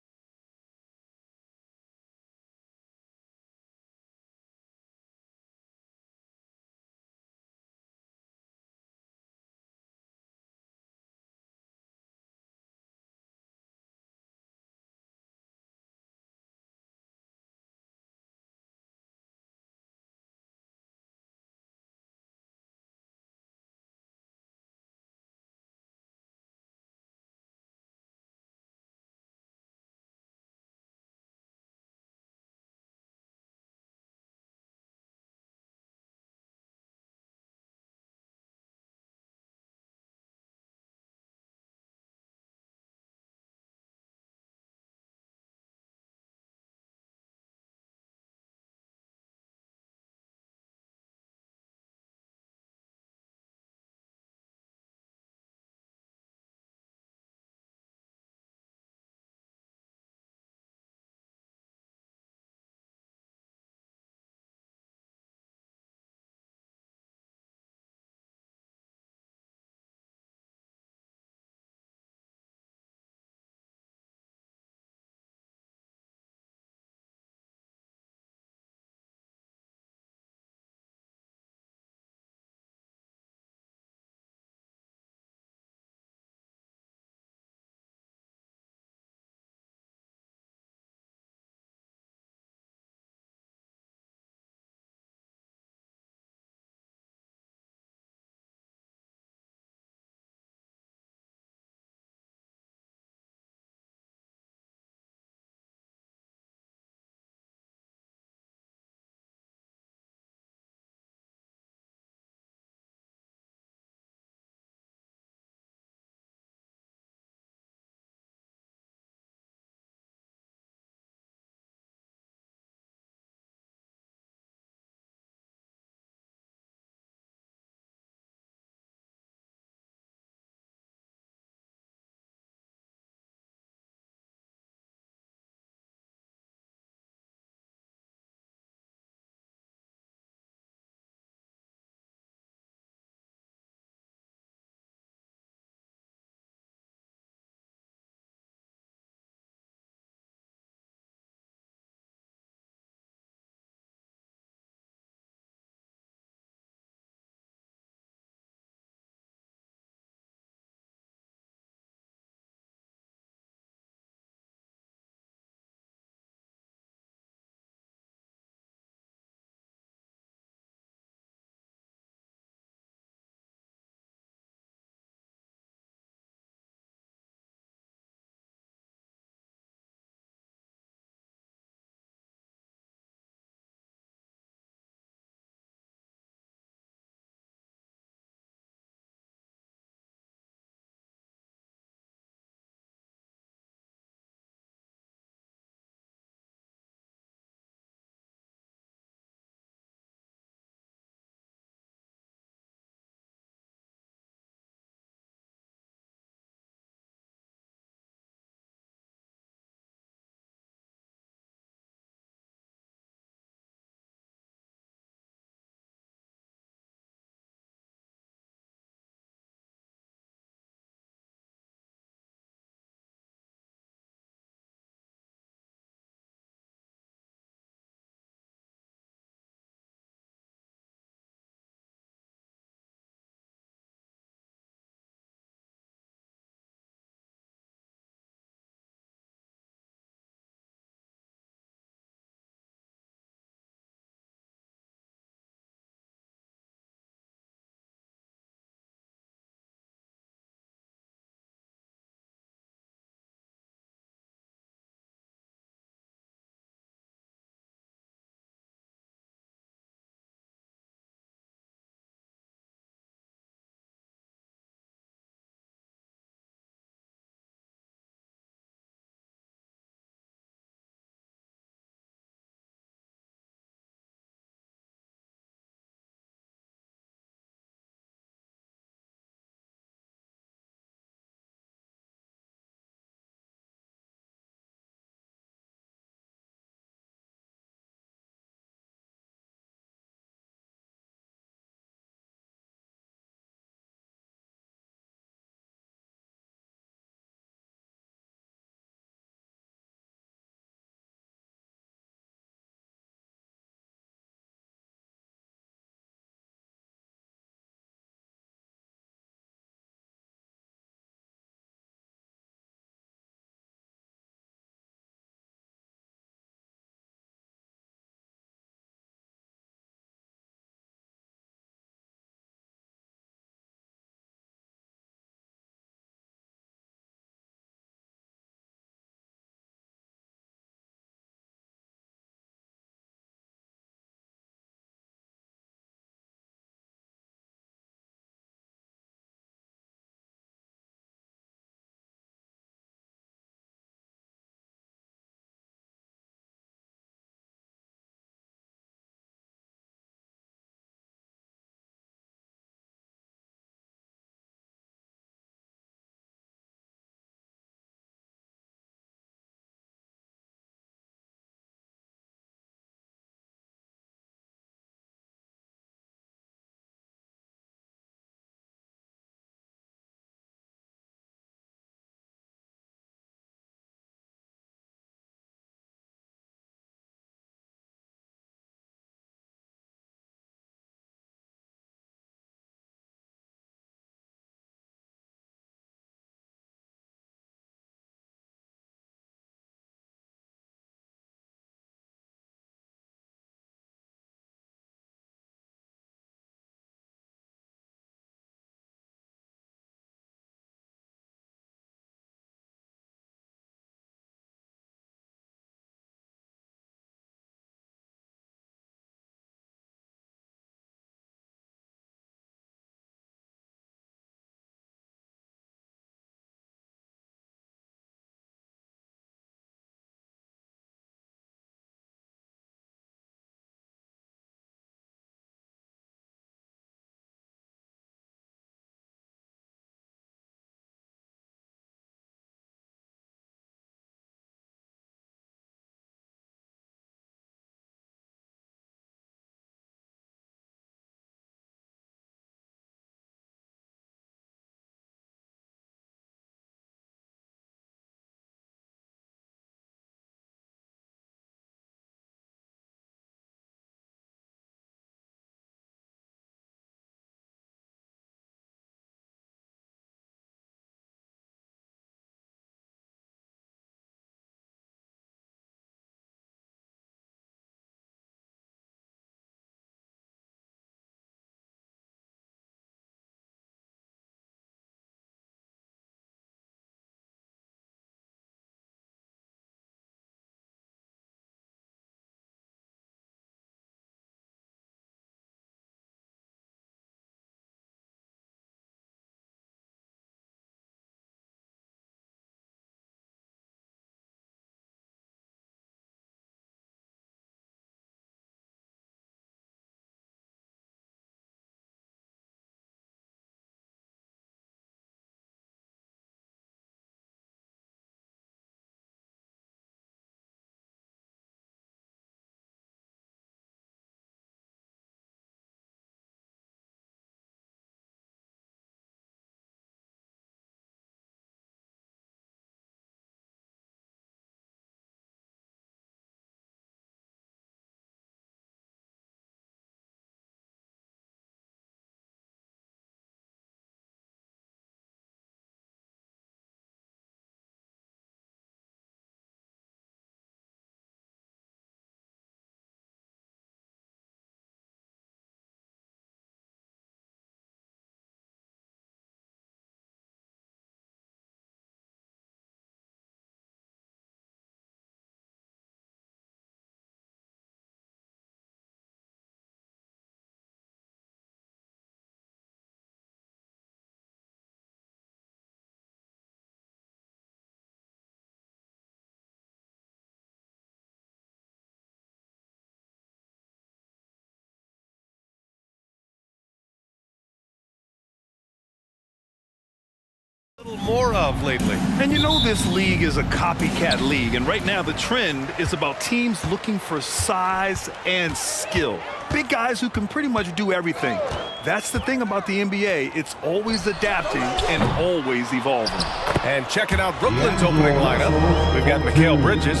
Speaker 1: More of lately.
Speaker 2: And you know this league is a copycat league, and right now the trend is about teams looking for size and skill. Big guys who can pretty much do everything. That's the thing about the NBA. It's always adapting and always evolving.
Speaker 1: And checking out Brooklyn's opening lineup, we've got Mikal Bridges,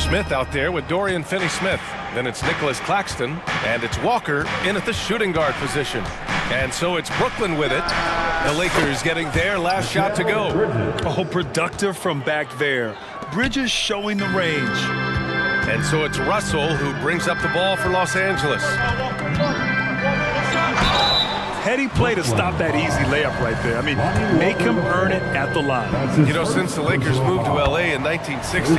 Speaker 1: Smith out there with Dorian Finney-Smith. Then it's Nicholas Claxton, and it's Walker in at the shooting guard position. And so it's Brooklyn with it. The Lakers getting their last shot to go.
Speaker 2: Oh, productive from back there. Bridges showing the range.
Speaker 1: And so it's Russell who brings up the ball for Los Angeles.
Speaker 2: Heady play to stop that easy layup right there. I mean, make him earn it at the line.
Speaker 1: You know, since the Lakers moved to LA in 1960,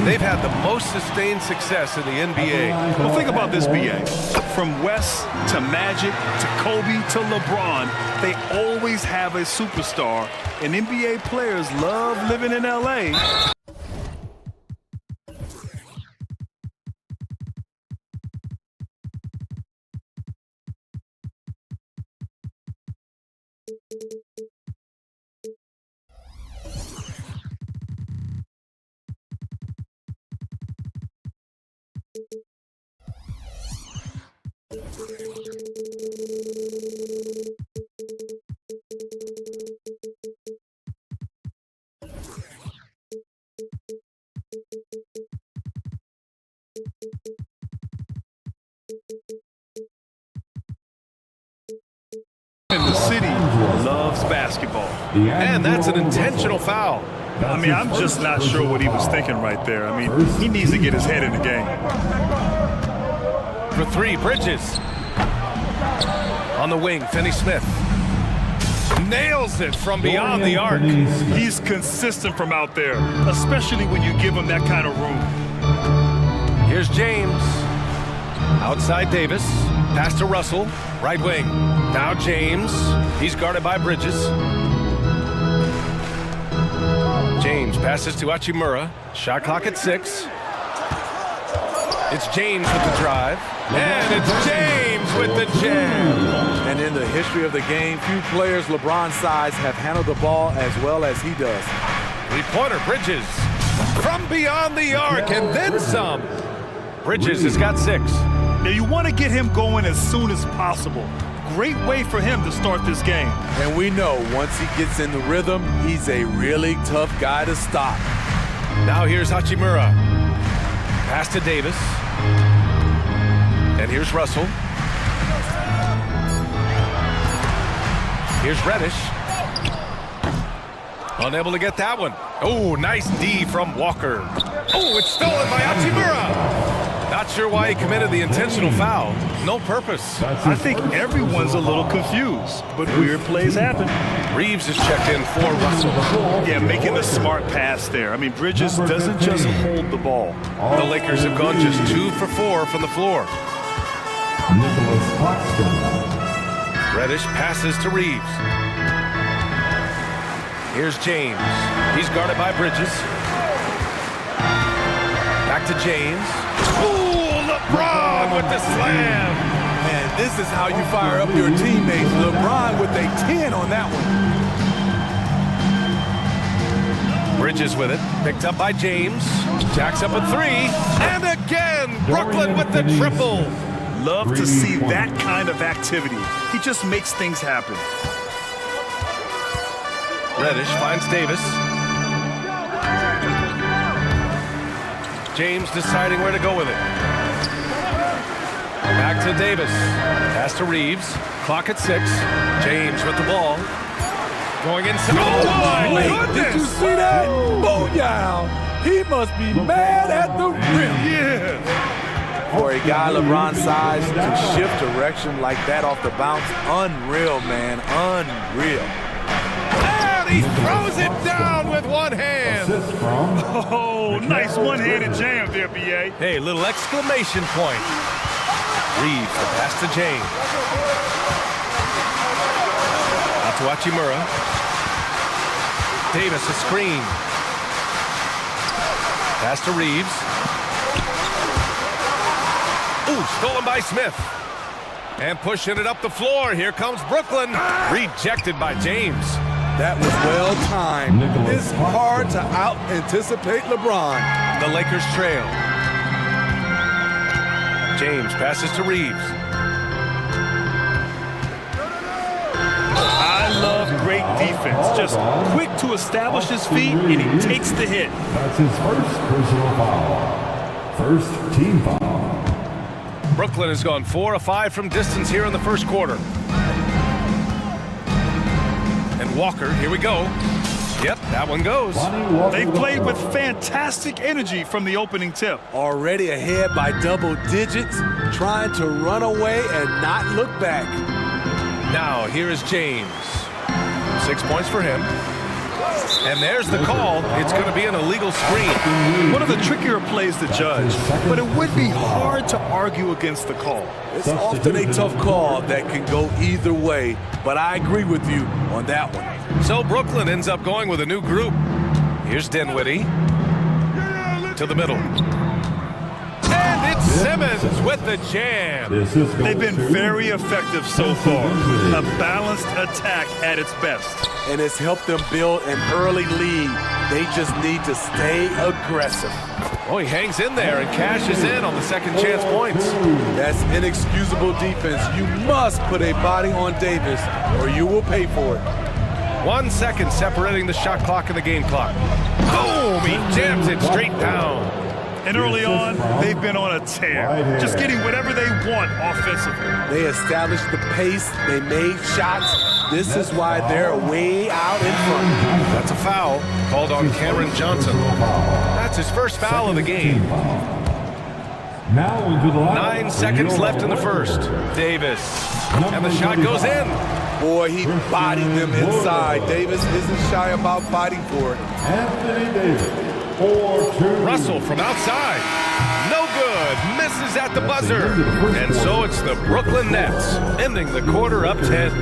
Speaker 1: they've had the most sustained success in the NBA.
Speaker 2: Well, think about this, BA. From West to Magic to Kobe to LeBron, they always have a superstar. And NBA players love living in LA. And the city loves basketball.
Speaker 1: And that's an intentional foul.
Speaker 2: I mean, I'm just not sure what he was thinking right there. I mean, he needs to get his head in the game.
Speaker 1: For three, Bridges. On the wing, Finney-Smith. Nails it from beyond the arc.
Speaker 2: He's consistent from out there, especially when you give him that kind of room.
Speaker 1: Here's James. Outside Davis. Pass to Russell. Right wing. Now James. He's guarded by Bridges. James passes to Hachimura. Shot clock at 6. It's James with the drive. And it's James with the jam.
Speaker 12: And in the history of the game, few players LeBron's size have handled the ball as well as he does.
Speaker 1: Three-pointer, Bridges. From beyond the arc and then some. Bridges has got 6.
Speaker 2: Now you want to get him going as soon as possible. Great way for him to start this game.
Speaker 12: And we know once he gets in the rhythm, he's a really tough guy to stop.
Speaker 1: Now here's Hachimura. Pass to Davis. And here's Russell. Here's Reddish. Unable to get that one. Oh, nice D from Walker. Oh, it's stolen by Hachimura. Not sure why he committed the intentional foul. No purpose.
Speaker 2: I think everyone's a little confused, but weird plays happen.
Speaker 1: Reeves is checked in for Russell.
Speaker 2: Yeah, making the smart pass there. I mean, Bridges doesn't just hold the ball.
Speaker 1: The Lakers have gone just 2 for 4 from the floor. Reddish passes to Reeves. Here's James. He's guarded by Bridges. Back to James. Ooh, LeBron with the slam.
Speaker 12: Man, this is how you fire up your teammates. LeBron with a 10 on that one.
Speaker 1: Bridges with it. Picked up by James. Jacks up a 3. And again, Brooklyn with the triple.
Speaker 2: Love to see that kind of activity. He just makes things happen.
Speaker 1: Reddish finds Davis. James deciding where to go with it. Back to Davis. Pass to Reeves. Clock at 6. James with the ball. Going inside. Oh, my goodness!
Speaker 12: Did you see that? Booyah! He must be mad at the rim.
Speaker 2: Yeah.
Speaker 12: For a guy LeBron's size to shift direction like that off the bounce, unreal, man, unreal.
Speaker 1: And he throws it down with one hand.
Speaker 2: Oh, nice one-handed jam there, B.A.
Speaker 1: Hey, little exclamation point. Reeves, the pass to James. Out to Hachimura. Davis, a screen. Pass to Reeves. Ooh, stolen by Smith. And pushing it up the floor. Here comes Brooklyn. Rejected by James.
Speaker 12: That was well timed. It's hard to out-anticipate LeBron.
Speaker 1: The Lakers trail. James passes to Reeves.
Speaker 2: I love great defense. Just quick to establish his feet, and he takes the hit.
Speaker 10: That's his first personal foul. First team foul.
Speaker 1: Brooklyn has gone 4 of 5 from distance here in the first quarter. And Walker, here we go. Yep, that one goes.
Speaker 2: They've played with fantastic energy from the opening tip.
Speaker 12: Already ahead by double digits, trying to run away and not look back.
Speaker 1: Now, here is James. 6 points for him. And there's the call. It's going to be an illegal screen.
Speaker 2: One of the trickier plays to judge, but it would be hard to argue against the call.
Speaker 12: It's often a tough call that can go either way, but I agree with you on that one.
Speaker 1: So Brooklyn ends up going with a new group. Here's Dinwiddie to the middle. And it's Simmons with the jam.
Speaker 2: They've been very effective so far. A balanced attack at its best.
Speaker 12: And it's helped them build an early lead. They just need to stay aggressive.
Speaker 1: Oh, he hangs in there and cashes in on the second chance points.
Speaker 12: That's inexcusable defense. You must put a body on Davis or you will pay for it.
Speaker 1: 1 second separating the shot clock and the game clock. Boom! He jams it straight down.
Speaker 2: And early on, they've been on a tear, just getting whatever they want offensively.
Speaker 12: They established the pace, they made shots. This is why they're way out in front.
Speaker 1: That's a foul called on Cameron Johnson. That's his first foul of the game.
Speaker 10: Now into the
Speaker 1: 9 seconds left in the first. Davis, and the shot goes in.
Speaker 12: Boy, he bodied them inside. Davis isn't shy about fighting for it.
Speaker 10: Anthony Davis.
Speaker 1: Russell from outside. No good. Misses at the buzzer. And so it's the Brooklyn Nets ending the quarter up 10.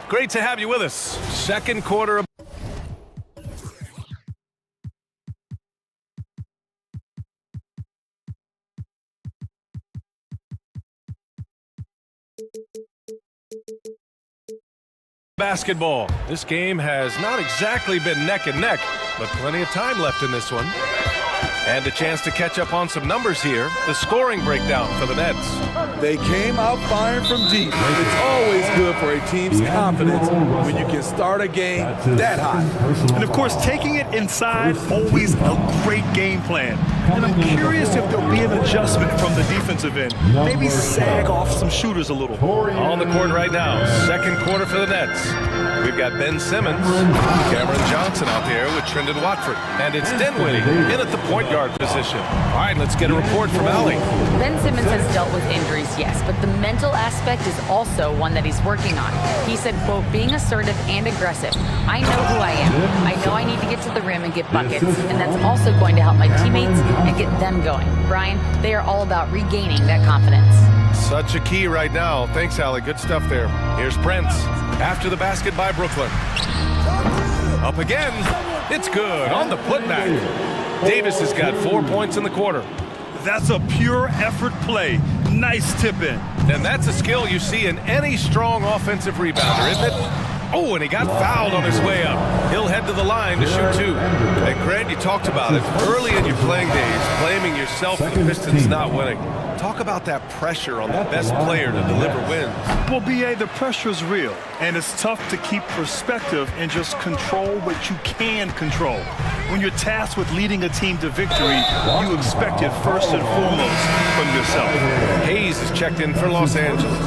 Speaker 1: Great to have you with us. Second quarter of basketball. This game has not exactly been neck and neck, but plenty of time left in this one. And a chance to catch up on some numbers here. The scoring breakdown for the Nets.
Speaker 12: They came out firing from deep. It's always good for a team's confidence when you can start a game that high.
Speaker 2: And of course, taking it inside, always a great game plan. And I'm curious if there'll be an adjustment from the defensive end. Maybe sag off some shooters a little.
Speaker 1: On the court right now, second quarter for the Nets. We've got Ben Simmons, Cameron Johnson out there with Trendon Watford. And it's Dinwiddie in at the point guard position. All right, let's get a report from Allie.
Speaker 11: Ben Simmons has dealt with injuries, yes, but the mental aspect is also one that he's working on. He said, quote, being assertive and aggressive. I know who I am. I know I need to get to the rim and get buckets, and that's also going to help my teammates and get them going. Brian, they are all about regaining that confidence.
Speaker 1: Such a key right now. Thanks, Allie. Good stuff there. Here's Prince after the basket by Brooklyn. Up again. It's good on the putback. Davis has got 4 points in the quarter.
Speaker 2: That's a pure effort play. Nice tip in.
Speaker 1: And that's a skill you see in any strong offensive rebounder, isn't it? Oh, and he got fouled on his way up. He'll head to the line to shoot two. And Grant, you talked about it early in your playing days, blaming yourself for the Pistons not winning. Talk about that pressure on the best player to deliver wins.
Speaker 2: Well, B.A., the pressure is real, and it's tough to keep perspective and just control what you can control. When you're tasked with leading a team to victory, you expect it first and foremost from yourself.
Speaker 1: Hayes is checked in for Los Angeles.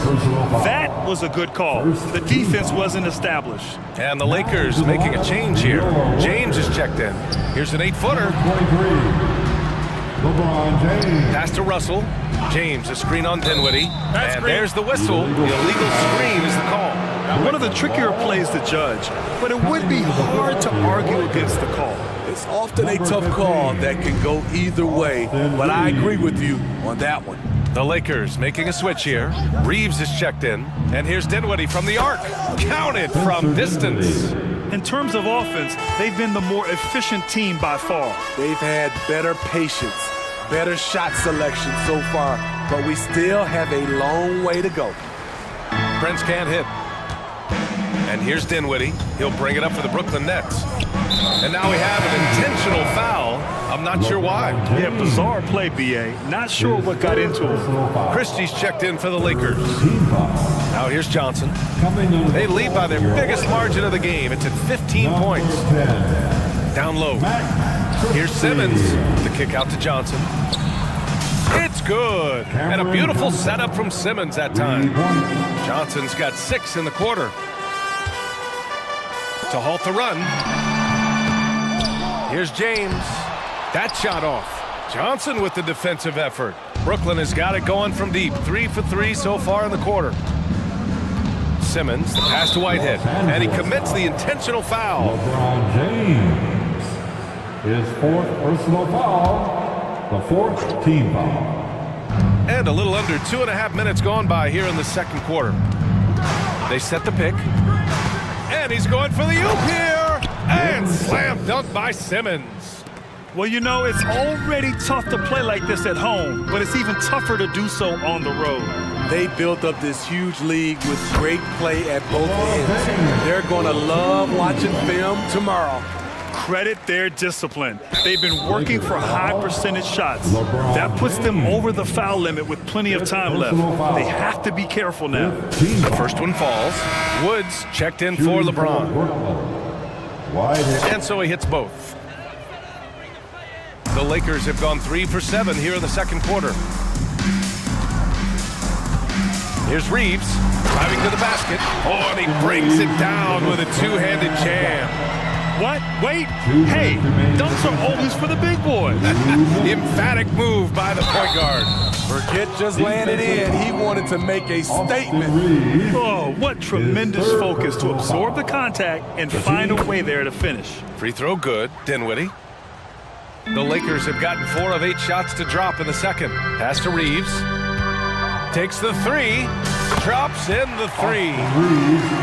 Speaker 2: That was a good call. The defense wasn't established.
Speaker 1: And the Lakers making a change here. James is checked in. Here's an 8-footer.
Speaker 10: LeBron James.
Speaker 1: Pass to Russell. James, a screen on Dinwiddie. And there's the whistle. The illegal screen is the call.
Speaker 2: One of the trickier plays to judge, but it would be hard to argue against the call.
Speaker 12: It's often a tough call that can go either way, but I agree with you on that one.
Speaker 1: The Lakers making a switch here. Reeves is checked in. And here's Dinwiddie from the arc. Counted from distance.
Speaker 2: In terms of offense, they've been the more efficient team by far.
Speaker 12: They've had better patience, better shot selection so far. but we still have a long way to go.
Speaker 1: Prince can't hit. And here's Dinwiddie. He'll bring it up for the Brooklyn Nets. And now we have an intentional foul. I'm not sure why.
Speaker 2: Yeah, bizarre play, B.A. Not sure what got into him.
Speaker 1: Christie's checked in for the Lakers. Now here's Johnson. They lead by their biggest margin of the game. It's at 15 points. Down low. Here's Simmons. The kick out to Johnson. It's good. And a beautiful setup from Simmons that time. Johnson's got 6 in the quarter. To halt the run. Here's James. That shot off. Johnson with the defensive effort. Brooklyn has got it going from deep. 3 for 3 so far in the quarter. Simmons, the pass to Whitehead. And he commits the intentional foul.
Speaker 10: LeBron James. His 4th personal foul. The 4th team foul.
Speaker 1: And a little under 2.5 minutes gone by here in the second quarter. They set the pick. And he's going for the oop here. And slam dunk by Simmons.
Speaker 2: Well, you know, it's already tough to play like this at home, but it's even tougher to do so on the road.
Speaker 12: They built up this huge league with great play at both ends. They're going to love watching film tomorrow.
Speaker 2: Credit their discipline. They've been working for high percentage shots. That puts them over the foul limit with plenty of time left. They have to be careful now.
Speaker 1: The first one falls. Woods checked in for LeBron. And so he hits both. The Lakers have gone 3 for 7 here in the second quarter. Here's Reeves driving to the basket. Oh, and he brings it down with a two-handed jam.
Speaker 2: What? Wait. Hey, dunks are always for the big boy.
Speaker 1: Emphatic move by the point guard.
Speaker 12: Forget just laying it in. He wanted to make a statement.
Speaker 2: Oh, what tremendous focus to absorb the contact and find a way there to finish.
Speaker 1: Free throw good. Dinwiddie. The Lakers have gotten 4 of 8 shots to drop in the second. Pass to Reeves. Takes the 3. Drops in the 3.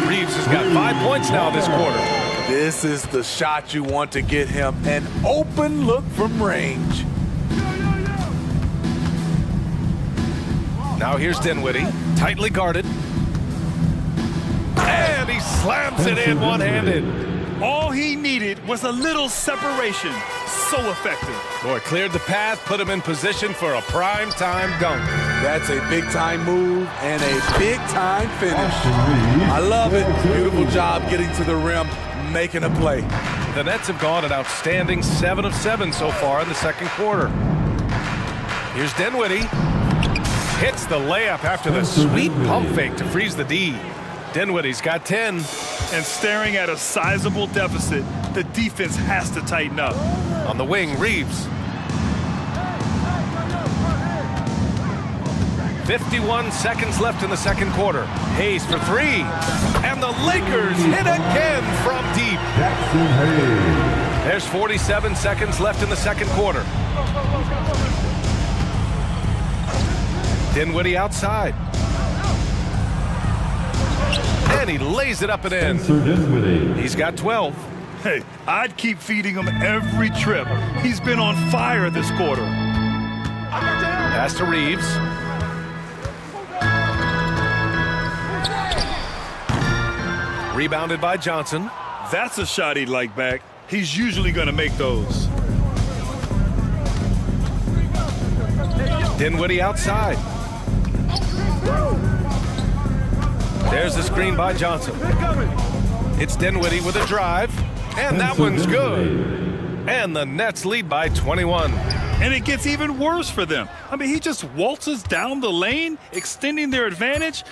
Speaker 1: Reeves has got 5 points now this quarter.
Speaker 12: This is the shot you want to get him. An open look from range.
Speaker 1: Now here's Dinwiddie, tightly guarded. And he slams it in one-handed.
Speaker 2: All he needed was a little separation. So effective.
Speaker 1: Boy, cleared the path, put him in position for a prime-time dunk.
Speaker 12: That's a big-time move and a big-time finish. I love it. Beautiful job getting to the rim, making a play.
Speaker 1: The Nets have gone an outstanding 7 of 7 so far in the second quarter. Here's Dinwiddie. Hits the layup after the sweet pump fake to freeze the D. Dinwiddie's got 10.
Speaker 2: And staring at a sizable deficit, the defense has to tighten up.
Speaker 1: On the wing, Reeves. 51 seconds left in the second quarter. Hayes for 3. And the Lakers hit again from deep.
Speaker 10: Jackson Hayes.
Speaker 1: There's 47 seconds left in the second quarter. Dinwiddie outside. And he lays it up and in. He's got 12.
Speaker 2: Hey, I'd keep feeding him every trip. He's been on fire this quarter.
Speaker 1: Pass to Reeves. Rebounded by Johnson.
Speaker 2: That's a shot he'd like back. He's usually going to make those.
Speaker 1: Dinwiddie outside. There's the screen by Johnson. It's Dinwiddie with a drive, and that one's good. And the Nets lead by 21.
Speaker 2: And it gets even worse for them. I mean, he just waltzes down the lane, extending their advantage.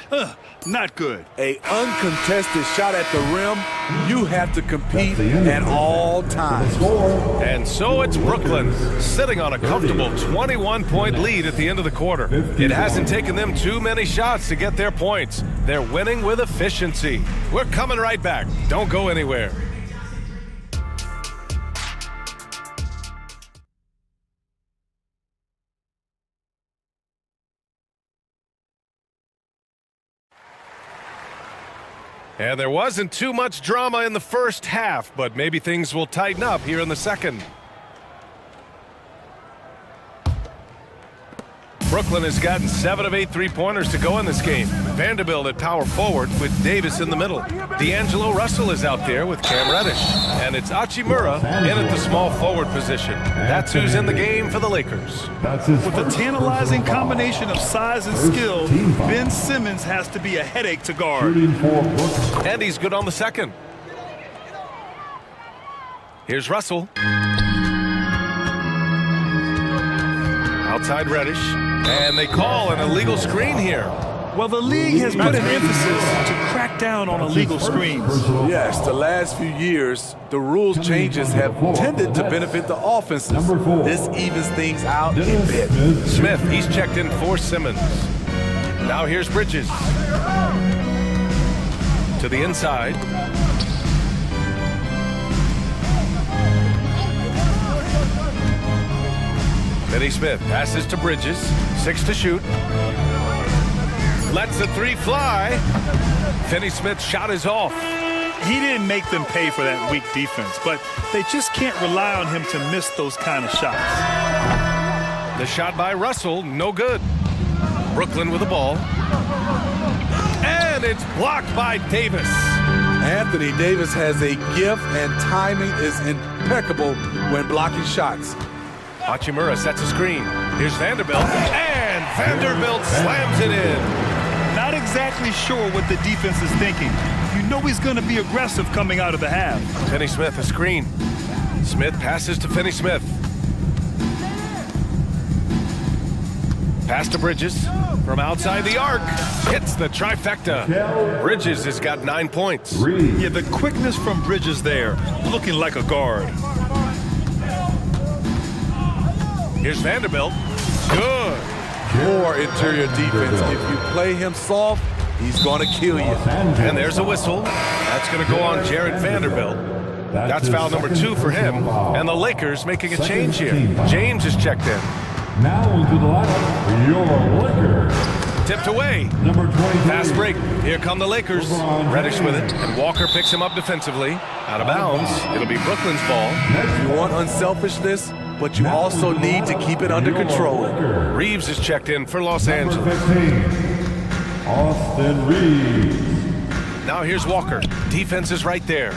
Speaker 2: Not good.
Speaker 12: A uncontested shot at the rim, you have to compete at all times.
Speaker 1: And so it's Brooklyn, sitting on a comfortable 21-point lead at the end of the quarter. It hasn't taken them too many shots to get their points. They're winning with efficiency. We're coming right back. Don't go anywhere. And there wasn't too much drama in the first half, but maybe things will tighten up here in the second. Brooklyn has gotten 7 of 8 three-pointers to go in this game. Vanderbilt at power forward with Davis in the middle. D'Angelo Russell is out there with Cam Reddish. And it's Hachimura in at the small forward position. That's who's in the game for the Lakers.
Speaker 2: With a tantalizing combination of size and skill, Ben Simmons has to be a headache to guard.
Speaker 1: And he's good on the second. Here's Russell. Outside Reddish. And they call an illegal screen here.
Speaker 2: Well, the league has put an emphasis to crack down on illegal screens.
Speaker 12: Yes, the last few years, the rules changes have tended to benefit the offenses. This evens things out a bit.
Speaker 1: Smith, he's checked in for Simmons. Now here's Bridges. To the inside. Finney Smith passes to Bridges. 6 to shoot. Lets the three fly. Finney Smith's shot is off.
Speaker 2: He didn't make them pay for that weak defense, but they just can't rely on him to miss those kind of shots.
Speaker 1: The shot by Russell, no good. Brooklyn with the ball. And it's blocked by Davis.
Speaker 12: Anthony Davis has a gift, and timing is impeccable when blocking shots.
Speaker 1: Hachimura sets a screen. Here's Vanderbilt. And Vanderbilt slams it in.
Speaker 2: Not exactly sure what the defense is thinking. You know he's going to be aggressive coming out of the half.
Speaker 1: Finney Smith, a screen. Smith passes to Finney Smith. Pass to Bridges from outside the arc. Hits the trifecta. Bridges has got 9 points.
Speaker 2: Yeah, the quickness from Bridges there, looking like a guard.
Speaker 1: Here's Vanderbilt. Good.
Speaker 12: More interior defense. If you play him soft, he's going to kill you.
Speaker 1: And there's a whistle. That's going to go on Jared Vanderbilt. That's foul number 2 for him. And the Lakers making a change here. James is checked in.
Speaker 10: Now into the lineup, your Lakers.
Speaker 1: Tipped away.
Speaker 10: Number 20.
Speaker 1: Fast break. Here come the Lakers. Reddish with it. And Walker picks him up defensively. Out of bounds. It'll be Brooklyn's ball.
Speaker 12: You want unselfishness, but you also need to keep it under control.
Speaker 1: Reeves is checked in for Los Angeles.
Speaker 10: 15, Austin Reeves.
Speaker 1: Now here's Walker. Defense is right there.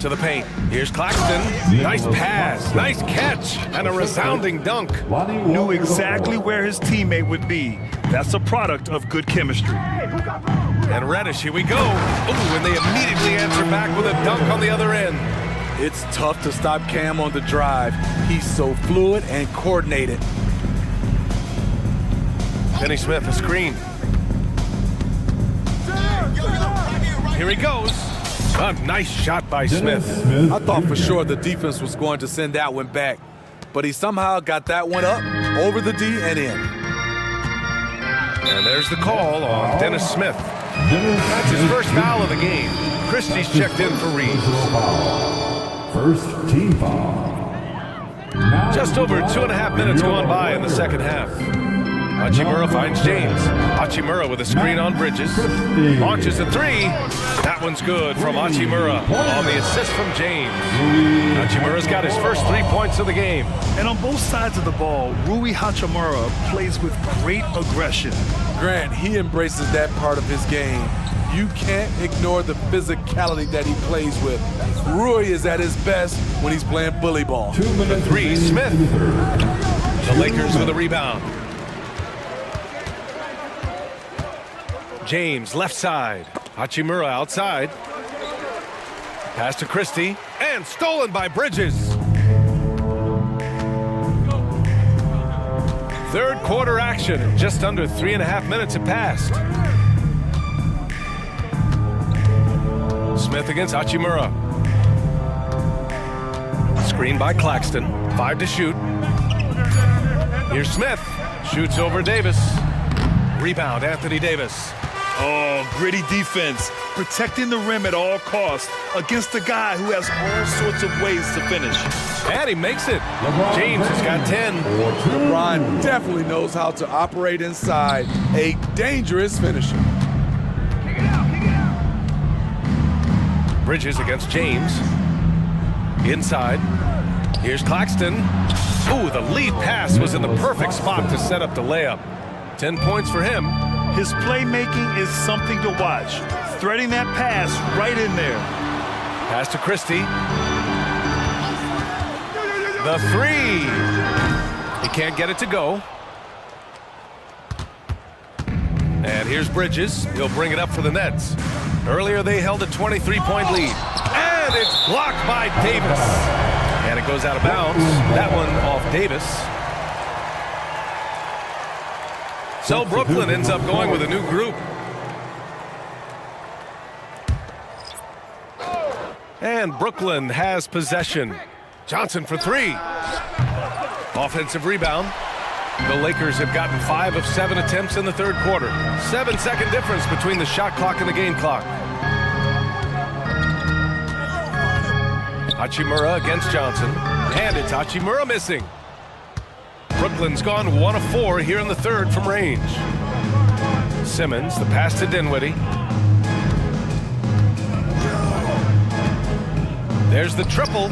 Speaker 1: To the paint. Here's Claxton. Nice pass. Nice catch. And a resounding dunk.
Speaker 2: Knew exactly where his teammate would be. That's a product of good chemistry.
Speaker 1: And Reddish, here we go. Ooh, and they immediately answer back with a dunk on the other end.
Speaker 12: It's tough to stop Cam on the drive. He's so fluid and coordinated.
Speaker 1: Finney Smith, a screen. Here he goes. A nice shot by Smith.
Speaker 12: I thought for sure the defense was going to send that one back, but he somehow got that one up, over the D, and in.
Speaker 1: And there's the call on Dennis Smith. That's his first foul of the game. Christie's checked in for Reeves.
Speaker 10: First team foul.
Speaker 1: Just over 2.5 minutes gone by in the second half. Hachimura finds James. Hachimura with a screen on Bridges. Launches a three. That one's good from Hachimura on the assist from James. Hachimura's got his first 3 points of the game.
Speaker 2: And on both sides of the ball, Rui Hachimura plays with great aggression.
Speaker 12: Grant, he embraces that part of his game. You can't ignore the physicality that he plays with. Rui is at his best when he's playing bully ball.
Speaker 1: The three, Smith. The Lakers with a rebound. James, left side. Hachimura outside. Pass to Christie. And stolen by Bridges. Third quarter action. Just under 3.5 minutes have passed. Smith against Hachimura. Screen by Claxton. 5 to shoot. Here's Smith. Shoots over Davis. Rebound, Anthony Davis.
Speaker 2: Oh, gritty defense. Protecting the rim at all costs against a guy who has all sorts of ways to finish.
Speaker 1: And he makes it. James has got 10.
Speaker 12: LeBron definitely knows how to operate inside. A dangerous finisher.
Speaker 1: Bridges against James. Inside. Here's Claxton. Ooh, the lead pass was in the perfect spot to set up the layup. 10 points for him.
Speaker 2: His playmaking is something to watch. Threading that pass right in there.
Speaker 1: Pass to Christie. The three. He can't get it to go. And here's Bridges. He'll bring it up for the Nets. Earlier they held a 23-point lead. And it's blocked by Davis. And it goes out of bounds. That one off Davis. So Brooklyn ends up going with a new group. And Brooklyn has possession. Johnson for three. Offensive rebound. The Lakers have gotten 5 of 7 attempts in the third quarter. 7-second difference between the shot clock and the game clock. Hachimura against Johnson. And it's Hachimura missing. Brooklyn's gone 1 of 4 here in the third from range. Simmons, the pass to Dinwiddie. There's the triple.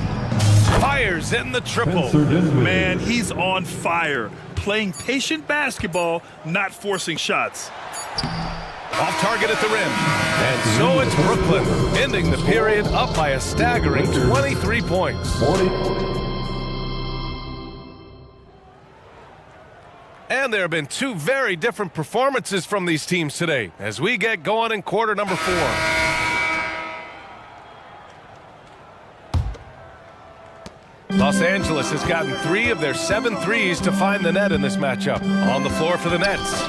Speaker 1: Fires in the triple.
Speaker 2: Man, he's on fire. Playing patient basketball, not forcing shots.
Speaker 1: Off target at the rim. And so it's Brooklyn, ending the period up by a staggering 23 points. And there have been 2 very different performances from these teams today as we get going in quarter number 4. Los Angeles has gotten 3 of their 7 threes to find the net in this matchup. On the floor for the Nets,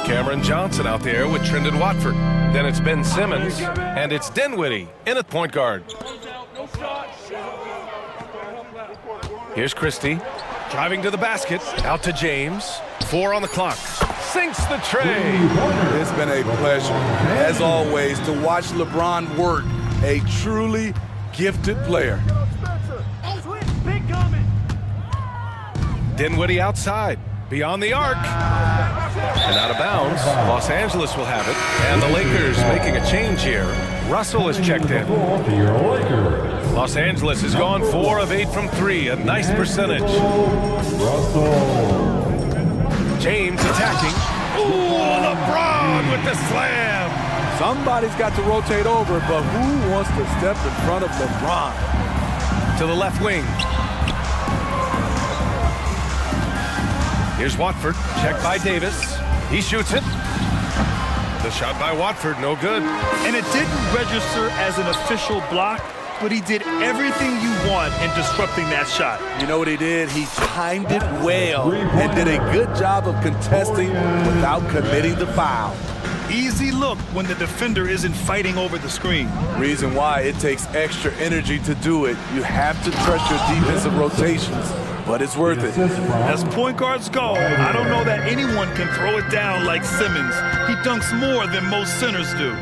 Speaker 1: Cameron Johnson out there with Trendon Watford. Then it's Ben Simmons, and it's Dinwiddie in at point guard. Here's Christie, driving to the basket, out to James. 4 on the clock, sinks the tray.
Speaker 12: It's been a pleasure, as always, to watch LeBron work, a truly gifted player.
Speaker 1: Dinwiddie outside, beyond the arc. And out of bounds, Los Angeles will have it. And the Lakers making a change here. Russell is checked in. Los Angeles has gone 4 of 8 from 3, a nice percentage. James attacking. Ooh, LeBron with the slam.
Speaker 12: Somebody's got to rotate over, but who wants to step in front of LeBron?
Speaker 1: To the left wing. Here's Watford, checked by Davis. He shoots it. The shot by Watford, no good.
Speaker 2: And it didn't register as an official block, but he did everything you want in disrupting that shot.
Speaker 12: You know what he did? He timed it well and did a good job of contesting without committing the foul.
Speaker 2: Easy look when the defender isn't fighting over the screen.
Speaker 12: Reason why it takes extra energy to do it. You have to trust your defensive rotations, but it's worth it.
Speaker 2: As point guards go, I don't know that anyone can throw it down like Simmons. He dunks more than most centers do.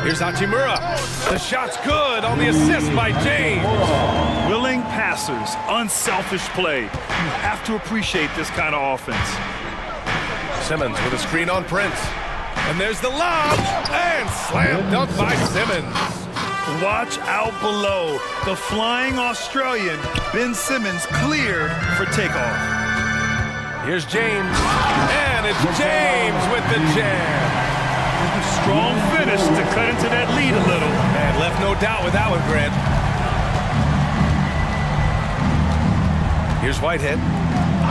Speaker 1: Here's Hachimura. The shot's good on the assist by James.
Speaker 2: Willing passers, unselfish play. You have to appreciate this kind of offense.
Speaker 1: Simmons with a screen on Prince. And there's the lob, and slam dunk by Simmons.
Speaker 2: Watch out below. The flying Australian, Ben Simmons, cleared for takeoff.
Speaker 1: Here's James, and it's James with the jam.
Speaker 2: Strong finish to cut into that lead a little.
Speaker 1: And left no doubt with that one, Grant. Here's Whitehead.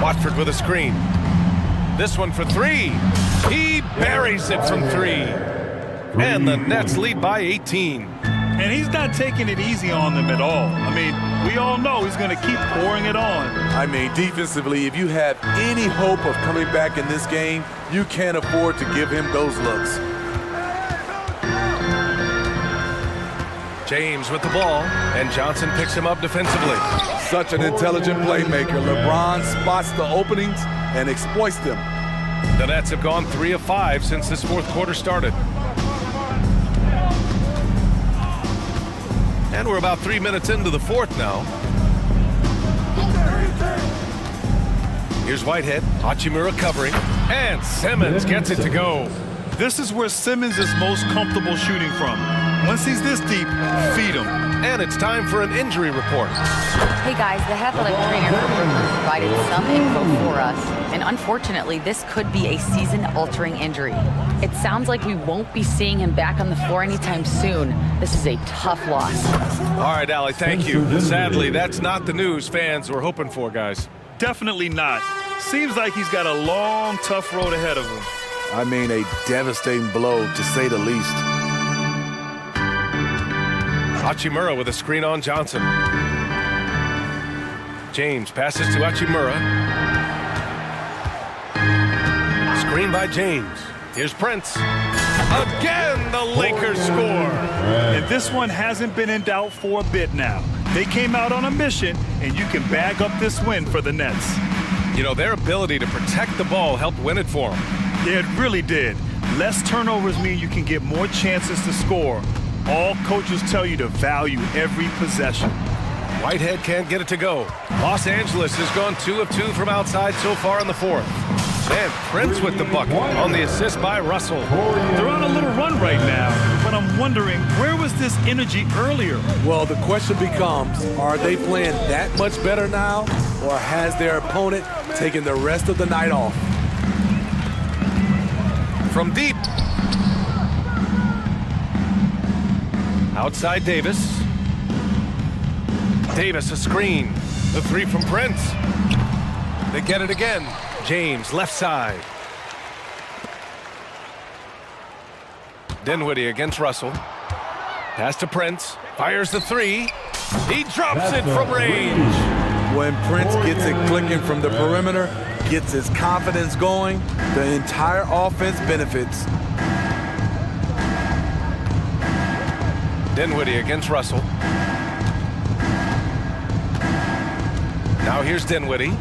Speaker 1: Watford with a screen. This one for 3. He buries it from 3. And the Nets lead by 18.
Speaker 2: And he's not taking it easy on them at all. I mean, we all know he's going to keep pouring it on.
Speaker 12: I mean, defensively, if you have any hope of coming back in this game, you can't afford to give him those looks.
Speaker 1: James with the ball, and Johnson picks him up defensively.
Speaker 12: Such an intelligent playmaker. LeBron spots the openings and exploits them.
Speaker 1: The Nets have gone 3 of 5 since this fourth quarter started. And we're about 3 minutes into the fourth now. Here's Whitehead, Hachimura covering, and Simmons gets it to go.
Speaker 2: This is where Simmons is most comfortable shooting from. Once he's this deep, feed him.
Speaker 1: And it's time for an injury report.
Speaker 11: Hey guys, the athletic trainer for Brooklyn provided some info for us, and unfortunately, this could be a season-altering injury. It sounds like we won't be seeing him back on the floor anytime soon. This is a tough loss.
Speaker 1: All right, Allie, thank you. Sadly, that's not the news fans were hoping for, guys.
Speaker 2: Definitely not. Seems like he's got a long, tough road ahead of him.
Speaker 12: I mean, a devastating blow, to say the least.
Speaker 1: Hachimura with a screen on Johnson. James passes to Hachimura. Screen by James. Here's Prince. Again, the Lakers score.
Speaker 2: And this one hasn't been in doubt for a bit now. They came out on a mission, and you can bag up this win for the Nets.
Speaker 1: You know, their ability to protect the ball helped win it for them.
Speaker 2: Yeah, it really did. Less turnovers mean you can get more chances to score. All coaches tell you to value every possession.
Speaker 1: Whitehead can't get it to go. Los Angeles has gone 2 of 2 from outside so far in the fourth. And Prince with the bucket on the assist by Russell.
Speaker 2: They're on a little run right now, but I'm wondering, where was this energy earlier?
Speaker 12: Well, the question becomes, are they playing that much better now, or has their opponent taken the rest of the night off?
Speaker 1: From deep. Outside Davis. Davis a screen. The three from Prince. They get it again. James left side. Dinwiddie against Russell. Pass to Prince. Fires the three. He drops it from range.
Speaker 12: When Prince gets it clicking from the perimeter, gets his confidence going, the entire offense benefits.
Speaker 1: Dinwiddie against Russell. Now here's Dinwiddie.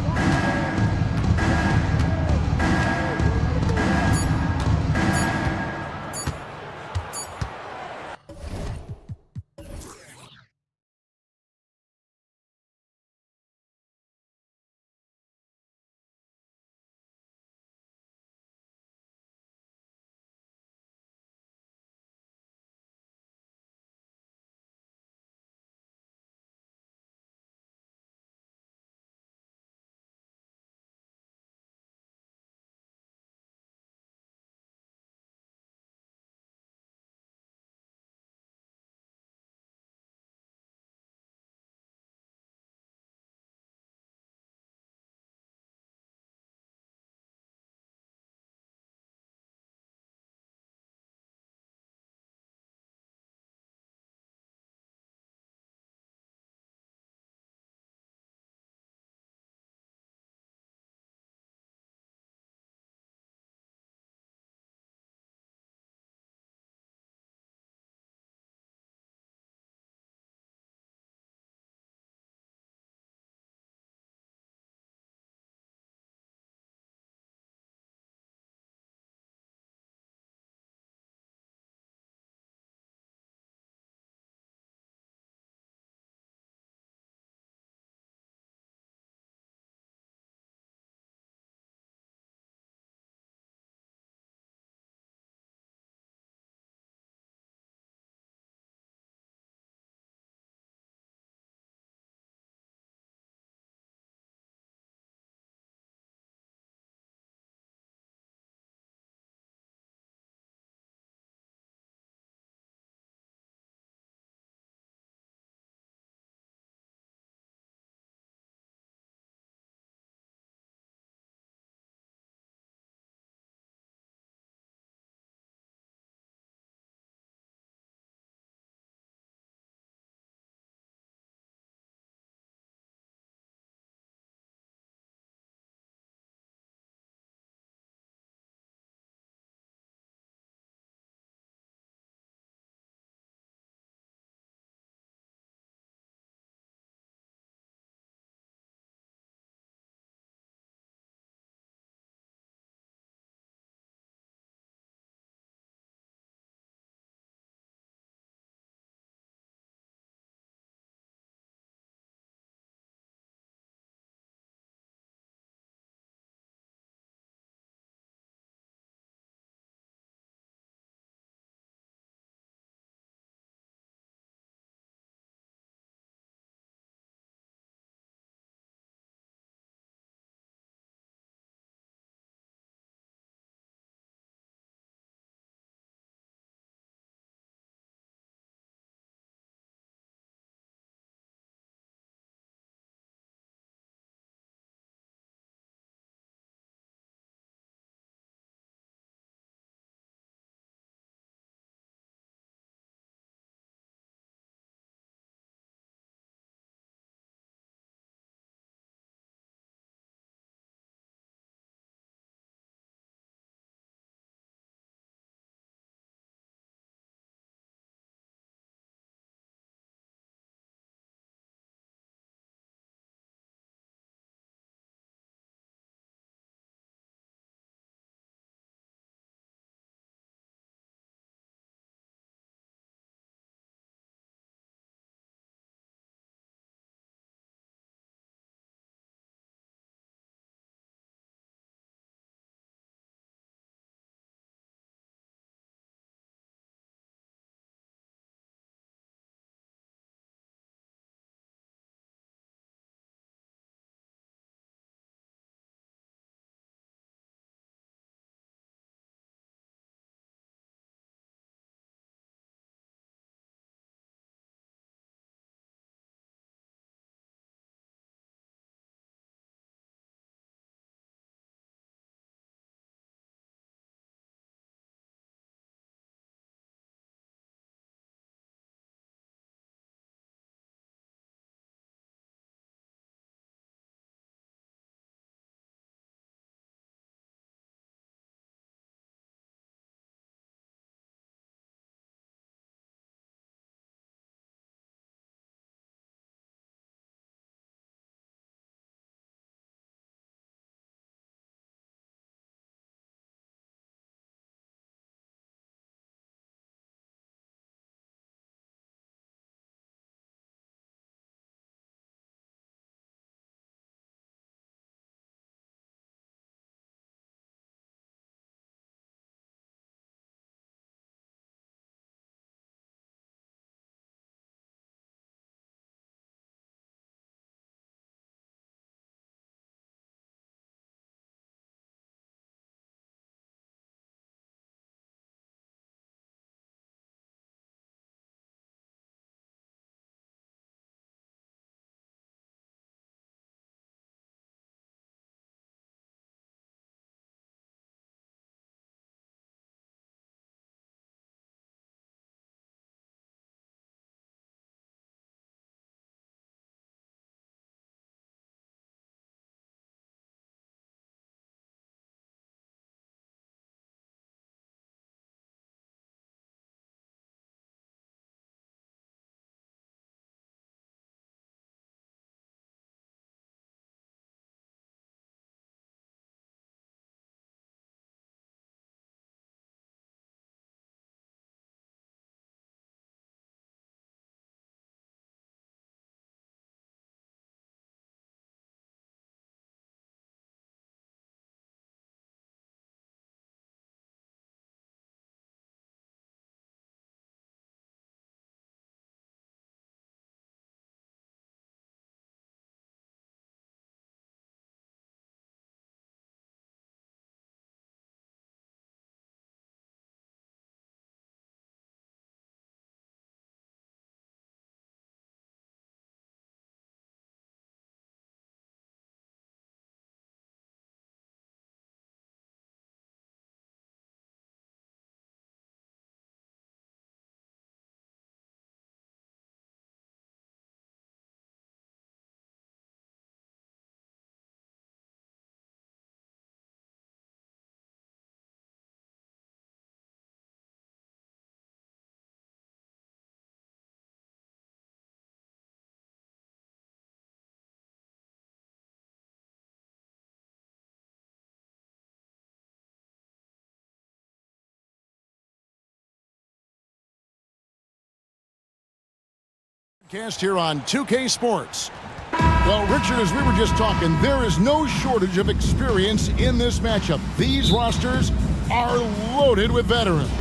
Speaker 6: broadcast here on 2K Sports. Well, Richard, as we were just talking, there is no shortage of experience in this matchup. These rosters are loaded with veterans.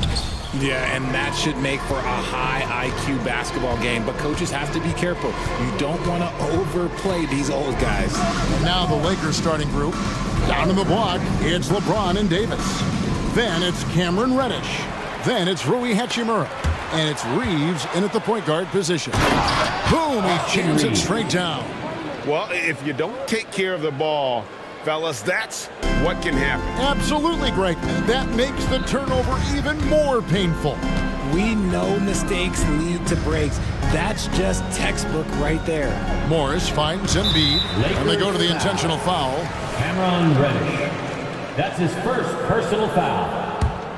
Speaker 9: Yeah, and that should make for a high IQ basketball game. But coaches have to be careful. You don't want to overplay these old guys.
Speaker 6: Now the Lakers starting group. Down in the block, it's LeBron and Davis. Then it's Cameron Reddish. Then it's Rui Hachimura. And it's Reeves in at the point guard position. Boom, he jams it straight down.
Speaker 7: Well, if you don't take care of the ball, fellas, that's what can happen.
Speaker 6: Absolutely, Greg. That makes the turnover even more painful.
Speaker 9: We know mistakes lead to breaks. That's just textbook right there.
Speaker 6: Morris finds Embiid, and they go to the intentional foul.
Speaker 3: Cameron Reddish. That's his first personal foul.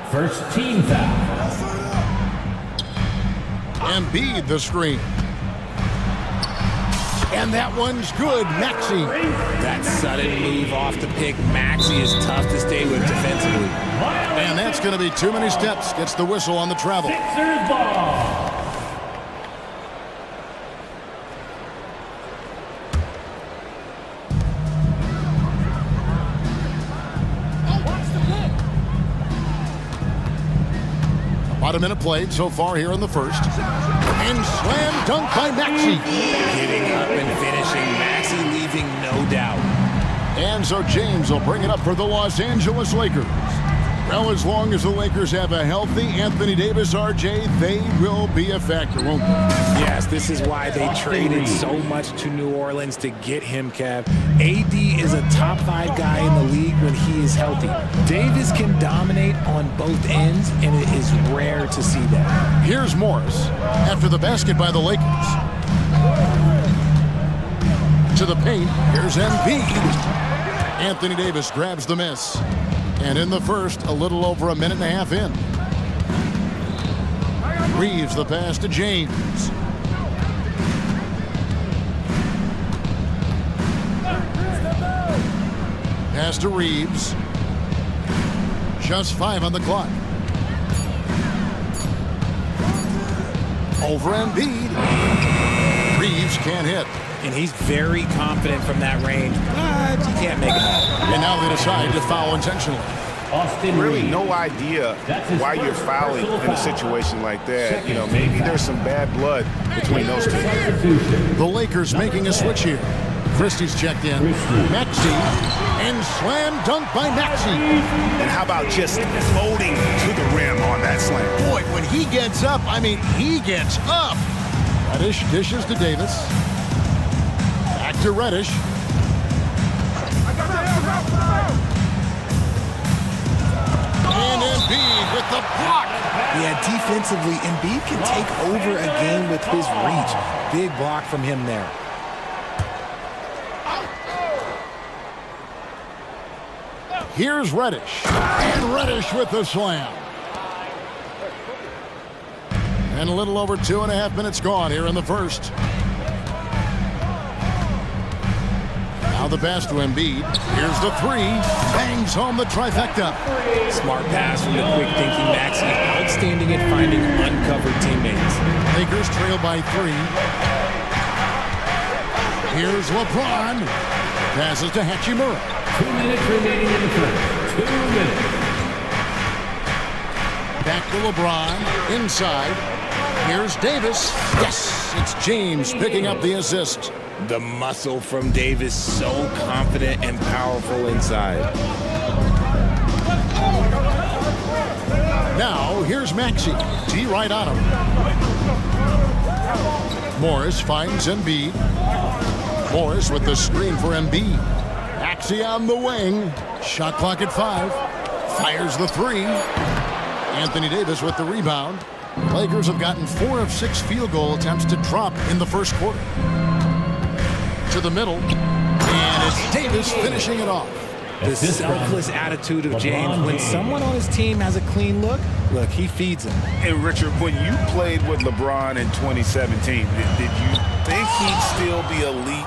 Speaker 3: First team foul.
Speaker 6: Embiid the screen. And that one's good, Maxey.
Speaker 9: That sudden move off the pick, Maxey, is tough to stay with defensively.
Speaker 6: And that's going to be too many steps. Gets the whistle on the travel.
Speaker 3: Sixers ball.
Speaker 6: About a minute played so far here in the first. And slam dunk by Maxey.
Speaker 9: Getting up and finishing, Maxey leaving no doubt.
Speaker 6: And so James will bring it up for the Los Angeles Lakers. Well, as long as the Lakers have a healthy Anthony Davis, RJ, they will be a factor, won't they?
Speaker 9: Yes, this is why they traded so much to New Orleans to get him, Kev. AD is a top 5 guy in the league when he is healthy. Davis can dominate on both ends, and it is rare to see that.
Speaker 6: Here's Morris after the basket by the Lakers. To the paint, here's Embiid. Anthony Davis grabs the miss. And in the first, a little over a minute and a half in. Reeves the pass to James. Pass to Reeves. Just 5 on the clock. Over Embiid. Reeves can't hit.
Speaker 9: And he's very confident from that range, but he can't make it all.
Speaker 6: And now they decide to foul intentionally.
Speaker 7: Really no idea why you're fouling in a situation like that. You know, maybe there's some bad blood between those two.
Speaker 6: The Lakers making a switch here. Christie's checked in. Maxey. And slam dunk by Maxey.
Speaker 14: And how about just floating to the rim on that slam?
Speaker 6: Boy, when he gets up, I mean, he gets up. Reddish dishes to Davis. Back to Reddish. And Embiid with the block.
Speaker 9: Yeah, defensively, Embiid can take over a game with his reach. Big block from him there.
Speaker 6: Here's Reddish. And Reddish with the slam. And a little over 2.5 minutes gone here in the first. Now the pass to Embiid. Here's the 3. Bangs home the trifecta.
Speaker 9: Smart pass from the quick thinking Maxey. Outstanding at finding uncovered teammates.
Speaker 6: Lakers trail by 3. Here's LeBron. Passes to Hachimura.
Speaker 3: 2 minutes remaining in the first. 2 minutes.
Speaker 6: Back to LeBron. Inside. Here's Davis. Yes, it's James picking up the assist.
Speaker 9: The muscle from Davis, so confident and powerful inside.
Speaker 6: Now, here's Maxey. T right on him. Morris finds Embiid. Morris with the screen for Embiid. Maxey on the wing. Shot clock at 5. Fires the 3. Anthony Davis with the rebound. Lakers have gotten 4 of 6 field goal attempts to drop in the first quarter. To the middle, and it's Davis finishing it off.
Speaker 9: The selfless attitude of James. When someone on his team has a clean look, he feeds him.
Speaker 7: And Richard, when you played with LeBron in 2017, did you think he'd still be elite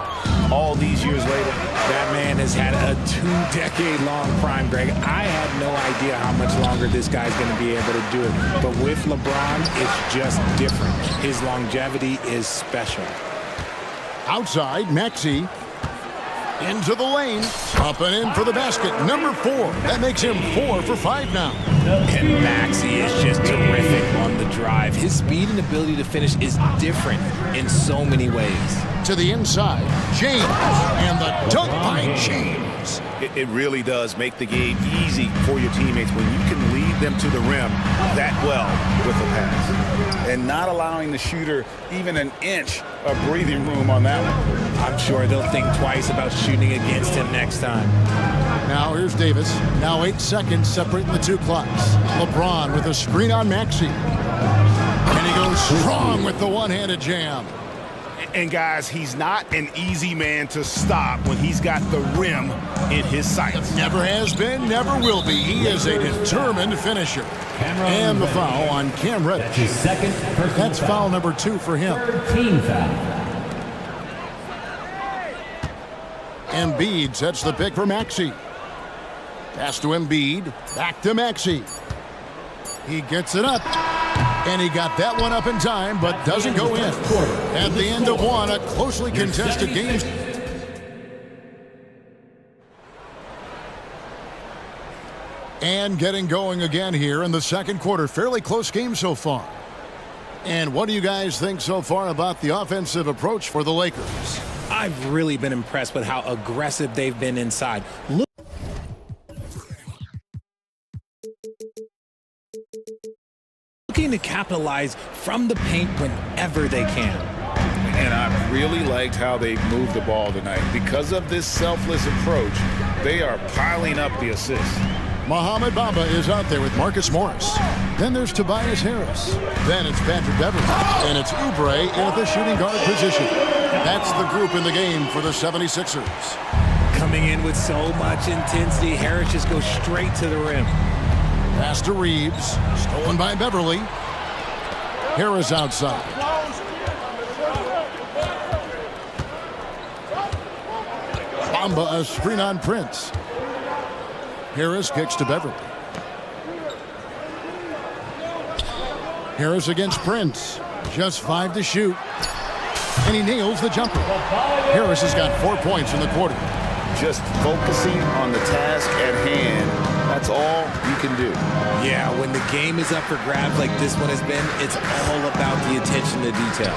Speaker 7: all these years later?
Speaker 9: That man has had a 2-decade-long prime, Greg. I had no idea how much longer this guy's going to be able to do it. But with LeBron, it's just different. His longevity is special.
Speaker 6: Outside, Maxey. Into the lane. Up and in for the basket. Number 4. That makes him 4 for 5 now.
Speaker 9: And Maxey is just terrific on the drive. His speed and ability to finish is different in so many ways.
Speaker 6: To the inside, James. And the dunk by James.
Speaker 14: It really does make the game easy for your teammates when you can lead them to the rim that well with a pass.
Speaker 7: And not allowing the shooter even an inch of breathing room on that one.
Speaker 9: I'm sure they'll think twice about shooting against him next time.
Speaker 6: Now here's Davis. Now 8 seconds separating the two clocks. LeBron with a screen on Maxey. And he goes strong with the one-handed jam.
Speaker 14: And guys, he's not an easy man to stop when he's got the rim in his sights.
Speaker 6: Never has been, never will be. He is a determined finisher. And the foul on Cam Reddish.
Speaker 3: That's his second personal
Speaker 6: That's foul number 2 for him.
Speaker 3: Team foul.
Speaker 6: Embiid sets the pick for Maxey. Pass to Embiid. Back to Maxey. He gets it up. And he got that one up in time, but doesn't go in. At the end of one, a closely contested game. And getting going again here in the second quarter. Fairly close game so far. And what do you guys think so far about the offensive approach for the Lakers?
Speaker 9: I've really been impressed with how aggressive they've been inside. Looking to capitalize from the paint whenever they can.
Speaker 7: And I really liked how they moved the ball tonight. Because of this selfless approach, they are piling up the assists.
Speaker 6: Mohamed Bamba is out there with Marcus Morris. Then there's Tobias Harris. Then it's Patrick Beverly. And it's Oubre in the shooting guard position. That's the group in the game for the 76ers.
Speaker 9: Coming in with so much intensity, Harris just goes straight to the rim.
Speaker 6: Pass to Reeves. Stolen by Beverly. Harris outside. Bamba a screen on Prince. Harris kicks to Beverly. Harris against Prince. Just 5 to shoot. And he nails the jumper. Harris has got 4 points in the quarter.
Speaker 7: Just focusing on the task at hand. That's all you can do.
Speaker 9: Yeah, when the game is up for grabs like this one has been, it's all about the attention to detail.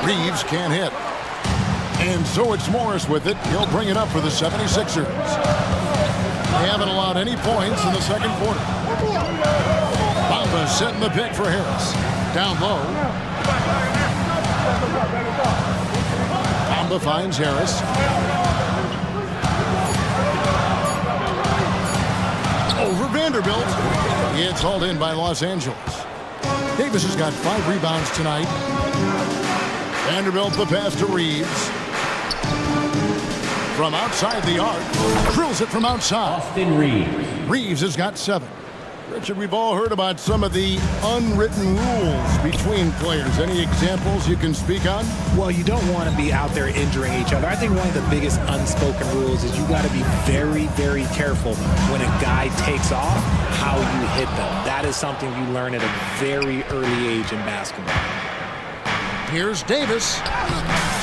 Speaker 6: Reeves can't hit. And so it's Morris with it. He'll bring it up for the 76ers. They haven't allowed any points in the second quarter. Bamba setting the pick for Harris. Down low. Bamba finds Harris. Over Vanderbilt. It's hauled in by Los Angeles. Davis has got 5 rebounds tonight. Vanderbilt the pass to Reeves. From outside the arc. Drills it from outside.
Speaker 3: Austin Reeves.
Speaker 6: Reeves has got 7. Richard, we've all heard about some of the unwritten rules between players. Any examples you can speak on?
Speaker 9: Well, you don't want to be out there injuring each other. I think one of the biggest unspoken rules is you got to be very, very careful when a guy takes off, how you hit them. That is something you learn at a very early age in basketball.
Speaker 6: Here's Davis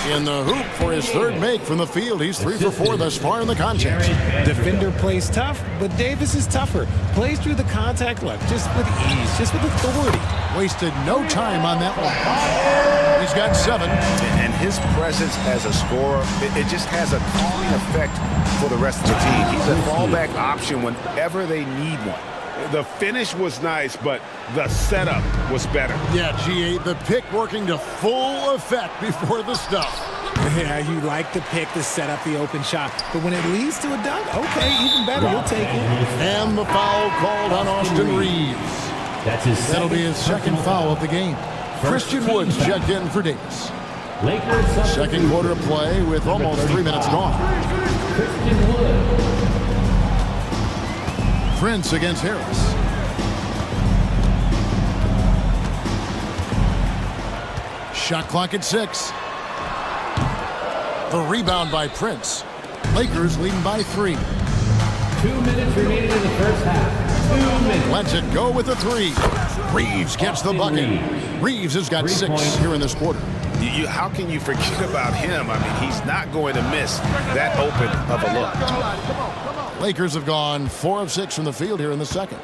Speaker 6: in the hoop for his 3rd make from the field. He's 3 for 4 thus far in the contest.
Speaker 9: Defender plays tough, but Davis is tougher. Plays through the contact look, just with ease, just with authority.
Speaker 6: Wasted no time on that one. He's got 7.
Speaker 14: And his presence as a scorer, it just has a calming effect for the rest of the team. He's a fallback option whenever they need one. The finish was nice, but the setup was better.
Speaker 6: Yeah, G8, the pick working to full effect before the stuff.
Speaker 9: Yeah, you like the pick to set up the open shot, but when it leads to a dunk, okay, even better, you'll take it.
Speaker 6: And the foul called on Austin Reeves. That'll be his 2nd foul of the game. Christian Woods checked in for Davis. Second quarter of play with almost 3 minutes gone.
Speaker 3: Christian Woods.
Speaker 6: Prince against Harris. Shot clock at 6. The rebound by Prince. Lakers leading by 3.
Speaker 3: 2 minutes remaining in the first half. 2 minutes.
Speaker 6: Lets it go with the 3. Reeves gets the bucket. Reeves has got 6 here in this quarter.
Speaker 14: How can you forget about him? I mean, he's not going to miss that open of a look.
Speaker 6: Lakers have gone 4 of 6 from the field here in the second.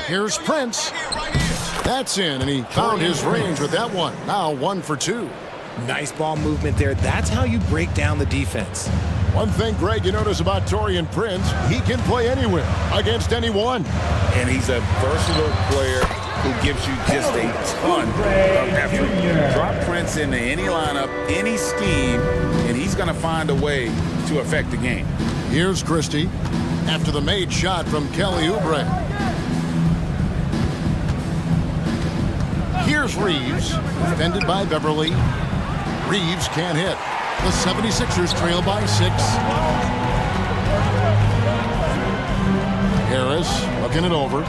Speaker 6: Here's Prince. That's in, and he found his range with that one. Now 1 for 2.
Speaker 9: Nice ball movement there. That's how you break down the defense.
Speaker 6: One thing, Greg, you notice about Taurean Prince, he can play anywhere, against anyone.
Speaker 14: And he's a versatile player who gives you just a ton of effort. Drop Prince into any lineup, any scheme, and he's going to find a way to affect the game.
Speaker 6: Here's Christie after the made shot from Kelly Oubre. Here's Reeves, defended by Beverly. Reeves can't hit. The 76ers trail by 6. Harris looking it over.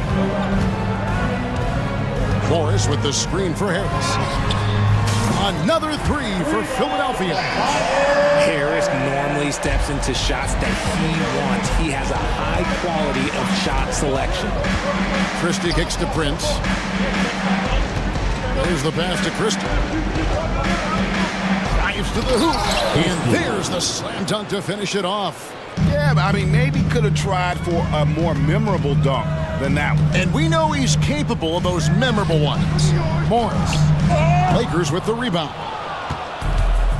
Speaker 6: Morris with the screen for Harris. Another 3 for Philadelphia.
Speaker 9: Harris normally steps into shots that he wants. He has a high quality of shot selection.
Speaker 6: Christie kicks to Prince. There's the pass to Christie. Drives to the hoop. And there's the slam dunk to finish it off.
Speaker 14: Yeah, I mean, maybe could have tried for a more memorable dunk than that one.
Speaker 6: And we know he's capable of those memorable ones. Morris. Lakers with the rebound.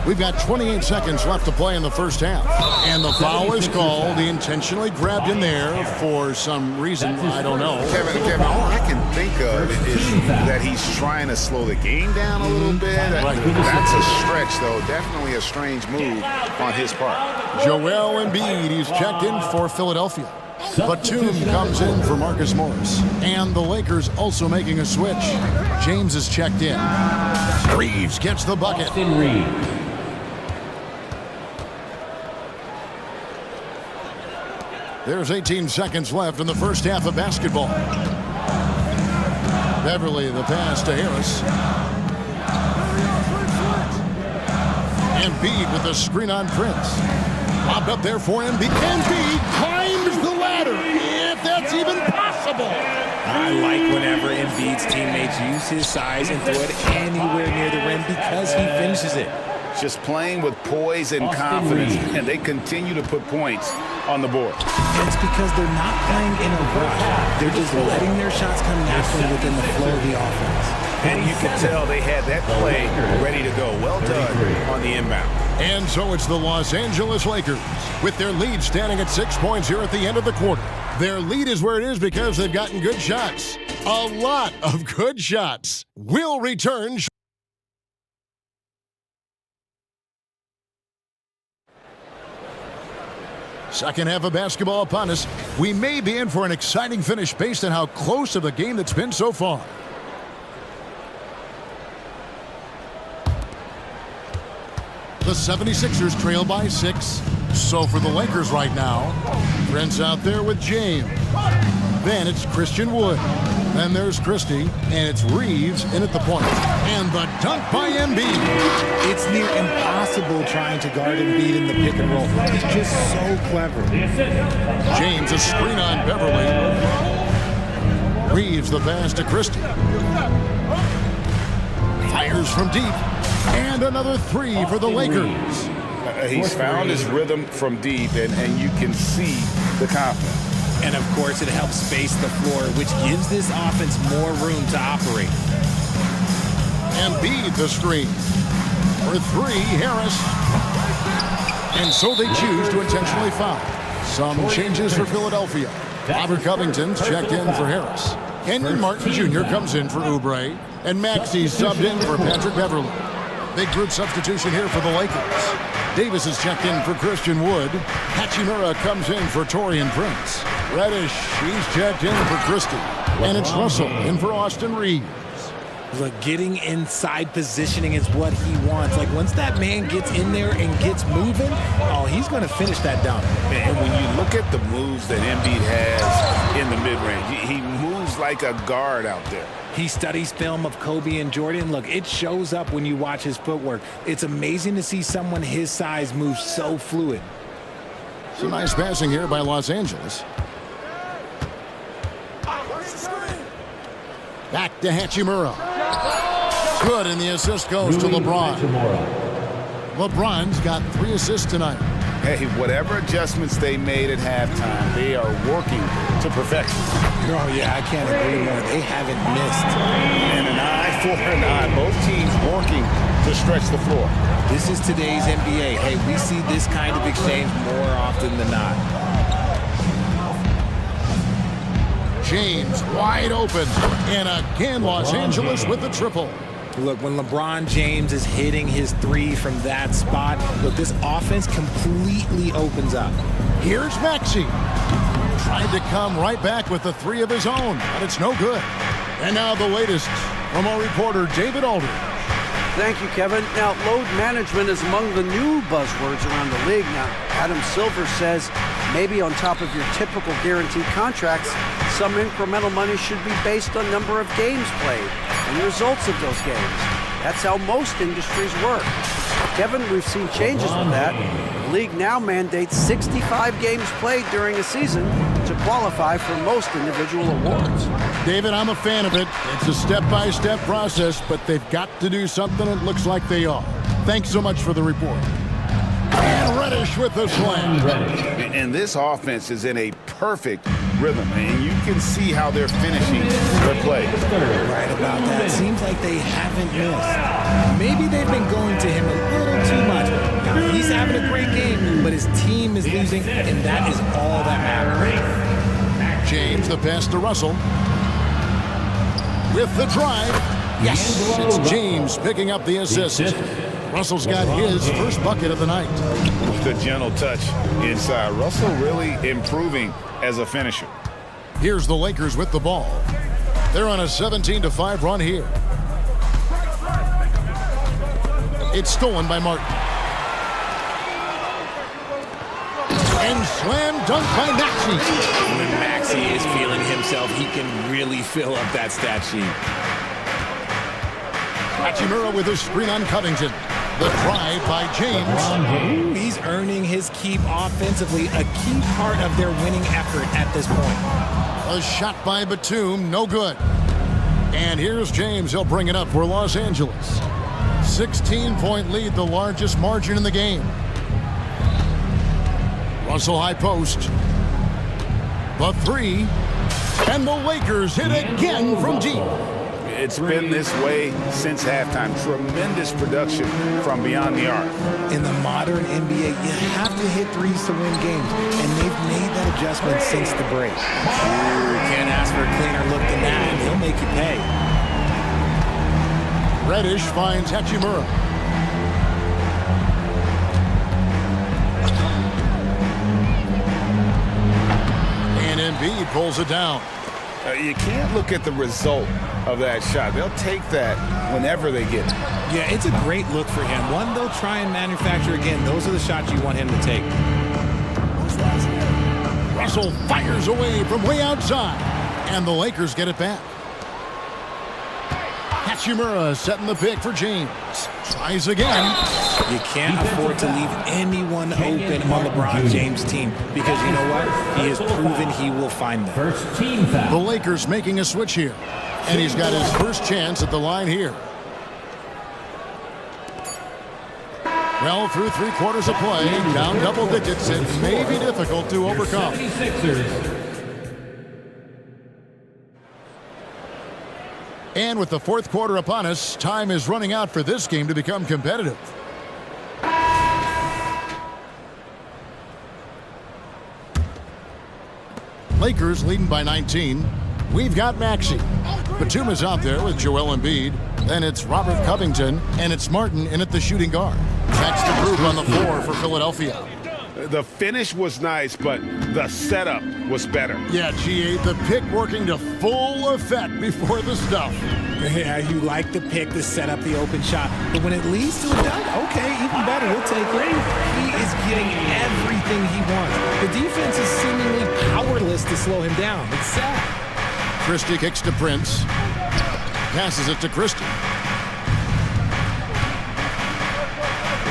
Speaker 6: We've got 28 seconds left to play in the first half. And the foul is called. He intentionally grabbed him there for some reason. I don't know.
Speaker 14: Kevin, all I can think of is that he's trying to slow the game down a little bit. That's a stretch, though. Definitely a strange move on his part.
Speaker 6: Joel Embiid, he's checked in for Philadelphia. Batum comes in for Marcus Morris. And the Lakers also making a switch. James is checked in. Reeves gets the bucket. There's 18 seconds left in the first half of basketball. Beverly, the pass to Harris. Embiid with the screen on Prince. Popped up there for Embiid. Embiid climbs the ladder, if that's even possible.
Speaker 9: I like whenever Embiid's teammates use his size and throw it anywhere near the rim because he finishes it.
Speaker 14: Just playing with poise and confidence, and they continue to put points on the board.
Speaker 9: And it's because they're not playing in a rush. They're just letting their shots come naturally within the flow of the offense.
Speaker 14: And you can tell they had that play ready to go. Well done on the inbound.
Speaker 6: And so it's the Los Angeles Lakers with their lead standing at 6 points here at the end of the quarter. Their lead is where it is because they've gotten good shots. A lot of good shots. We'll return. Second half of basketball upon us. We may be in for an exciting finish based on how close of a game that's been so far. The 76ers trail by 6. So for the Lakers right now, Prince out there with James. Then it's Christian Wood. Then there's Christie, and it's Reeves in at the point. And the dunk by Embiid.
Speaker 9: It's near impossible trying to guard Embiid in the pick and roll. He's just so clever.
Speaker 6: James, a screen on Beverly. Reeves the pass to Christie. Fires from deep. And another 3 for the Lakers.
Speaker 14: He's found his rhythm from deep, and you can see the confidence.
Speaker 9: And, of course, it helps space the floor, which gives this offense more room to operate.
Speaker 6: Embiid the screen. For 3, Harris. And so they choose to intentionally foul. Some changes for Philadelphia. Robert Covington's checked in for Harris. Kenyon Martin Jr. comes in for Oubre. And Maxey's subbed in for Patrick Beverly. Big group substitution here for the Lakers. Davis is checked in for Christian Wood. Hachimura comes in for Taurean Prince. Reddish, he's checked in for Christie. And it's Russell in for Austin Reeves.
Speaker 9: Look, getting inside positioning is what he wants. Like, once that man gets in there and gets moving, oh, he's going to finish that dunk.
Speaker 7: And when you look at the moves that Embiid has in the mid-range, he moves like a guard out there.
Speaker 9: He studies film of Kobe and Jordan. Look, it shows up when you watch his footwork. It's amazing to see someone his size move so fluid.
Speaker 6: Some nice passing here by Los Angeles. Back to Hachimura. Good, and the assist goes to LeBron. LeBron's got 3 assists tonight.
Speaker 7: Hey, whatever adjustments they made at halftime, they are working to perfection.
Speaker 9: Oh, yeah, I can't agree more. They haven't missed.
Speaker 7: And an eye for an eye. Both teams working to stretch the floor.
Speaker 9: This is today's NBA. Hey, we see this kind of exchange more often than not.
Speaker 6: James wide open. And again, Los Angeles with the triple.
Speaker 9: Look, when LeBron James is hitting his 3 from that spot, look, this offense completely opens up.
Speaker 6: Here's Maxey. Trying to come right back with the 3 of his own, but it's no good. And now the latest from our reporter, David Aldridge.
Speaker 13: Thank you, Kevin. Now, load management is among the new buzzwords around the league. Now, Adam Silver says maybe on top of your typical guaranteed contracts, some incremental money should be based on number of games played and results of those games. That's how most industries work. Kevin, we've seen changes with that. The league now mandates 65 games played during a season to qualify for most individual awards.
Speaker 6: David, I'm a fan of it. It's a step-by-step process, but they've got to do something. It looks like they are. Thanks so much for the report. And Reddish with the slam.
Speaker 7: And this offense is in a perfect rhythm, and you can see how they're finishing their play.
Speaker 9: Right about that. It seems like they haven't missed. Maybe they've been going to him a little too much. Now, he's having a great game, but his team is losing, and that is all that matters.
Speaker 6: James, the pass to Russell. With the drive. Yes, it's James picking up the assist. Russell's got his first bucket of the night.
Speaker 7: The gentle touch inside. Russell really improving as a finisher.
Speaker 6: Here's the Lakers with the ball. They're on a 17-5 run here. It's stolen by Martin. And slam dunk by Maxey.
Speaker 9: When Maxey is feeling himself, he can really fill up that stat sheet.
Speaker 6: Hachimura with a screen on Covington. The drive by James.
Speaker 9: He's earning his keep offensively, a key part of their winning effort at this point.
Speaker 6: A shot by Batum, no good. And here's James. He'll bring it up for Los Angeles. 16-point lead, the largest margin in the game. Russell high post. The 3. And the Lakers hit again from deep.
Speaker 7: It's been this way since halftime. Tremendous production from beyond the arc.
Speaker 9: In the modern NBA, you have to hit 3s to win games, and they've made that adjustment since the break. You can't ask for a cleaner look than that, and he'll make you pay.
Speaker 6: Reddish finds Hachimura. And Embiid pulls it down.
Speaker 7: You can't look at the result of that shot. They'll take that whenever they get it.
Speaker 9: Yeah, it's a great look for him. One they'll try and manufacture again. Those are the shots you want him to take.
Speaker 6: Russell fires away from way outside. And the Lakers get it back. Hachimura setting the pick for James. Tries again.
Speaker 9: You can't afford to leave anyone open on LeBron James' team because you know what? He has proven he will find them.
Speaker 3: First team foul.
Speaker 6: The Lakers making a switch here. And he's got his first chance at the line here. Well, through 3 quarters of play, down double digits, it may be difficult to overcome.
Speaker 3: 76ers.
Speaker 6: And with the 4th quarter upon us, time is running out for this game to become competitive. Lakers leading by 19. We've got Maxey. Batum is out there with Joel Embiid. Then it's Robert Covington, and it's Martin in at the shooting guard. That's the group on the floor for Philadelphia.
Speaker 14: The finish was nice, but the setup was better.
Speaker 6: Yeah, GA, the pick working to full effect before the stuff.
Speaker 9: Yeah, you like the pick to set up the open shot, but when it leads to a dunk, okay, even better, he'll take it. He is getting everything he wants. The defense is seemingly powerless to slow him down. It's sad.
Speaker 6: Christie kicks to Prince. Passes it to Christie.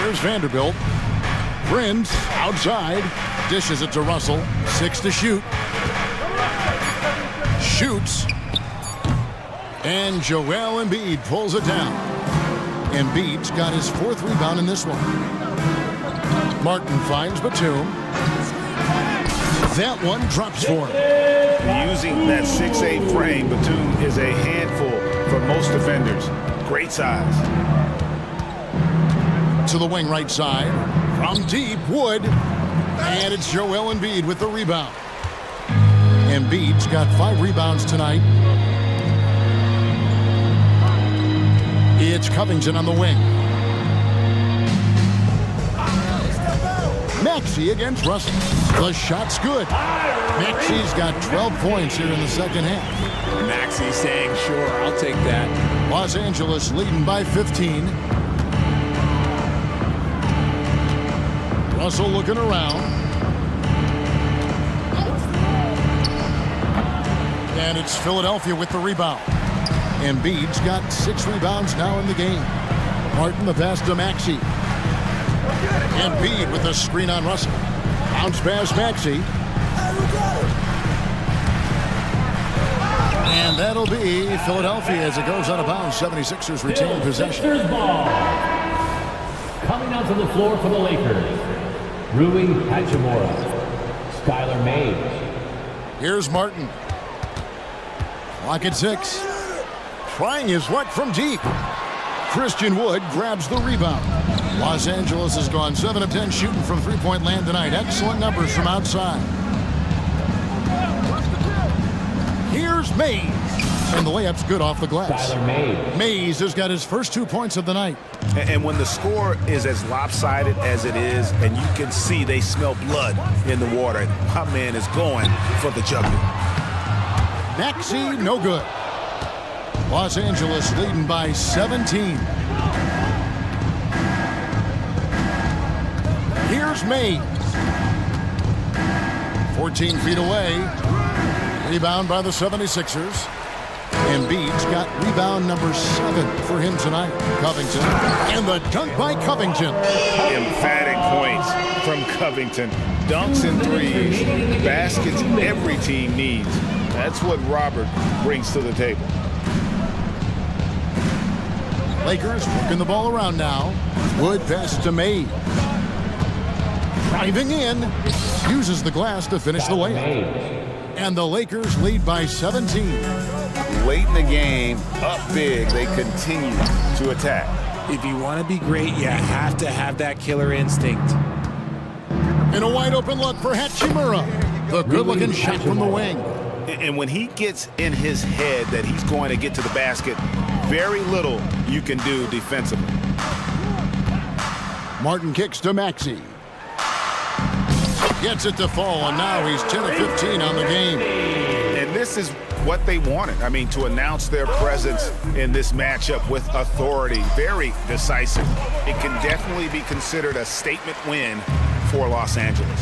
Speaker 6: Here's Vanderbilt. Prince outside. Dishes it to Russell. 6 to shoot. Shoots. And Joel Embiid pulls it down. Embiid's got his 4th rebound in this one. Martin finds Batum. That one drops for him.
Speaker 14: Using that 6'8" frame, Batum is a handful for most defenders. Great size.
Speaker 6: To the wing right side. From deep, Wood. And it's Joel Embiid with the rebound. Embiid's got 5 rebounds tonight. It's Covington on the wing. Maxey against Russell. The shot's good. Maxey's got 12 points here in the second half.
Speaker 9: Maxey saying, sure, I'll take that.
Speaker 6: Los Angeles leading by 15. Russell looking around. And it's Philadelphia with the rebound. Embiid's got 6 rebounds now in the game. Martin the pass to Maxey. Embiid with the screen on Russell. Bounce pass Maxey. And that'll be Philadelphia as it goes out of bounds. 76ers retain possession.
Speaker 3: Sixers ball. Coming out to the floor for the Lakers, Rui Hachimura, Skylar Mays.
Speaker 6: Here's Martin. Clock at 6. Trying his luck from deep. Christian Wood grabs the rebound. Los Angeles has gone 7 of 10 shooting from three-point land tonight. Excellent numbers from outside. Here's Mays. And the layup's good off the glass. Mays has got his first 2 points of the night.
Speaker 14: And when the score is as lopsided as it is, and you can see they smell blood in the water, my man is going for the jugular.
Speaker 6: Maxey, no good. Los Angeles leading by 17. Here's Mays. 14 feet away. Rebound by the 76ers. Embiid's got rebound number 7 for him tonight. Covington. And the dunk by Covington.
Speaker 14: Emphatic points from Covington. Dunks and threes. Baskets every team needs. That's what Robert brings to the table.
Speaker 6: Lakers working the ball around now. Wood passes to Mays. Driving in. Uses the glass to finish the layup. And the Lakers lead by 17.
Speaker 14: Late in the game, up big, they continue to attack.
Speaker 9: If you want to be great, you have to have that killer instinct.
Speaker 6: And a wide open look for Hachimura. The good-looking shot from the wing.
Speaker 14: And when he gets in his head that he's going to get to the basket, very little you can do defensively.
Speaker 6: Martin kicks to Maxey. Gets it to fall, and now he's 10 of 15 on the game.
Speaker 14: And this is what they wanted. I mean, to announce their presence in this matchup with authority, very decisive. It can definitely be considered a statement win for Los Angeles.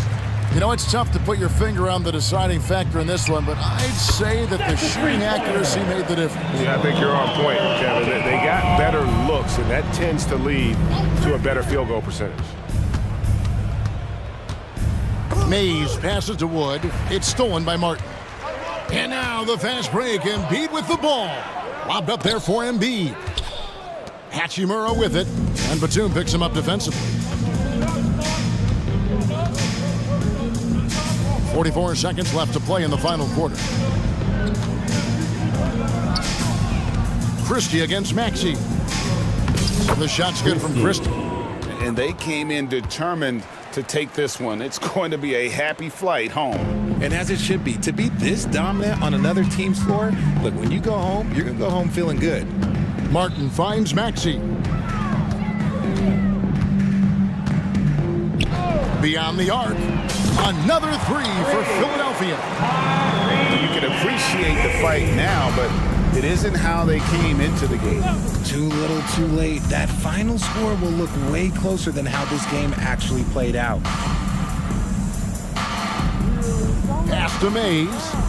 Speaker 6: You know, it's tough to put your finger on the deciding factor in this one, but I'd say that the shooting accuracy made the difference.
Speaker 14: Yeah, I think you're on point, Kevin. They got better looks, and that tends to lead to a better field goal percentage.
Speaker 6: Mays passes to Wood. It's stolen by Martin. And now the fast break. Embiid with the ball. Lobbed up there for Embiid. Hachimura with it. And Batum picks him up defensively. 44 seconds left to play in the final quarter. Christie against Maxey. The shot's good from Christie.
Speaker 14: And they came in determined to take this one. It's going to be a happy flight home.
Speaker 9: And as it should be. To be this dominant on another team's floor, look, when you go home, you're going to go home feeling good.
Speaker 6: Martin finds Maxey. Beyond the arc. Another three for Philadelphia.
Speaker 14: You can appreciate the fight now, but it isn't how they came into the game.
Speaker 9: Too little, too late. That final score will look way closer than how this game actually played out.
Speaker 6: Pass to Mays.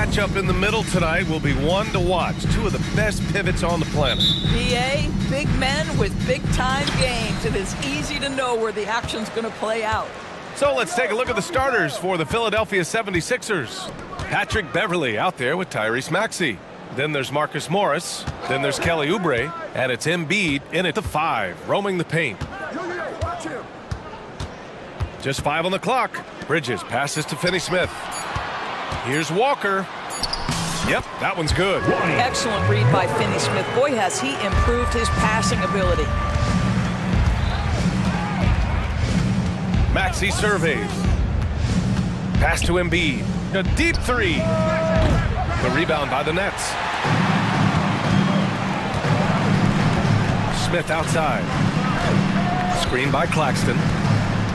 Speaker 1: matchup in the middle tonight will be one to watch. Two of the best pivots on the planet.
Speaker 8: PA, big men with big-time games. It is easy to know where the action's going to play out.
Speaker 1: So let's take a look at the starters for the Philadelphia 76ers. Patrick Beverley out there with Tyrese Maxey. Then there's Marcus Morris. Then there's Kelly Oubre. And it's Embiid in at the 5, roaming the paint. Just 5 on the clock. Bridges passes to Finney-Smith. Here's Walker. Yep, that one's good.
Speaker 8: Excellent read by Finney-Smith. Boy, has he improved his passing ability.
Speaker 1: Maxey surveys. Pass to Embiid. A deep 3. The rebound by the Nets. Smith outside. Screen by Claxton.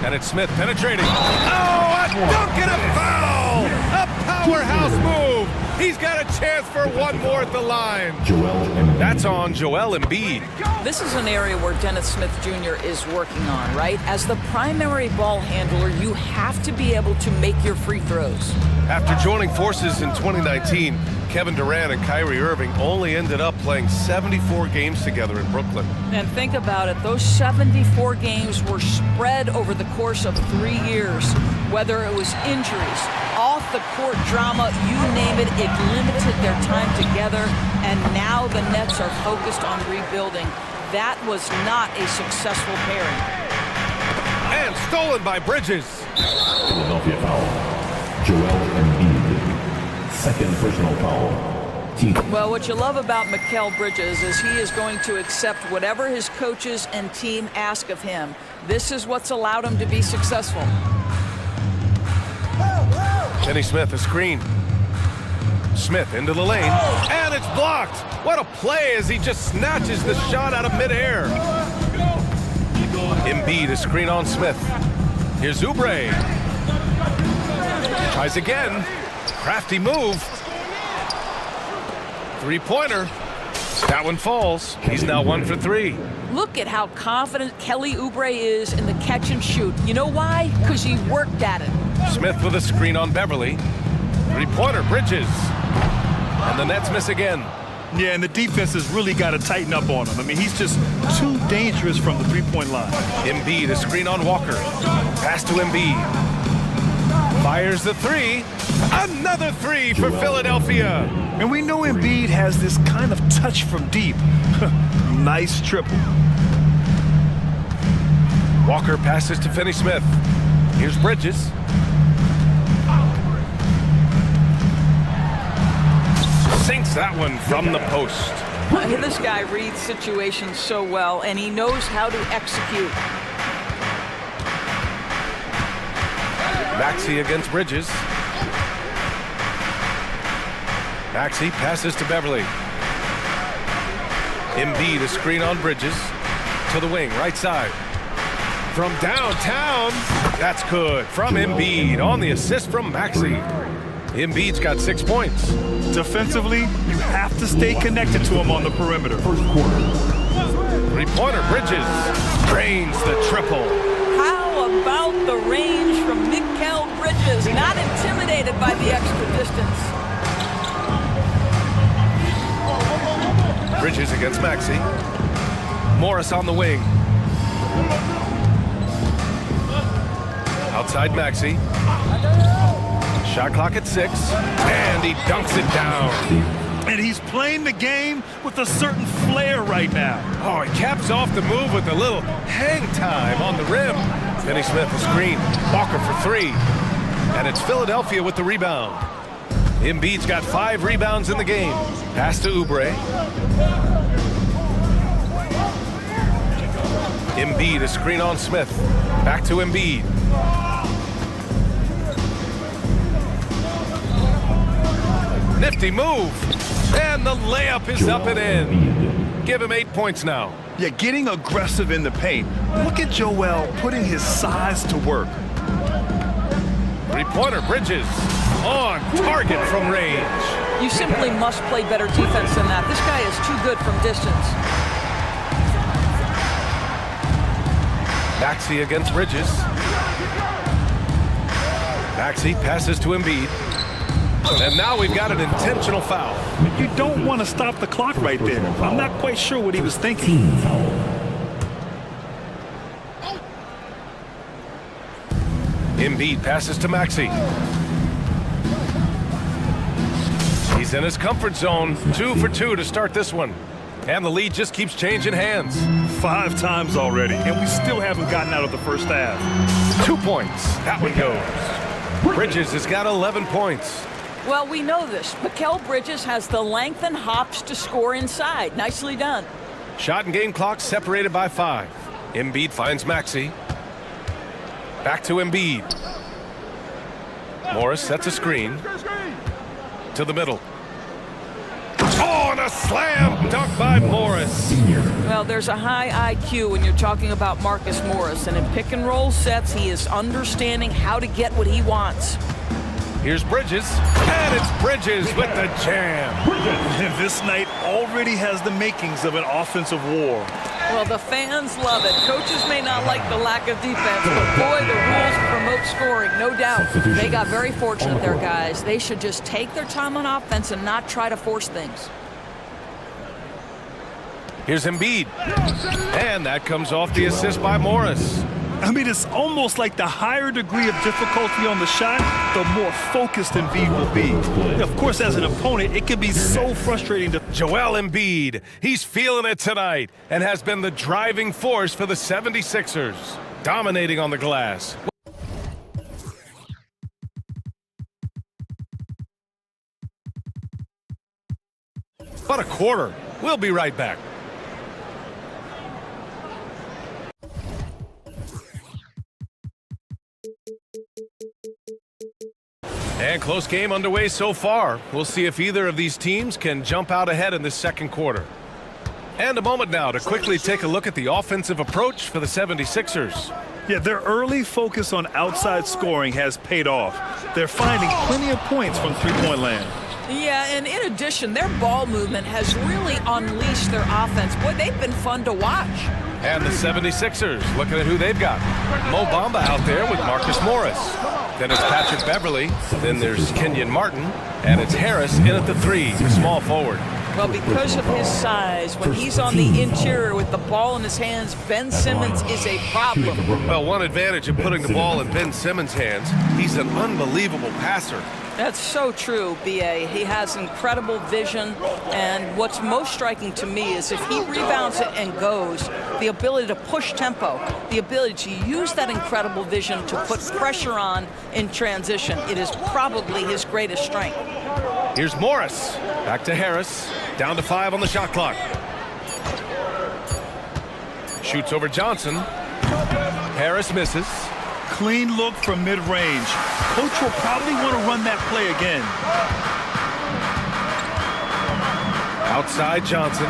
Speaker 1: And it's Smith penetrating. Oh, a dunk and a foul! A powerhouse move! He's got a chance for one more at the line. That's on Joel Embiid.
Speaker 8: This is an area where Dennis Smith Jr. is working on, right? As the primary ball handler, you have to be able to make your free throws.
Speaker 1: After joining forces in 2019, Kevin Durant and Kyrie Irving only ended up playing 74 games together in Brooklyn.
Speaker 8: And think about it, those 74 games were spread over the course of 3 years. Whether it was injuries, off-the-court drama, you name it, it limited their time together, and now the Nets are focused on rebuilding. That was not a successful pairing.
Speaker 1: And stolen by Bridges.
Speaker 3: Philadelphia foul. Joel Embiid. Second personal foul. Team.
Speaker 8: Well, what you love about Mikal Bridges is he is going to accept whatever his coaches and team ask of him. This is what's allowed him to be successful.
Speaker 1: Finney-Smith, a screen. Smith into the lane, and it's blocked. What a play as he just snatches the shot out of midair. Embiid, a screen on Smith. Here's Oubre. Tries again. Crafty move. Three-pointer. That one falls. He's now 1 for 3.
Speaker 8: Look at how confident Kelly Oubre is in the catch and shoot. You know why? Because he worked at it.
Speaker 1: Smith with a screen on Beverly. Three-pointer, Bridges. And the Nets miss again.
Speaker 2: Yeah, and the defense has really got to tighten up on him. I mean, he's just too dangerous from the three-point line.
Speaker 1: Embiid, a screen on Walker. Pass to Embiid. Fires the 3. Another 3 for Philadelphia.
Speaker 2: And we know Embiid has this kind of touch from deep. Nice triple.
Speaker 1: Walker passes to Finney-Smith. Here's Bridges. Sinks that one from the post.
Speaker 8: This guy reads situations so well, and he knows how to execute.
Speaker 1: Maxey against Bridges. Maxey passes to Beverly. Embiid, a screen on Bridges. To the wing, right side. From downtown, that's good. From Embiid on the assist from Maxey. Embiid's got 6 points.
Speaker 2: Defensively, you have to stay connected to him on the perimeter.
Speaker 10: First quarter.
Speaker 1: Three-pointer, Bridges drains the triple.
Speaker 8: How about the range from Mikal Bridges? Not intimidated by the extra distance.
Speaker 1: Bridges against Maxey. Morris on the wing. Outside Maxey. Shot clock at 6. And he dunks it down.
Speaker 2: And he's playing the game with a certain flair right now.
Speaker 1: Oh, he caps off the move with a little hang time on the rim. Finney-Smith, the screen. Walker for 3. And it's Philadelphia with the rebound. Embiid's got 5 rebounds in the game. Pass to Oubre. Embiid, a screen on Smith. Back to Embiid. Nifty move. And the layup is up and in. Give him 8 points now.
Speaker 2: Yeah, getting aggressive in the paint. Look at Joel putting his size to work.
Speaker 1: Three-pointer, Bridges. On target from range.
Speaker 8: You simply must play better defense than that. This guy is too good from distance.
Speaker 1: Maxey against Bridges. Maxey passes to Embiid. And now we've got an intentional foul.
Speaker 2: You don't want to stop the clock right there. I'm not quite sure what he was thinking.
Speaker 1: Embiid passes to Maxey. He's in his comfort zone. 2 for 2 to start this one. And the lead just keeps changing hands.
Speaker 2: 5 times already, and we still haven't gotten out of the first half.
Speaker 1: 2 points. That one goes. Bridges has got 11 points.
Speaker 8: Well, we know this. Mikal Bridges has the length and hops to score inside. Nicely done.
Speaker 1: Shot and game clock separated by 5. Embiid finds Maxey. Back to Embiid. Morris sets a screen. To the middle. Oh, and a slam dunk by Morris.
Speaker 8: Well, there's a high IQ when you're talking about Marcus Morris, and in pick and roll sets, he is understanding how to get what he wants.
Speaker 1: Here's Bridges, and it's Bridges with the jam.
Speaker 2: And this night already has the makings of an offensive war.
Speaker 8: Well, the fans love it. Coaches may not like the lack of defense, but boy, the rules promote scoring, no doubt. They got very fortunate there, guys. They should just take their time on offense and not try to force things.
Speaker 1: Here's Embiid, and that comes off the assist by Morris.
Speaker 2: I mean, it's almost like the higher degree of difficulty on the shot, the more focused Embiid will be. Of course, as an opponent, it can be so frustrating to...
Speaker 1: Joel Embiid, he's feeling it tonight and has been the driving force for the 76ers, dominating on the glass. But a quarter. We'll be right back. And close game underway so far. We'll see if either of these teams can jump out ahead in this second quarter. And a moment now to quickly take a look at the offensive approach for the 76ers.
Speaker 2: Yeah, their early focus on outside scoring has paid off. They're finding plenty of points from three-point land.
Speaker 8: Yeah, and in addition, their ball movement has really unleashed their offense. Boy, they've been fun to watch.
Speaker 1: And the 76ers, looking at who they've got. Mo Bamba out there with Marcus Morris. Then it's Patrick Beverly. Then there's Kenyon Martin. And it's Harris in at the 3, the small forward.
Speaker 8: Well, because of his size, when he's on the interior with the ball in his hands, Ben Simmons is a problem.
Speaker 1: Well, one advantage of putting the ball in Ben Simmons' hands, he's an unbelievable passer.
Speaker 8: That's so true, B.A. He has incredible vision, and what's most striking to me is if he rebounds it and goes, the ability to push tempo, the ability to use that incredible vision to put pressure on in transition. It is probably his greatest strength.
Speaker 1: Here's Morris. Back to Harris. Down to 5 on the shot clock. Shoots over Johnson. Harris misses.
Speaker 2: Clean look from mid-range. Coach will probably want to run that play again.
Speaker 1: Outside Johnson.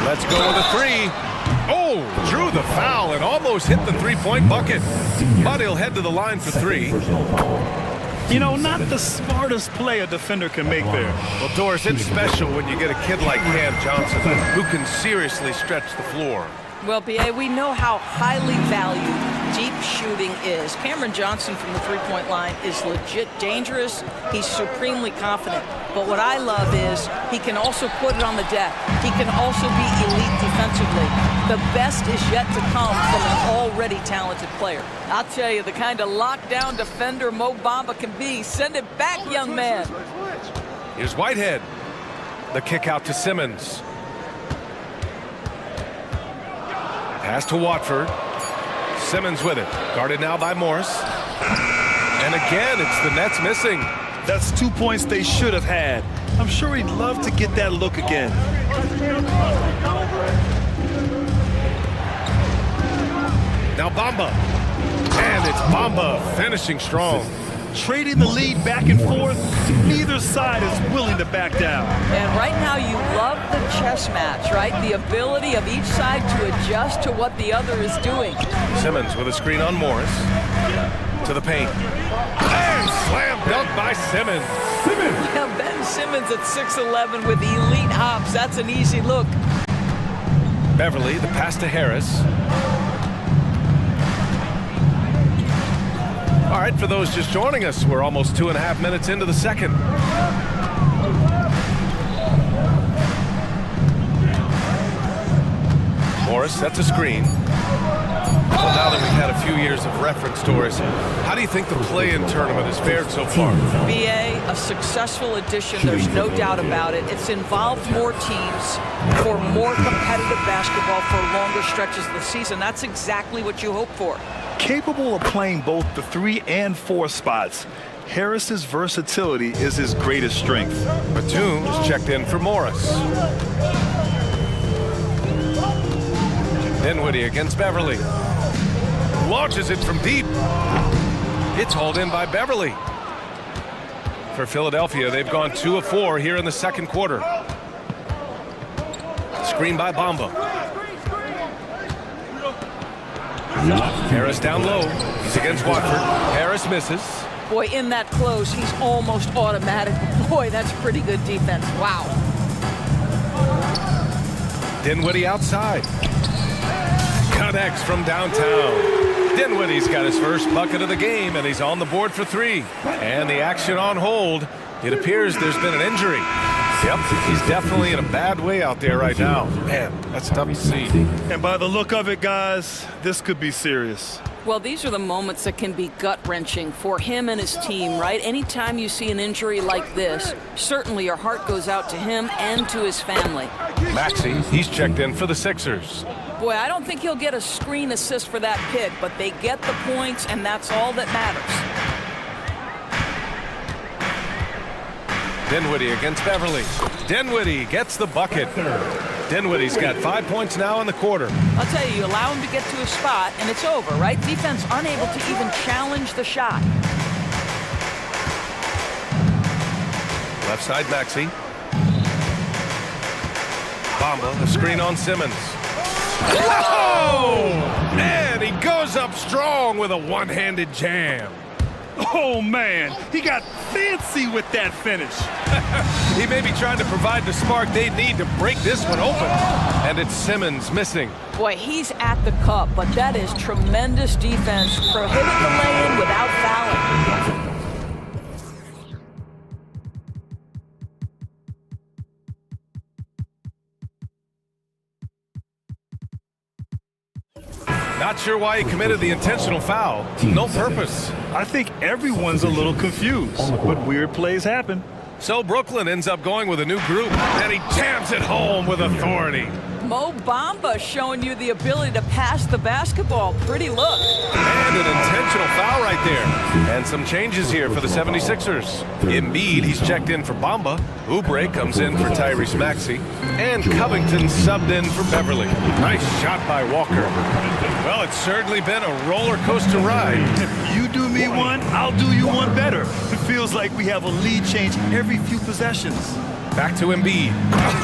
Speaker 1: Let's go with a 3. Oh, drew the foul and almost hit the three-point bucket. But he'll head to the line for 3.
Speaker 2: You know, not the smartest play a defender can make there.
Speaker 1: Well, Doris, it's special when you get a kid like Cam Johnson who can seriously stretch the floor.
Speaker 8: Well, B.A., we know how highly valued deep shooting is. Cameron Johnson from the three-point line is legit dangerous. He's supremely confident. But what I love is he can also put it on the deck. He can also be elite defensively. The best is yet to come from an already talented player. I'll tell you, the kind of lockdown defender Mo Bamba can be. Send it back, young man.
Speaker 1: Here's Whitehead. The kick out to Simmons. Pass to Watford. Simmons with it. Guarded now by Morris. And again, it's the Nets missing.
Speaker 2: That's 2 points they should have had. I'm sure he'd love to get that look again.
Speaker 1: Now Bamba. And it's Bamba finishing strong.
Speaker 2: Trading the lead back and forth, neither side is willing to back down.
Speaker 8: And right now you love the chess match, right? The ability of each side to adjust to what the other is doing.
Speaker 1: Simmons with a screen on Morris. To the paint. And slam dunk by Simmons.
Speaker 8: Yeah, Ben Simmons at 6'11" with elite hops. That's an easy look.
Speaker 1: Beverly, the pass to Harris. right, for those just joining us, we're almost 2.5 minutes into the second. Morris sets a screen. Well, now that we've had a few years of reference, Doris, how do you think the play-in tournament has fared so far?
Speaker 8: BA, a successful addition, there's no doubt about it. It's involved more teams for more competitive basketball for longer stretches of the season. That's exactly what you hope for.
Speaker 2: Capable of playing both the 3 and 4 spots, Harris's versatility is his greatest strength.
Speaker 1: Batum is checked in for Morris. Dinwiddie against Beverly. Launches it from deep. It's hauled in by Beverly. For Philadelphia, they've gone 2 of 4 here in the second quarter. Screen by Bamba. Harris down low. He's against Watford. Harris misses.
Speaker 8: Boy, in that close, he's almost automatic. Boy, that's pretty good defense. Wow.
Speaker 1: Dinwiddie outside. Connects from downtown. Dinwiddie's got his first bucket of the game, and he's on the board for 3. And the action on hold. It appears there's been an injury. Yep, he's definitely in a bad way out there right now. Man, that's tough to see.
Speaker 2: And by the look of it, guys, this could be serious.
Speaker 8: Well, these are the moments that can be gut-wrenching for him and his team, right? Anytime you see an injury like this, certainly your heart goes out to him and to his family.
Speaker 1: Maxey, he's checked in for the Sixers.
Speaker 8: Boy, I don't think he'll get a screen assist for that pick, but they get the points, and that's all that matters.
Speaker 1: Dinwiddie against Beverly. Dinwiddie gets the bucket. Dinwiddie's got 5 points now in the quarter.
Speaker 8: I'll tell you, you allow him to get to a spot, and it's over, right? Defense unable to even challenge the shot.
Speaker 1: Left side, Maxey. Bamba, the screen on Simmons. Whoa! And he goes up strong with a one-handed jam.
Speaker 2: Oh, man, he got fancy with that finish.
Speaker 1: He may be trying to provide the spark they need to break this one open. And it's Simmons missing.
Speaker 8: Boy, he's at the cup, but that is tremendous defense. Prohibit the lay-in without fouling.
Speaker 1: Not sure why he committed the intentional foul. No purpose.
Speaker 2: I think everyone's a little confused, but weird plays happen.
Speaker 1: So Brooklyn ends up going with a new group, and he jams it home with authority.
Speaker 8: Mo Bamba showing you the ability to pass the basketball. Pretty look.
Speaker 1: And an intentional foul right there. And some changes here for the 76ers. Embiid, he's checked in for Bamba. Oubre comes in for Tyrese Maxey. And Covington subbed in for Beverly. Nice shot by Walker. Well, it's certainly been a roller coaster ride.
Speaker 2: If you do me one, I'll do you one better. It feels like we have a lead change every few possessions.
Speaker 1: Back to Embiid.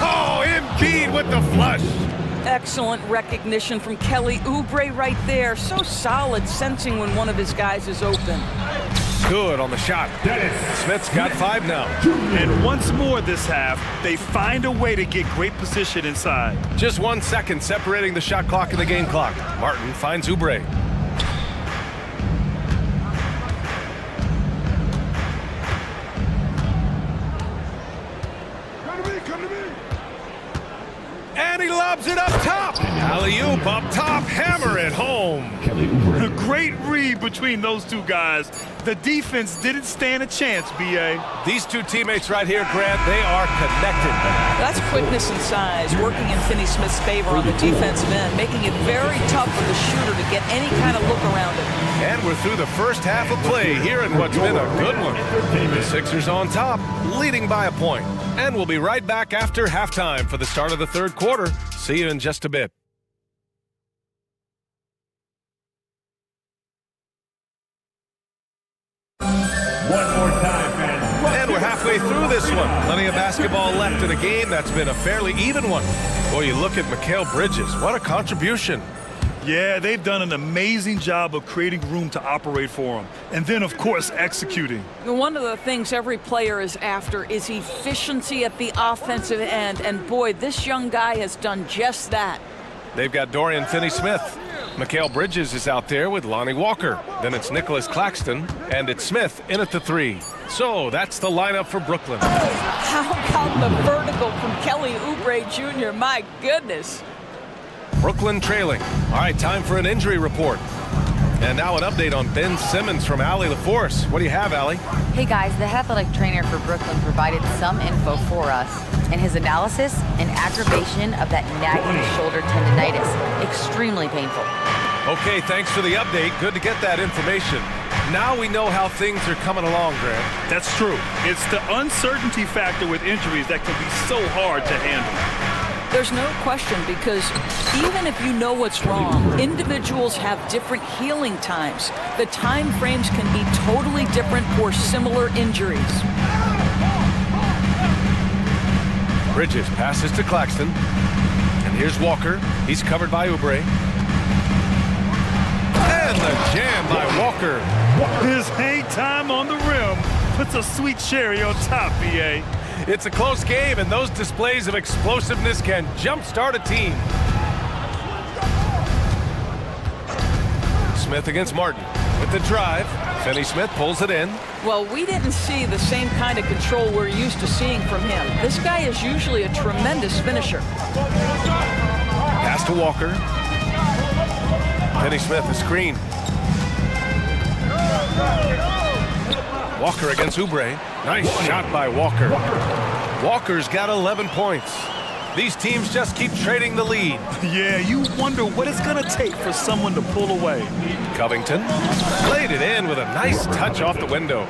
Speaker 1: Oh, Embiid with the flush.
Speaker 8: Excellent recognition from Kelly Oubre right there. So solid, sensing when one of his guys is open.
Speaker 1: Good on the shot. Smith's got 5 now.
Speaker 2: And once more this half, they find a way to get great position inside.
Speaker 1: Just 1 second separating the shot clock and the game clock. Martin finds Oubre. And he lobs it up top. Alley-oop up top, hammer it home.
Speaker 2: A great read between those two guys. The defense didn't stand a chance, B.A.
Speaker 1: These two teammates right here, Grant, they are connected.
Speaker 8: That's quickness and size working in Finney-Smith's favor on the defensive end, making it very tough for the shooter to get any kind of look around it.
Speaker 1: And we're through the first half of play here in what's been a good one. The Sixers on top, leading by a point. And we'll be right back after halftime for the start of the third quarter. See you in just a bit.
Speaker 10: One more time, fans.
Speaker 1: And we're halfway through this one. Plenty of basketball left in a game that's been a fairly even one. Boy, you look at Mikal Bridges. What a contribution.
Speaker 2: Yeah, they've done an amazing job of creating room to operate for him. And then, of course, executing.
Speaker 8: One of the things every player is after is efficiency at the offensive end. And boy, this young guy has done just that.
Speaker 1: They've got Dorian Finney-Smith. Mikal Bridges is out there with Lonnie Walker. Then it's Nicholas Claxton, and it's Smith in at the 3. So that's the lineup for Brooklyn.
Speaker 8: How about the vertical from Kelly Oubre Jr.? My goodness.
Speaker 1: Brooklyn trailing. All right, time for an injury report. And now an update on Ben Simmons from Allie LaForce. What do you have, Allie?
Speaker 11: Hey guys, the athletic trainer for Brooklyn provided some info for us. In his analysis, an aggravation of that nagging shoulder tendonitis. Extremely painful.
Speaker 1: Okay, thanks for the update. Good to get that information. Now we know how things are coming along, Grant.
Speaker 2: That's true. It's the uncertainty factor with injuries that can be so hard to handle.
Speaker 8: There's no question, because even if you know what's wrong, individuals have different healing times. The time frames can be totally different for similar injuries.
Speaker 1: Bridges passes to Claxton. And here's Walker. He's covered by Oubre. And the jam by Walker.
Speaker 2: His hang time on the rim puts a sweet cherry on top, BA.
Speaker 1: It's a close game, and those displays of explosiveness can jumpstart a team. Smith against Martin with the drive. Finney Smith pulls it in.
Speaker 8: Well, we didn't see the same kind of control we're used to seeing from him. This guy is usually a tremendous finisher.
Speaker 1: Pass to Walker. Finney Smith, a screen. Walker against Oubre. Nice shot by Walker. Walker's got 11 points. These teams just keep trading the lead.
Speaker 2: Yeah, you wonder what it's going to take for someone to pull away.
Speaker 1: Covington laid it in with a nice touch off the window.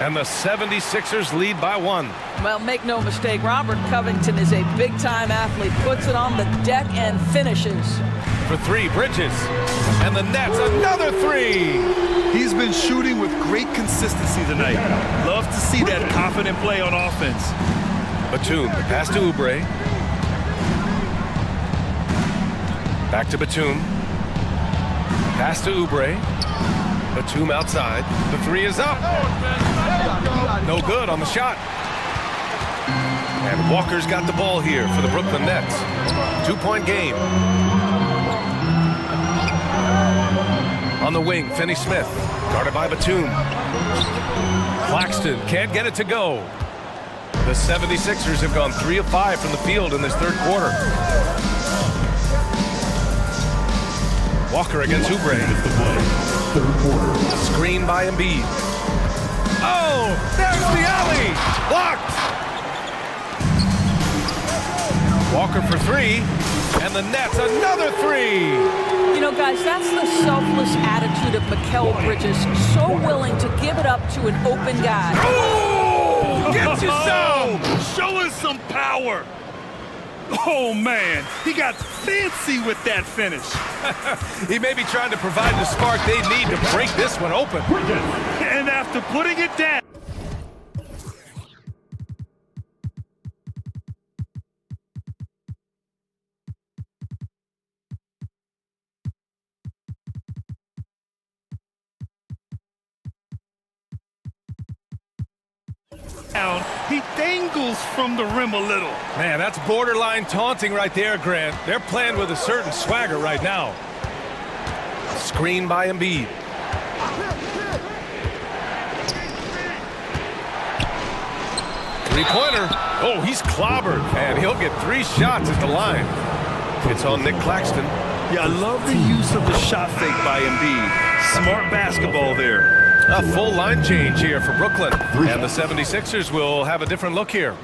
Speaker 1: And the 76ers lead by 1.
Speaker 8: Well, make no mistake, Robert Covington is a big-time athlete. Puts it on the deck and finishes.
Speaker 1: For 3, Bridges. And the Nets, another 3.
Speaker 2: He's been shooting with great consistency tonight. Love to see that confident play on offense.
Speaker 1: Batum, the pass to Oubre. Back to Batum. Pass to Oubre. Batum outside. The 3 is up. No good on the shot. And Walker's got the ball here for the Brooklyn Nets. 2-point game. On the wing, Finney Smith, guarded by Batum. Claxton can't get it to go. The 76ers have gone 3 of 5 from the field in this third quarter. Walker against Oubre. Screen by Embiid. Oh, there's the alley. Blocked. Walker for 3, and the Nets another 3.
Speaker 8: You know, guys, that's the selfless attitude of Mikal Bridges. So willing to give it up to an open guy.
Speaker 1: Oh, get you some.
Speaker 2: Show us some power. Oh, man, he got fancy with that finish.
Speaker 1: He may be trying to provide the spark they need to break this one open.
Speaker 2: And after putting it down. He dangles from the rim a little.
Speaker 1: Man, that's borderline taunting right there, Grant. They're playing with a certain swagger right now. Screen by Embiid. Three-pointer. Oh, he's clobbered. And he'll get 3 shots at the line. It's on Nick Claxton.
Speaker 2: Yeah, I love the use of the shot fake by Embiid. Smart basketball there.
Speaker 1: A full line change here for Brooklyn. And the 76ers will have a different look here.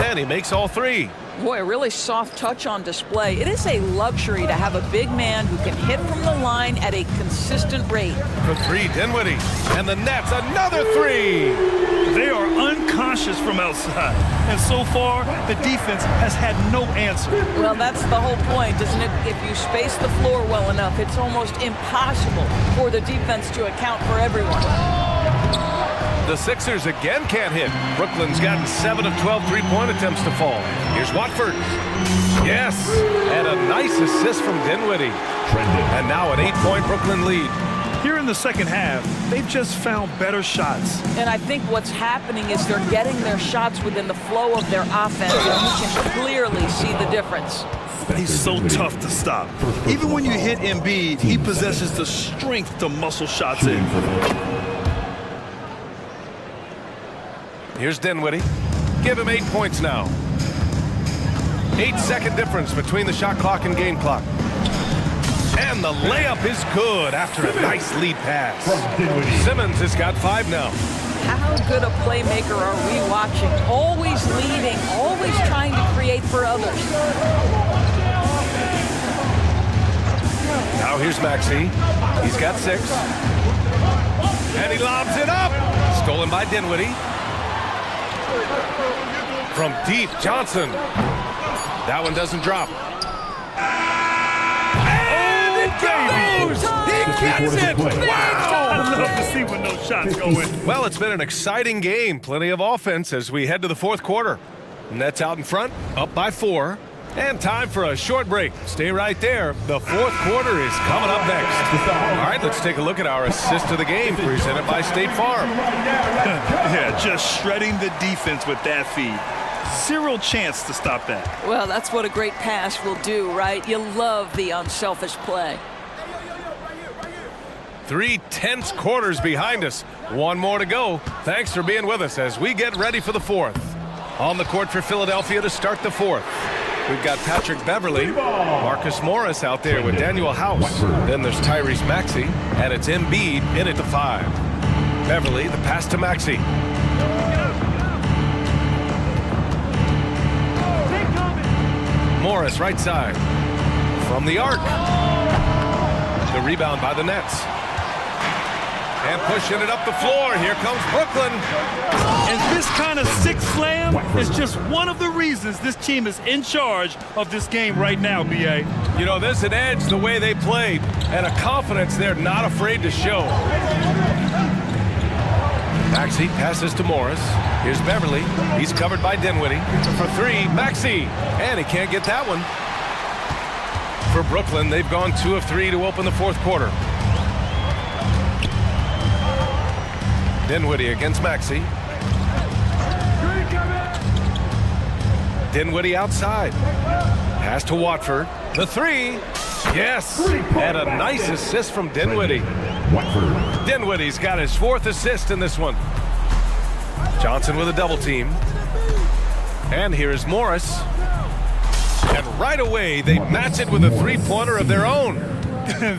Speaker 1: And he makes all 3.
Speaker 8: Boy, a really soft touch on display. It is a luxury to have a big man who can hit from the line at a consistent rate.
Speaker 1: For 3, Dinwiddie. And the Nets, another 3.
Speaker 2: They are unconscious from outside. And so far, the defense has had no answer.
Speaker 8: Well, that's the whole point, isn't it? If you space the floor well enough, it's almost impossible for the defense to account for everyone.
Speaker 1: The Sixers again can't hit. Brooklyn's gotten 7 of 12 three-point attempts to fall. Here's Watford. Yes, and a nice assist from Dinwiddie. And now an 8-point Brooklyn lead.
Speaker 2: Here in the second half, they've just found better shots.
Speaker 8: And I think what's happening is they're getting their shots within the flow of their offense, and you can clearly see the difference.
Speaker 2: He's so tough to stop. Even when you hit Embiid, he possesses the strength to muscle shots in.
Speaker 1: Here's Dinwiddie. Give him 8 points now. 8-second difference between the shot clock and game clock. And the layup is good after a nice lead pass. Simmons has got 5 now.
Speaker 8: How good a playmaker are we watching? Always leading, always trying to create for others.
Speaker 1: Now here's Maxey. He's got 6. And he lobs it up. Stolen by Dinwiddie. From deep, Johnson. That one doesn't drop. And it goes! He gets it! Wow!
Speaker 2: I love to see when those shots go in.
Speaker 1: Well, it's been an exciting game. Plenty of offense as we head to the fourth quarter. Nets out in front, up by 4. And time for a short break. Stay right there. The fourth quarter is coming up next. All right, let's take a look at our assist of the game presented by State Farm.
Speaker 2: Yeah, just shredding the defense with that feed. Zero chance to stop that.
Speaker 8: Well, that's what a great pass will do, right? You love the unselfish play.
Speaker 1: 3 tense quarters behind us. 1 more to go. Thanks for being with us as we get ready for the fourth. On the court for Philadelphia to start the fourth. We've got Patrick Beverly, Marcus Morris out there with Daniel House. Then there's Tyrese Maxey, and it's Embiid in at the 5. Beverly, the pass to Maxey. Morris, right side. From the arc. The rebound by the Nets. And pushing it up the floor. Here comes Brooklyn.
Speaker 2: And this kind of sick slam is just one of the reasons this team is in charge of this game right now, B.A.
Speaker 1: You know, there's an edge the way they played and a confidence they're not afraid to show. Maxey passes to Morris. Here's Beverly. He's covered by Dinwiddie. For 3, Maxey. And he can't get that one. For Brooklyn, they've gone 2 of 3 to open the fourth quarter. Dinwiddie against Maxey. Dinwiddie outside. Pass to Watford. The 3. Yes. And a nice assist from Dinwiddie. Dinwiddie's got his 4th assist in this one. Johnson with a double team. And here is Morris. And right away, they match it with a 3-pointer of their own.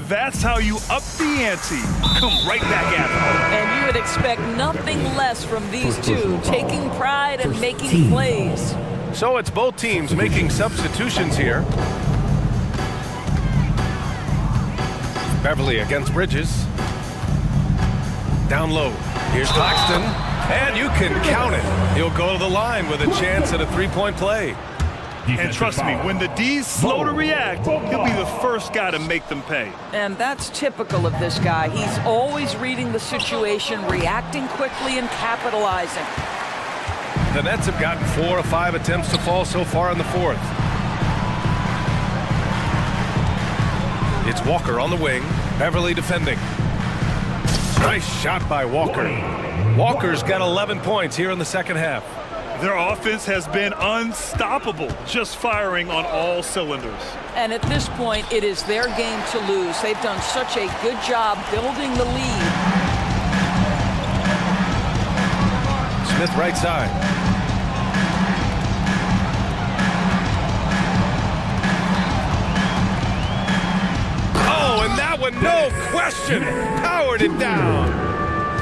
Speaker 2: That's how you up the ante. Come right back at them.
Speaker 8: And you would expect nothing less from these two, taking pride and making plays.
Speaker 1: So it's both teams making substitutions here. Beverly against Bridges. Down low. Here's Claxton. And you can count it. He'll go to the line with a chance at a 3-point play.
Speaker 2: And trust me, when the D's slow to react, he'll be the first guy to make them pay.
Speaker 8: And that's typical of this guy. He's always reading the situation, reacting quickly and capitalizing.
Speaker 1: The Nets have gotten 4 of 5 attempts to fall so far in the fourth. It's Walker on the wing. Beverly defending. Nice shot by Walker. Walker's got 11 points here in the second half.
Speaker 2: Their offense has been unstoppable, just firing on all cylinders.
Speaker 8: And at this point, it is their game to lose. They've done such a good job building the lead.
Speaker 1: Smith right side. Oh, and that one, no question, powered it down.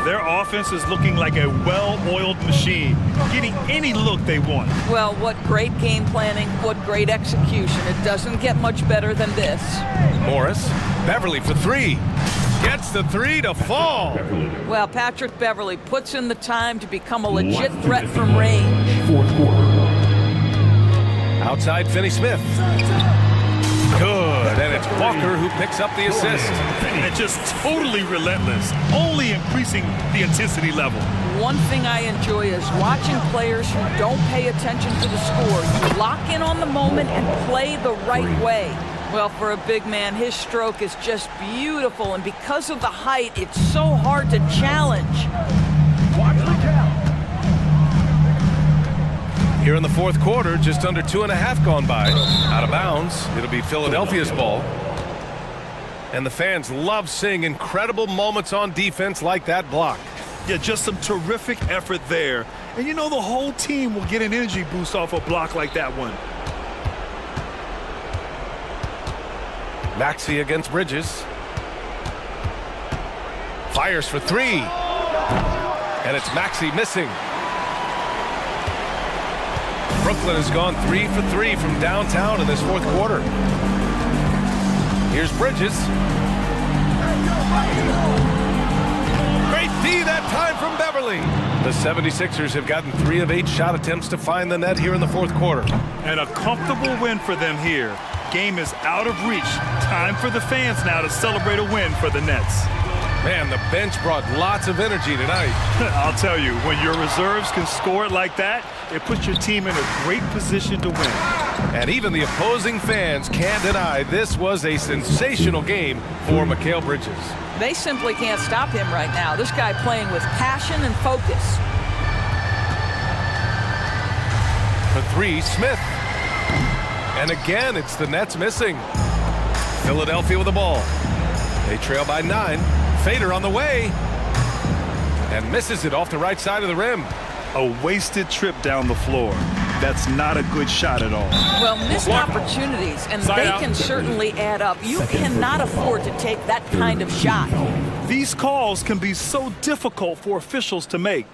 Speaker 2: Their offense is looking like a well-oiled machine, getting any look they want.
Speaker 8: Well, what great game planning, what great execution. It doesn't get much better than this.
Speaker 1: Morris, Beverly for 3. Gets the 3 to fall.
Speaker 8: Well, Patrick Beverly puts in the time to become a legit threat from range.
Speaker 10: Fourth quarter.
Speaker 1: Outside Finney-Smith. Good, and it's Walker who picks up the assist.
Speaker 2: And just totally relentless, only increasing the intensity level.
Speaker 8: One thing I enjoy is watching players who don't pay attention to the score. You lock in on the moment and play the right way. Well, for a big man, his stroke is just beautiful, and because of the height, it's so hard to challenge.
Speaker 1: Here in the fourth quarter, just under 2.5 gone by. Out of bounds. It'll be Philadelphia's ball. And the fans love seeing incredible moments on defense like that block.
Speaker 2: Yeah, just some terrific effort there. And you know the whole team will get an energy boost off a block like that one.
Speaker 1: Maxey against Bridges. Fires for three. And it's Maxey missing. Brooklyn has gone 3 for 3 from downtown in this fourth quarter. Here's Bridges. Great D that time from Beverly. The 76ers have gotten 3 of 8 shot attempts to find the net here in the fourth quarter.
Speaker 2: And a comfortable win for them here. Game is out of reach. Time for the fans now to celebrate a win for the Nets.
Speaker 1: Man, the bench brought lots of energy tonight.
Speaker 2: I'll tell you, when your reserves can score it like that, it puts your team in a great position to win.
Speaker 1: And even the opposing fans can't deny this was a sensational game for Mikal Bridges.
Speaker 8: They simply can't stop him right now. This guy playing with passion and focus.
Speaker 1: For three, Smith. And again, it's the Nets missing. Philadelphia with the ball. They trail by 9. Fader on the way. And misses it off the right side of the rim.
Speaker 2: A wasted trip down the floor. That's not a good shot at all.
Speaker 8: Well, missed opportunities, and they can certainly add up. You cannot afford to take that kind of shot.
Speaker 2: These calls can be so difficult for officials to make.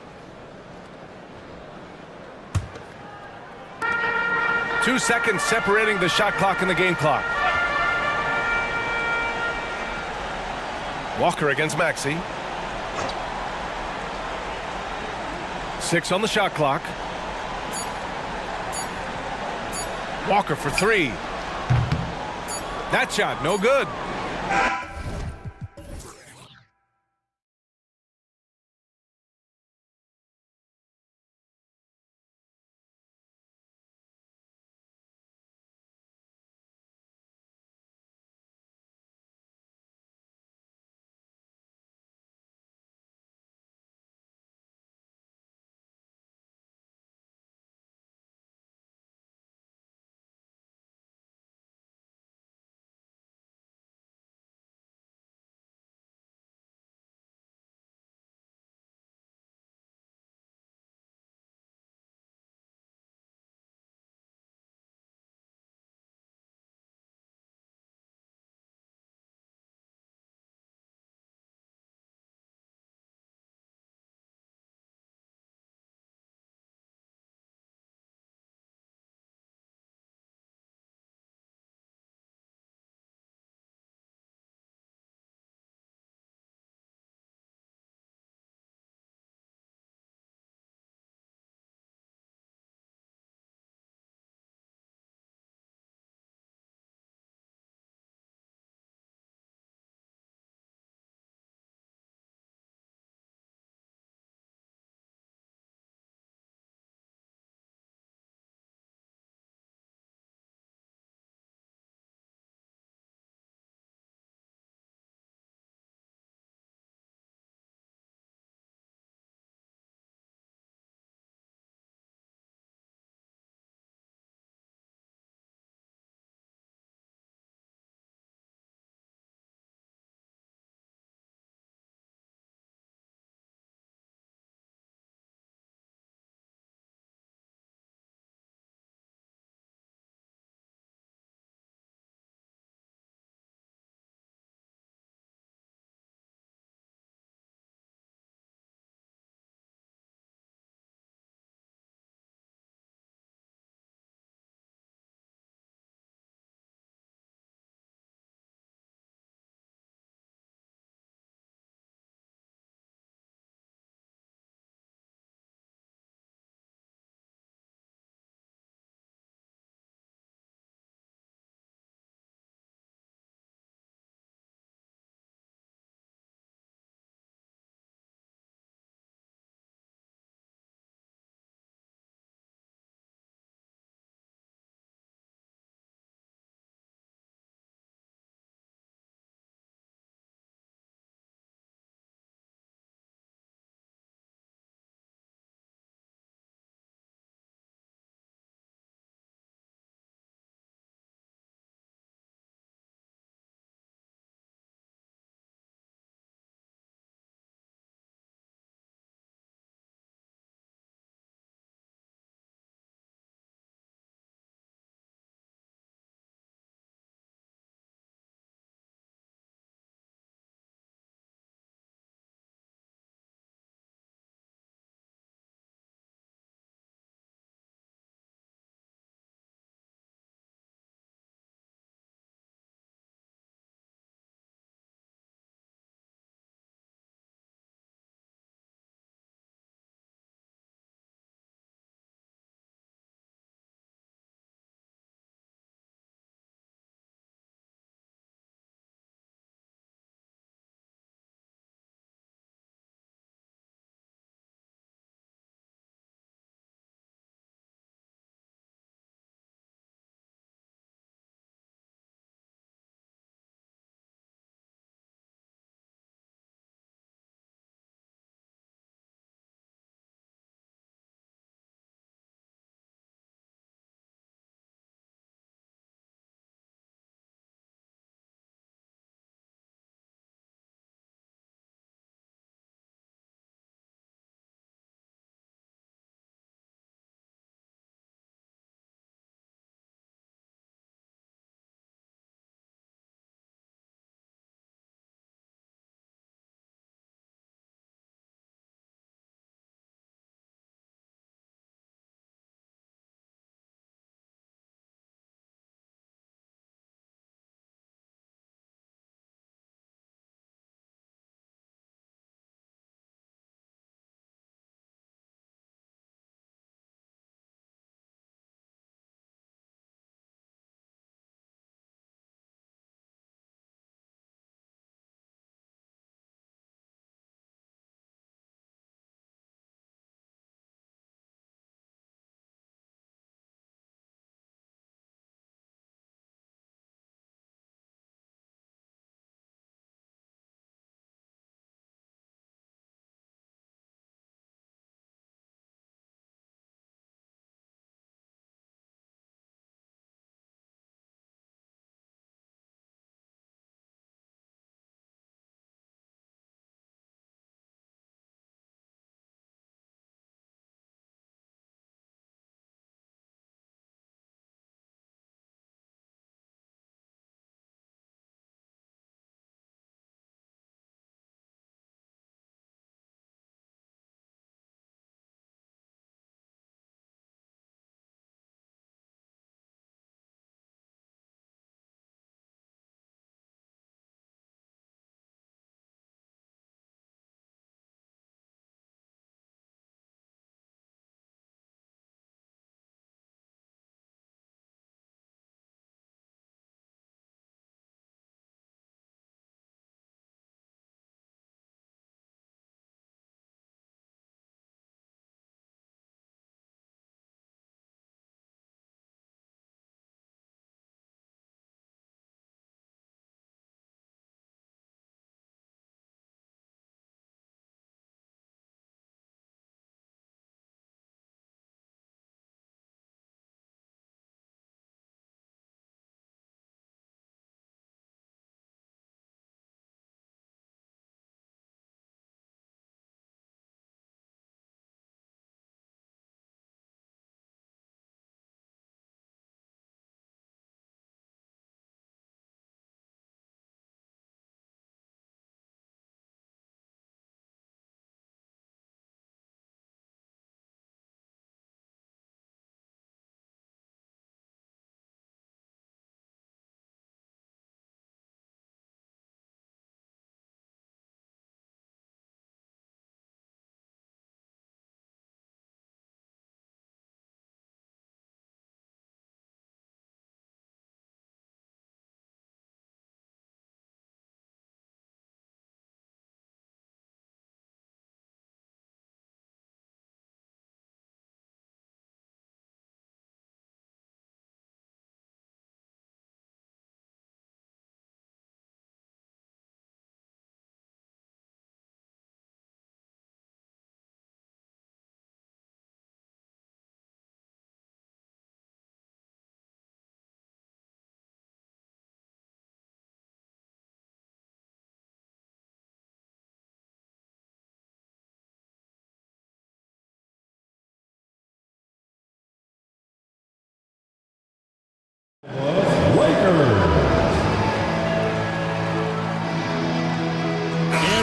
Speaker 1: 2 seconds separating the shot clock and the game clock. Walker against Maxey. 6 on the shot clock. Walker for 3. That shot, no good.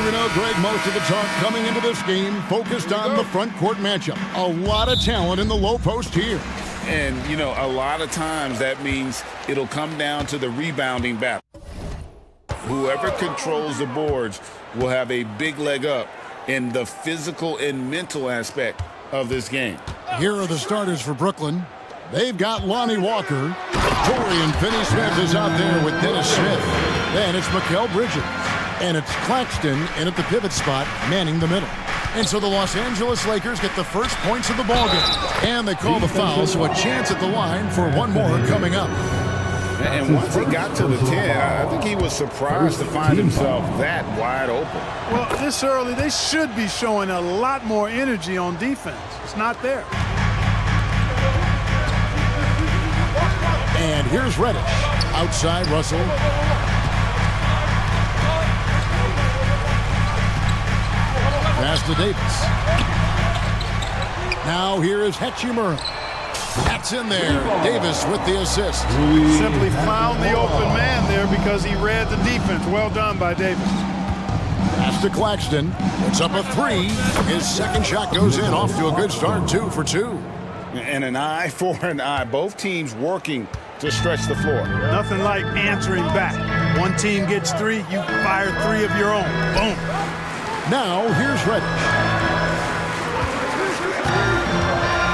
Speaker 6: we know, Greg, most of the talk coming into this game focused on the front court matchup. A lot of talent in the low post here.
Speaker 7: And, you know, a lot of times that means it'll come down to the rebounding battle. Whoever controls the boards will have a big leg up in the physical and mental aspect of this game.
Speaker 6: Here are the starters for Brooklyn. They've got Lonnie Walker. Dorian Finney-Smith is out there with Dennis Smith. Then it's Mikal Bridges. And it's Claxton in at the pivot spot, manning the middle. And so the Los Angeles Lakers get the first points of the ballgame. And they call the foul, so a chance at the line for one more coming up.
Speaker 7: And once he got to the 10, I think he was surprised to find himself that wide open.
Speaker 4: Well, this early, they should be showing a lot more energy on defense. It's not there.
Speaker 6: And here's Reddish. Outside Russell. Pass to Davis. Now here is Hachimura. That's in there. Davis with the assist.
Speaker 4: Simply found the open man there because he read the defense. Well done by Davis.
Speaker 6: Pass to Claxton. It's up a three. His second shot goes in. Off to a good start. 2 for 2.
Speaker 7: And an eye for an eye. Both teams working to stretch the floor.
Speaker 4: Nothing like answering back. One team gets 3, you fire 3 of your own. Boom.
Speaker 6: Now here's Reddish.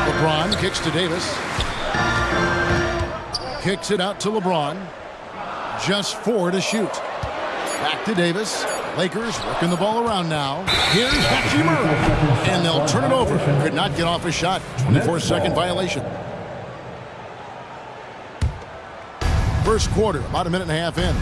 Speaker 6: LeBron kicks to Davis. Kicks it out to LeBron. Just 4 to shoot. Back to Davis. Lakers working the ball around now. Here's Hachimura. And they'll turn it over. Could not get off a shot. 24-second violation. First quarter, about a minute and a half in.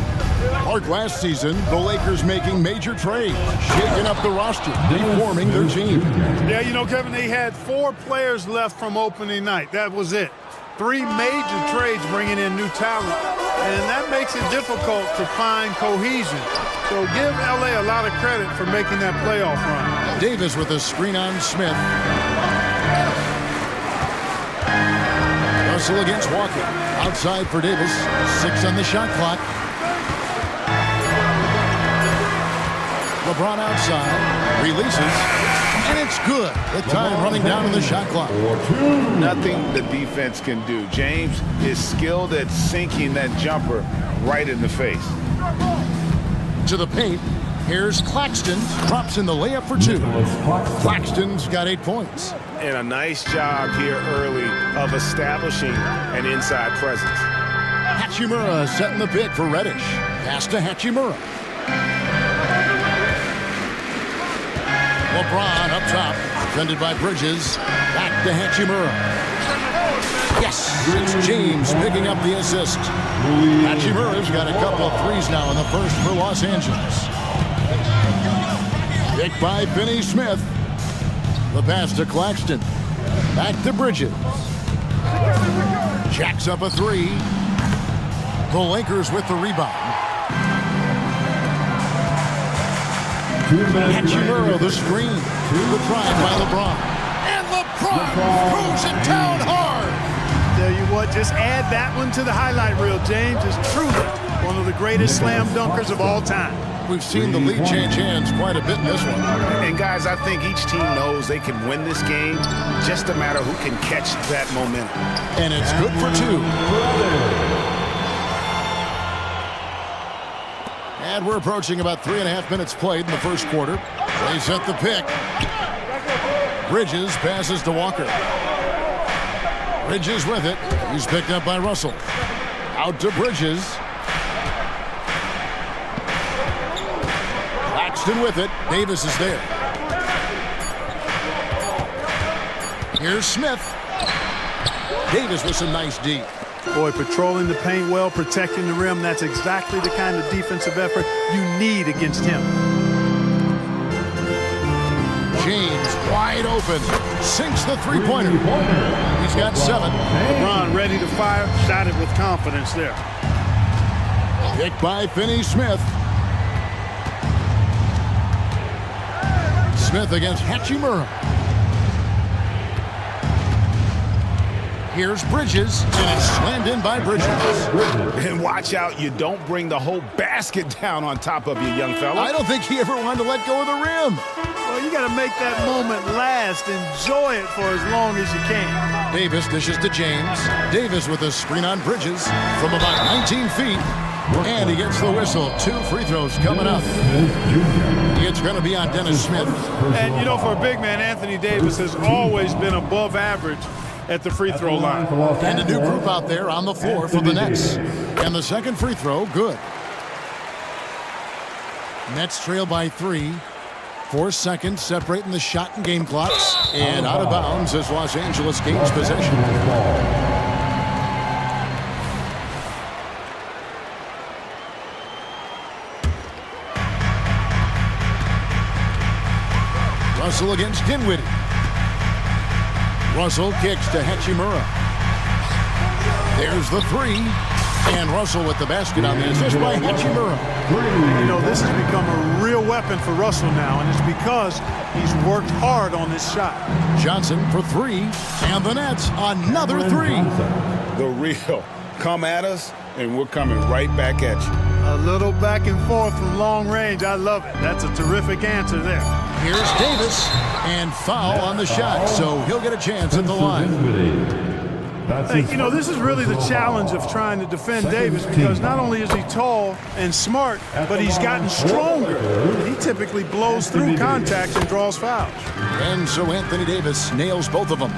Speaker 6: Mark, last season, the Lakers making major trades, shaking up the roster, reforming their team.
Speaker 4: Yeah, you know, Kevin, they had 4 players left from opening night. That was it. 3 major trades bringing in new talent, and that makes it difficult to find cohesion. So give L.A. a lot of credit for making that playoff run.
Speaker 6: Davis with a screen on Smith. Russell against Walker. Outside for Davis. 6 on the shot clock. LeBron outside. Releases. And it's good. The time running down on the shot clock.
Speaker 7: Nothing the defense can do. James is skilled at sinking that jumper right in the face.
Speaker 6: To the paint. Here's Claxton. Drops in the layup for 2. Claxton's got 8 points.
Speaker 14: And a nice job here early of establishing an inside presence.
Speaker 6: Hachimura setting the pick for Reddish. Pass to Hachimura. LeBron up top. Defended by Bridges. Back to Hachimura. Yes, it's James picking up the assist. Hachimura's got a couple of threes now in the first for Los Angeles. Picked by Finney-Smith. The pass to Claxton. Back to Bridges. Jacks up a 3. The Lakers with the rebound. Hachimura the screen. The drive by LeBron. And LeBron throws it down hard.
Speaker 4: Tell you what, just add that one to the highlight reel. James is truly one of the greatest slam dunkers of all time.
Speaker 6: We've seen the lead change hands quite a bit in this one.
Speaker 14: And guys, I think each team knows they can win this game, just a matter who can catch that momentum.
Speaker 6: And it's good for 2. And we're approaching about 3.5 minutes played in the first quarter. They set the pick. Bridges passes to Walker. Bridges with it. He's picked up by Russell. Out to Bridges. Claxton with it. Davis is there. Here's Smith. Davis with some nice D.
Speaker 4: Boy, patrolling the paint well, protecting the rim. That's exactly the kind of defensive effort you need against him.
Speaker 6: James wide open. Sinks the three-pointer. He's got 7.
Speaker 4: LeBron ready to fire. Shot it with confidence there.
Speaker 6: Picked by Finney-Smith. Smith against Hachimura. Here's Bridges, and it's slammed in by Bridges.
Speaker 14: And watch out, you don't bring the whole basket down on top of you, young fella.
Speaker 6: I don't think he ever wanted to let go of the rim.
Speaker 4: Well, you got to make that moment last. Enjoy it for as long as you can.
Speaker 6: Davis dishes to James. Davis with a screen on Bridges from about 19 feet. And he gets the whistle. 2 free throws coming up. It's going to be on Dennis Smith.
Speaker 4: And, you know, for a big man, Anthony Davis has always been above average at the free throw line.
Speaker 6: And a new group out there on the floor for the Nets. And the second free throw, good. Nets trail by 3. 4 seconds separating the shot and game clocks. And out of bounds as Los Angeles gains possession. Russell against Dinwiddie. Russell kicks to Hachimura. There's the 3. And Russell with the basket on the assist by Hachimura.
Speaker 4: You know, this has become a real weapon for Russell now, and it's because he's worked hard on this shot.
Speaker 6: Johnson for 3. And the Nets, another 3.
Speaker 14: The real. Come at us, and we're coming right back at you.
Speaker 4: A little back and forth from long range. I love it. That's a terrific answer there.
Speaker 6: Here's Davis, and foul on the shot, so he'll get a chance at the line.
Speaker 4: Hey, you know, this is really the challenge of trying to defend Davis, because not only is he tall and smart, but he's gotten stronger. He typically blows through contacts and draws fouls.
Speaker 6: And so Anthony Davis nails both of them.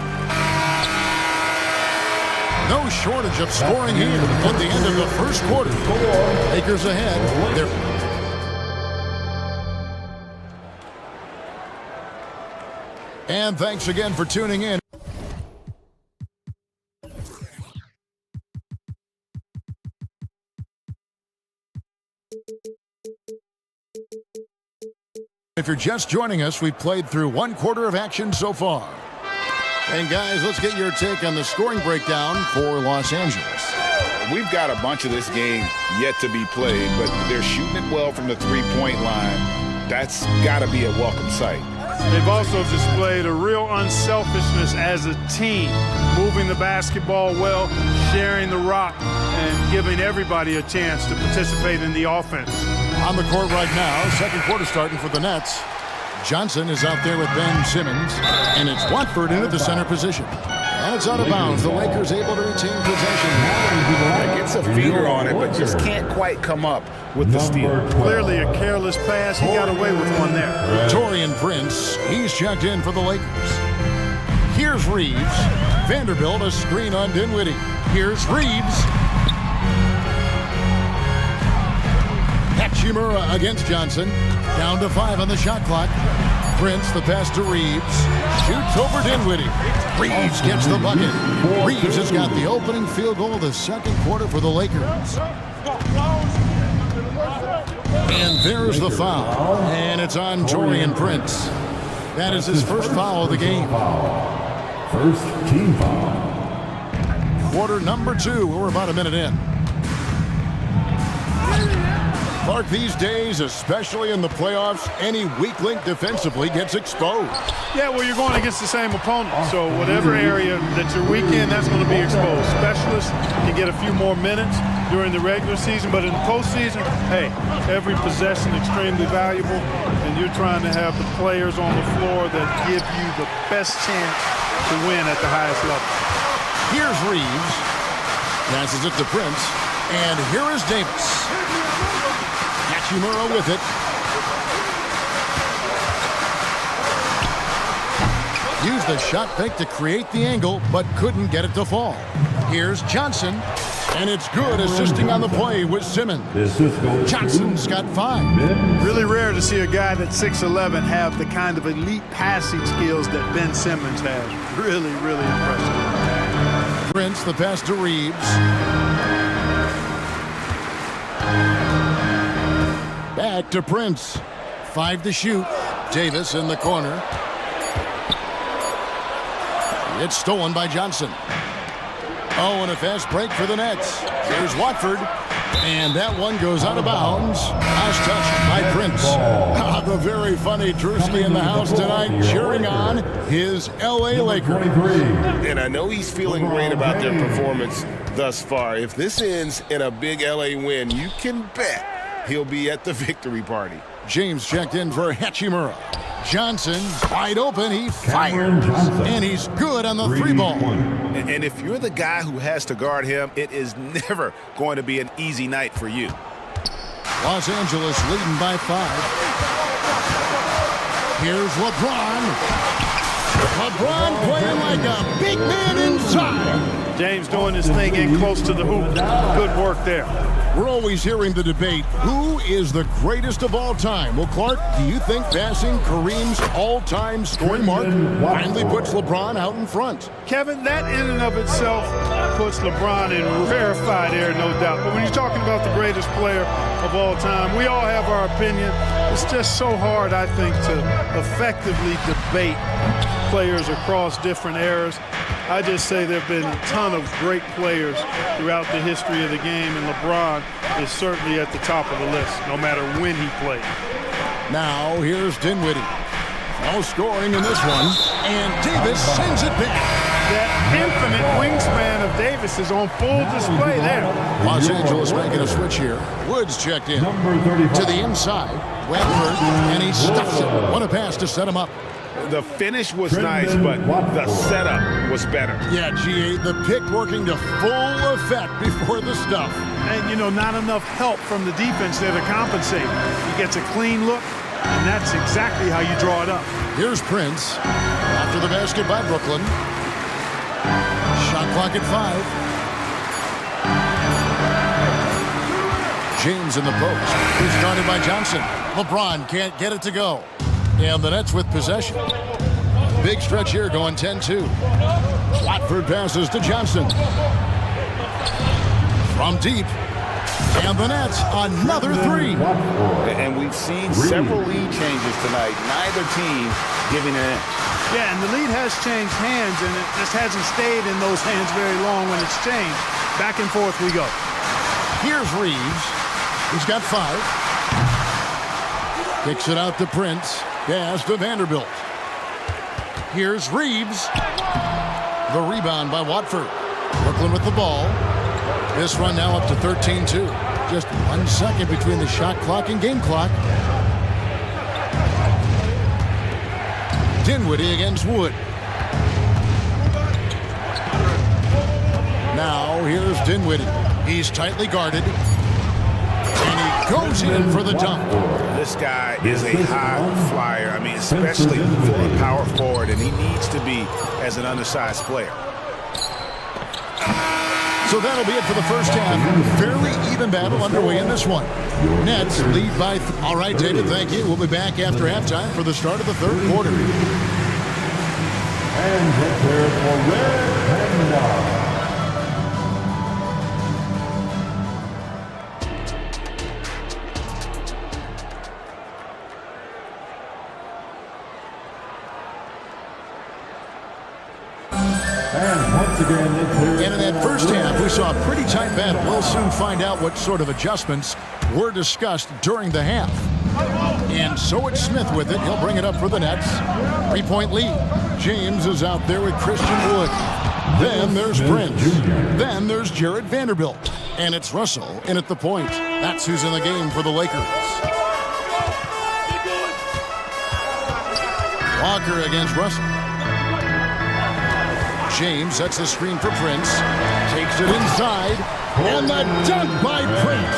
Speaker 6: No shortage of scoring here at the end of the first quarter. Lakers ahead. And thanks again for tuning in. If you're just joining us, we've played through 1 quarter of action so far. And guys, let's get your take on the scoring breakdown for Los Angeles.
Speaker 14: We've got a bunch of this game yet to be played, but they're shooting it well from the three-point line. That's got to be a welcome sight.
Speaker 4: They've also displayed a real unselfishness as a team, moving the basketball well, sharing the rock, and giving everybody a chance to participate in the offense.
Speaker 6: On the court right now, second quarter starting for the Nets. Johnson is out there with Ben Simmons, and it's Watford into the center position. And it's out of bounds. The Lakers able to retain possession.
Speaker 14: Gets a finger on it, but just can't quite come up with the steal.
Speaker 4: Clearly a careless pass. He got away with one there.
Speaker 6: Taurean Prince, he's checked in for the Lakers. Here's Reeves. Vanderbilt a screen on Dinwiddie. Here's Reeves. Hachimura against Johnson. Down to 5 on the shot clock. Prince, the pass to Reeves. Shoots over Dinwiddie. Reeves gets the bucket. Reeves has got the opening field goal of the second quarter for the Lakers. And there's the foul. And it's on Taurean Prince. That is his first foul of the game.
Speaker 10: First team foul.
Speaker 6: Quarter number 2. We're about a minute in. Clark, these days, especially in the playoffs, any weak link defensively gets exposed.
Speaker 4: Yeah, well, you're going against the same opponent. So whatever area that you're weak in, that's going to be exposed. Specialists can get a few more minutes during the regular season, but in the postseason, hey, every possession extremely valuable, and you're trying to have the players on the floor that give you the best chance to win at the highest level.
Speaker 6: Here's Reeves. Passes it to Prince. And here is Davis. Hachimura with it. Used the shot fake to create the angle, but couldn't get it to fall. Here's Johnson, and it's good, assisting on the play with Simmons. Johnson's got 5.
Speaker 4: Really rare to see a guy that's 6'11" have the kind of elite passing skills that Ben Simmons has. Really, really impressive.
Speaker 6: Prince, the pass to Reeves. Back to Prince. 5 to shoot. Davis in the corner. It's stolen by Johnson. Oh, and a fast break for the Nets. Here's Watford. And that one goes out of bounds. Nice touch by Prince. The very funny Drewski in the house tonight cheering on his L.A. Lakers.
Speaker 7: And I know he's feeling great about their performance thus far. If this ends in a big L.A. win, you can bet he'll be at the victory party.
Speaker 6: James checked in for Hachimura. Johnson, wide open, he fires. And he's good on the three ball.
Speaker 14: And if you're the guy who has to guard him, it is never going to be an easy night for you.
Speaker 6: Los Angeles leading by 5. Here's LeBron. LeBron playing like a big man inside.
Speaker 4: James doing his thing in close to the hoop. Good work there.
Speaker 6: We're always hearing the debate, who is the greatest of all time? Well, Clark, do you think passing Kareem's all-time scoring mark finally puts LeBron out in front?
Speaker 4: Kevin, that in and of itself puts LeBron in rarefied air, no doubt. But when you're talking about the greatest player of all time, we all have our opinion. It's just so hard, I think, to effectively debate players across different eras. I just say there have been a ton of great players throughout the history of the game, and LeBron is certainly at the top of the list, no matter when he played.
Speaker 6: Now, here's Dinwiddie. No scoring in this one, and Davis sends it back.
Speaker 4: That infinite wingspan of Davis is on full display there.
Speaker 6: Los Angeles making a switch here. Woods checked in to the inside. Wentworth, and he stuffs it. What a pass to set him up.
Speaker 14: The finish was nice, but the setup was better.
Speaker 6: Yeah, GA, the pick working to full effect before the stuff.
Speaker 4: And, you know, not enough help from the defense there to compensate. He gets a clean look, and that's exactly how you draw it up.
Speaker 6: Here's Prince. After the basket by Brooklyn. Shot clock at 5. James in the post. He's guarded by Johnson. LeBron can't get it to go. And the Nets with possession. Big stretch here going 10-2. Watford passes to Johnson. From deep. And the Nets, another 3.
Speaker 14: And we've seen several lead changes tonight. Neither team giving an inch.
Speaker 4: Yeah, and the lead has changed hands, and it just hasn't stayed in those hands very long when it's changed. Back and forth we go.
Speaker 6: Here's Reeves. He's got 5. Kicks it out to Prince. Pass to Vanderbilt. Here's Reeves. The rebound by Watford. Brooklyn with the ball. This run now up to 13-2. Just 1 second between the shot clock and game clock. Dinwiddie against Wood. Now here's Dinwiddie. He's tightly guarded. And he goes in for the dunk.
Speaker 14: This guy is a high flyer. I mean, especially for a power forward, and he needs to be as an undersized player.
Speaker 6: So that'll be it for the first half. Fairly even battle underway in this one. Nets lead by... All right, David, thank you. We'll be back after halftime for the start of the third quarter.
Speaker 10: And prepare for red and
Speaker 6: And in that first half, we saw a pretty tight battle. We'll soon find out what sort of adjustments were discussed during the half. And so it's Smith with it. He'll bring it up for the Nets. 3-point lead. James is out there with Christian Wood. Then there's Prince. Then there's Jared Vanderbilt. And it's Russell in at the point. That's who's in the game for the Lakers. Walker against Russell. James sets the screen for Prince. Takes it inside. And the dunk by Prince.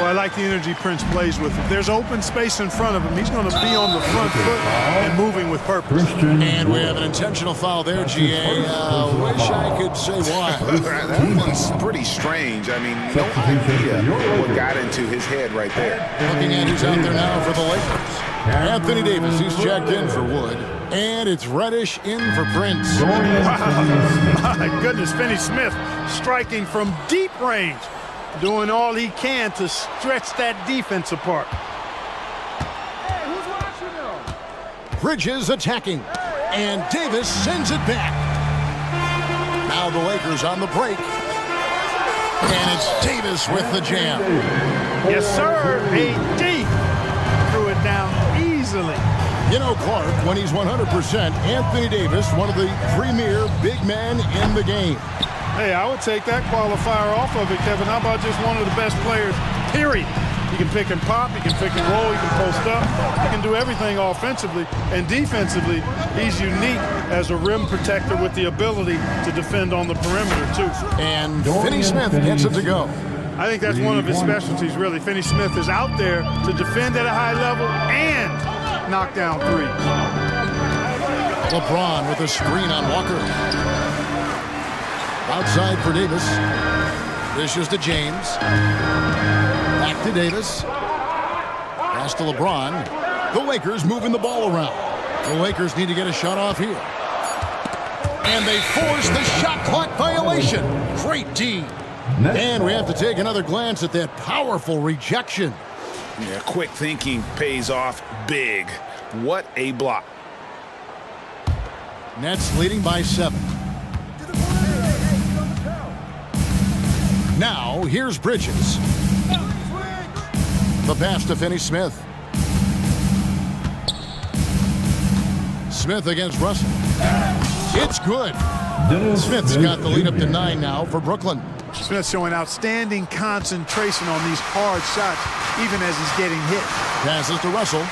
Speaker 4: Well, I like the energy Prince plays with. If there's open space in front of him, he's going to be on the front foot and moving with purpose.
Speaker 6: And we have an intentional foul there, GA. Wish I could say why.
Speaker 14: That one's pretty strange. I mean, no idea what got into his head right there.
Speaker 6: Looking at who's out there now for the Lakers. Anthony Davis, he's checked in for Wood. And it's Reddish in for Prince.
Speaker 4: My goodness, Finney Smith striking from deep range. Doing all he can to stretch that defense apart.
Speaker 6: Hey, who's watching them? Bridges attacking. And Davis sends it back. Now the Lakers on the break. And it's Davis with the jam.
Speaker 4: Yes, sir. AD threw it down easy. easily.
Speaker 6: You know, Clark, when he's 100%, Anthony Davis, one of the premier big men in the game.
Speaker 4: Hey, I would take that qualifier off of it, Kevin. How about just one of the best players, period? He can pick and pop, he can pick and roll, he can post up, he can do everything offensively. And defensively, he's unique as a rim protector with the ability to defend on the perimeter, too.
Speaker 6: And Finney Smith gets it to go.
Speaker 4: I think that's one of his specialties, really. Finney Smith is out there to defend at a high level and knock down threes.
Speaker 6: LeBron with a screen on Walker. Outside for Davis. Dishes to James. Back to Davis. Pass to LeBron. The Lakers moving the ball around. The Lakers need to get a shot off here. And they force the shot clock violation. Great D. And we have to take another glance at that powerful rejection.
Speaker 7: Yeah, quick thinking pays off big. What a block.
Speaker 6: Nets leading by 7. Now, here's Bridges. The pass to Finney Smith. Smith against Russell. It's good. Smith's got the lead up to 9 now for Brooklyn.
Speaker 4: Smith showing outstanding concentration on these hard shots, even as he's getting hit.
Speaker 6: Passes to Russell.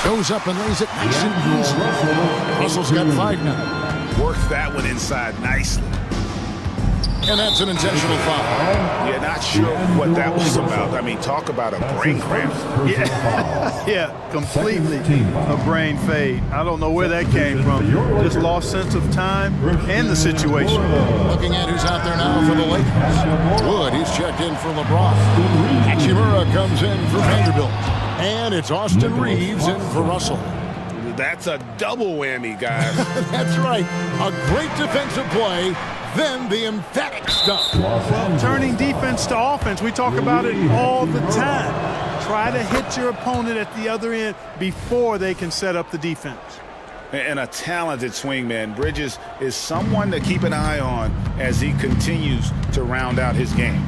Speaker 6: Goes up and lays it nice and easy. Russell's got 5 now.
Speaker 7: Works that one inside nicely.
Speaker 6: And that's an intentional foul.
Speaker 7: Yeah, not sure what that was about. I mean, talk about a brain cramp.
Speaker 4: Yeah, completely a brain fade. I don't know where that came from. Just lost sense of time and the situation.
Speaker 6: Looking at who's out there now for the Lakers. Wood, he's checked in for LeBron. Hachimura comes in for Vanderbilt. And it's Austin Reeves in for Russell.
Speaker 7: That's a double whammy, guys.
Speaker 6: That's right. A great defensive play. Then the emphatic stuff.
Speaker 4: Well, turning defense to offense, we talk about it all the time. Try to hit your opponent at the other end before they can set up the defense.
Speaker 7: And a talented swingman. Bridges is someone to keep an eye on as he continues to round out his game.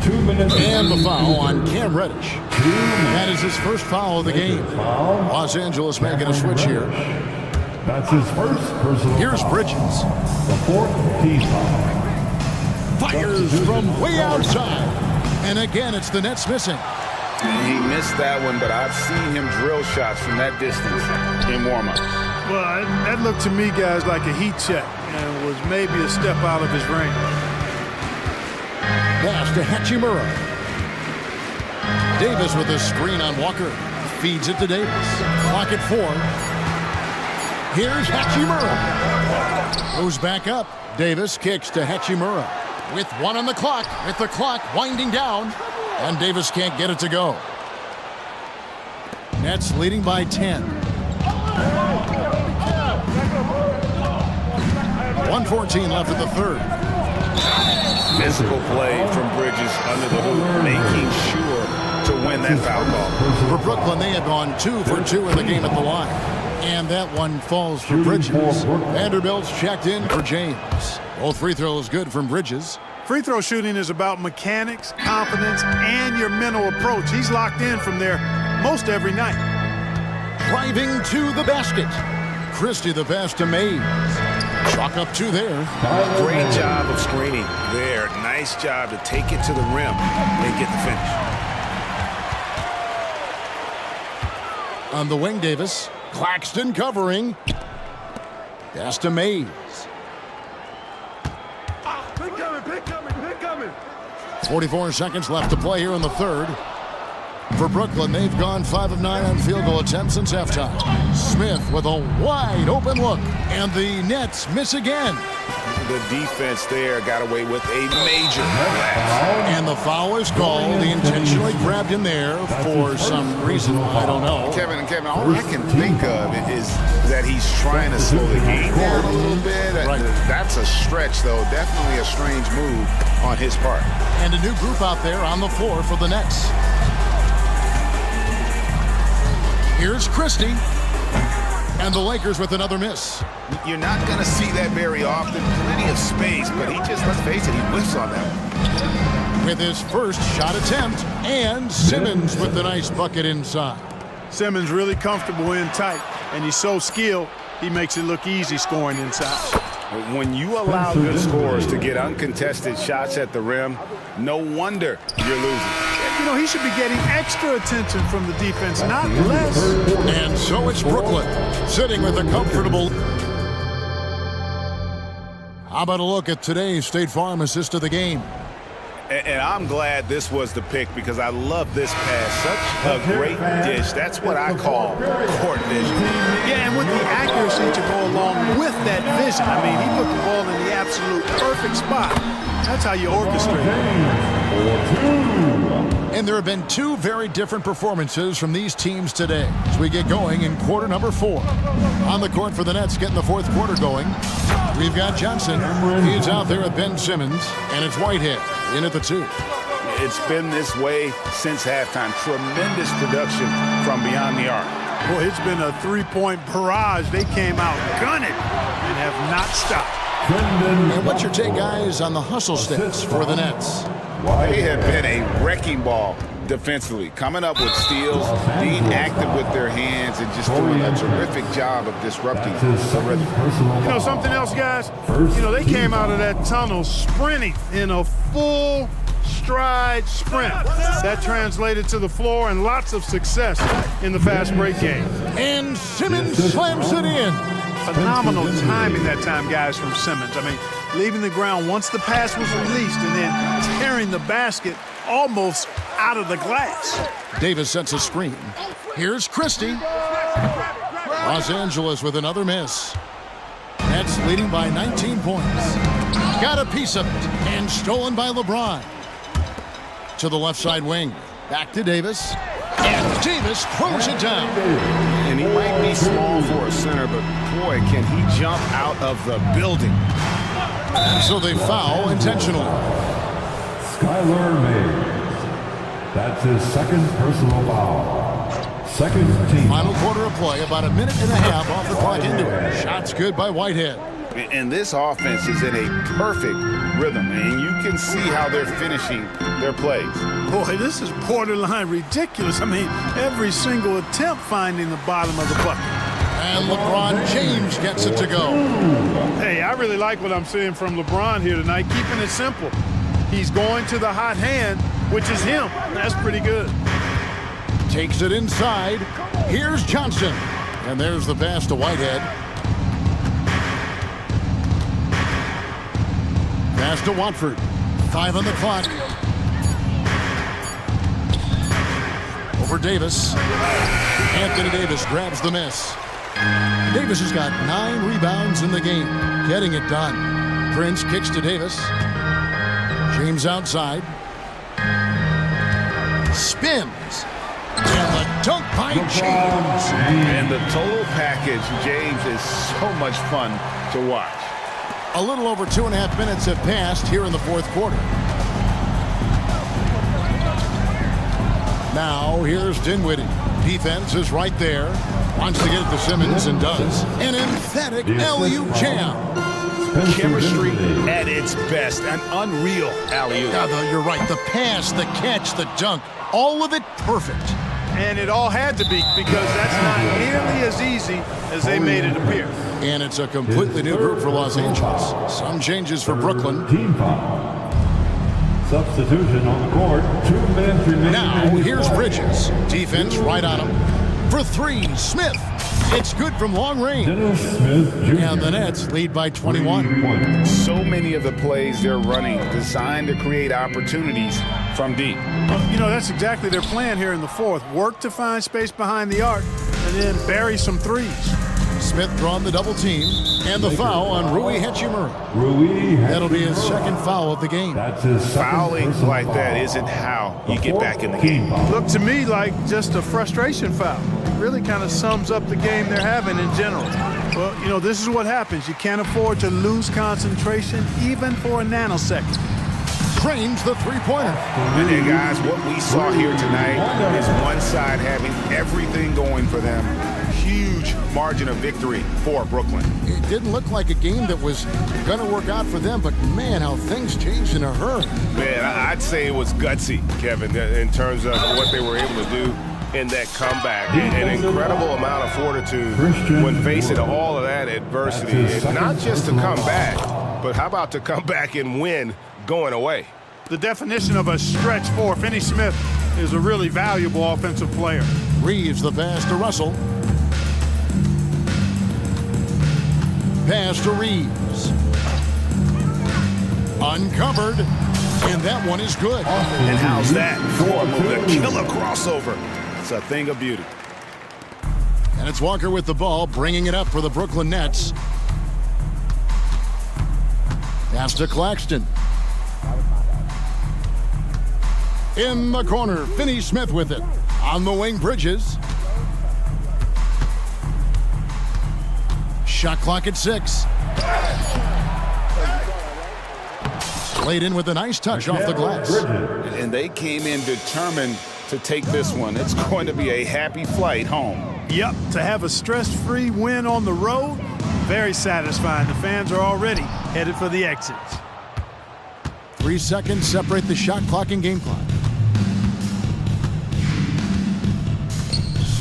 Speaker 10: 2 minutes.
Speaker 6: And the foul on Cam Reddish. That is his first foul of the game. Los Angeles making a switch here.
Speaker 10: That's his first personal
Speaker 6: Here's
Speaker 10: foul.
Speaker 6: Bridges.
Speaker 10: The 4th team foul.
Speaker 6: Fires from way outside. And again, it's the Nets missing.
Speaker 7: He missed that one, but I've seen him drill shots from that distance in warm-up.
Speaker 4: Well, that looked to me, guys, like a heat check and was maybe a step out of his range.
Speaker 6: Pass to Hachimura. Davis with a screen on Walker. Feeds it to Davis. Clock at 4. Here's Hachimura. Goes back up. Davis kicks to Hachimura. With 1 on the clock. With the clock winding down. And Davis can't get it to go. Nets leading by 10. 1:14 left in the third.
Speaker 7: Physical play from Bridges under the hoop, making sure to win that foul call.
Speaker 6: For Brooklyn, they had gone 2 for 2 in the game at the line. And that one falls for Bridges. Vanderbilt's checked in for James. Both free throws good from Bridges.
Speaker 4: Free throw shooting is about mechanics, confidence, and your mental approach. He's locked in from there most every night.
Speaker 6: Driving to the basket. Christie the pass to Mays. Chalk up 2 there.
Speaker 7: Great job of screening there. Nice job to take it to the rim and get the finish.
Speaker 6: On the wing, Davis. Claxton covering. Pass to Mays. 44 seconds left to play here in the third. For Brooklyn, they've gone 5 of 9 on field goal attempts since halftime. Smith with a wide open look, and the Nets miss again.
Speaker 7: The defense there got away with a major
Speaker 6: And the foul is called. They intentionally grabbed him there for some reason. I don't know.
Speaker 7: Kevin, all I can think of is that he's trying to slow the game down a little bit.
Speaker 6: Right.
Speaker 7: That's a stretch, though. Definitely a strange move on his part.
Speaker 6: And a new group out there on the floor for the Nets. Here's Christie. And the Lakers with another miss.
Speaker 7: You're not going to see that very often. Plenty of space, but he just, let's face it, he whiffs on that one.
Speaker 6: With his first shot attempt, and Simmons with the nice bucket inside.
Speaker 4: Simmons really comfortable in tight, and he's so skilled, he makes it look easy scoring inside.
Speaker 14: When you allow good scorers to get uncontested shots at the rim, no wonder you're losing.
Speaker 4: You know, he should be getting extra attention from the defense, not less.
Speaker 6: And so it's Brooklyn, sitting with a comfortable... How about a look at today's State Farm assist of the game?
Speaker 14: And I'm glad this was the pick because I love this pass. Such a great dish. That's what I call court vision.
Speaker 4: Yeah, and with the accuracy to go along with that vision. I mean, he put the ball in the absolute perfect spot. That's how you orchestrate it.
Speaker 6: And there have been two very different performances from these teams today as we get going in quarter number 4. On the court for the Nets getting the fourth quarter going, we've got Johnson. He's out there at Ben Simmons, and it's Whitehead in at the 2.
Speaker 14: It's been this way since halftime. Tremendous production from beyond the arc.
Speaker 4: Boy, it's been a three-point barrage. They came out gunning and have not stopped.
Speaker 6: And what's your take, guys, on the hustle stats for the Nets?
Speaker 14: They have been a wrecking ball defensively, coming up with steals, being active with their hands, and just doing a terrific job of disrupting the rhythm.
Speaker 4: You know something else, guys? You know, they came out of that tunnel sprinting in a full stride sprint. That translated to the floor and lots of success in the fast break game.
Speaker 6: And Simmons slams it in.
Speaker 4: Phenomenal timing that time, guys, from Simmons. I mean, leaving the ground once the pass was released and then tearing the basket almost out of the glass.
Speaker 6: Davis sets a screen. Here's Christie. Los Angeles with another miss. Nets leading by 19 points. Got a piece of it and stolen by LeBron. To the left side wing. Back to Davis. And Davis throws it down.
Speaker 14: And he might be small for a center, but boy, can he jump out of the building.
Speaker 6: And so they foul intentionally.
Speaker 10: Skylar Mays. That's his second personal foul. Second team.
Speaker 6: Final quarter of play, about a minute and a half off the clock into it. Shots good by Whitehead.
Speaker 14: And this offense is in a perfect rhythm, and you can see how they're finishing their plays.
Speaker 4: Boy, this is borderline ridiculous. I mean, every single attempt finding the bottom of the bucket.
Speaker 6: And LeBron James gets it to go.
Speaker 4: Hey, I really like what I'm seeing from LeBron here tonight, keeping it simple. He's going to the hot hand, which is him. That's pretty good.
Speaker 6: Takes it inside. Here's Johnson. And there's the pass to Whitehead. Pass to Watford. 5 on the clock. Over Davis. Anthony Davis grabs the miss. Davis has got 9 rebounds in the game. Getting it done. Prince kicks to Davis. James outside. Spins. And the dunk by James.
Speaker 14: And the total package, James, is so much fun to watch.
Speaker 6: A little over 2.5 minutes have passed here in the fourth quarter. Now, here's Dinwiddie. Defense is right there. Wants to get it to Simmons and does. An emphatic alley-oop jam.
Speaker 14: Chemistry at its best. An unreal alley-oop.
Speaker 6: You're right. The pass, the catch, the dunk. All of it perfect.
Speaker 4: And it all had to be because that's not nearly as easy as they made it appear.
Speaker 6: And it's a completely new group for Los Angeles. Some changes for Brooklyn.
Speaker 10: Team foul. Substitution on the court. 2 minutes remaining.
Speaker 6: Now, here's Bridges. Defense right on him. For 3, Smith. It's good from long range. And the Nets lead by 21.
Speaker 14: So many of the plays they're running designed to create opportunities from deep.
Speaker 4: You know, that's exactly their plan here in the fourth. Work to find space behind the arc and then bury some threes.
Speaker 6: Smith drawn the double team and the foul on Rui Hachimura. That'll be his second foul of the game.
Speaker 14: Fouling like that isn't how you get back in the game.
Speaker 4: Looked to me like just a frustration foul. Really kind of sums up the game they're having in general. Well, you know, this is what happens. You can't afford to lose concentration even for a nanosecond.
Speaker 6: Trains the three-pointer.
Speaker 14: And hey, guys, what we saw here tonight is one side having everything going for them. Huge margin of victory for Brooklyn.
Speaker 6: It didn't look like a game that was going to work out for them, but man, how things changed in a hurry.
Speaker 14: Man, I'd say it was gutsy, Kevin, in terms of what they were able to do in that comeback. An incredible amount of fortitude when facing all of that adversity. Not just to come back, but how about to come back and win going away?
Speaker 4: The definition of a stretch four. Finney Smith is a really valuable offensive player.
Speaker 6: Reeves the pass to Russell. Pass to Reeves. Uncovered, and that one is good.
Speaker 14: And how's that for the killer crossover? It's a thing of beauty.
Speaker 6: And it's Walker with the ball, bringing it up for the Brooklyn Nets. Pass to Claxton. In the corner, Finney Smith with it. On the wing, Bridges. Shot clock at 6. Laid in with a nice touch off the glass.
Speaker 7: And they came in determined to take this one. It's going to be a happy flight home.
Speaker 4: Yep, to have a stress-free win on the road, very satisfying. The fans are already headed for the exits.
Speaker 6: 3 seconds separate the shot clock and game clock.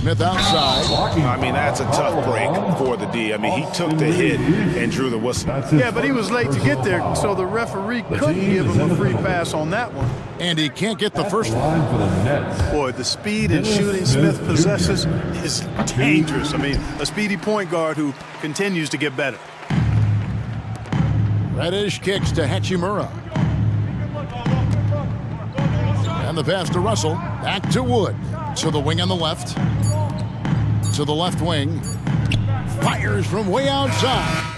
Speaker 6: Smith outside.
Speaker 14: I mean, that's a tough break for the D. I mean, he took the hit and drew the whistle.
Speaker 4: Yeah, but he was late to get there, so the referee couldn't give him a free pass on that one.
Speaker 6: And he can't get the first one.
Speaker 4: Boy, the speed and shooting Smith possesses is dangerous. I mean, a speedy point guard who continues to get better.
Speaker 6: Reddish kicks to Hachimura. And the pass to Russell. Back to Wood. To the wing on the left. To the left wing. Fires from way outside.